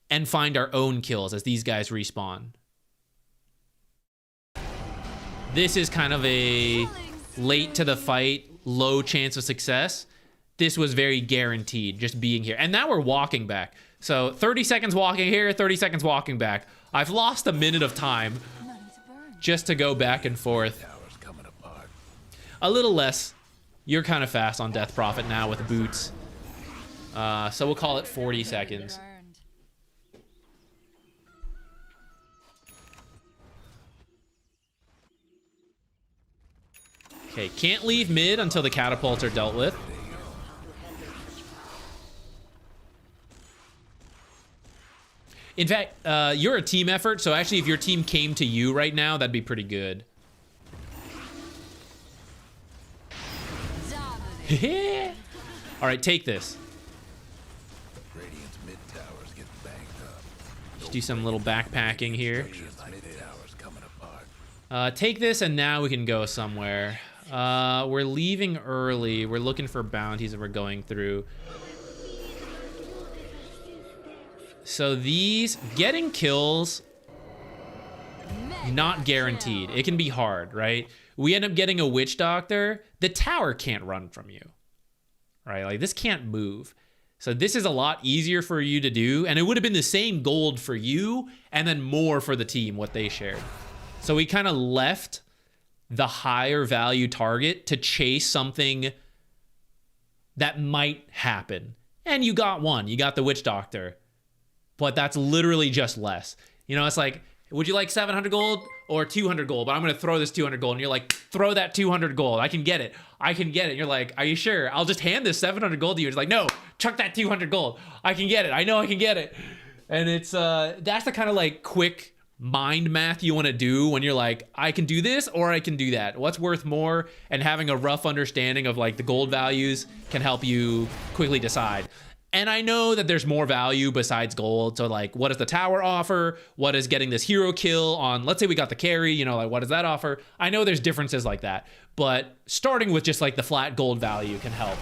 [SPEAKER 1] and find our own kills as these guys respawn. This is kind of a late to the fight, low chance of success. This was very guaranteed, just being here. And now we're walking back. So 30 seconds walking here, 30 seconds walking back. I've lost a minute of time just to go back and forth. A little less. You're kind of fast on Death Prophet now with boots. So we'll call it 40 seconds. Okay, can't leave mid until the catapults are dealt with. In fact, you're a team effort, so actually if your team came to you right now, that'd be pretty good. All right, take this. Just do some little backpacking here. Take this, and now we can go somewhere. We're leaving early. We're looking for bounties, and we're going through. So these getting kills, not guaranteed. It can be hard, right? We end up getting a witch doctor. The tower can't run from you, right? Like this can't move. So this is a lot easier for you to do. And it would have been the same gold for you and then more for the team, what they shared. So we kind of left the higher value target to chase something that might happen. And you got one, you got the witch doctor. But that's literally just less. You know, it's like, would you like 700 gold or 200 gold? But I'm going to throw this 200 gold. And you're like, throw that 200 gold. I can get it. I can get it. And you're like, are you sure? I'll just hand this 700 gold to you. It's like, no, chuck that 200 gold. I can get it. I know I can get it. And it's, that's the kind of like quick mind math you want to do when you're like, I can do this or I can do that. What's worth more? And having a rough understanding of like the gold values can help you quickly decide. And I know that there's more value besides gold. So like, what does the tower offer? What is getting this hero kill on, let's say we got the carry, you know, like what does that offer? I know there's differences like that, but starting with just like the flat gold value can help.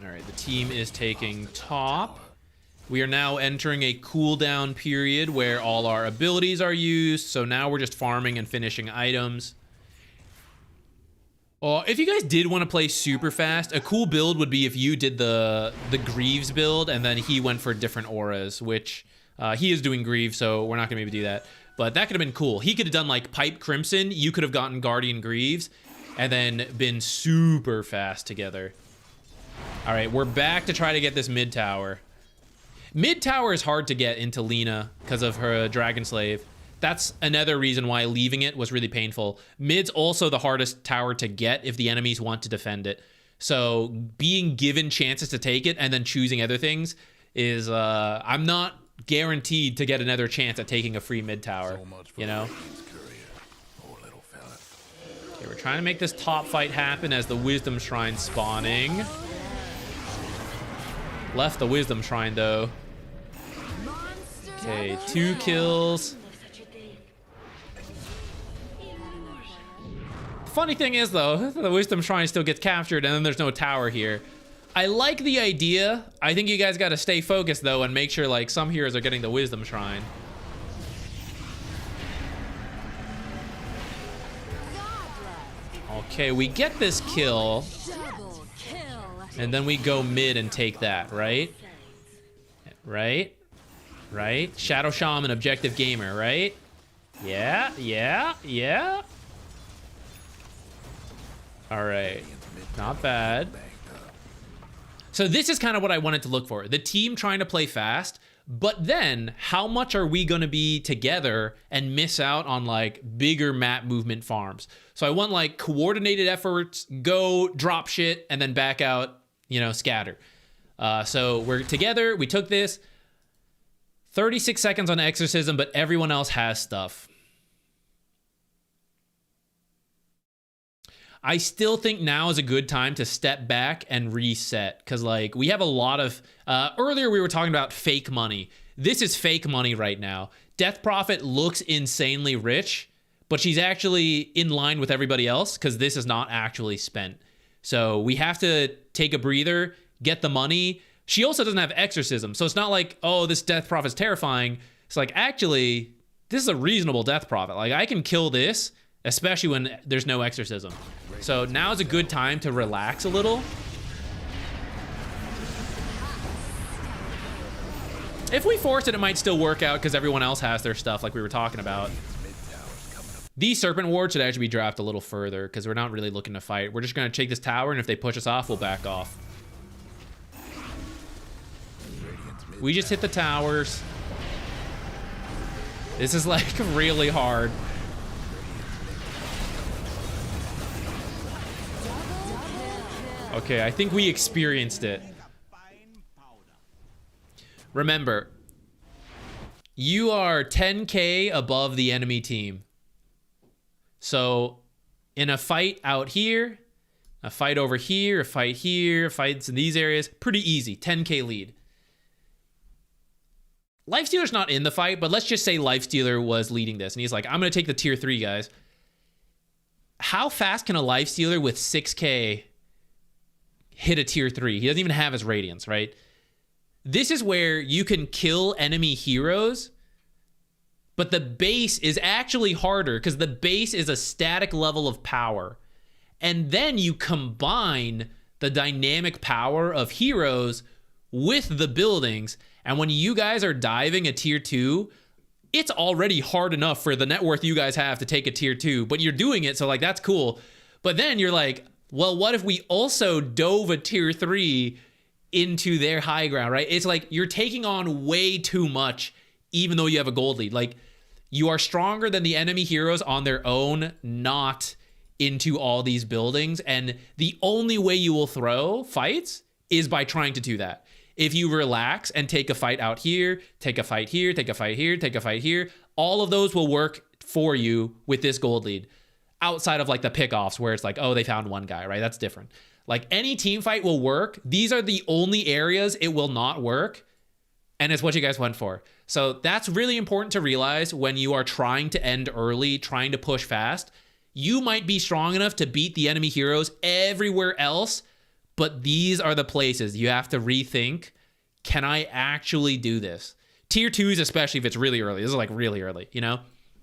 [SPEAKER 1] All right, the team is taking top. We are now entering a cooldown period where all our abilities are used. So now we're just farming and finishing items. If you guys did want to play super fast, a cool build would be if you did the Greaves build and then he went for different auras, which he is doing Greaves, so we're not going to maybe do that. But that could have been cool. He could have done like Pipe Crimson. You could have gotten Guardian Greaves and then been super fast together. All right, we're back to try to get this mid tower. Mid tower is hard to get into Lena because of her Dragon Slave. That's another reason why leaving it was really painful. Mid's also the hardest tower to get if the enemies want to defend it. So being given chances to take it and then choosing other things is, I'm not guaranteed to get another chance at taking a free mid tower, you know? Okay, we're trying to make this top fight happen as the Wisdom Shrine spawning. Left the Wisdom Shrine though. Okay, 2 kills. Funny thing is though, the Wisdom Shrine still gets captured and then there's no tower here. I like the idea. I think you guys gotta stay focused though and make sure like some heroes are getting the Wisdom Shrine. Okay, we get this kill. And then we go mid and take that, right? Right? Right? Shadow Shaman, Objective Gamer, right? Yeah, yeah, yeah. All right, not bad. So this is kind of what I wanted to look for. The team trying to play fast, But then how much are we going to be together and miss out on like bigger map movement farms? So I want like coordinated efforts, go drop shit and then back out, you know, scatter. So we're together. We took this 36 seconds on exorcism, but everyone else has stuff. I still think now is a good time to step back and reset because like we have a lot of earlier we were talking about fake money. This is fake money right now. Death Prophet looks insanely rich, but she's actually in line with everybody else because this is not actually spent. So we have to take a breather, get the money. She also doesn't have exorcism, so it's not like, oh, this Death Prophet's terrifying. It's like, actually, this is a reasonable Death Prophet. Like I can kill this, especially when there's no exorcism. So now's a good time to relax a little. If we force it, it might still work out because everyone else has their stuff like we were talking about. These Serpent Wards should actually be drafted a little further because we're not really looking to fight. We're just going to take this tower, and if they push us off, we'll back off. We just hit the towers. This is like really hard. Okay, I think we experienced it. Remember, you are 10k above the enemy team. So in a fight out here, a fight over here, a fight here, fights in these areas, pretty easy, 10k lead. Lifestealer's not in the fight, but let's just say Lifestealer was leading this, and he's like, I'm going to take the tier 3, guys. How fast can a Lifestealer with 6k hit a tier 3? He doesn't even have his Radiance, right? This is where you can kill enemy heroes, but the base is actually harder because the base is a static level of power. And then you combine the dynamic power of heroes with the buildings. And when you guys are diving a tier 2, it's already hard enough for the net worth you guys have to take a tier 2, but you're doing it, so like that's cool. But then you're like, well, what if we also dove a tier 3 into their high ground, right? It's like you're taking on way too much, even though you have a gold lead. Like you are stronger than the enemy heroes on their own, not into all these buildings. And the only way you will throw fights is by trying to do that. If you relax and take a fight out here, take a fight here, take a fight here, take a fight here, all of those will work for you with this gold lead. Outside of like the pickoffs where it's like, oh, they found one guy, right? That's different. Like any team fight will work. These are the only areas it will not work. And it's what you guys went for. So that's really important to realize when you are trying to end early, trying to push fast. You might be strong enough to beat the enemy heroes everywhere else, but these are the places you have to rethink. Can I actually do this? Tier 2s, especially if it's really early. This is like really early, you know?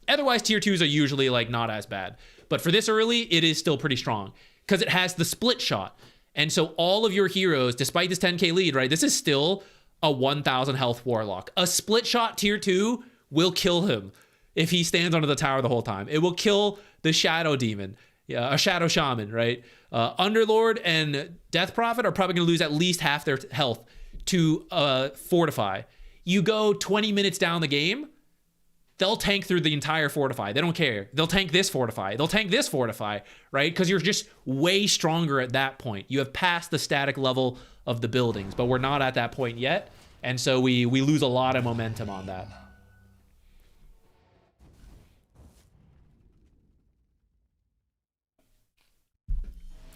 [SPEAKER 1] Otherwise, tier 2s are usually like not as bad. But for this early, it is still pretty strong because it has the split shot. And so all of your heroes, despite this 10k lead, right? This is still a 1000 health warlock. A split shot tier 2 will kill him if he stands under the tower the whole time. It will kill the shadow demon, a shadow shaman, right? Underlord and Death Prophet are probably going to lose at least half their health to fortify. You go 20 minutes down the game, they'll tank through the entire fortify. They don't care. They'll tank this fortify. They'll tank this fortify, right? Because you're just way stronger at that point. You have passed the static level of the buildings, but we're not at that point yet. And so we lose a lot of momentum on that.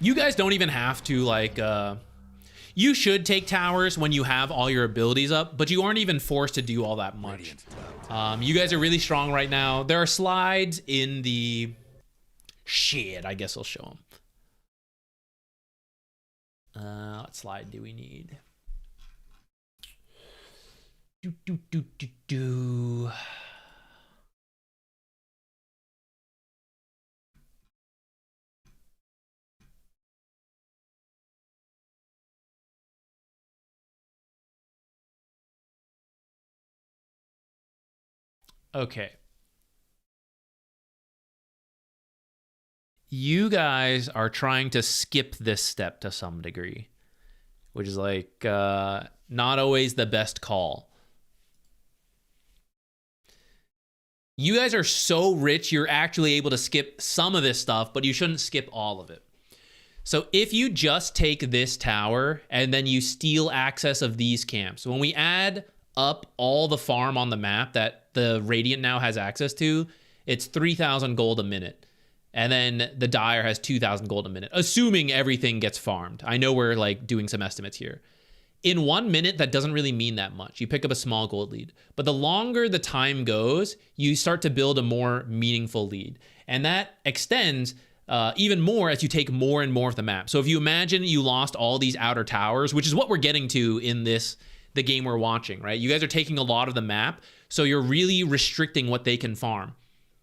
[SPEAKER 1] You guys don't even have to like, you should take towers when you have all your abilities up, but you aren't even forced to do all that much. You guys are really strong right now. There are slides in the shit. I guess I'll show them. What slide do we need? Do. Okay. You guys are trying to skip this step to some degree, which is like not always the best call. You guys are so rich, you're actually able to skip some of this stuff, but you shouldn't skip all of it. So if you just take this tower and then you steal access of these camps, when we add up all the farm on the map that the Radiant now has access to, it's 3,000 gold a minute. And then the Dire has 2,000 gold a minute, assuming everything gets farmed. I know we're like doing some estimates here. In 1 minute, that doesn't really mean that much. You pick up a small gold lead. But the longer the time goes, you start to build a more meaningful lead. And that extends even more as you take more and more of the map. So if you imagine you lost all these outer towers, which is what we're getting to in the game we're watching, right? You guys are taking a lot of the map, so you're really restricting what they can farm.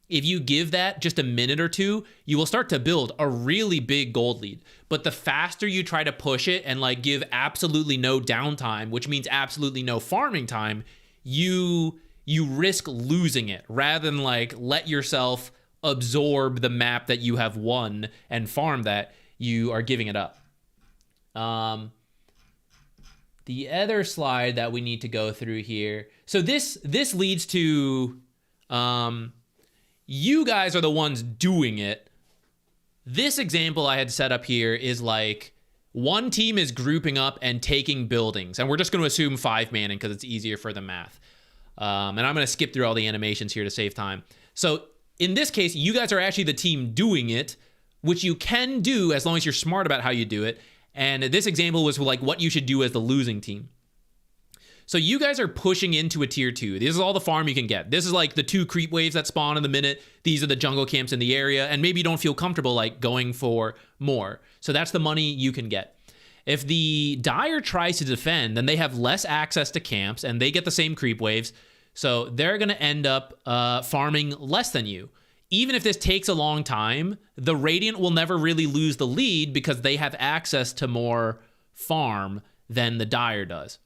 [SPEAKER 1] If you give that just a minute or two, you will start to build a really big gold lead. But the faster you try to push it and like give absolutely no downtime, which means absolutely no farming time, you risk losing it rather than like let yourself absorb the map that you have won and farm that. You are giving it up. The other slide that we need to go through here. So this leads to you guys are the ones doing it. This example I had set up here is like one team is grouping up and taking buildings, and we're just going to assume 5 manning because it's easier for the math. And I'm going to skip through all the animations here to save time. So in this case, you guys are actually the team doing it, which you can do as long as you're smart about how you do it. And this example was like what you should do as the losing team. So you guys are pushing into a tier 2. This is all the farm you can get. This is like the 2 creep waves that spawn in the minute. These are the jungle camps in the area. And maybe you don't feel comfortable like going for more. So that's the money you can get. If the Dire tries to defend, then they have less access to camps and they get the same creep waves. So they're going to end up farming less than you. Even if this takes a long time, the Radiant will never really lose the lead because they have access to more farm than the Dire does.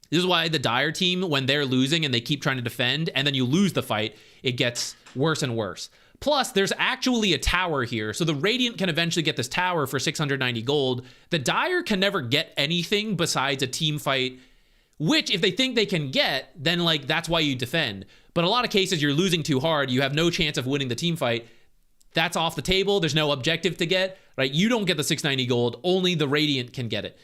[SPEAKER 1] This is why the Dire team, when they're losing and they keep trying to defend, and then you lose the fight, it gets worse and worse. Plus, there's actually a tower here, so the Radiant can eventually get this tower for 690 gold. The Dire can never get anything besides a team fight, which if they think they can get, then like that's why you defend. But in a lot of cases, you're losing too hard. You have no chance of winning the team fight. That's off the table. There's no objective to get, right? You don't get the 690 gold. Only the Radiant can get it.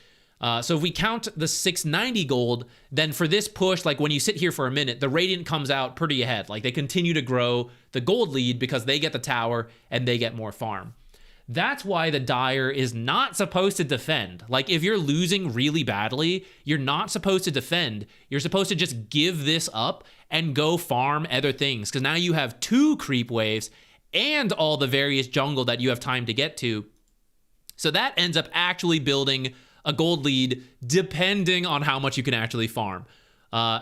[SPEAKER 1] So if we count the 690 gold, then for this push, like when you sit here for a minute, the Radiant comes out pretty ahead. Like they continue to grow the gold lead because they get the tower and they get more farm. That's why the Dire is not supposed to defend. Like if you're losing really badly, you're not supposed to defend. You're supposed to just give this up and go farm other things. Because now you have 2 creep waves and all the various jungle that you have time to get to. So that ends up actually building a gold lead depending on how much you can actually farm.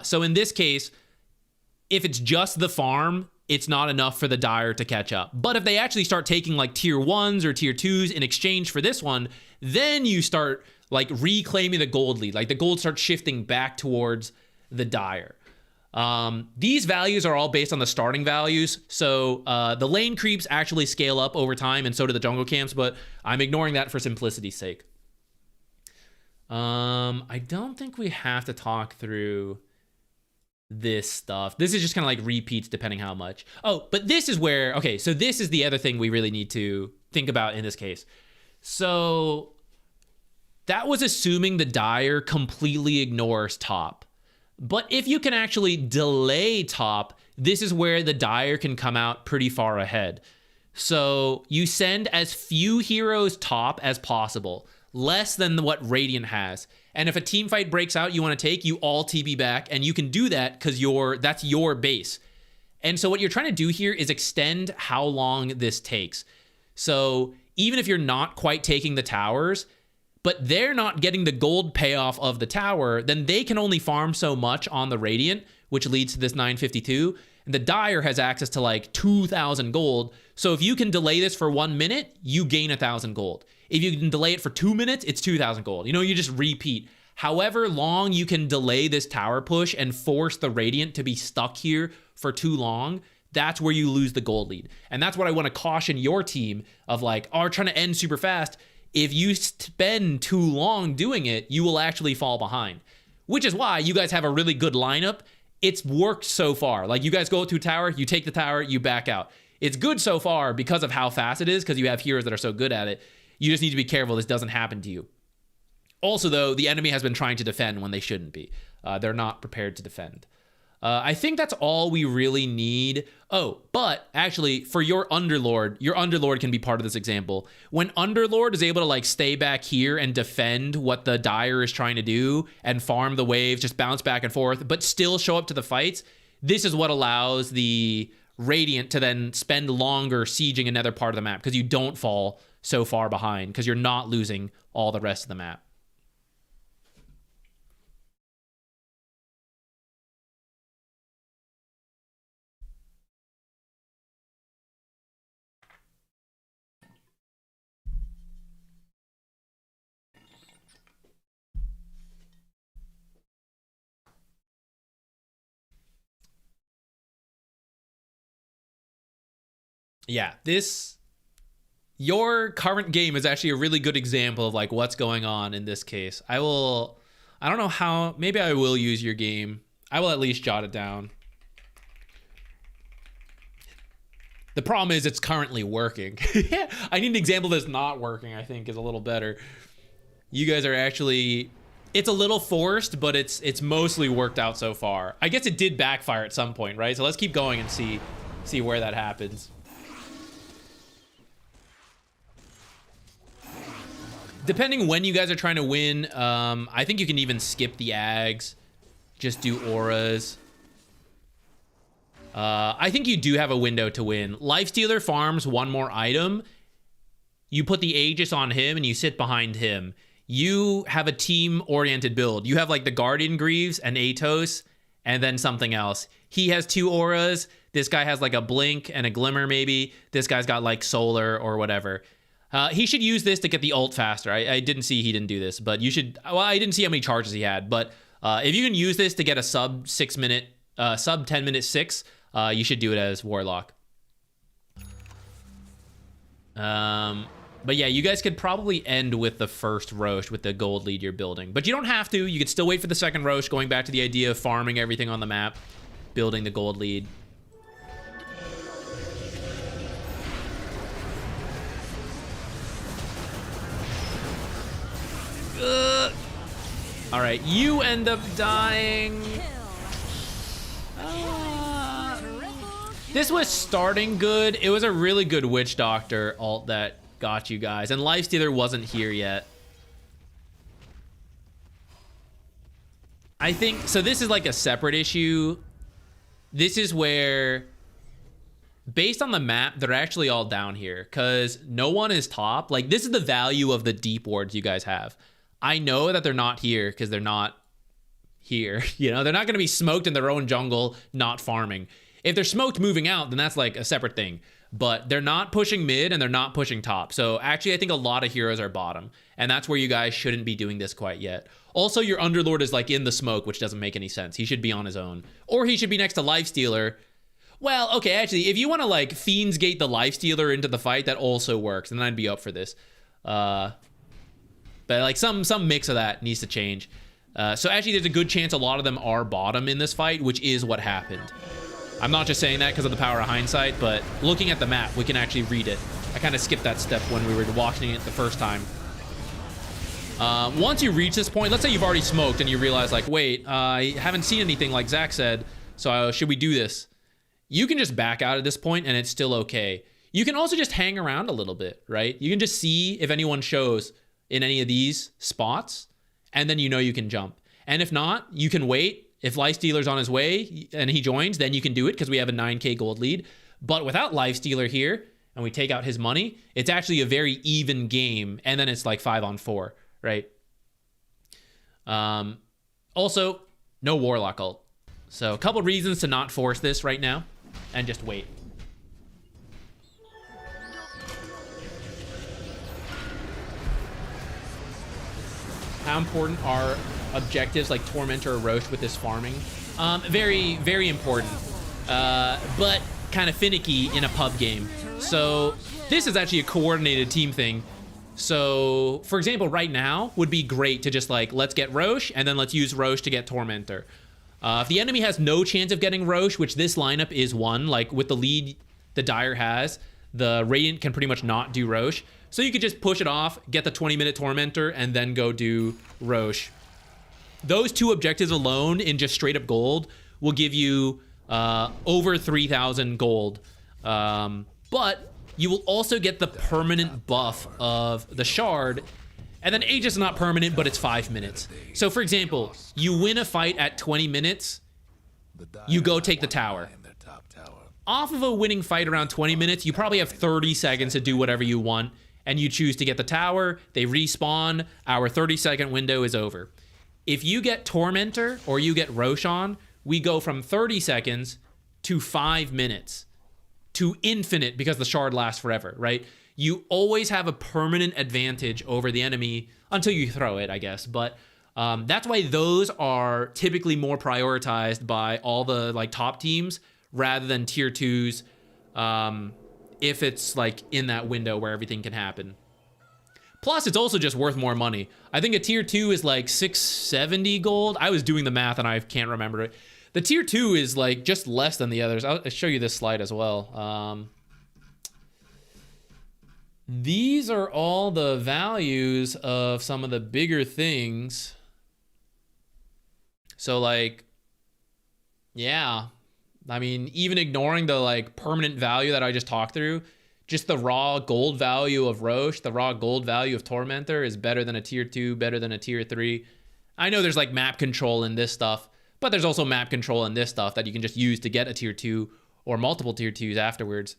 [SPEAKER 1] So in this case, if it's just the farm, it's not enough for the Dire to catch up. But if they actually start taking like tier 1s or tier 2s in exchange for this one, then you start like reclaiming the gold lead. Like the gold starts shifting back towards the Dire. These values are all based on the starting values. So the lane creeps actually scale up over time, and so do the jungle camps, but I'm ignoring that for simplicity's sake. I don't think we have to talk through this stuff. This is just kind of like repeats depending how much. Oh, but this is where, okay, so this is the other thing we really need to think about in this case. So that was assuming the Dire completely ignores top. But if you can actually delay top, this is where the Dire can come out pretty far ahead. So you send as few heroes top as possible. Less than what Radiant has. And if a team fight breaks out you want to take, you all TP back, and you can do that because that's your base. And so what you're trying to do here is extend how long this takes. So even if you're not quite taking the towers, but they're not getting the gold payoff of the tower, then they can only farm so much on the Radiant, which leads to this 952. And the Dire has access to like 2,000 gold. So if you can delay this for 1 minute, you gain 1,000 gold. If you can delay it for 2 minutes, it's 2,000 gold. You know, you just repeat. However long you can delay this tower push and force the Radiant to be stuck here for too long, that's where you lose the gold lead. And that's what I want to caution your team of like, are trying to end super fast. If you spend too long doing it, you will actually fall behind. Which is why you guys have a really good lineup. it's worked so far. Like, you guys go to tower, you take the tower, you back out. It's good so far because of how fast it is, because you have heroes that are so good at it. You just need to be careful this doesn't happen to you. Also, though, the enemy has been trying to defend when they shouldn't be. They're not prepared to defend. I think that's all we really need. Oh, but actually, for your Underlord can be part of this example. When Underlord is able to like stay back here and defend what the Dire is trying to do and farm the waves, just bounce back and forth, but still show up to the fights, this is what allows the Radiant to then spend longer sieging another part of the map, because you don't fall so far behind, because you're not losing all the rest of the map. Yeah, your current game is actually a really good example of like what's going on in this case. I don't know how, maybe I will use your game. I will at least jot it down. The problem is it's currently working. I need an example that's not working, I think is a little better. You guys are actually, it's a little forced, but it's mostly worked out so far. I guess it did backfire at some point, right? So let's keep going and see where that happens. Depending when you guys are trying to win, I think you can even skip the Ags. Just do auras. I think you do have a window to win. Lifestealer farms one more item. You put the Aegis on him and you sit behind him. You have a team-oriented build. You have like the Guardian Greaves and Atos and then something else. He has 2 auras. This guy has like a blink and a glimmer maybe. This guy's got like solar or whatever. He should use this to get the ult faster. I didn't see he didn't do this, but you should. Well, I didn't see how many charges he had, but if you can use this to get a sub 10 minute 6, you should do it as Warlock. But yeah, you guys could probably end with the first Roche with the gold lead you're building, but you don't have to. You could still wait for the second Roche, going back to the idea of farming everything on the map, building the gold lead. All right, you end up dying. This was starting good. It was a really good Witch Doctor ult that got you guys, and Lifestealer wasn't here yet. I think, so this is like a separate issue. This is where, based on the map, they're actually all down here, because no one is top. Like, this is the value of the deep wards you guys have. I know that they're not here because they're not here. You know, they're not going to be smoked in their own jungle, not farming. If they're smoked moving out, then that's like a separate thing. But they're not pushing mid and they're not pushing top. So actually, I think a lot of heroes are bottom. And that's where you guys shouldn't be doing this quite yet. Also, your Underlord is like in the smoke, which doesn't make any sense. He should be on his own. Or he should be next to Lifestealer. Well, okay, actually, if you want to like Fiends Gate the Lifestealer into the fight, that also works. And then I'd be up for this. But like some mix of that needs to change. So actually, there's a good chance a lot of them are bottom in this fight, which is what happened. I'm not just saying that because of the power of hindsight, but looking at the map, we can actually read it. I kind of skipped that step when we were watching it the first time. Once you reach this point, let's say you've already smoked and you realize like, wait, I haven't seen anything like Zach said, so should we do this? You can just back out at this point and it's still okay. You can also just hang around a little bit, right? You can just see if anyone shows in any of these spots, and then you know you can jump. And if not, you can wait. If Lifestealer's on his way and he joins, then you can do it because we have a 9k gold lead. But without Lifestealer here, and we take out his money, it's actually a very even game, and then it's like 5-on-4, right? Also, no Warlock ult. So a couple reasons to not force this right now, and just wait. How important are objectives like Tormentor or Roche with this farming? Very, very important, but kind of finicky in a pub game. So this is actually a coordinated team thing. So for example, right now would be great to just like, let's get Roche and then let's use Roche to get Tormentor. If the enemy has no chance of getting Roche, which this lineup is one, like with the lead the Dire has, the Radiant can pretty much not do Roche. So you could just push it off, get the 20-minute Tormentor, and then go do Roche. Those two objectives alone in just straight up gold will give you over 3,000 gold. But you will also get the permanent buff of the Shard. And then Age is not permanent, but it's 5 minutes. So for example, you win a fight at 20 minutes, you go take the tower. Off of a winning fight around 20 minutes, you probably have 30 seconds to do whatever you want, and you choose to get the tower, they respawn, our 30-second window is over. If you get Tormentor or you get Roshan, we go from 30 seconds to 5 minutes to infinite because the shard lasts forever, right? You always have a permanent advantage over the enemy until you throw it, I guess. But that's why those are typically more prioritized by all the like top teams rather than tier 2s if it's like in that window where everything can happen. Plus, it's also just worth more money. I think a tier 2 is like 670 gold. I was doing the math and I can't remember it. The tier 2 is like just less than the others. I'll show you this slide as well. These are all the values of some of the bigger things. So like, yeah. I mean, even ignoring the like permanent value that I just talked through, just the raw gold value of Roche, the raw gold value of Tormentor is better than a tier 2, better than a tier 3. I know there's like map control in this stuff, but there's also map control in this stuff that you can just use to get a tier 2 or multiple tier 2s afterwards.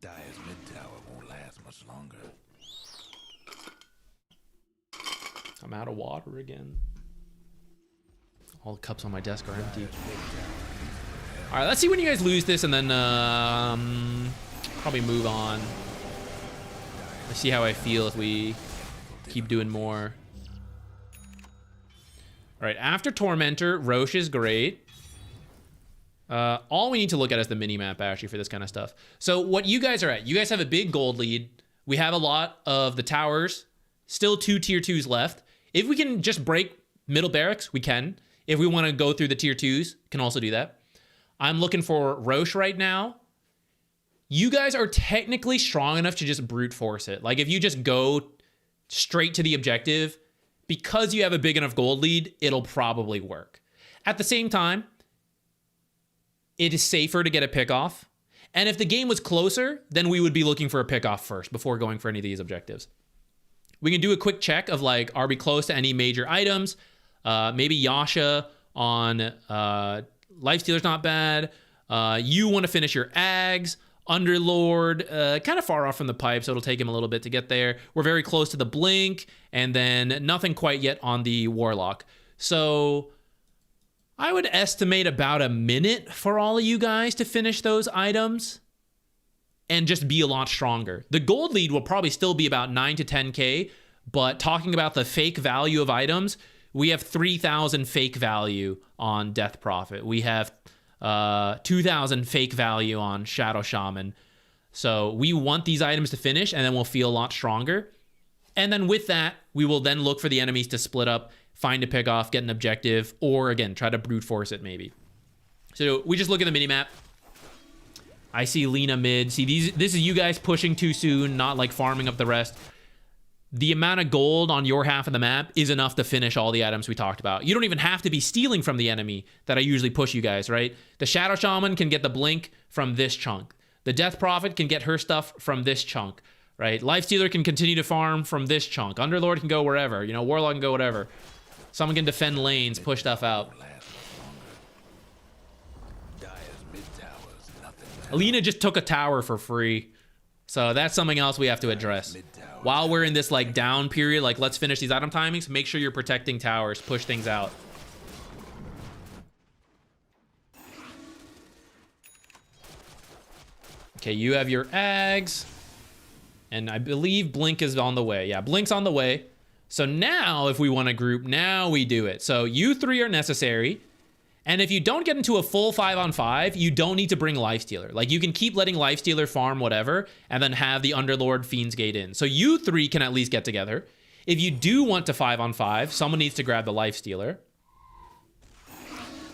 [SPEAKER 6] Dire's mid tower won't last much longer.
[SPEAKER 1] I'm out of water again. All the cups on my desk are empty. All right, let's see when you guys lose this and then probably move on. Let's see how I feel if we keep doing more. All right, after Tormentor, Roche is great. All we need to look at is the mini-map, actually, for this kind of stuff. So what you guys are at, you guys have a big gold lead. We have a lot of the towers. Still 2 tier 2s left. If we can just break middle barracks, we can. If we want to go through the tier 2s, can also do that. I'm looking for Roche right now. You guys are technically strong enough to just brute force it. Like if you just go straight to the objective, because you have a big enough gold lead, it'll probably work. At the same time, it is safer to get a pick off. And if the game was closer, then we would be looking for a pick off first before going for any of these objectives. We can do a quick check of like, are we close to any major items? Maybe Yasha on Lifestealer's not bad. You want to finish your Ags. Underlord, kind of far off from the pipe, so it'll take him a little bit to get there. We're very close to the Blink, and then nothing quite yet on the Warlock. So I would estimate about a minute for all of you guys to finish those items and just be a lot stronger. The gold lead will probably still be about 9 to 10k, but talking about the fake value of items, we have 3,000 fake value on Death Prophet. We have 2,000 fake value on Shadow Shaman. So we want these items to finish, and then we'll feel a lot stronger. And then with that, we will then look for the enemies to split up, find a pick off, get an objective, or again, try to brute force it maybe. So we just look at the minimap. I see Lina mid. See, this is you guys pushing too soon, not like farming up the rest. The amount of gold on your half of the map is enough to finish all the items we talked about. You don't even have to be stealing from the enemy that I usually push you guys, right? The Shadow Shaman can get the Blink from this chunk. The Death Prophet can get her stuff from this chunk, right? Lifestealer can continue to farm from this chunk. Underlord can go wherever. You know, Warlock can go whatever. Someone can defend lanes, push stuff out. Alina just took a tower for free. So that's something else we have to address. While we're in this like down period, like let's finish these item timings, make sure you're protecting towers, push things out. Okay, you have your Ags. And I believe Blink is on the way. Yeah, Blink's on the way. So now if we want to group, now we do it. So you three are necessary. And if you don't get into a full 5-on-5, you don't need to bring Lifestealer. Like, you can keep letting Lifestealer farm whatever, and then have the Underlord Fiend's Gate in. So you three can at least get together. If you do want to 5-on-5, someone needs to grab the Lifestealer.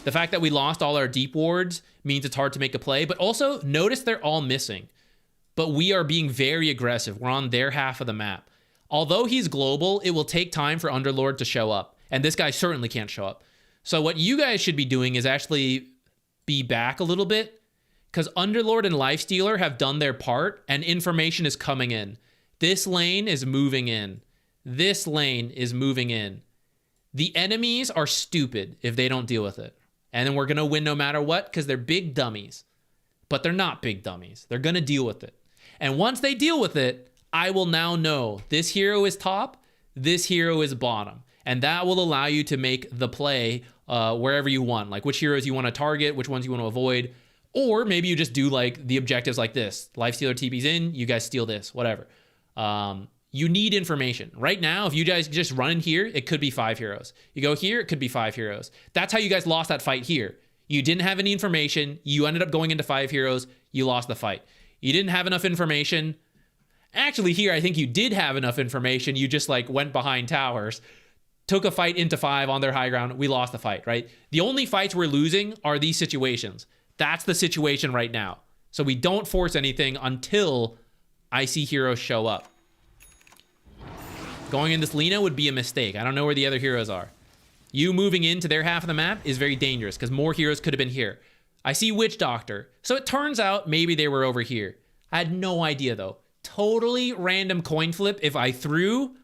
[SPEAKER 1] The fact that we lost all our deep wards means it's hard to make a play, but also notice they're all missing. But we are being very aggressive. We're on their half of the map. Although he's global, it will take time for Underlord to show up. And this guy certainly can't show up. So what you guys should be doing is actually be back a little bit, because Underlord and Lifestealer have done their part and information is coming in. This lane is moving in. This lane is moving in. The enemies are stupid if they don't deal with it. And then we're going to win no matter what because they're big dummies. But they're not big dummies. They're going to deal with it. And once they deal with it, I will now know this hero is top, this hero is bottom. And that will allow you to make the play wherever you want. Like which heroes you want to target, which ones you want to avoid. Or maybe you just do like the objectives like this. Lifestealer TP's in, you guys steal this, whatever. You need information. Right now, if you guys just run in here, it could be 5 heroes. You go here, it could be 5 heroes. That's how you guys lost that fight here. You didn't have any information. You ended up going into 5 heroes. You lost the fight. You didn't have enough information. Actually, here, I think you did have enough information. You just like went behind towers, took a fight into 5 on their high ground. We lost the fight, right? The only fights we're losing are these situations. That's the situation right now. So we don't force anything until I see heroes show up. Going in this Lina would be a mistake. I don't know where the other heroes are. You moving into their half of the map is very dangerous because more heroes could have been here. I see Witch Doctor. So it turns out maybe they were over here. I had no idea though. Totally random coin flip if I threw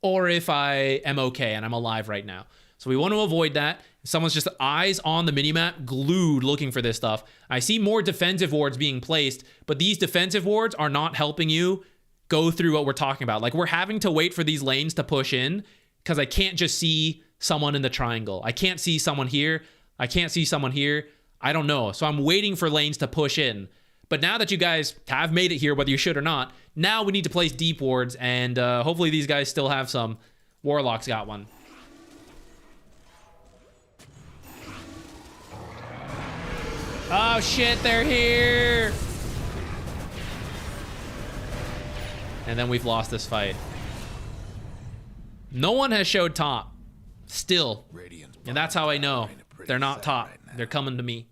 [SPEAKER 1] or if I am okay and I'm alive right now. So we want to avoid that. Someone's just eyes on the minimap, glued looking for this stuff. I see more defensive wards being placed, but these defensive wards are not helping you go through what we're talking about. Like we're having to wait for these lanes to push in because I can't just see someone in the triangle. I can't see someone here. I can't see someone here. I don't know. So I'm waiting for lanes to push in. But now that you guys have made it here, whether you should or not, now we need to place deep wards and hopefully these guys still have some. Warlock's got one. Oh shit, they're here. And then we've lost this fight. No one has showed top. Still. And that's how I know they're not top. They're coming to me.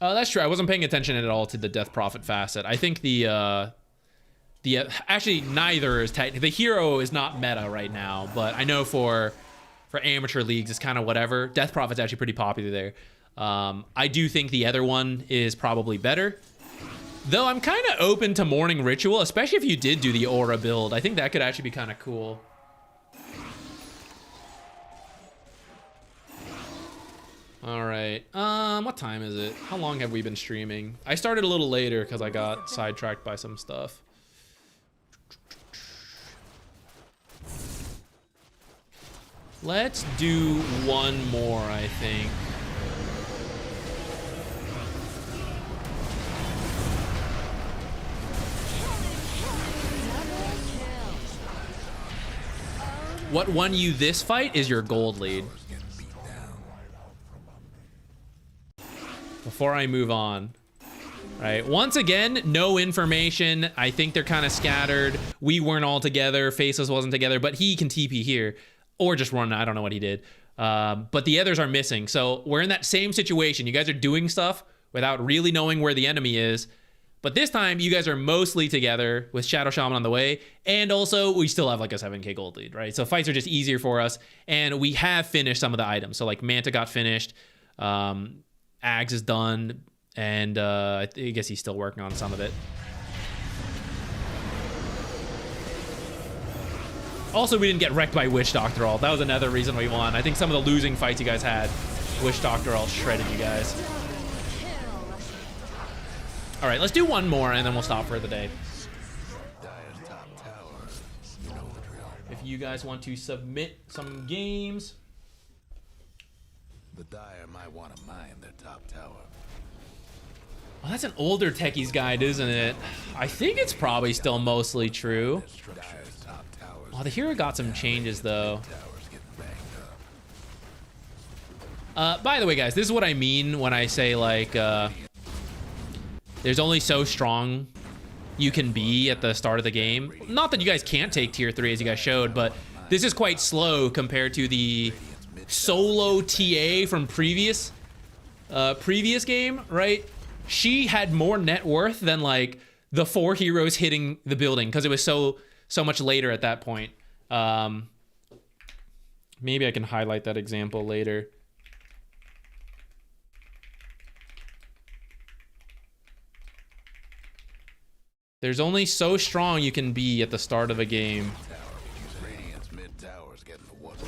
[SPEAKER 1] That's true. I wasn't paying attention at all to the Death Prophet facet. I think actually neither is the hero is not meta right now, but I know for amateur leagues it's kind of whatever. Death Prophet's actually pretty popular there. I do think the other one is probably better. Though I'm kind of open to Morning Ritual, especially if you did do the Aura build. I think that could actually be kind of cool. All right, what time is it? How long have we been streaming? I started a little later because I got sidetracked by some stuff. Let's do one more, I think. What won you this fight is your gold lead. Before I move on. Right, once again, no information. I think they're kind of scattered. We weren't all together. Faceless wasn't together, but he can TP here. Or just run, I don't know what he did. But the others are missing. So we're in that same situation. You guys are doing stuff without really knowing where the enemy is. But this time, you guys are mostly together with Shadow Shaman on the way. And also, we still have like a 7k gold lead, right? So fights are just easier for us. And we have finished some of the items. So like Manta got finished. Ags is done. And I guess he's still working on some of it. Also, we didn't get wrecked by Witch Doctor Ult. That was another reason we won. I think some of the losing fights you guys had, Witch Doctor Ult shredded you guys. All right, let's do one more and then we'll stop for the day. If you guys want to submit some games.
[SPEAKER 6] The Dire might want to mine their top tower.
[SPEAKER 1] Well, that's an older Techies guide, isn't it? I think it's probably still mostly true.
[SPEAKER 6] Dire's top towers.
[SPEAKER 1] Oh, the hero got some changes, though.
[SPEAKER 6] Towers getting banged up.
[SPEAKER 1] By the way, guys, this is what I mean when I say, like, there's only so strong you can be at the start of the game. Not that you guys can't take tier 3, as you guys showed, but this is quite slow compared to the solo TA from previous game, right? She had more net worth than, like, the 4 heroes hitting the building, because it was so much later at that point. Maybe I can highlight that example later. There's only so strong you can be at the start of a game.
[SPEAKER 6] Radiant's mid tower's getting the water.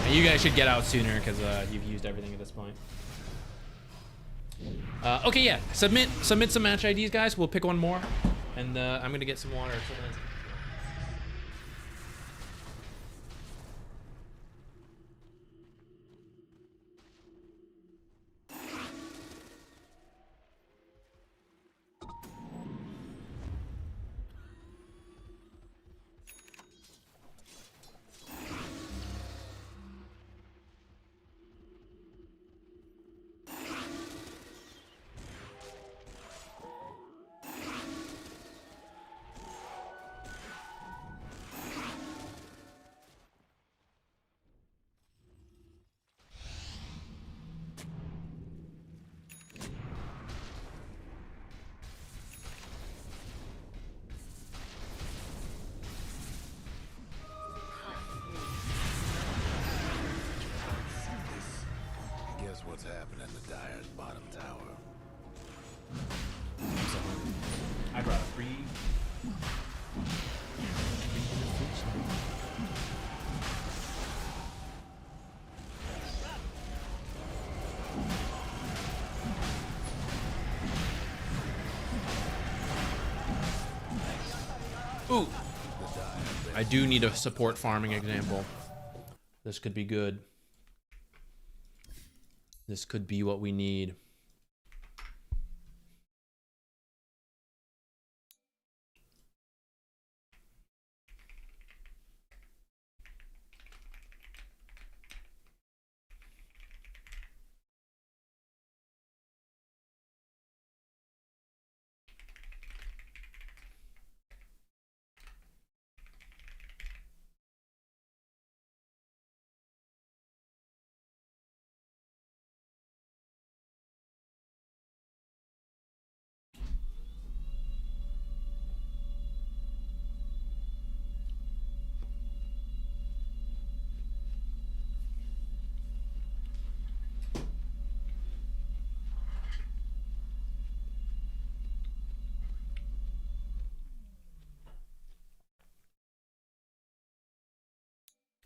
[SPEAKER 1] And you guys should get out sooner because you've used everything at this point. Okay, yeah. Submit some match IDs, guys. We'll pick one more, and I'm gonna get some water.
[SPEAKER 6] Guess what's happening to Dire's bottom tower?
[SPEAKER 1] I brought a free. Ooh. I do need a support farming example. This could be good. This could be what we need.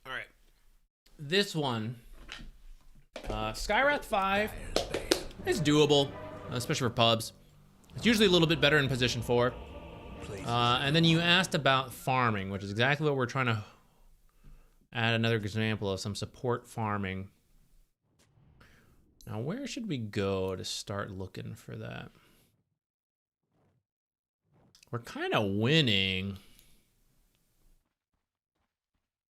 [SPEAKER 1] All right, this one, Skywrath 5 is doable, especially for pubs. It's usually a little bit better in position 4. And then you asked about farming, which is exactly what we're trying to add another example of, some support farming. Now, where should we go to start looking for that? We're kind of winning.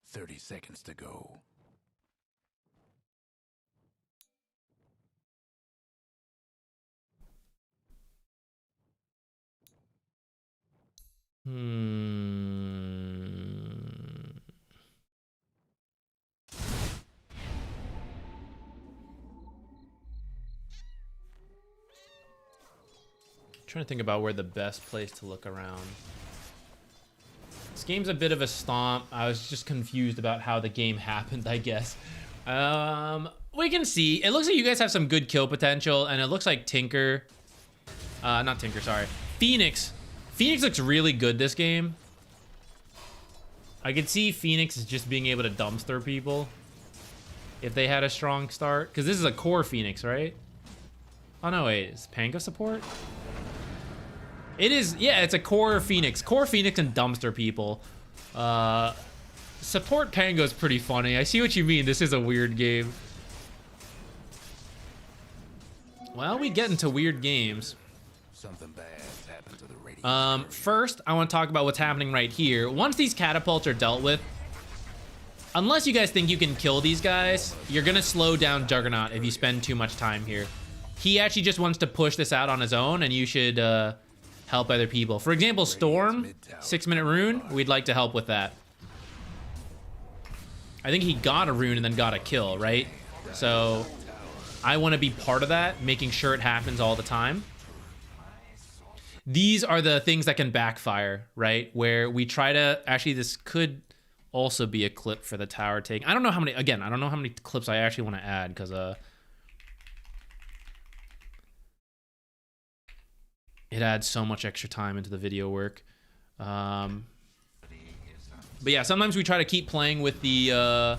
[SPEAKER 6] 30 seconds to go.
[SPEAKER 1] Trying to think about where the best place to look around. This game's a bit of a stomp. I was just confused about how the game happened, I guess. We can see. It looks like you guys have some good kill potential, and it looks like Tinker... not Tinker, sorry. Phoenix. Phoenix looks really good this game. I could see Phoenix is just being able to dumpster people if they had a strong start. Because this is a core Phoenix, right? Oh, no, wait. Is Pango support? It is, yeah, it's a core Phoenix. Core Phoenix and dumpster people. Support Pango's pretty funny. I see what you mean. This is a weird game. Well, we get into weird games.
[SPEAKER 6] Something bad's happened to the radio.
[SPEAKER 1] First, I want to talk about what's happening right here. Once these catapults are dealt with, unless you guys think you can kill these guys, you're gonna slow down Juggernaut if you spend too much time here. He actually just wants to push this out on his own, and you should help other people. For example, Storm, 6-minute rune, we'd like to help with that. I think he got a rune and then got a kill, right? So I want to be part of that, making sure it happens all the time. These are the things that can backfire, right? Where we try to, actually this could also be a clip for the tower take. I don't know how many, again, I don't know how many clips I actually want to add because it adds so much extra time into the video work. But yeah, sometimes we try to keep playing with the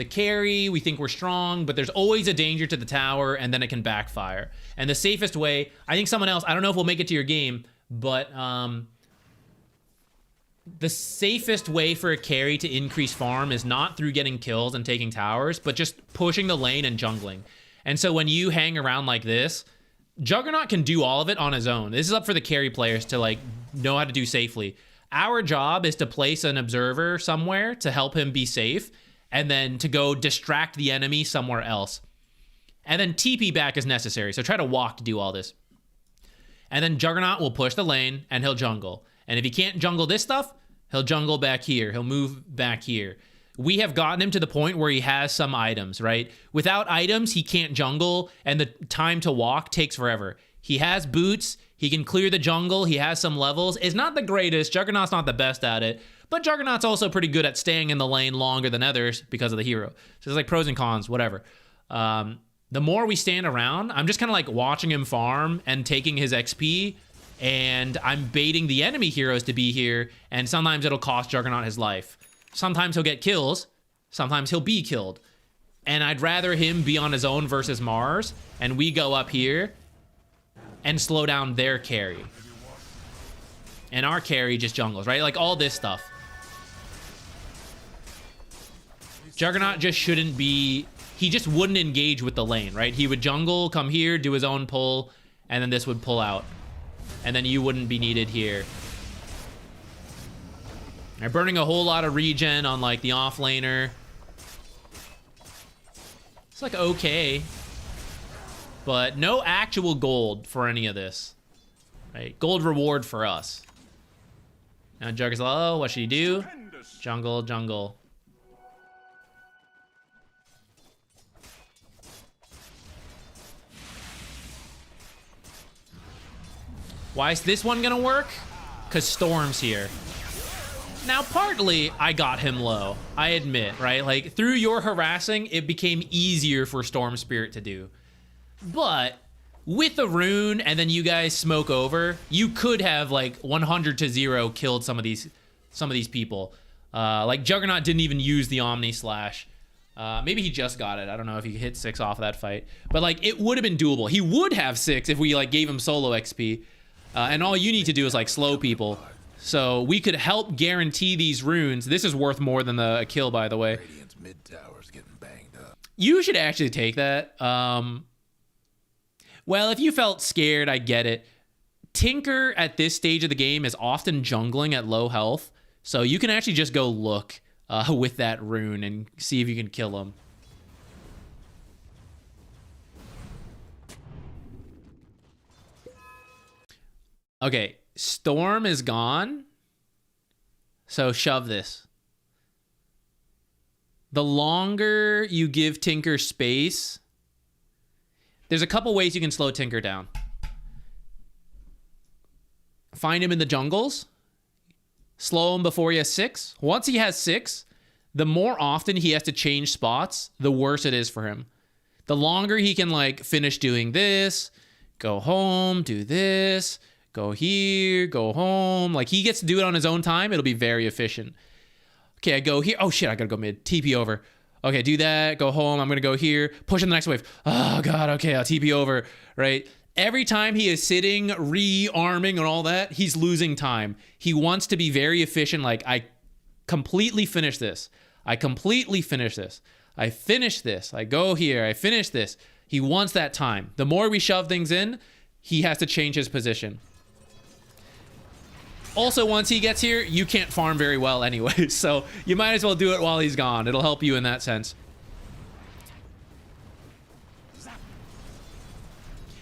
[SPEAKER 1] carry. We think we're strong, but there's always a danger to the tower, and then it can backfire. And the safest way, I think someone else, I don't know if we'll make it to your game, but the safest way for a carry to increase farm is not through getting kills and taking towers, but just pushing the lane and jungling. And so when you hang around like this, Juggernaut can do all of it on his own. This is up for the carry players to like know how to do safely. Our job is to place an observer somewhere to help him be safe, and then to go distract the enemy somewhere else. And then TP back as necessary. So try to walk to do all this. And then Juggernaut will push the lane and he'll jungle. And if he can't jungle this stuff, he'll jungle back here. He'll move back here. We have gotten him to the point where he has some items, right? Without items, he can't jungle, and the time to walk takes forever. He has boots. He can clear the jungle. He has some levels. It's not the greatest. Juggernaut's not the best at it. But Juggernaut's also pretty good at staying in the lane longer than others because of the hero. So there's like pros and cons, whatever. The more we stand around, I'm just kind of like watching him farm and taking his XP. And I'm baiting the enemy heroes to be here. And sometimes it'll cost Juggernaut his life. Sometimes he'll get kills. Sometimes he'll be killed. And I'd rather him be on his own versus Mars. And we go up here and slow down their carry. And our carry just jungles, right? Like all this stuff. Juggernaut just shouldn't be... He just wouldn't engage with the lane, right? He would jungle, come here, do his own pull, and then this would pull out. And then you wouldn't be needed here. They're burning a whole lot of regen on like the offlaner. It's like okay. But no actual gold for any of this. Right? Gold reward for us. Now Jug is like, oh, what should he do? Jungle, jungle. Why is this one gonna work? Because Storm's here. Now, partly, I got him low. I admit, right? Like, through your harassing, it became easier for Storm Spirit to do. But with a rune and then you guys smoke over, you could have like 100-0 killed some of these people. Like Juggernaut didn't even use the Omni Slash. Maybe he just got it. I don't know if he hit 6 off of that fight. But like it would have been doable. He would have 6 if we like gave him solo XP. And all you need to do is like slow people. So we could help guarantee these runes. This is worth more than the kill, by the way.
[SPEAKER 6] Radiant's mid tower's getting banged up.
[SPEAKER 1] You should actually take that. Well, if you felt scared, I get it. Tinker at this stage of the game is often jungling at low health. So you can actually just go look with that rune and see if you can kill him. Okay, Storm is gone. So shove this. The longer you give Tinker space, there's a couple ways you can slow Tinker down. Find him in the jungles. Slow him before he has 6. Once he has 6, the more often he has to change spots, the worse it is for him. The longer he can like finish doing this, go home, do this, go here, go home. Like he gets to do it on his own time. It'll be very efficient. Okay, I go here. Oh shit, I gotta go mid. TP over. Okay, do that. Go home. I'm gonna go here. Push in the next wave. Oh god, okay, I'll TP over. Right? Every time he is sitting, rearming and all that, he's losing time. He wants to be very efficient. Like, I completely finish this. I completely finish this. I finish this. I go here. I finish this. He wants that time. The more we shove things in, he has to change his position. Also, once he gets here, you can't farm very well anyway, so you might as well do it while he's gone. It'll help you in that sense.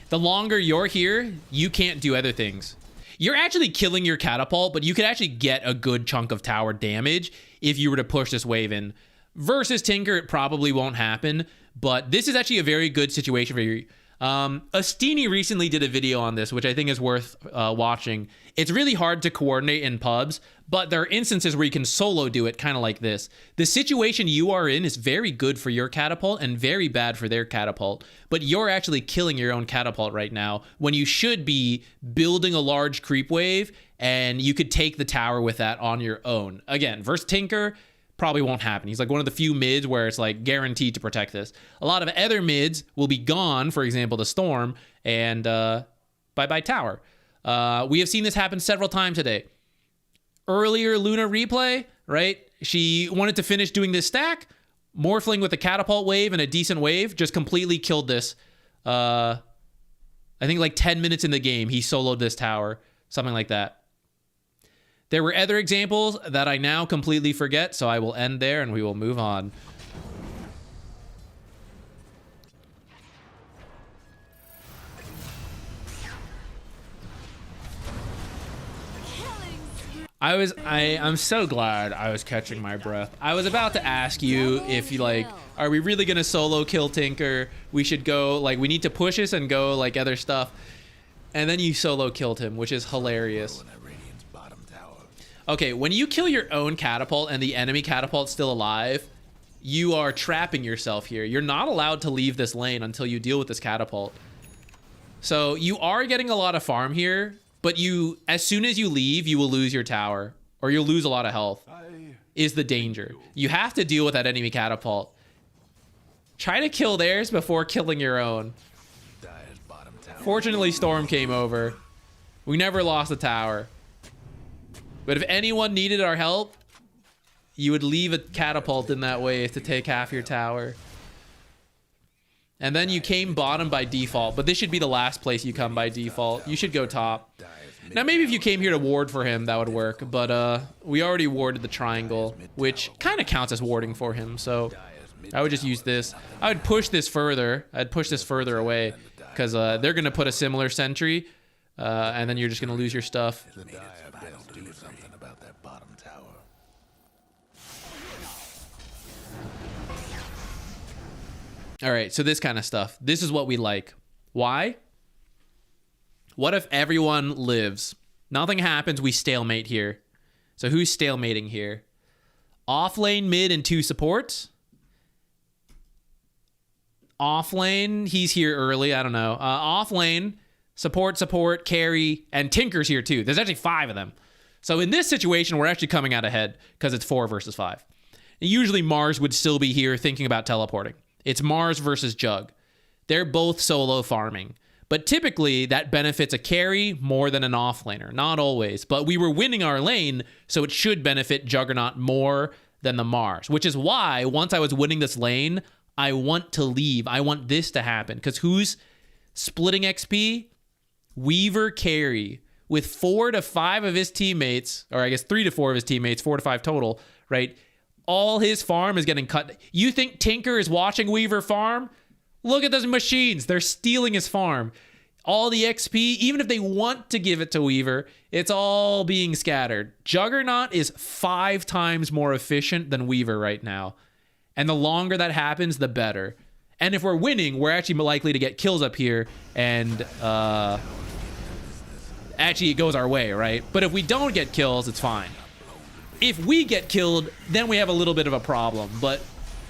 [SPEAKER 1] The longer you're here, you can't do other things. You're actually killing your catapult, but you could actually get a good chunk of tower damage if you were to push this wave in. Versus Tinker, it probably won't happen, but this is actually a very good situation for you. Astini recently did a video on this, which I think is worth watching. It's really hard to coordinate in pubs, but there are instances where you can solo do it, kind of like this. The situation you are in is very good for your catapult and very bad for their catapult, but you're actually killing your own catapult right now when you should be building a large creep wave, and you could take the tower with that on your own. Again, versus Tinker, probably won't happen. He's like one of the few mids where it's like guaranteed to protect this. A lot of other mids will be gone, for example, the Storm, and bye-bye tower. We have seen this happen several times today. Earlier Luna replay, right? She wanted to finish doing this stack. Morphling with a catapult wave and a decent wave just completely killed this. I think like 10 minutes in the game, he soloed this tower. Something like that. There were other examples that I now completely forget, so I will end there and we will move on. I'm so glad I was catching my breath. I was about to ask you if you like, are we really gonna solo kill Tinker? We should go, like, we need to push this and go like other stuff. And then you solo killed him, which is hilarious. Okay, when you kill your own catapult and the enemy catapult's still alive, you are trapping yourself here. You're not allowed to leave this lane until you deal with this catapult. So you are getting a lot of farm here, but you, as soon as you leave, you will lose your tower, or you'll lose a lot of health, is the danger. You have to deal with that enemy catapult. Try to kill theirs before killing your own. Fortunately, Storm came over. We never lost the tower. But if anyone needed our help, you would leave a catapult in that wave to take half your tower. And then you came bottom by default, but this should be the last place you come by default. You should go top. Now, maybe if you came here to ward for him, that would work, but we already warded the triangle, which kind of counts as warding for him, so I would just use this. I would push this further. I'd push this further away, because they're going to put a similar sentry, and then you're just going to lose your stuff. All right, so this kind of stuff. This is what we like. Why? What if everyone lives? Nothing happens, we stalemate here. So who's stalemating here? Off lane, mid, and 2 supports. Off lane, he's here early, I don't know. Off lane, support, carry, and Tinker's here too. There's actually 5 of them. So in this situation, we're actually coming out ahead because it's 4 versus 5. And usually Mars would still be here thinking about teleporting. It's Mars versus Jug. They're both solo farming. But typically, that benefits a carry more than an offlaner. Not always. But we were winning our lane, so it should benefit Juggernaut more than the Mars. Which is why, once I was winning this lane, I want to leave. I want this to happen. Because who's splitting XP? Weaver carry. With 4 to 5 of his teammates, or I guess 3 to 4 of his teammates, 4 to 5 total, right? All his farm is getting cut. You think Tinker is watching Weaver farm? Look at those machines. They're stealing his farm. All the XP, even if they want to give it to Weaver, it's all being scattered. Juggernaut is 5 times more efficient than Weaver right now. And the longer that happens, the better. And if we're winning, we're actually likely to get kills up here. And actually, it goes our way, right? But if we don't get kills, it's fine. If we get killed, then we have a little bit of a problem. But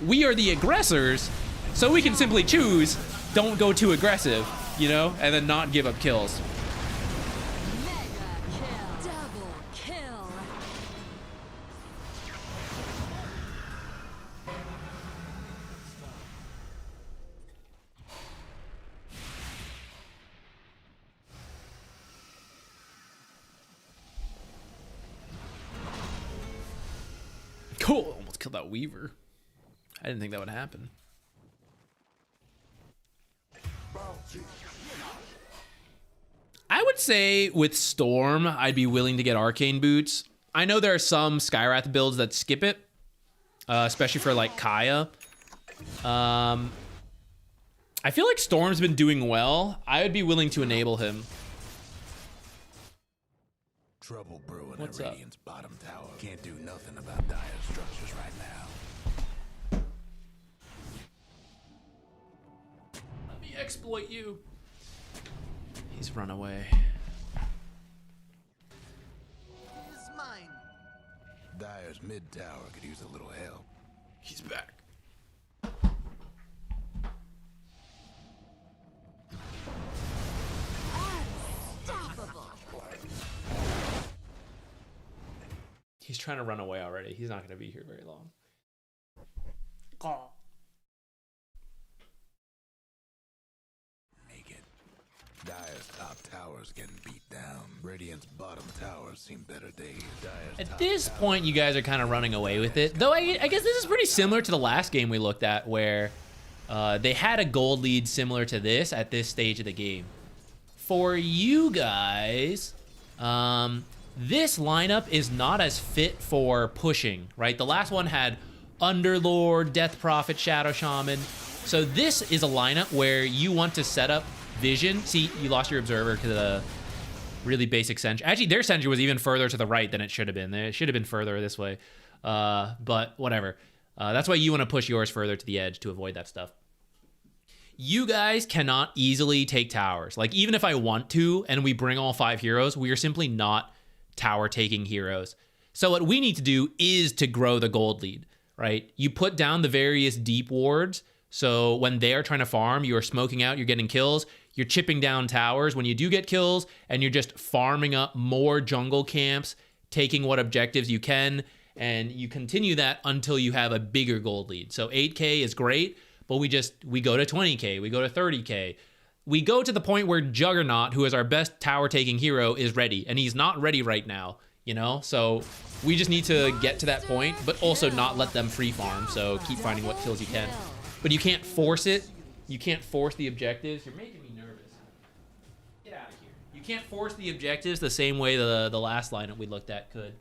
[SPEAKER 1] we are the aggressors, so we can simply choose, don't go too aggressive, you know, and then not give up kills.
[SPEAKER 4] Mega kill. Double kill.
[SPEAKER 1] Oh, almost killed that Weaver. I didn't think that would happen. I would say with Storm, I'd be willing to get Arcane Boots. I know there are some Skywrath builds that skip it, especially for like Kaya. I feel like Storm's been doing well. I would be willing to enable him.
[SPEAKER 6] Trouble brewing
[SPEAKER 1] What's
[SPEAKER 6] at
[SPEAKER 1] up?
[SPEAKER 6] Radiant's bottom tower. Can't do nothing about dire structures right now.
[SPEAKER 1] Let me exploit you. He's run away.
[SPEAKER 6] Dire's mid tower could use a little help.
[SPEAKER 1] He's back.
[SPEAKER 4] Unstoppable.
[SPEAKER 1] He's trying to run away already. He's not going to be here very long.
[SPEAKER 6] Make it. Dire's top tower's getting beat down. Radiant's bottom tower's seen better days. Dire's
[SPEAKER 1] At
[SPEAKER 6] top
[SPEAKER 1] this
[SPEAKER 6] tower-
[SPEAKER 1] point, you guys are kind of running away with it. Though I guess this is pretty similar to the last game we looked at where they had a gold lead similar to this at this stage of the game. For you guys, this lineup is not as fit for pushing, right? The last one had Underlord, Death Prophet, Shadow Shaman. So this is a lineup where you want to set up vision. See, you lost your observer to the really basic sentry. Actually, their sentry was even further to the right than it should have been. It should have been further this way. But whatever. That's why you want to push yours further to the edge to avoid that stuff. You guys cannot easily take towers. Like, even if I want to and we bring all 5 heroes, we are simply not tower taking heroes. So what we need to do is to grow the gold lead, right? You put down the various deep wards. So when they are trying to farm, you are smoking out, you're getting kills, you're chipping down towers when you do get kills, and you're just farming up more jungle camps, taking what objectives you can, and you continue that until you have a bigger gold lead. So 8K is great, but we go to 20K, we go to 30K. We go to the point where Juggernaut, who is our best tower taking hero, is ready, and he's not ready right now, you know? So we just need to get to that point, but also not let them free farm, so keep finding what kills you can. But you can't force it. You can't force the objectives. You're making me nervous. Get out of here. You can't force the objectives the same way the last lineup we looked at could.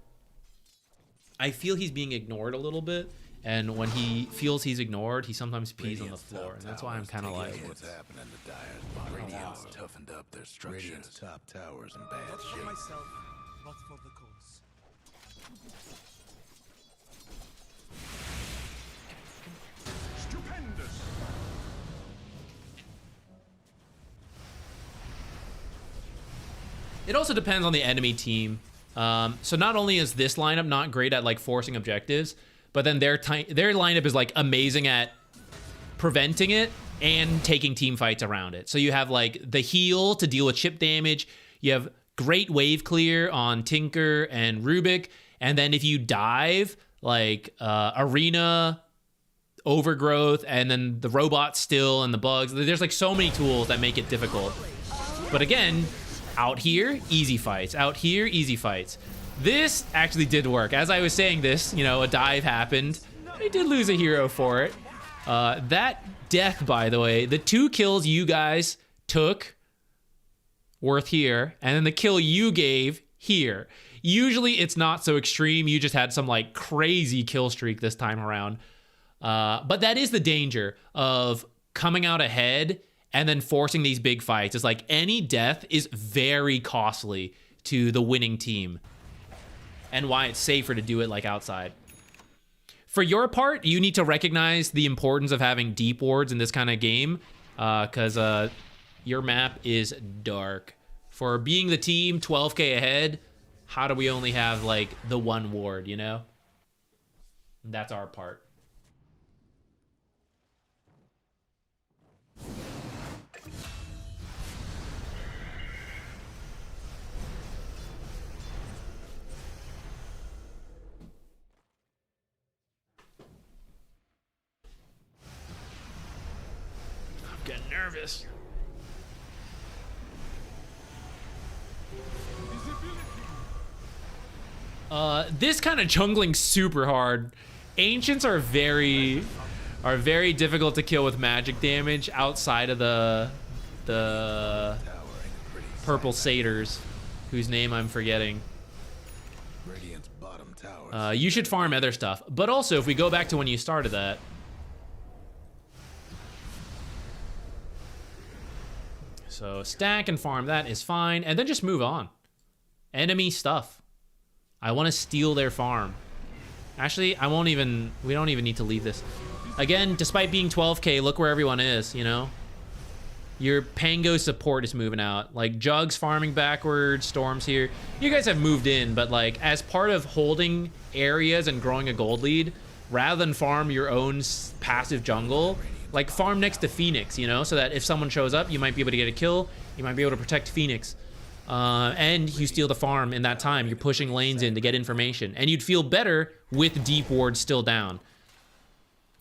[SPEAKER 1] I feel he's being ignored a little bit, and when he feels he's ignored, he sometimes pees on the floor, and that's why I'm kind of like...
[SPEAKER 6] What's happening to Dire's bottom tower? Toughened up their structures. Radiant's top tower's in bad shape.
[SPEAKER 7] myself, not for the cause.
[SPEAKER 6] Stupendous!
[SPEAKER 1] It also depends on the enemy team. So not only is this lineup not great at like forcing objectives, but then their lineup is like amazing at preventing it and taking team fights around it. So you have like the heal to deal with chip damage. You have great wave clear on Tinker and Rubik. And then if you dive, like Arena, Overgrowth, and then the robot still and the bugs. There's like so many tools that make it difficult. But again, out here, easy fights. Out here, easy fights. This actually did work. As I was saying this, you know, a dive happened. I did lose a hero for it. That death, by the way, the 2 kills you guys took, worth here, and then the kill you gave here. Usually it's not so extreme. You just had some like crazy kill streak this time around. But that is the danger of coming out ahead and then forcing these big fights. It's like any death is very costly to the winning team, and why it's safer to do it like outside. For your part, you need to recognize the importance of having deep wards in this kind of game, because your map is dark. For being the team 12K ahead, how do we only have like the 1 ward, you know? That's our part. I'm getting nervous. This kind of jungling's super hard. Ancients are very difficult to kill with magic damage outside of the purple satyrs, whose name I'm forgetting.
[SPEAKER 6] Radiant's bottom tower.
[SPEAKER 1] You should farm other stuff, but also if we go back to when you started that. So stack and farm that is fine, and then just move on. Enemy stuff. I want to steal their farm. Actually, we don't even need to leave this. Again, despite being 12k, look where everyone is, you know? Your Pango support is moving out. Like, Jug's farming backwards, Storm's here. You guys have moved in, but like, as part of holding areas and growing a gold lead, rather than farm your own passive jungle, like farm next to Phoenix, you know? So that if someone shows up, you might be able to get a kill, you might be able to protect Phoenix. And you steal the farm in that time. You're pushing lanes in to get information. And you'd feel better with deep wards still down.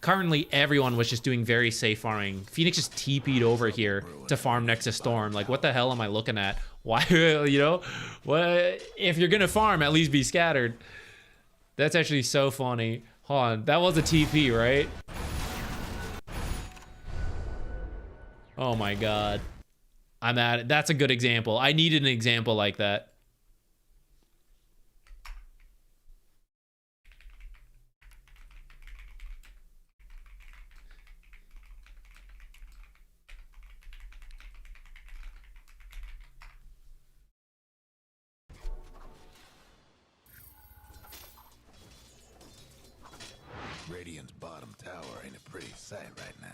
[SPEAKER 1] Currently, everyone was just doing very safe farming. Phoenix just TP'd over here to farm next to Storm. Like, what the hell am I looking at? Why, you know? What? If you're gonna farm, at least be scattered. That's actually so funny. Hold on, that was a TP, right? Oh my god. I'm at it. That's a good example. I needed an example like that.
[SPEAKER 6] Radiant's bottom tower ain't a pretty sight right now.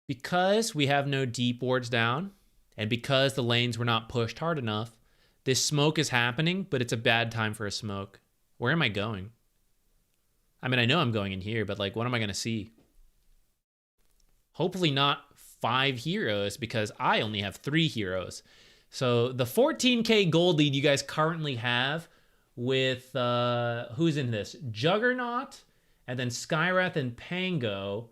[SPEAKER 1] Because we have no deep wards down, and because the lanes were not pushed hard enough, this smoke is happening, but it's a bad time for a smoke. Where am I going? I mean, I know I'm going in here, but like, what am I gonna see? Hopefully not 5 heroes, because I only have 3 heroes. So the 14k gold lead you guys currently have with, who's in this? Juggernaut, and then Skywrath and Pango.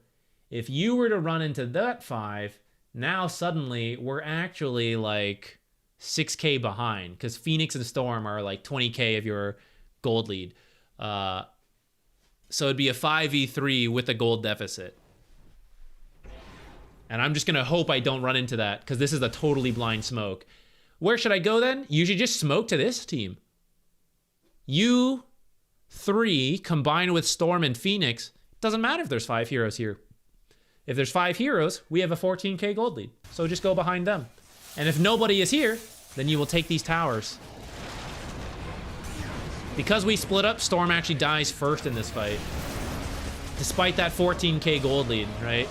[SPEAKER 1] If you were to run into that 5, now suddenly we're actually like 6k behind, because Phoenix and Storm are like 20k of your gold lead. So it'd be a 5v3 with a gold deficit. And I'm just going to hope I don't run into that, because this is a totally blind smoke. Where should I go then? You should just smoke to this team. You 3 combined with Storm and Phoenix, doesn't matter if there's 5 heroes here. If there's 5 heroes, we have a 14k gold lead. So just go behind them. And if nobody is here, then you will take these towers. Because we split up, Storm actually dies first in this fight. Despite that 14k gold lead, right?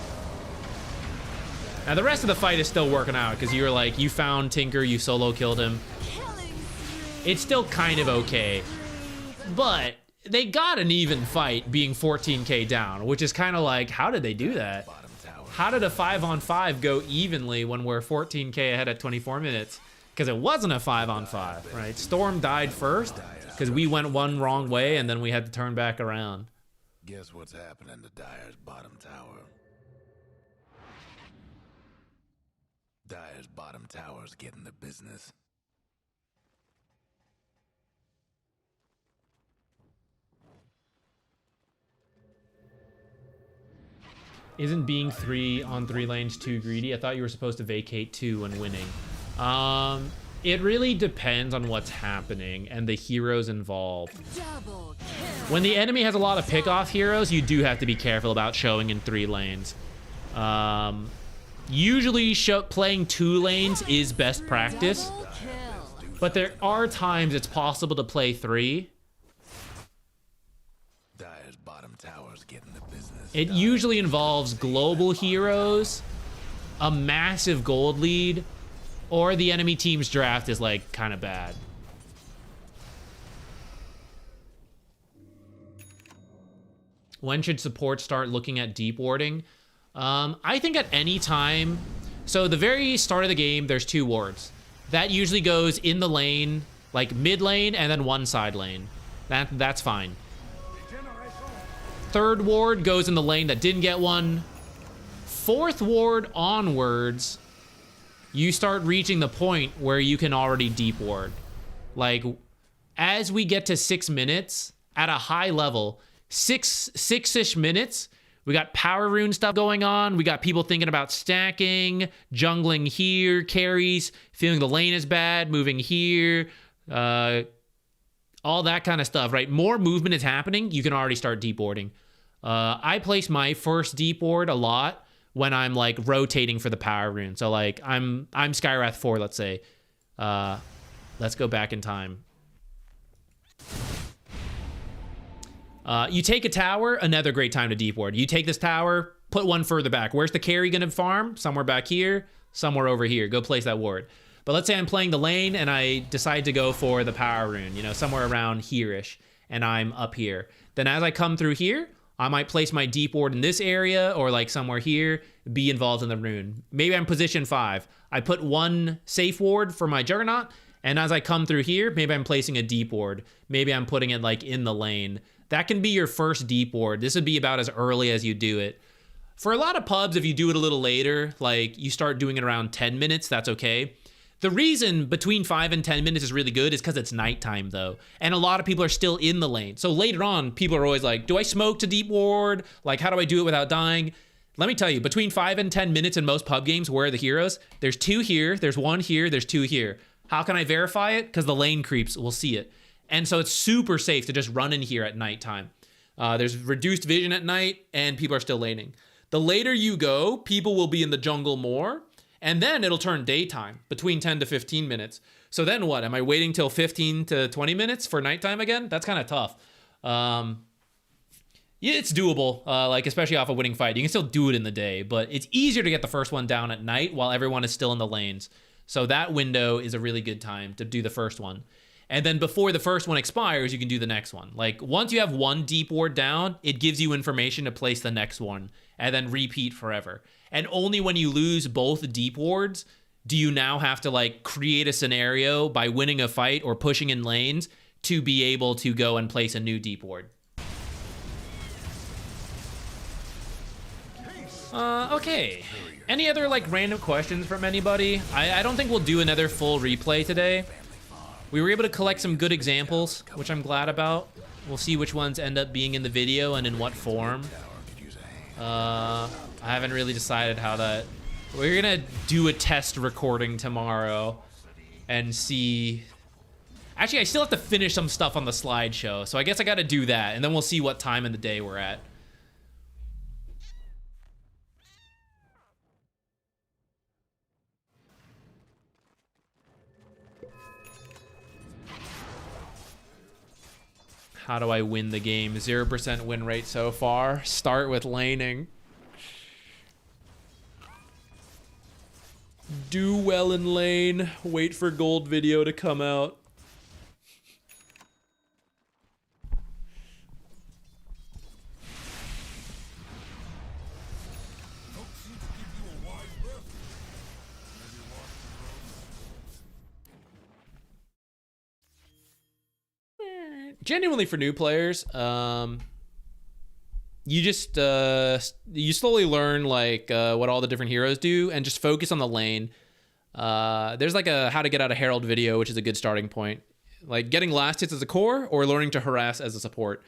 [SPEAKER 1] Now the rest of the fight is still working out, because you were like, you found Tinker, you solo killed him. It's still kind of okay. But they got an even fight being 14k down, which is kind of like, how did they do that? How did a 5-on-5 go evenly when we're 14k ahead at 24 minutes? Because it wasn't a 5-on-5, right? Storm died first because we went one wrong way and then we had to turn back around.
[SPEAKER 6] Guess what's happening to Dire's bottom tower? Dire's bottom tower's getting the business.
[SPEAKER 1] Isn't being 3-on-3 lanes too greedy? I thought you were supposed to vacate 2 when winning. It really depends on what's happening and the heroes involved. When the enemy has a lot of pick-off heroes, you do have to be careful about showing in 3 lanes. Usually playing 2 lanes is best practice, but there are times it's possible to play 3.
[SPEAKER 6] Dire's bottom tower's getting the business.
[SPEAKER 1] It usually involves global heroes, a massive gold lead, or the enemy team's draft is like kind of bad. When should support start looking at deep warding? I think at any time. So the very start of the game, there's 2 wards. That usually goes in the lane, like mid lane, and then one side lane. That's fine. 3rd ward goes in the lane that didn't get one. 4th ward onwards, you start reaching the point where you can already deep ward. Like, as we get to 6 minutes at a high level, six-ish minutes, we got power rune stuff going on. We got people thinking about stacking, jungling here, carries, feeling the lane is bad, moving here, all that kind of stuff, right? More movement is happening. You can already start deep warding. I place my first deep ward a lot when I'm like rotating for the power rune. So like I'm Skywrath 4, let's say. Let's go back in time. You take a tower, another great time to deep ward. You take this tower, put one further back. Where's the carry gonna farm? Somewhere back here, somewhere over here. Go place that ward. But let's say I'm playing the lane and I decide to go for the power rune, you know, somewhere around here-ish, and I'm up here. Then as I come through here, I might place my deep ward in this area or like somewhere here, be involved in the rune. Maybe I'm position 5. I put one safe ward for my Juggernaut, and as I come through here, maybe I'm placing a deep ward. Maybe I'm putting it like in the lane. That can be your first deep ward. This would be about as early as you do it. For a lot of pubs, if you do it a little later, like you start doing it around 10 minutes, that's okay. The reason between 5 and 10 minutes is really good is because it's nighttime though. And a lot of people are still in the lane. So later on, people are always like, do I smoke to deep ward? Like, how do I do it without dying? Let me tell you, between 5 and 10 minutes in most pub games, where are the heroes? There's 2 here, there's 1 here, there's 2 here. How can I verify it? Because the lane creeps will see it. And so it's super safe to just run in here at nighttime. There's reduced vision at night and people are still laning. The later you go, people will be in the jungle more, and then it'll turn daytime between 10 to 15 minutes. So then what? Am I waiting till 15 to 20 minutes for nighttime again? That's kind of tough. Yeah, it's doable, like especially off a winning fight. You can still do it in the day, but it's easier to get the first one down at night while everyone is still in the lanes. So that window is a really good time to do the first one. And then before the first one expires, you can do the next one. Like once you have one deep ward down, it gives you information to place the next one and then repeat forever. And only when you lose both deep wards do you now have to like create a scenario by winning a fight or pushing in lanes to be able to go and place a new deep ward. Okay. Any other like random questions from anybody? I don't think we'll do another full replay today. We were able to collect some good examples, which I'm glad about. We'll see which ones end up being in the video and in what form. I haven't really decided how to... We're gonna do a test recording tomorrow and see... Actually, I still have to finish some stuff on the slideshow, so I guess I gotta do that, and then we'll see what time in the day we're at. How do I win the game? 0% win rate so far. Start with laning. Do well in lane. Wait for gold video to come out. Genuinely for new players, you just you slowly learn like what all the different heroes do and just focus on the lane. There's like a how to get out of Herald video, which is a good starting point. Like getting last hits as a core or learning to harass as a support.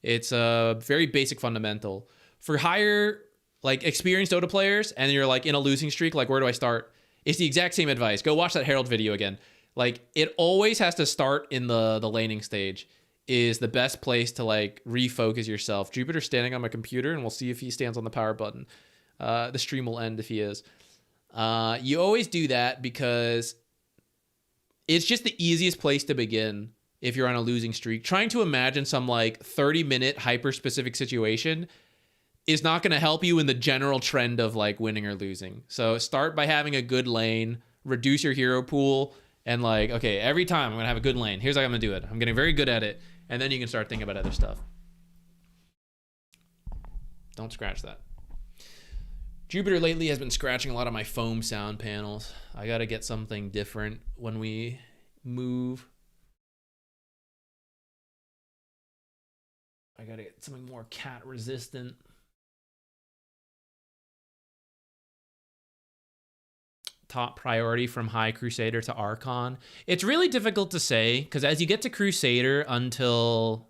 [SPEAKER 1] It's a very basic fundamental. For higher like experienced Dota players and you're like in a losing streak, like where do I start? It's the exact same advice. Go watch that Herald video again. Like it always has to start in the laning stage. Is the best place to like refocus yourself. Jupiter's standing on my computer and we'll see if he stands on the power button. The stream will end if he is. You always do that because it's just the easiest place to begin if you're on a losing streak. Trying to imagine some like 30-minute hyper-specific situation is not going to help you in the general trend of like winning or losing. So start by having a good lane, reduce your hero pool, and like, okay, every time I'm going to have a good lane. Here's how I'm going to do it. I'm getting very good at it. And then you can start thinking about other stuff. Don't scratch that. Jupiter lately has been scratching a lot of my foam sound panels. I got to get something different when we move. I got to get something more cat resistant. top priority from High Crusader to Archon? It's really difficult to say, because as you get to Crusader until...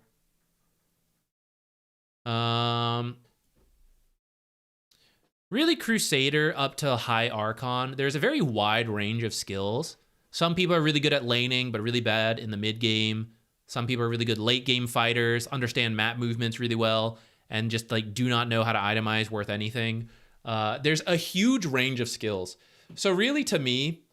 [SPEAKER 1] really Crusader up to High Archon, there's a very wide range of skills. Some people are really good at laning, but really bad in the mid game. Some people are really good late game fighters, understand map movements really well, and just like do not know how to itemize worth anything. There's a huge range of skills. So really, to me,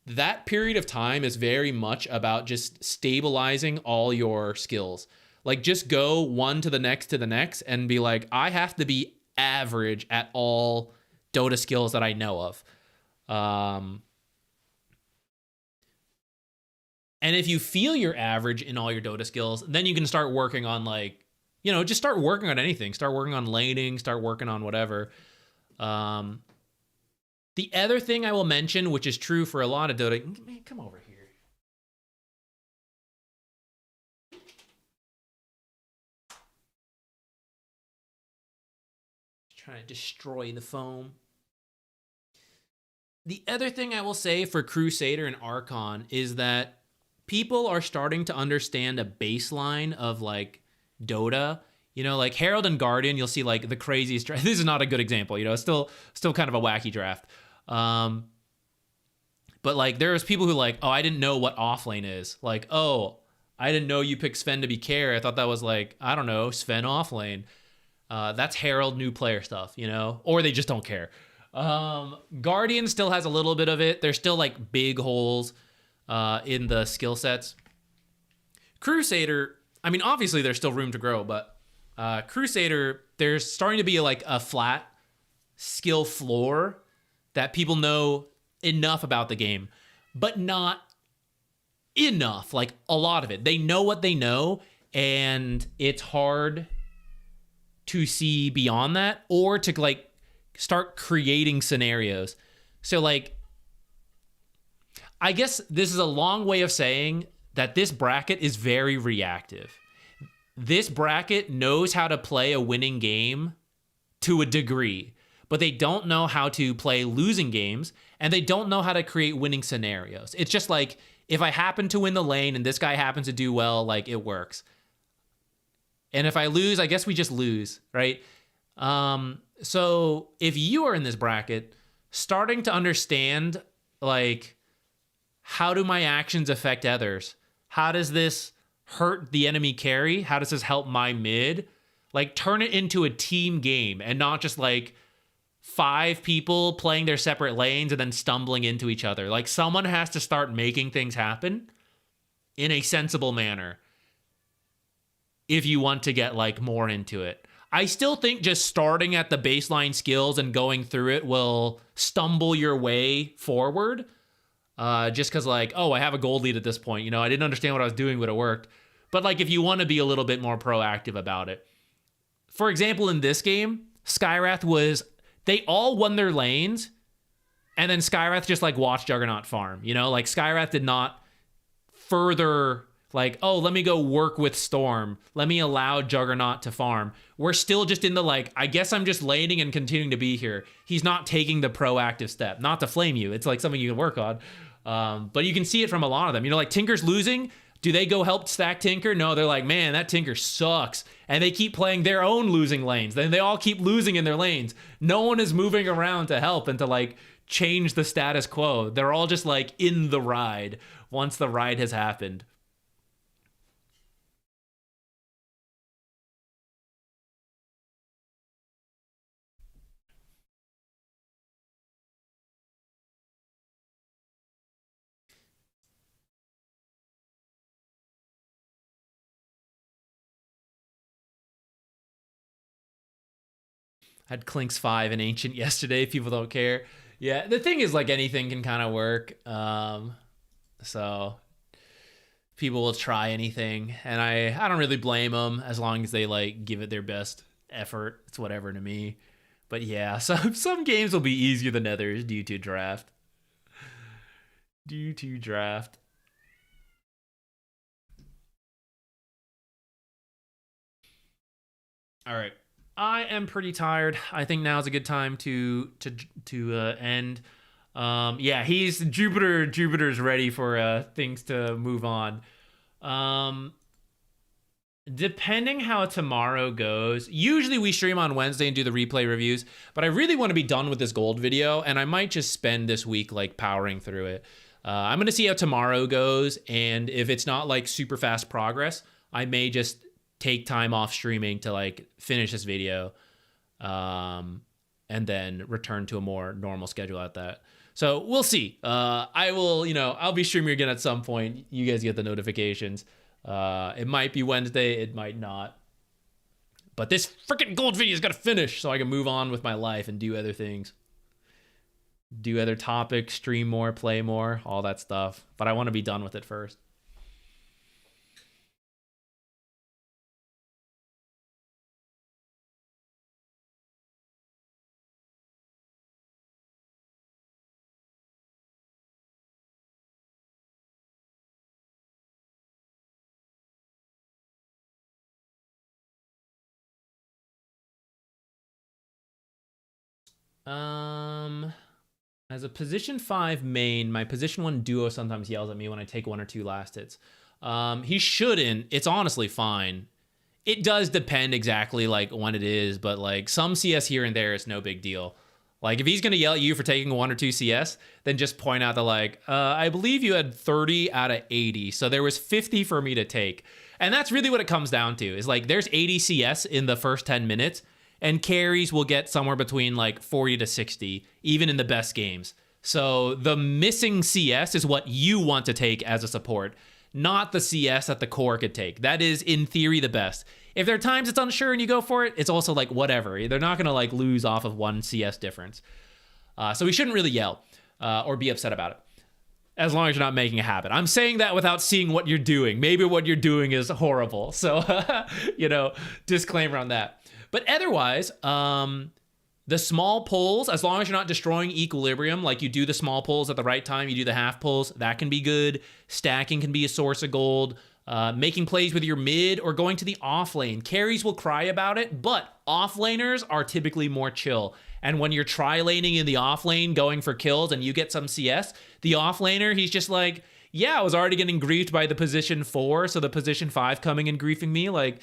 [SPEAKER 1] that period of time is very much about just stabilizing all your skills. Like, just go one to the next and be like, I have to be average at all Dota skills that I know of. And if you feel you're average in all your Dota skills, then you can start working on, like, you know, just start working on anything. Start working on laning, start working on whatever. The other thing I will mention, which is true for a lot of Dota... Man, come over here. Trying to destroy the foam. The other thing I will say for Crusader and Archon is that people are starting to understand a baseline of, like, Dota. You know, like Herald and Guardian, you'll see like the craziest draft. This is not a good example, you know, it's still kind of a wacky draft. But like there's people who like, oh, I didn't know what offlane is. Like, oh, I didn't know you picked Sven to be carry. I thought that was like, I don't know, Sven offlane. That's Herald new player stuff, you know, or they just don't care. Guardian still has a little bit of it. There's still like big holes in the skill sets. Crusader, I mean, obviously there's still room to grow, but Crusader, there's starting to be like a flat skill floor that people know enough about the game, but not enough, like a lot of it. They know what they know, and it's hard to see beyond that or to like start creating scenarios. So like, I guess this is a long way of saying that this bracket is very reactive. This bracket knows how to play a winning game to a degree, but they don't know how to play losing games, and they don't know how to create winning scenarios. It's just like, if I happen to win the lane and this guy happens to do well, like, it works. And if I lose, I guess we just lose, right? So if you are in this bracket, starting to understand, like, how do my actions affect others? How does this hurt the enemy carry? How does this help my mid? Like, turn it into a team game and not just like 5 people playing their separate lanes and then stumbling into each other. Like, someone has to start making things happen in a sensible manner if you want to get like more into it. I still think just starting at the baseline skills and going through it will stumble your way forward. Just because, like, oh, I have a gold lead at this point. You know, I didn't understand what I was doing, but it worked. But, like, if you want to be a little bit more proactive about it. For example, in this game, Skywrath was... They all won their lanes, and then Skywrath just, like, watched Juggernaut farm. You know, like, Skywrath did not further, like, oh, let me go work with Storm. Let me allow Juggernaut to farm. We're still just in the, like, I guess I'm just laning and continuing to be here. He's not taking the proactive step. Not to flame you. It's, like, something you can work on. But you can see it from a lot of them. You know, like, Tinker's losing. Do they go help stack Tinker? No, they're like, man, that Tinker sucks. And they keep playing their own losing lanes. Then they all keep losing in their lanes. No one is moving around to help and to, like, change the status quo. They're all just, like, in the ride once the ride has happened. I had Clinks 5 and Ancient yesterday. People don't care. Yeah, the thing is, like, anything can kind of work. So people will try anything, and I don't really blame them as long as they, like, give it their best effort. It's whatever to me. But yeah, some games will be easier than others due to draft. All right. I am pretty tired. I think now is a good time to end. Yeah, he's Jupiter's ready for things to move on. Depending how tomorrow goes, usually we stream on Wednesday and do the replay reviews, but I really want to be done with this gold video, and I might just spend this week like powering through it. I'm gonna see how tomorrow goes, and if it's not like super fast progress, I may just take time off streaming to like finish this video, and then return to a more normal schedule at that. So we'll see. I will, I'll be streaming again at some point. You guys get the notifications. It might be Wednesday, it might not. But this freaking gold video is gotta finish so I can move on with my life and do other things. Do other topics, stream more, play more, all that stuff. But I want to be done with it first. As a position 5 main, my position 1 duo sometimes yells at me when I take 1 or 2 last hits. He shouldn't. It's honestly fine. It does depend exactly like when it is, but like some CS here and there is no big deal. Like if he's gonna yell at you for taking 1 or 2 CS, then just point out that like, I believe you had 30 out of 80, so there was 50 for me to take. And that's really what it comes down to, is like there's 80 CS in the first 10 minutes, and carries will get somewhere between like 40 to 60, even in the best games. So the missing CS is what you want to take as a support, not the CS that the core could take. That is, in theory, the best. If there are times it's unsure and you go for it, it's also like whatever. They're not going to like lose off of 1 CS difference. So we shouldn't really yell or be upset about it, as long as you're not making a habit. I'm saying that without seeing what you're doing. Maybe what you're doing is horrible. So, disclaimer on that. But otherwise, the small pulls, as long as you're not destroying equilibrium, like you do the small pulls at the right time, you do the half pulls, that can be good. Stacking can be a source of gold. Making plays with your mid or going to the off lane. Carries will cry about it, but off laners are typically more chill. And when you're tri-laning in the off lane, going for kills, and you get some CS, the off laner, he's just like, yeah, I was already getting griefed by the position 4, so the position 5 coming and griefing me, like,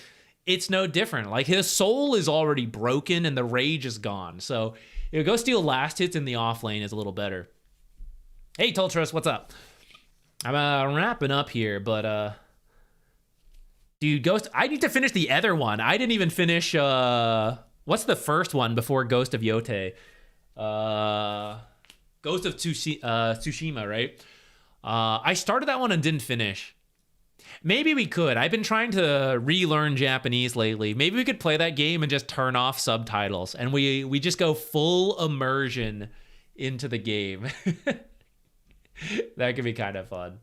[SPEAKER 1] it's no different. Like, his soul is already broken and the rage is gone. So, go steal last hits in the off lane is a little better. Hey, Tultrus, what's up? I'm wrapping up here, but, dude, Ghost, I need to finish the other one. I didn't even finish, what's the first one before Ghost of Yote? Ghost of Tsushima, right? I started that one and didn't finish. Maybe we could. I've been trying to relearn Japanese lately. Maybe we could play that game and just turn off subtitles and we just go full immersion into the game. That could be kind of fun.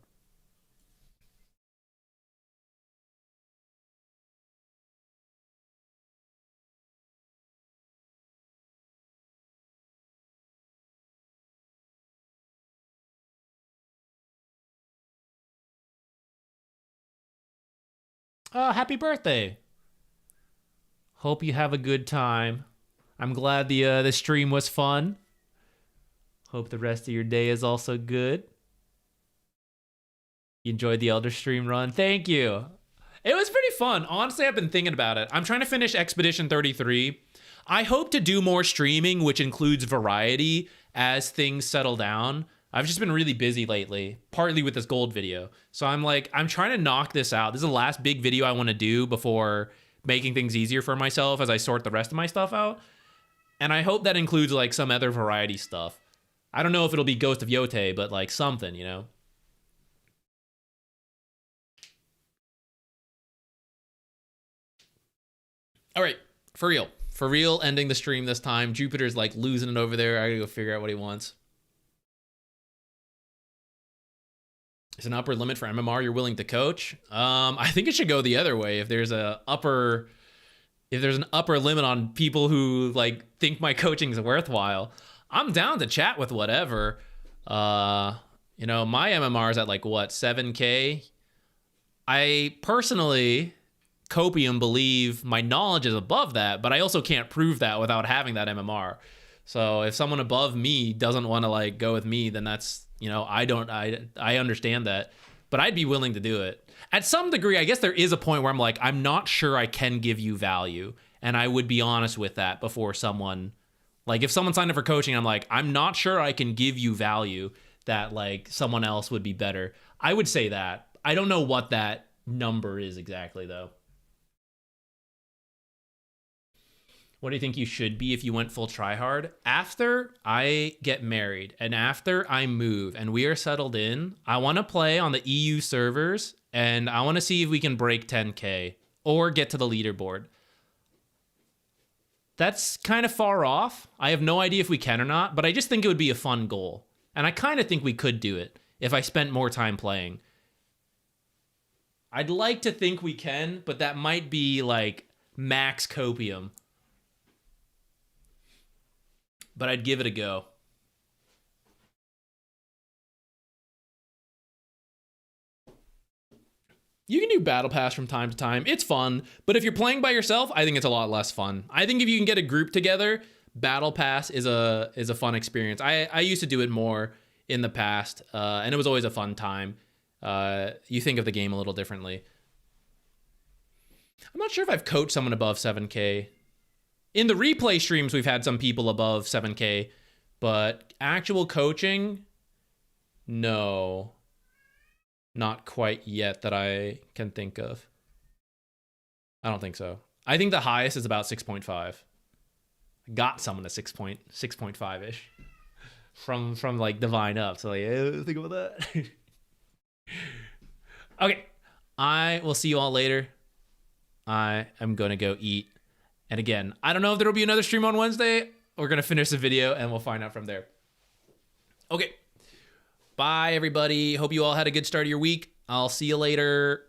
[SPEAKER 1] Happy birthday. Hope you have a good time. I'm glad the stream was fun. Hope the rest of your day is also good. You enjoyed the Elder Stream run? Thank you. It was pretty fun. Honestly, I've been thinking about it. I'm trying to finish Expedition 33. I hope to do more streaming, which includes variety as things settle down. I've just been really busy lately, partly with this gold video. So I'm trying to knock this out. This is the last big video I want to do before making things easier for myself as I sort the rest of my stuff out. And I hope that includes like some other variety stuff. I don't know if it'll be Ghost of Yote, but like something, you know? All right, for real, ending the stream this time. Jupiter's like losing it over there. I gotta go figure out what he wants. Is an upper limit for MMR you're willing to coach? I think it should go the other way. If there's an upper limit on people who like think my coaching is worthwhile, I'm down to chat with whatever. My MMR is at like what, 7K? I personally, Copium, believe my knowledge is above that, but I also can't prove that without having that MMR. So if someone above me doesn't want to like go with me, then that's, you know, I understand that, but I'd be willing to do it. At some degree, I guess there is a point where I'm like, I'm not sure I can give you value. And I would be honest with that before someone, like if someone signed up for coaching, I'm like, I'm not sure I can give you value that like someone else would be better. I would say that. I don't know what that number is exactly though. What do you think you should be if you went full tryhard? After I get married and after I move and we are settled in, I want to play on the EU servers and I want to see if we can break 10K or get to the leaderboard. That's kind of far off. I have no idea if we can or not, but I just think it would be a fun goal. And I kind of think we could do it if I spent more time playing. I'd like to think we can, but that might be like max copium. But I'd give it a go. You can do Battle Pass from time to time. It's fun, but if you're playing by yourself, I think it's a lot less fun. I think if you can get a group together, Battle Pass is a fun experience. I used to do it more in the past, and it was always a fun time. You think of the game a little differently. I'm not sure if I've coached someone above 7K. In the replay streams, we've had some people above 7K, but actual coaching, no. Not quite yet that I can think of. I don't think so. I think the highest is about 6.5. I got someone at 6.5-ish from like Divine up. So like, think about that. Okay. I will see you all later. I am going to go eat. And again, I don't know if there will be another stream on Wednesday. We're going to finish the video and we'll find out from there. Okay. Bye, everybody. Hope you all had a good start of your week. I'll see you later.